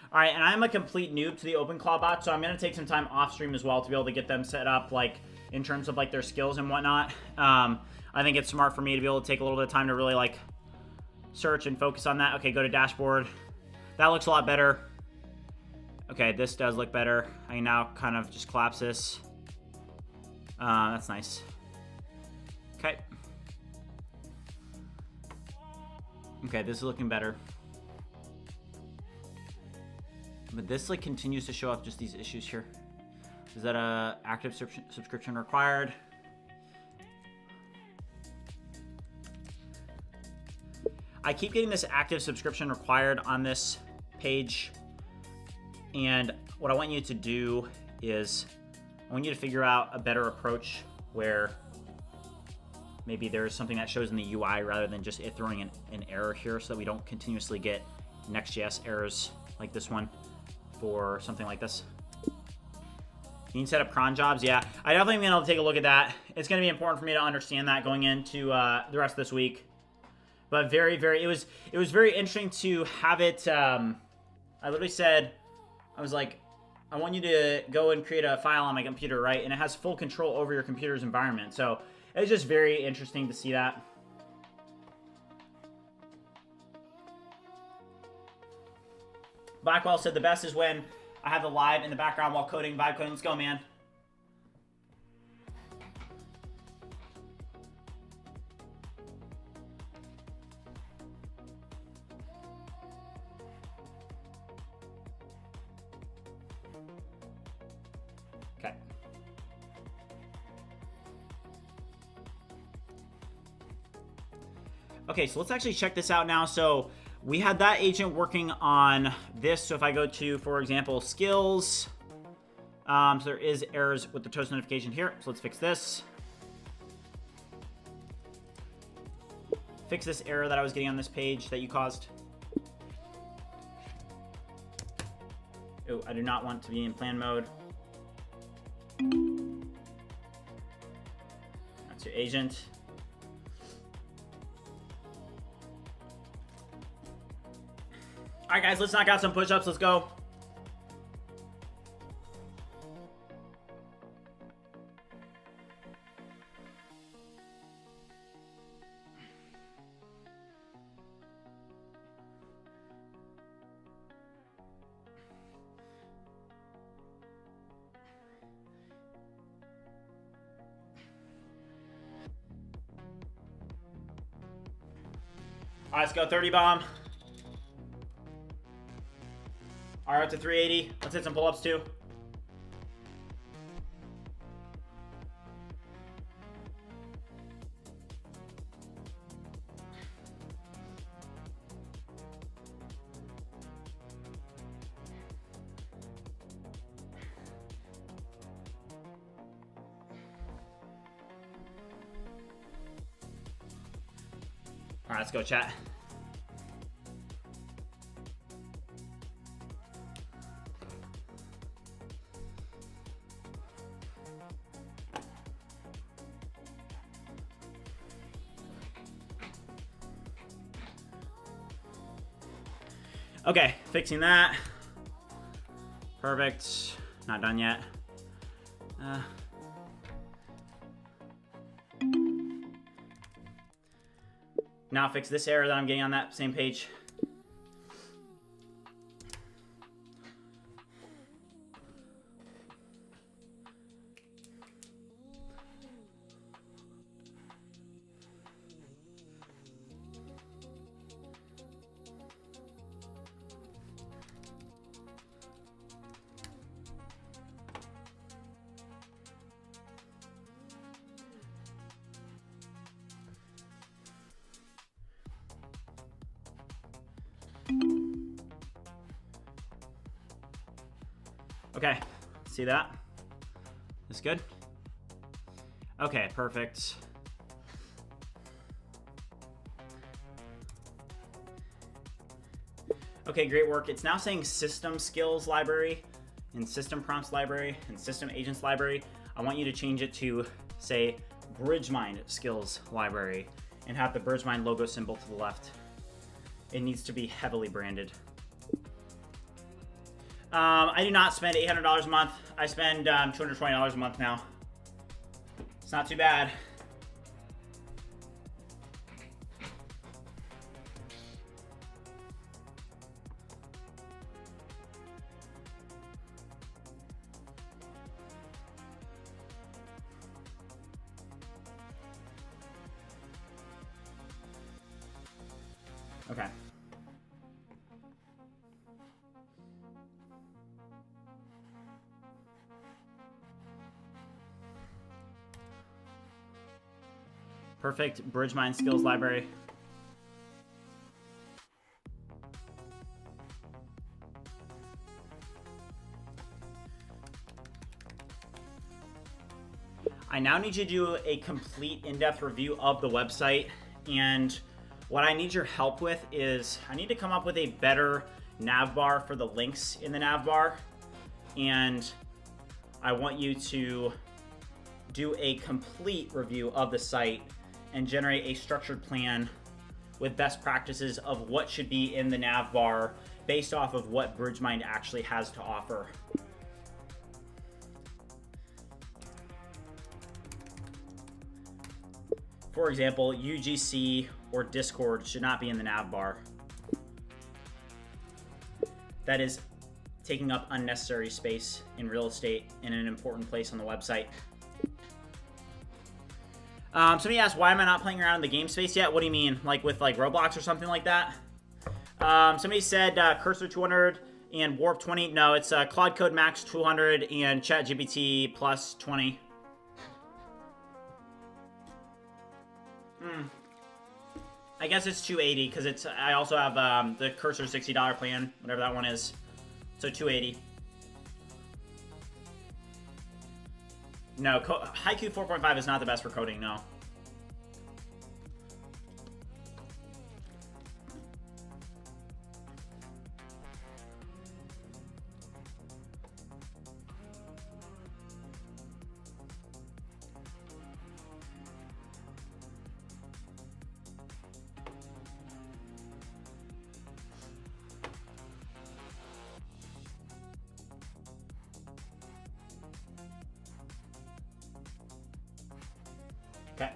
All right, and I'm a complete noob to the OpenClaw bot, so I'm going to take some time off stream as well to be able to get them set up, like, in terms of, like, their skills and whatnot. I think it's smart for me to be able to take a little bit of time to really, like, search and focus on that. Okay, go to dashboard. That looks a lot better. Okay, this does look better. I can now kind of just collapse this. That's nice. Okay. Okay, this is looking better. But this like continues to show up just these issues here. Is that a active subscription required? I keep getting this active subscription required on this page. And what I want you to do is I want you to figure out a better approach where maybe there's something that shows in the UI rather than just it throwing an error here, so that we don't continuously get Next.js errors like this one for something like this. You can set up cron jobs. Yeah, I definitely am going to take a look at that. It's going to be important for me to understand that going into the rest of this week. But it was very interesting to have it. I literally said, I was like, I want you to go and create a file on my computer, right? And it has full control over your computer's environment. So it was just very interesting to see that. Blackwell said the best is when I have the live in the background while coding, vibe coding. Let's go, man. Okay. Okay, so let's actually check this out now. So we had that agent working on this. So if I go to, for example, skills, so there is errors with the toast notification here. So let's fix this. Fix this error that I was getting on this page that you caused. Oh, I do not want to be in plan mode. That's your agent. All right, guys, let's knock out some push-ups. Let's go. All right, let's go 30 bomb. All right, up to 380. Let's hit some pull-ups too. All right, let's go, chat. Okay, fixing that. Perfect. Not done yet. Now fix this error that I'm getting on that same page. Okay, see that? This good? Okay, perfect. Okay, great work. It's now saying system skills library and system prompts library and system agents library. I want you to change it to say Bridgemine skills library and have the Bridgemine logo symbol to the left. It needs to be heavily branded. I do not spend $800 a month. I spend $220 a month now. It's not too bad. Okay. Perfect. Bridgemine skills library. I now need you to do a complete in-depth review of the website, and what I need your help with is I need to come up with a better nav bar for the links in the nav bar, and I want you to do a complete review of the site and generate a structured plan with best practices of what should be in the nav bar based off of what Bridgemine actually has to offer. For example, UGC or Discord should not be in the nav bar. That is taking up unnecessary space in real estate in an important place on the website. Somebody asked, why am I not playing around in the game space yet? What do you mean? Like with like Roblox or something like that? Somebody said Cursor 200 and Warp 20. No, it's Claude Code Max 200 and ChatGPT plus 20. I guess it's 280 because it's. I also have the Cursor $60 plan, whatever that one is. So 280. No, Haiku 4.5 is not the best for coding, no. Okay.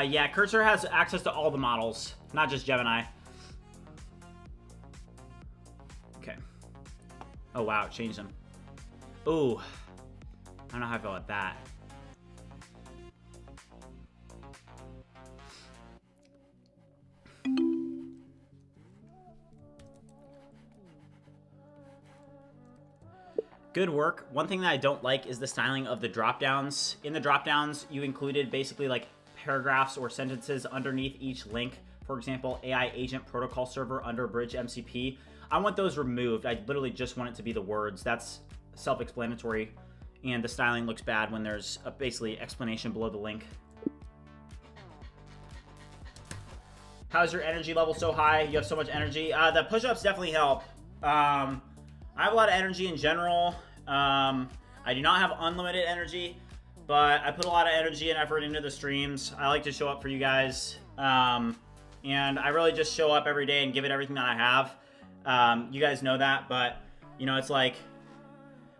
Yeah, Cursor has access to all the models, not just Gemini. Okay. Oh, wow, it changed them. Ooh. I don't know how I feel about that. Good work. One thing that I don't like is the styling of the drop-downs. In the drop-downs, you included basically like paragraphs or sentences underneath each link. For example, AI agent protocol server under bridge MCP. I want those removed. I literally just want it to be the words. That's self-explanatory. And the styling looks bad when there's a basically explanation below the link. How's your energy level so high? You have so much energy. The push-ups definitely help. I have a lot of energy in general. I do not have unlimited energy, but I put a lot of energy and effort into the streams. I like to show up for you guys. and I really just show up every day and give it everything that I have. You guys know that, but you know, it's like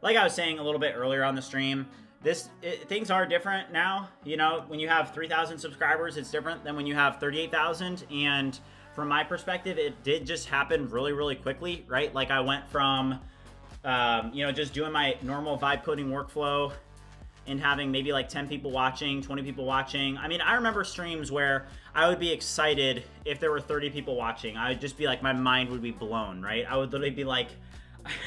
I was saying a little bit earlier on the stream, things are different now. You know, when you have 3,000 subscribers, it's different than when you have 38,000. And from my perspective, it did just happen really, really quickly, right? Like I went from, you know, just doing my normal vibe coding workflow and having maybe like 10 people watching, 20 people watching. I mean, I remember streams where I would be excited if there were 30 people watching. I would just be like, my mind would be blown, right? I would literally be like,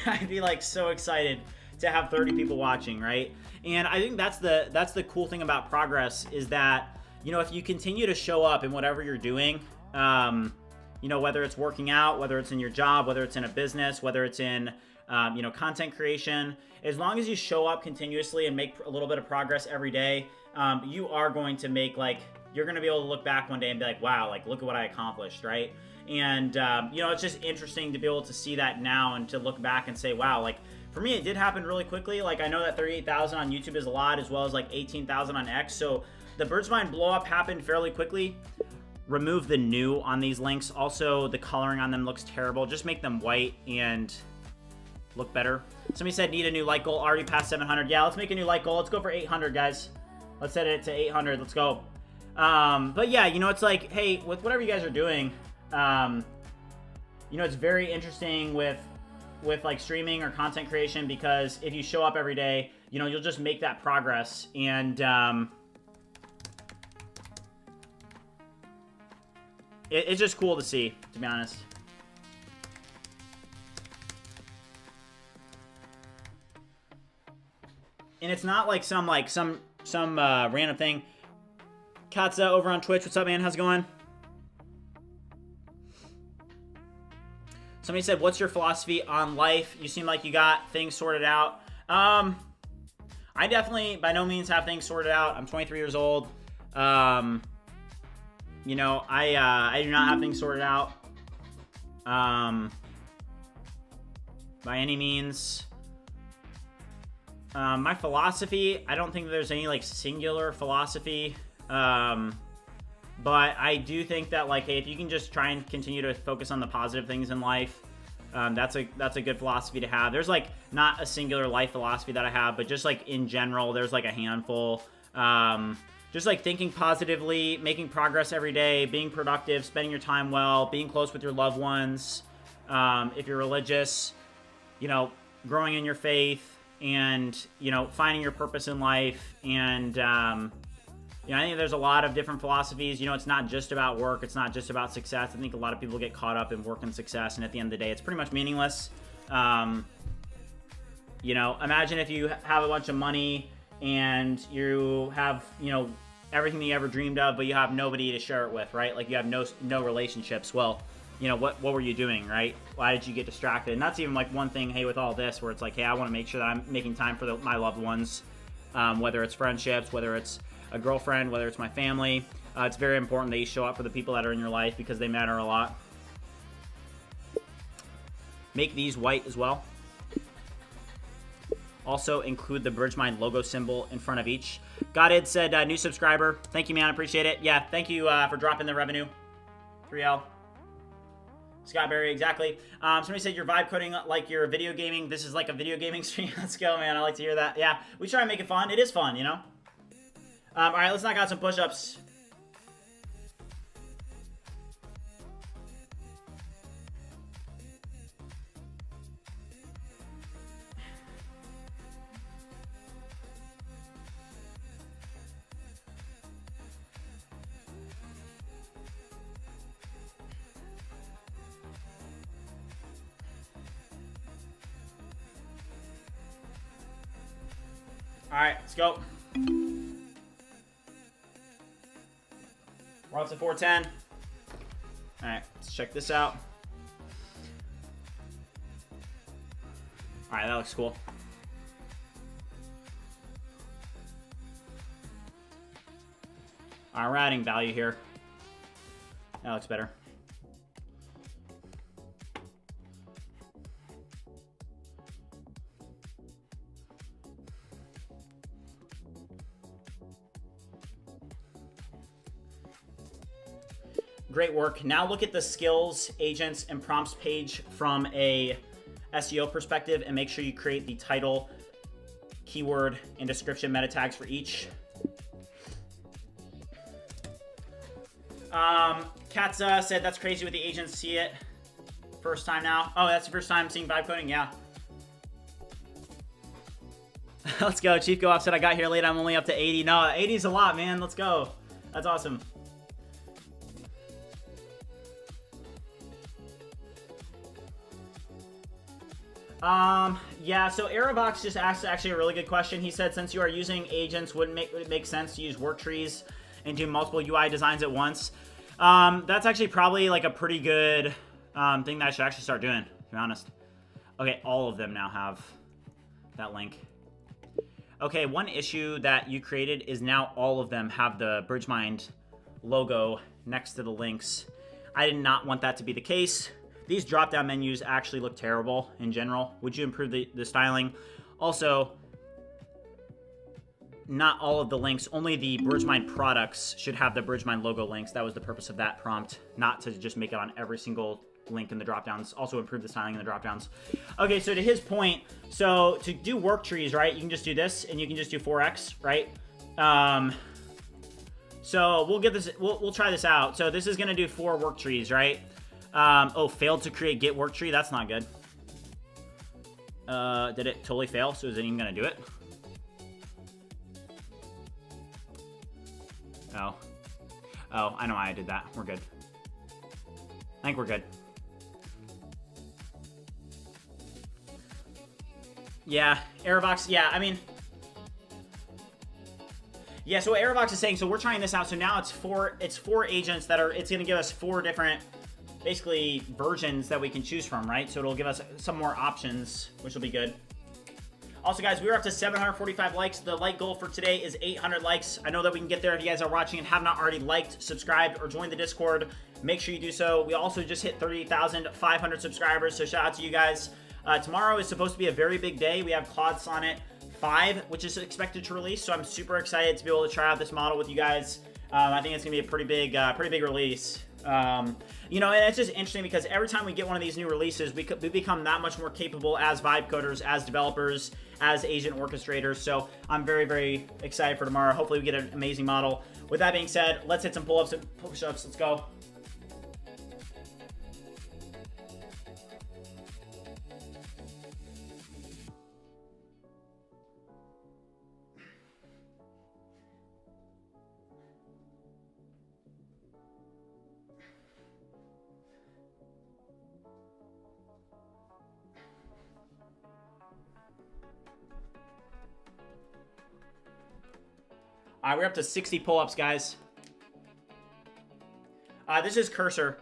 I'd be like so excited to have 30 people watching, right? And I think that's the cool thing about progress is that, you know, if you continue to show up in whatever you're doing, you know, whether it's working out, whether it's in your job, whether it's in a business, whether it's in, you know, content creation, as long as you show up continuously and make a little bit of progress every day, you are going to make, like, you're going to be able to look back one day and be like, wow, like, look at what I accomplished, right? And, you know, it's just interesting to be able to see that now and to look back and say, wow, like, for me, it did happen really quickly. Like, I know that 38,000 on YouTube is a lot, as well as like 18,000 on X. So the Bridgemine blow up happened fairly quickly. Remove the new on these links. Also, the coloring on them looks terrible. Just make them white and look better. Somebody said need a new like goal. Already past 700. Yeah, let's make a new like goal. Let's go for 800, guys. Let's set it to 800. Let's go. But yeah, you know, it's like, hey, with whatever you guys are doing, you know, it's very interesting with like streaming or content creation, because if you show up every day, you know, you'll just make that progress. And it's just cool to see, to be honest. And it's not like some random thing. Katza over on Twitch, what's up, man? How's it going? Somebody said, what's your philosophy on life? You seem like you got things sorted out. I definitely, by no means, have things sorted out. I'm 23 years old. You know, I do not have things sorted out. By any means. My philosophy, I don't think there's any, like, singular philosophy. But I do think that, like, hey, if you can just try and continue to focus on the positive things in life, that's a good philosophy to have. There's, like, not a singular life philosophy that I have, but just, like, in general, there's, like, a handful. Just, like, thinking positively, making progress every day, being productive, spending your time well, being close with your loved ones, if you're religious, you know, growing in your faith, and, you know, finding your purpose in life, and, you know, I think there's a lot of different philosophies. You know, it's not just about work. It's not just about success. I think a lot of people get caught up in work and success, and at the end of the day, it's pretty much meaningless. You know, imagine if you have a bunch of money and you have, you know, everything that you ever dreamed of, but you have nobody to share it with, right? Like, you have no relationships. Well, you know, what were you doing, right? Why did you get distracted? And that's even, like, one thing, hey, with all this, where it's like, hey, I want to make sure that I'm making time for my loved ones, whether it's friendships, whether it's a girlfriend, whether it's my family. It's very important that you show up for the people that are in your life, because they matter a lot. Make these white as well. Also include the Bridgemine logo symbol in front of each. Godid said, new subscriber. Thank you, man. I appreciate it. Yeah, thank you for dropping the revenue. 3L. Scott Berry, exactly. Somebody said you're vibe coding like you're video gaming. This is like a video gaming stream. Let's go, man. I like to hear that. Yeah, we try and make it fun. It is fun, you know? All right, let's knock out some push-ups. All right, let's go. We're on to 410. All right, let's check this out. All right, that looks cool. All right, we're adding value here. That looks better. Great work. Now look at the skills, agents, and prompts page from a SEO perspective and make sure you create the title, keyword, and description meta tags for each. Katza said that's crazy with the agents see it. First time now. Oh, that's the first time seeing vibe coding? Yeah. Let's go. Chief Go Off said I got here late. I'm only up to 80. No, 80 is a lot, man. Let's go. That's awesome. Yeah, so Aerobox just asked actually a really good question. He said, since you are using agents, would it make sense to use work trees and do multiple UI designs at once? That's actually probably like a pretty good thing that I should actually start doing, to be honest. Okay, all of them now have that link. Okay, one issue that you created is now all of them have the Bridgemine logo next to the links. I did not want that to be the case. These drop-down menus actually look terrible in general. Would you improve the styling? Also, not all of the links, only the Bridgemine products should have the Bridgemine logo links. That was the purpose of that prompt, not to just make it on every single link in the drop-downs. Also improve the styling in the drop-downs. Okay, so to his point, so to do work trees, right, you can just do this, and you can just do 4x, right? So we'll give this, we'll try this out. So this is gonna do 4 work trees, right? Oh, failed to create get work tree. That's not good. Did it totally fail? So is it even gonna do it? Oh, I know why I did that. We're good. I think we're good. Yeah, Aerobox. Yeah, I mean, yeah. So what Aerobox is saying. So we're trying this out. So now it's four agents that are. It's gonna give us 4 different, basically, versions that we can choose from, right? So it'll give us some more options, which will be good. Also, guys, we are up to 745 likes. The like goal for today is 800 likes. I know that we can get there. If you guys are watching and have not already liked, subscribed, or joined the Discord, make sure you do so. We also just hit 30,500 subscribers, so shout out to you guys. Tomorrow is supposed to be a very big day. We have Claude Sonnet 5, which is expected to release, so I'm super excited to be able to try out this model with you guys. I think it's going to be a pretty big release. You know, and it's just interesting because every time we get one of these new releases, we become that much more capable as vibe coders, as developers, as agent orchestrators. So I'm very, very excited for tomorrow. Hopefully we get an amazing model. With that being said, let's hit some pull-ups and push-ups. Let's go. All right, we're up to 60 pull-ups, guys. This is Cursor.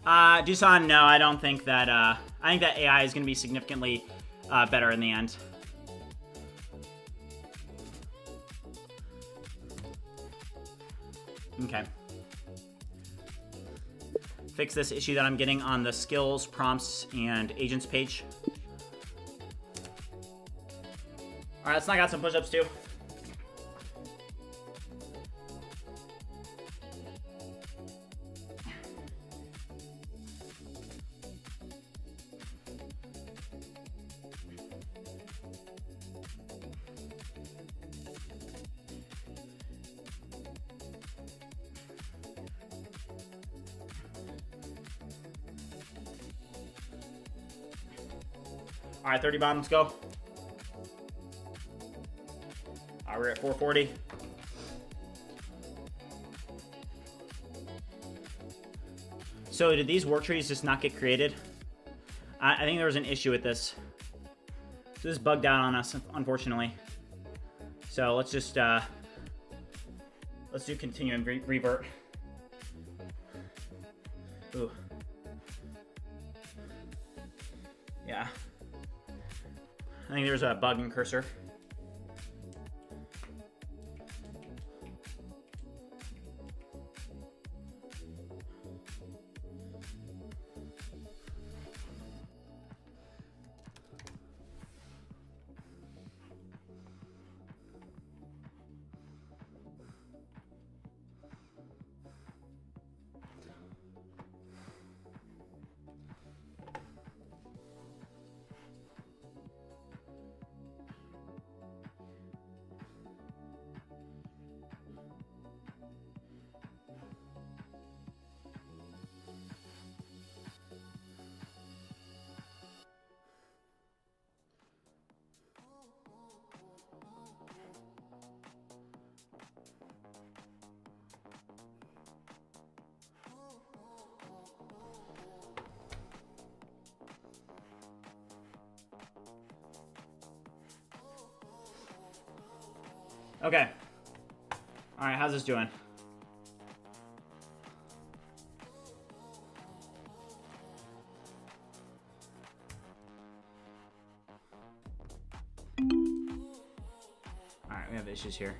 Dusan, no, I don't think that, I think that AI is going to be significantly better in the end. Okay. Fix this issue that I'm getting on the skills, prompts, and agents page. All right, let's knock out some push-ups too. All right, 30 bomb, let's go. All right, we're at 440. So did these work trees just not get created? I think there was an issue with this. So this bugged out on us, unfortunately. So let's just, let's do continue and revert. Ooh. Yeah. I think there's a bug in Cursor. Okay. All right, how's this doing? All right, we have issues here.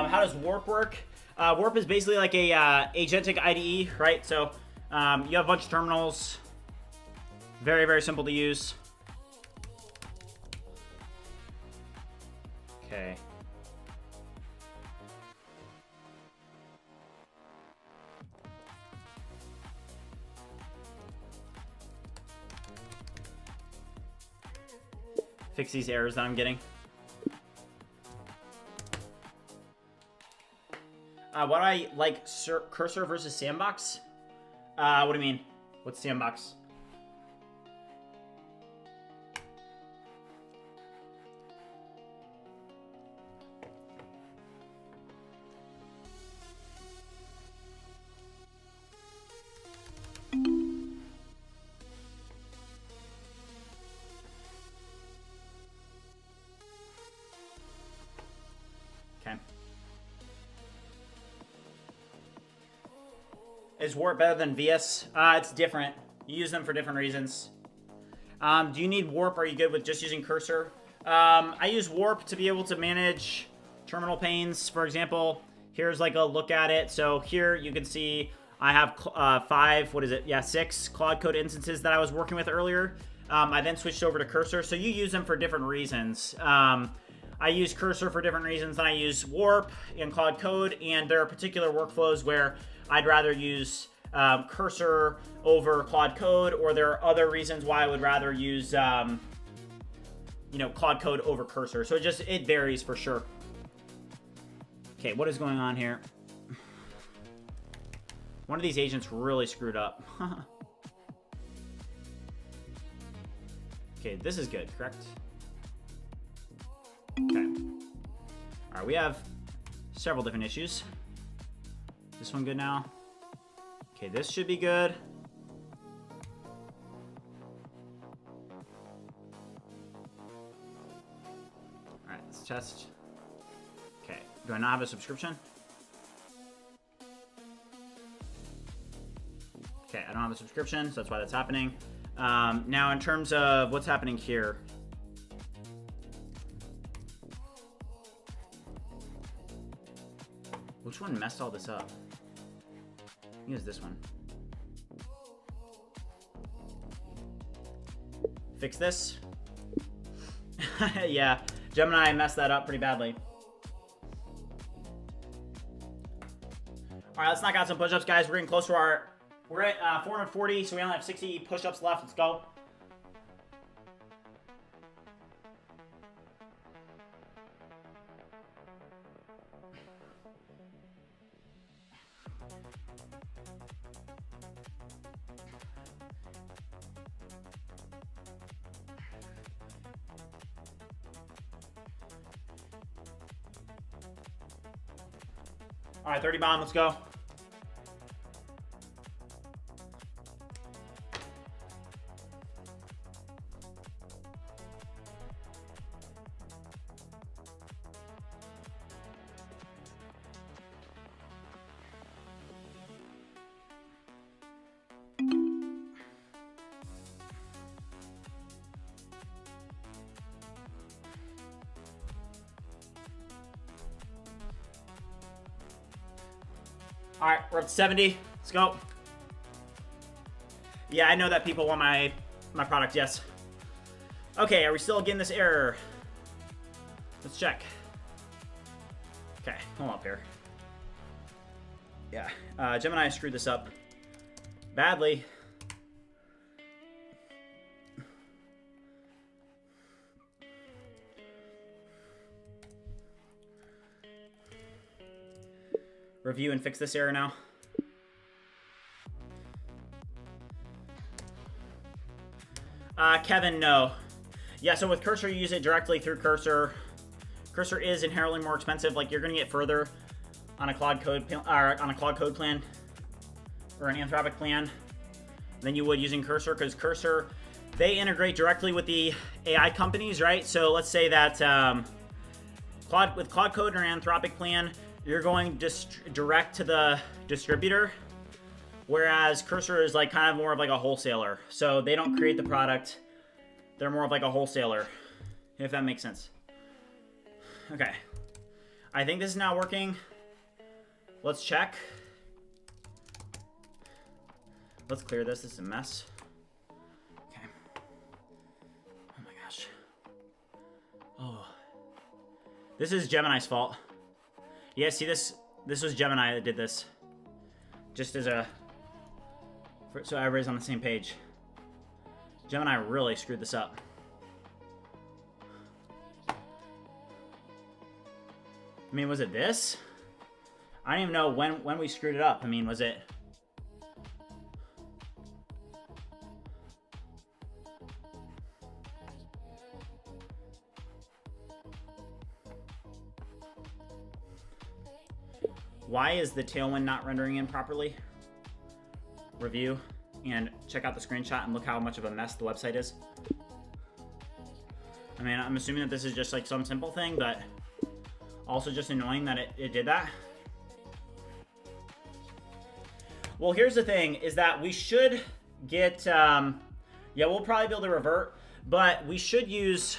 How does Warp work? Warp is basically like a agentic IDE, right? So you have a bunch of terminals. Very, very simple to use. Okay. Fix these errors that I'm getting. What do I like? Cursor versus sandbox? What do you mean? What's sandbox? Okay. Is Warp better than VS? It's different. You use them for different reasons. Do you need Warp? Or are you good with just using Cursor? I use Warp to be able to manage terminal panes. For example, here's like a look at it. So here you can see I have 6 Claude Code instances that I was working with earlier. I then switched over to Cursor. So you use them for different reasons. I use Cursor for different reasons than I use Warp in Claude Code, and there are particular workflows where I'd rather use Cursor over Claude Code, or there are other reasons why I would rather use Claude Code over Cursor. So it varies for sure. Okay, what is going on here? One of these agents really screwed up. Okay, this is good, correct? Okay. All right, we have several different issues. This one good now? Okay, this should be good. All right, let's test. Okay, do I not have a subscription? Okay, I don't have a subscription, so that's why that's happening. Now, in terms of what's happening here, which one messed all this up? I think it's this one. Fix this. Yeah, Gemini messed that up pretty badly. All right, let's knock out some push-ups, guys. We're getting close to our... We're at 440, so we only have 60 push-ups left. Let's go. All right, 30 bomb, let's go. All right, we're up to 70. Let's go. Yeah, I know that people want my product, yes. Okay, are we still getting this error? Let's check. Okay, hold up here. Yeah, Gemini screwed this up badly. Review and fix this error now. Kevin, no. Yeah, so with Cursor, you use it directly through Cursor. Cursor is inherently more expensive. Like, you're going to get further on a ClawdCode plan or an Anthropic plan than you would using Cursor, because Cursor, they integrate directly with the AI companies, right? So let's say that with ClawdCode or an Anthropic plan, you're going direct to the distributor, whereas Cursor is like kind of more of like a wholesaler. So they don't create the product. They're more of like a wholesaler, if that makes sense. Okay. I think this is now working. Let's check. Let's clear this. This is a mess. Okay. Oh my gosh. Oh. This is Gemini's fault. Yeah, see this? This was Gemini that did this. Just as a... so everybody's on the same page. Gemini really screwed this up. I mean, was it this? I don't even know when we screwed it up. I mean, was it... Why is the Tailwind not rendering in properly? Review and check out the screenshot and look how much of a mess the website is. I mean, I'm assuming that this is just like some simple thing, but also just annoying that it did that. Well, here's the thing, is that we should get, yeah, we'll probably be able to revert, but we should use,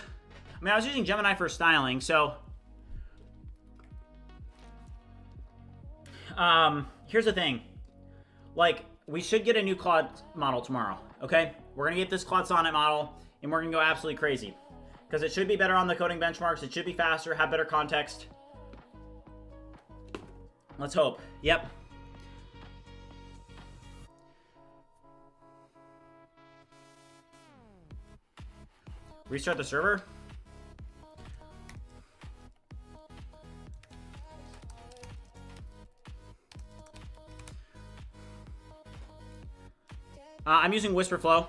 I mean, I was using Gemini for styling, so here's the thing, like, we should get a new Claude model tomorrow, okay? We're gonna get this Claude Sonnet model, and we're gonna go absolutely crazy, because it should be better on the coding benchmarks, it should be faster, have better context. Let's hope. Yep. Restart the server. I'm using Whisperflow.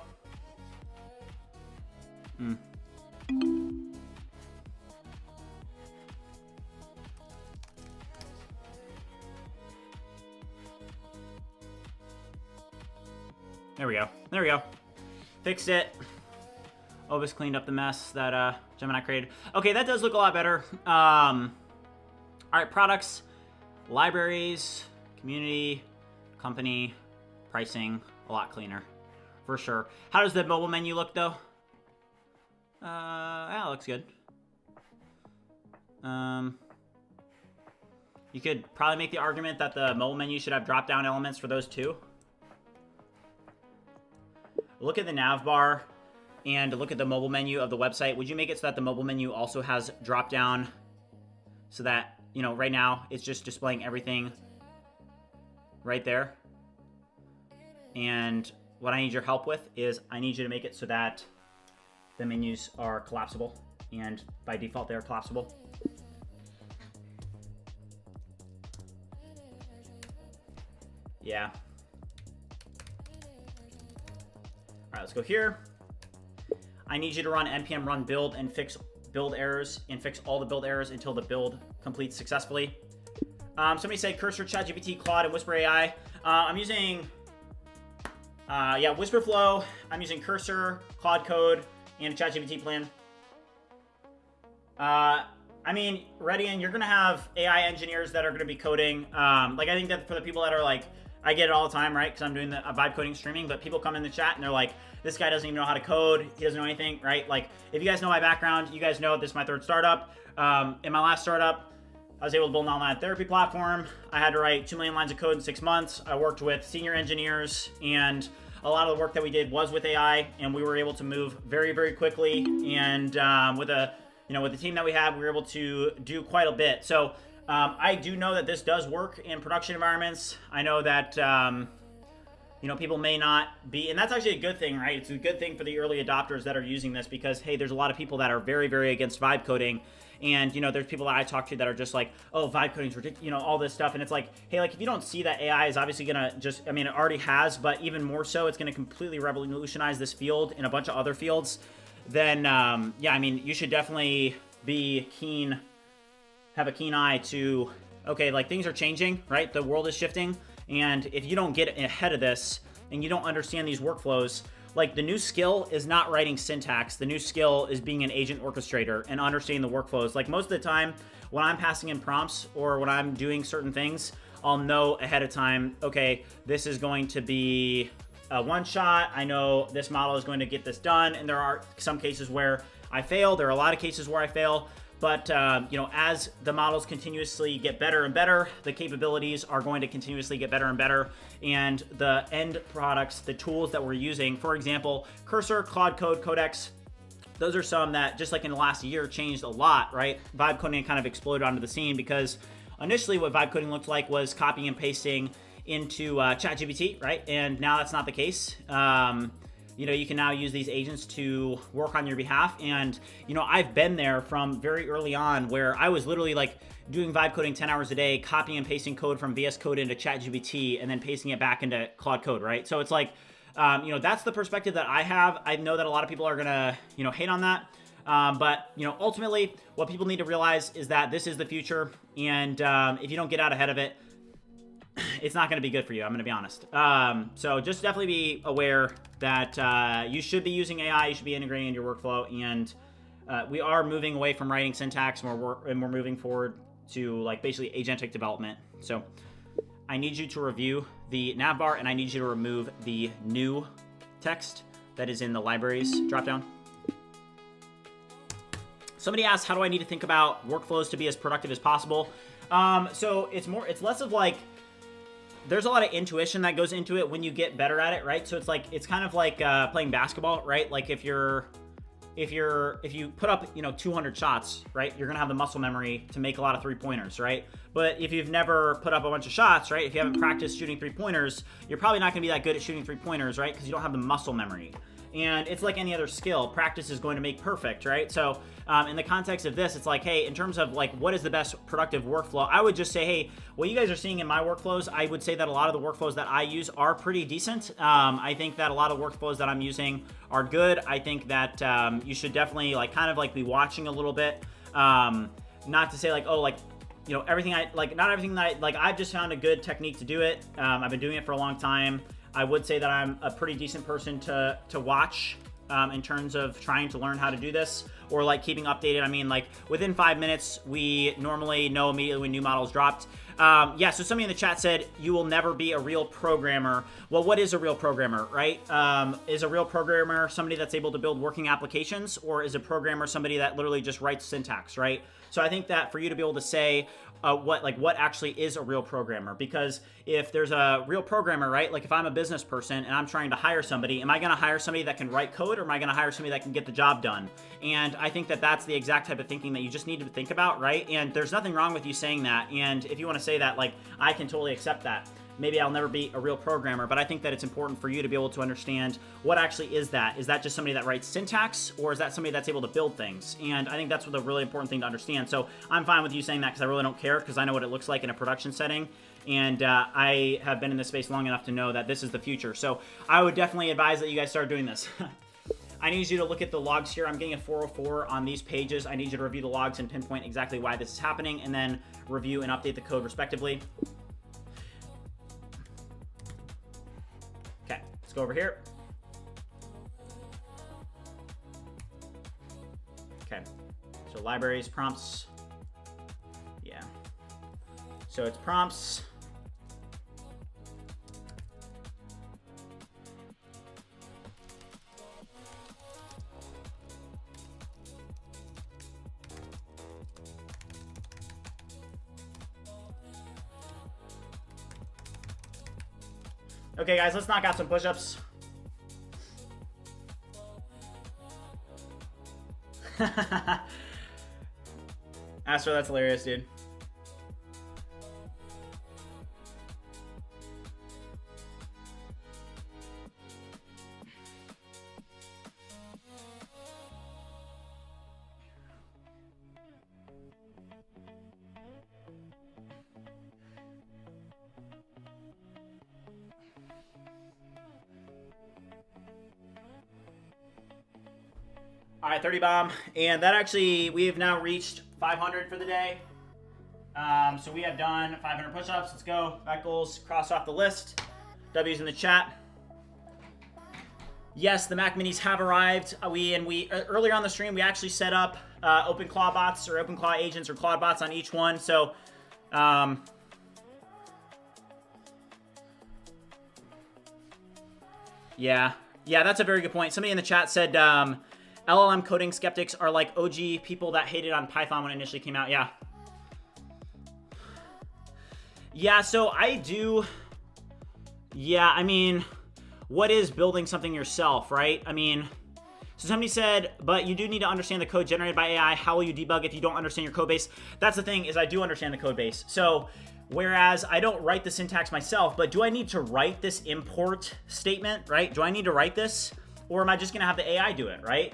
There we go. There we go. Fixed it. Obus cleaned up the mess that Gemini created. Okay, that does look a lot better. All right, products, libraries, community, company, pricing, a lot cleaner, for sure. How does the mobile menu look, though? Yeah, it looks good. You could probably make the argument that the mobile menu should have drop-down elements for those too. Look at the nav bar and look at the mobile menu of the website. Would you make it so that the mobile menu also has drop-down so that, you know, right now it's just displaying everything right there? And what I need your help with is I need you to make it so that the menus are collapsible, and by default they're collapsible. Yeah. All right, let's go here. I need you to run npm run build and fix build errors and fix all the build errors until the build completes successfully. Somebody said Cursor, ChatGPT, Claude, and Whisper AI. I'm using, yeah, Whisperflow. I'm using Cursor, Claude Code, and a ChatGPT plan. I mean, Redian, you're gonna have AI engineers that are gonna be coding. Like, I think that for the people that are like, I get it all the time, right? Because I'm doing the vibe coding streaming, but people come in the chat and they're like, this guy doesn't even know how to code. He doesn't know anything, right? Like, if you guys know my background, you guys know this is my third startup. In my last startup, I was able to build an online therapy platform. I had to write 2 million lines of code in 6 months. I worked with senior engineers, and a lot of the work that we did was with AI, and we were able to move very, very quickly. And with the team that we had, we were able to do quite a bit. So I do know that this does work in production environments. I know that you know, people may not be, and that's actually a good thing, right? It's a good thing for the early adopters that are using this because, hey, there's a lot of people that are very, very against vibe coding. And, you know, there's people that I talk to that are just like, oh, vibe coding's ridiculous, you know, all this stuff. And it's like, hey, like, if you don't see that AI is obviously going to just, I mean, it already has, but even more so, it's going to completely revolutionize this field and a bunch of other fields, then, yeah, I mean, you should definitely be keen, have a keen eye to, okay, like, things are changing, right? The world is shifting. And if you don't get ahead of this and you don't understand these workflows, like, the new skill is not writing syntax. The new skill is being an agent orchestrator and understanding the workflows. Like, most of the time when I'm passing in prompts or when I'm doing certain things, I'll know ahead of time, okay, this is going to be a one shot. I know this model is going to get this done. And there are some cases where I fail. There are a lot of cases where I fail. But, you know, as the models continuously get better and better, the capabilities are going to continuously get better and better. And the end products, the tools that we're using, for example, Cursor, ClawdCode, Codex, those are some that just like in the last year changed a lot, right? Vibe coding kind of exploded onto the scene because initially what vibe coding looked like was copying and pasting into ChatGPT, right? And now that's not the case. You know, you can now use these agents to work on your behalf. And, you know, I've been there from very early on where I was literally like doing vibe coding 10 hours a day, copying and pasting code from VS Code into ChatGPT and then pasting it back into Claude Code, right? So it's like, you know, that's the perspective that I have. I know that a lot of people are gonna, you know, hate on that. But, you know, ultimately what people need to realize is that this is the future. And if you don't get out ahead of it, it's not going to be good for you. I'm going to be honest. So just definitely be aware that you should be using AI. You should be integrating in your workflow. And we are moving away from writing syntax and we're moving forward to like basically agentic development. So I need you to review the navbar and I need you to remove the new text that is in the libraries dropdown. Somebody asked, how do I need to think about workflows to be as productive as possible? So it's less of like, there's a lot of intuition that goes into it when you get better at it, right? So it's like, it's kind of like playing basketball, right? Like if you put up, you know, 200 shots, right? You're gonna have the muscle memory to make a lot of 3-pointers, right? But if you've never put up a bunch of shots, right? If you haven't practiced shooting 3-pointers, you're probably not gonna be that good at shooting 3-pointers, right? Because you don't have the muscle memory. And it's like any other skill, practice is going to make perfect, right? So in the context of this, it's like, hey, in terms of like, what is the best productive workflow? I would just say, hey, what you guys are seeing in my workflows, I would say that a lot of the workflows that I use are pretty decent. I think that a lot of workflows that I'm using are good. I think that you should definitely like kind of like be watching a little bit. Not to say like, oh, like, you know, everything not everything that I've just found a good technique to do it. I've been doing it for a long time. I would say that I'm a pretty decent person to watch in terms of trying to learn how to do this or like keeping updated. I mean, like within 5 minutes, we normally know immediately when new models dropped. Yeah, so somebody in the chat said, you will never be a real programmer. Well, what is a real programmer, right? Is a real programmer somebody that's able to build working applications, or is a programmer somebody that literally just writes syntax, right? So I think that for you to be able to say what actually is a real programmer, because if there's a real programmer, right? Like if I'm a business person and I'm trying to hire somebody, am I going to hire somebody that can write code, or am I going to hire somebody that can get the job done? And I think that that's the exact type of thinking that you just need to think about, right? And there's nothing wrong with you saying that. And if you want to say that, like, I can totally accept that. Maybe I'll never be a real programmer, but I think that it's important for you to be able to understand what actually is that. Is that just somebody that writes syntax, or is that somebody that's able to build things? And I think that's the really important thing to understand. So I'm fine with you saying that because I really don't care, because I know what it looks like in a production setting. And I have been in this space long enough to know that this is the future. So I would definitely advise that you guys start doing this. I need you to look at the logs here. I'm getting a 404 on these pages. I need you to review the logs and pinpoint exactly why this is happening, and then review and update the code respectively. Okay, let's go over here. Okay, so libraries, prompts. Yeah. So it's prompts. Okay, guys, let's knock out some push-ups. Astro, that's hilarious, dude. All right, 30 bomb. And that actually, we have now reached 500 for the day. So we have done 500 push-ups. Let's go. Back goals, cross off the list. W's in the chat. Yes, the Mac Minis have arrived. Earlier on the stream, we actually set up OpenClaw bots or OpenClaw agents or ClawdBots on each one. So, yeah, that's a very good point. Somebody in the chat said LLM coding skeptics are like OG people that hated on Python when it initially came out. Yeah. Yeah, so I do. Yeah, I mean, what is building something yourself, right? I mean, so somebody said, but you do need to understand the code generated by AI. How will you debug if you don't understand your code base? That's the thing, is I do understand the code base. So whereas I don't write the syntax myself, but do I need to write this import statement, right? Do I need to write this? Or am I just gonna have the AI do it, right?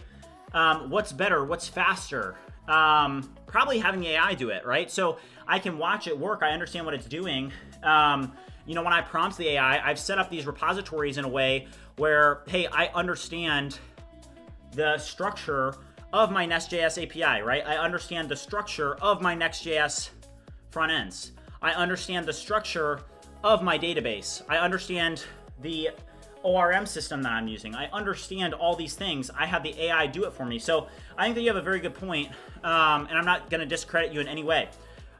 What's better? What's faster? Probably having the AI do it, right? So I can watch it work. I understand what it's doing. You know, when I prompt the AI, I've set up these repositories in a way where, hey, I understand the structure of my Nest.js API, right? I understand the structure of my Next.js front ends. I understand the structure of my database. I understand the ORM system that I'm using. I understand all these things. I have the AI do it for me. So I think that you have a very good point, and I'm not going to discredit you in any way.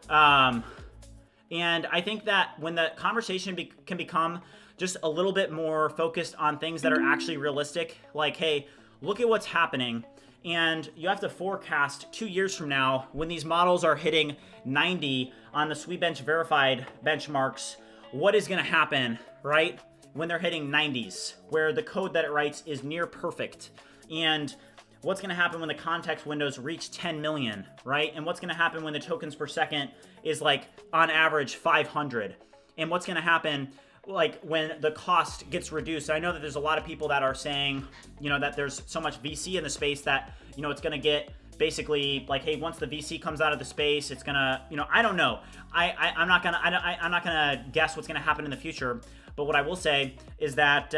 And I think that when the conversation can become just a little bit more focused on things that are actually realistic, like, hey, look at what's happening, and you have to forecast 2 years from now when these models are hitting 90 on the Sweetbench verified benchmarks, what is going to happen, right? When they're hitting 90s, where the code that it writes is near perfect, and what's going to happen when the context windows reach 10 million, right? And what's going to happen when the tokens per second is like on average 500? And what's going to happen like when the cost gets reduced? I know that there's a lot of people that are saying, you know, that there's so much VC in the space that, you know, it's going to get basically like, hey, once the VC comes out of the space, it's going to, you know, I don't know. I'm not going to guess what's going to happen in the future. But what I will say is that,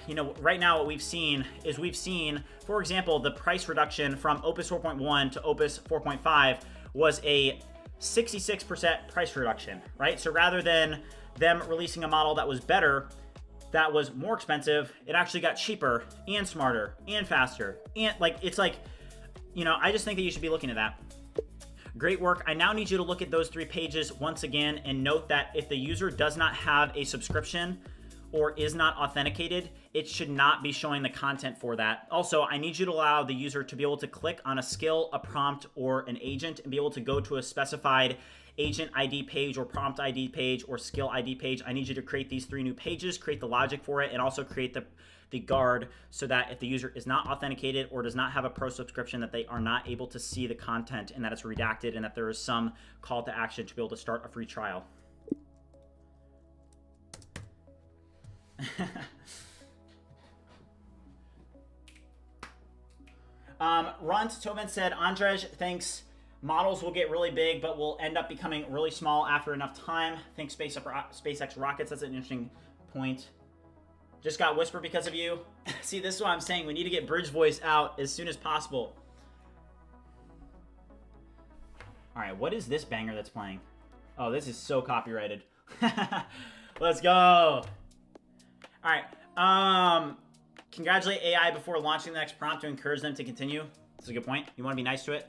you know, right now what we've seen, for example, the price reduction from Opus 4.1 to Opus 4.5 was a 66% price reduction, right? So rather than them releasing a model that was better, that was more expensive, it actually got cheaper and smarter and faster. And like, it's like, you know, I just think that you should be looking at that. Great work. I now need you to look at those 3 pages once again and note that if the user does not have a subscription or is not authenticated, it should not be showing the content for that. Also, I need you to allow the user to be able to click on a skill, a prompt, or an agent and be able to go to a specified agent ID page or prompt ID page or skill ID page. I need you to create these 3 new pages, create the logic for it, and also create the guard so that if the user is not authenticated or does not have a pro subscription, that they are not able to see the content and that it's redacted and that there is some call to action to be able to start a free trial. Runt Tobin said, Andrej thinks models will get really big but will end up becoming really small after enough time. Think SpaceX rockets. That's an interesting point. Just got whisper because of you. See, this is what I'm saying. We need to get Bridge Voice out as soon as possible. All right, what is this banger that's playing? Oh, this is so copyrighted. Let's go. All right. Congratulate AI before launching the next prompt to encourage them to continue. That's a good point. You want to be nice to it.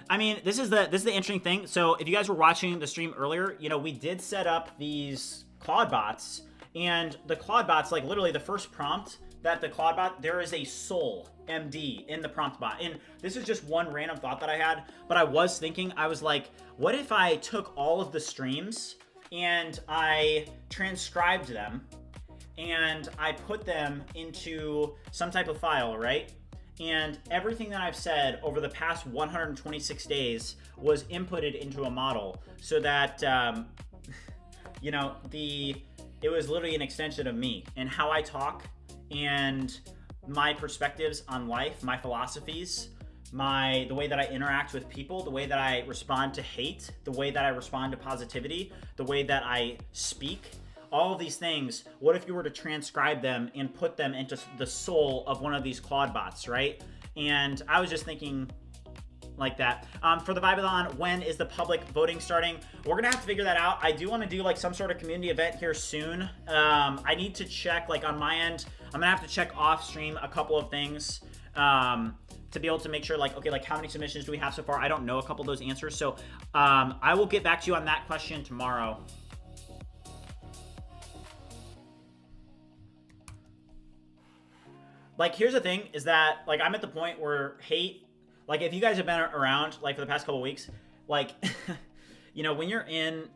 I mean, this is the interesting thing. So if you guys were watching the stream earlier, you know, we did set up these ClawdBots. And the ClawdBots, like literally the first prompt that the ClawdBot, there is a soul MD in the prompt bot. And this is just one random thought that I had, but I was thinking, I was like, what if I took all of the streams and I transcribed them and I put them into some type of file, right? And everything that I've said over the past 126 days was inputted into a model so that, you know, it was literally an extension of me and how I talk and my perspectives on life, my philosophies, the way that I interact with people, the way that I respond to hate, the way that I respond to positivity, the way that I speak. all of these things, what if you were to transcribe them and put them into the soul of one of these ClawdBots, right? And I was just thinking like that. For the Vibathon, when is the public voting starting? We're gonna have to figure that out. I do want to do like some sort of community event here soon. I need to check like on my end. I'm gonna have to check off stream a couple of things to be able to make sure like, okay, like how many submissions do we have so far? I don't know a couple of those answers. So I will get back to you on that question tomorrow. Like, here's the thing is that like I'm at the point where hate, like if you guys have been around like for the past couple of weeks, like, you know, when you're in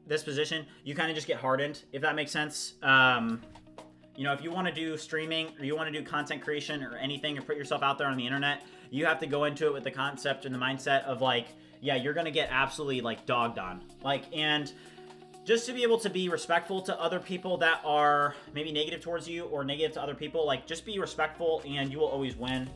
this position, you kind of just get hardened, if that makes sense. You know, if you want to do streaming or you want to do content creation or anything or put yourself out there on the internet, you have to go into it with the concept and the mindset of like, yeah, you're going to get absolutely like dogged on. Like, and just to be able to be respectful to other people that are maybe negative towards you or negative to other people, like just be respectful and you will always win.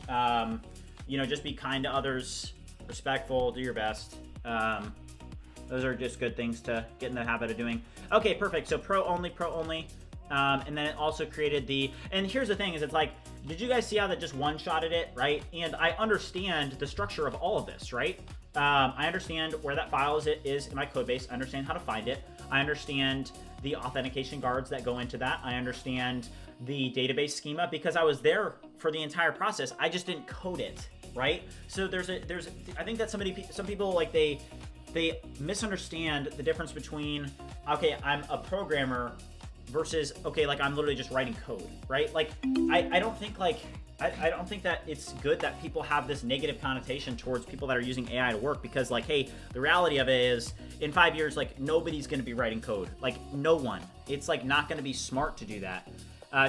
You know, just be kind to others, respectful, do your best. Those are just good things to get in the habit of doing. Okay, perfect. So pro only. And then it also created the, and here's the thing is it's like, did you guys see how that just one-shotted it, right? And I understand the structure of all of this, right? I understand where that file is in my code base. I understand how to find it. I understand the authentication guards that go into that. I understand the database schema because I was there for the entire process. I just didn't code it, right? So I think that some people like they misunderstand the difference between, okay, I'm a programmer versus, okay, like I'm literally just writing code, right? Like I don't think like I don't think that it's good that people have this negative connotation towards people that are using AI to work because like, hey, the reality of it is in 5 years, like nobody's going to be writing code, like no one. It's like not going to be smart to do that.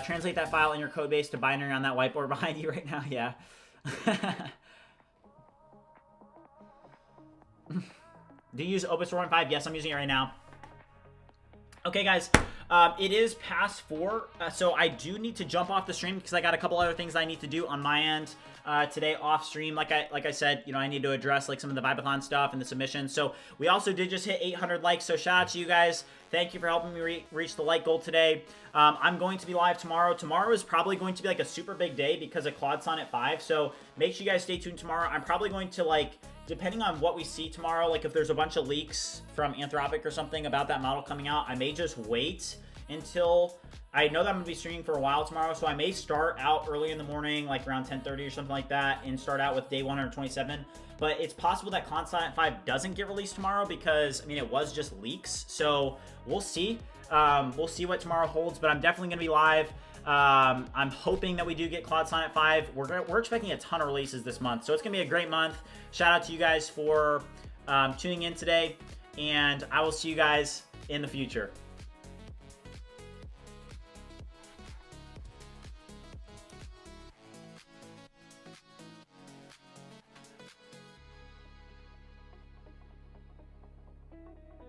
Translate that file in your code base to binary on that whiteboard behind you right now. Yeah. Do you use OpenClaw 5? Yes, I'm using it right now. Okay, guys. It is past 4, so I do need to jump off the stream because I got a couple other things I need to do on my end today off stream. Like I said, you know, I need to address like some of the Vibathon stuff and the submissions. So we also did just hit 800 likes, so shout out to you guys. Thank you for helping me reach the like goal today. I'm going to be live tomorrow. Tomorrow is probably going to be like a super big day because of Claude Sonnet 5, so make sure you guys stay tuned tomorrow. I'm probably going to like, depending on what we see tomorrow, like if there's a bunch of leaks from Anthropic or something about that model coming out, I may just wait until I know that I'm gonna be streaming for a while tomorrow, so I may start out early in the morning, like around 10:30 or something like that, and start out with day 127. But it's possible that Claude Sonnet 5 doesn't get released tomorrow because, I mean, it was just leaks. So we'll see. We'll see what tomorrow holds, but I'm definitely gonna be live. I'm hoping that we do get Claude Sonnet 5. We're expecting a ton of releases this month, so it's gonna be a great month. Shout out to you guys for tuning in today, and I will see you guys in the future.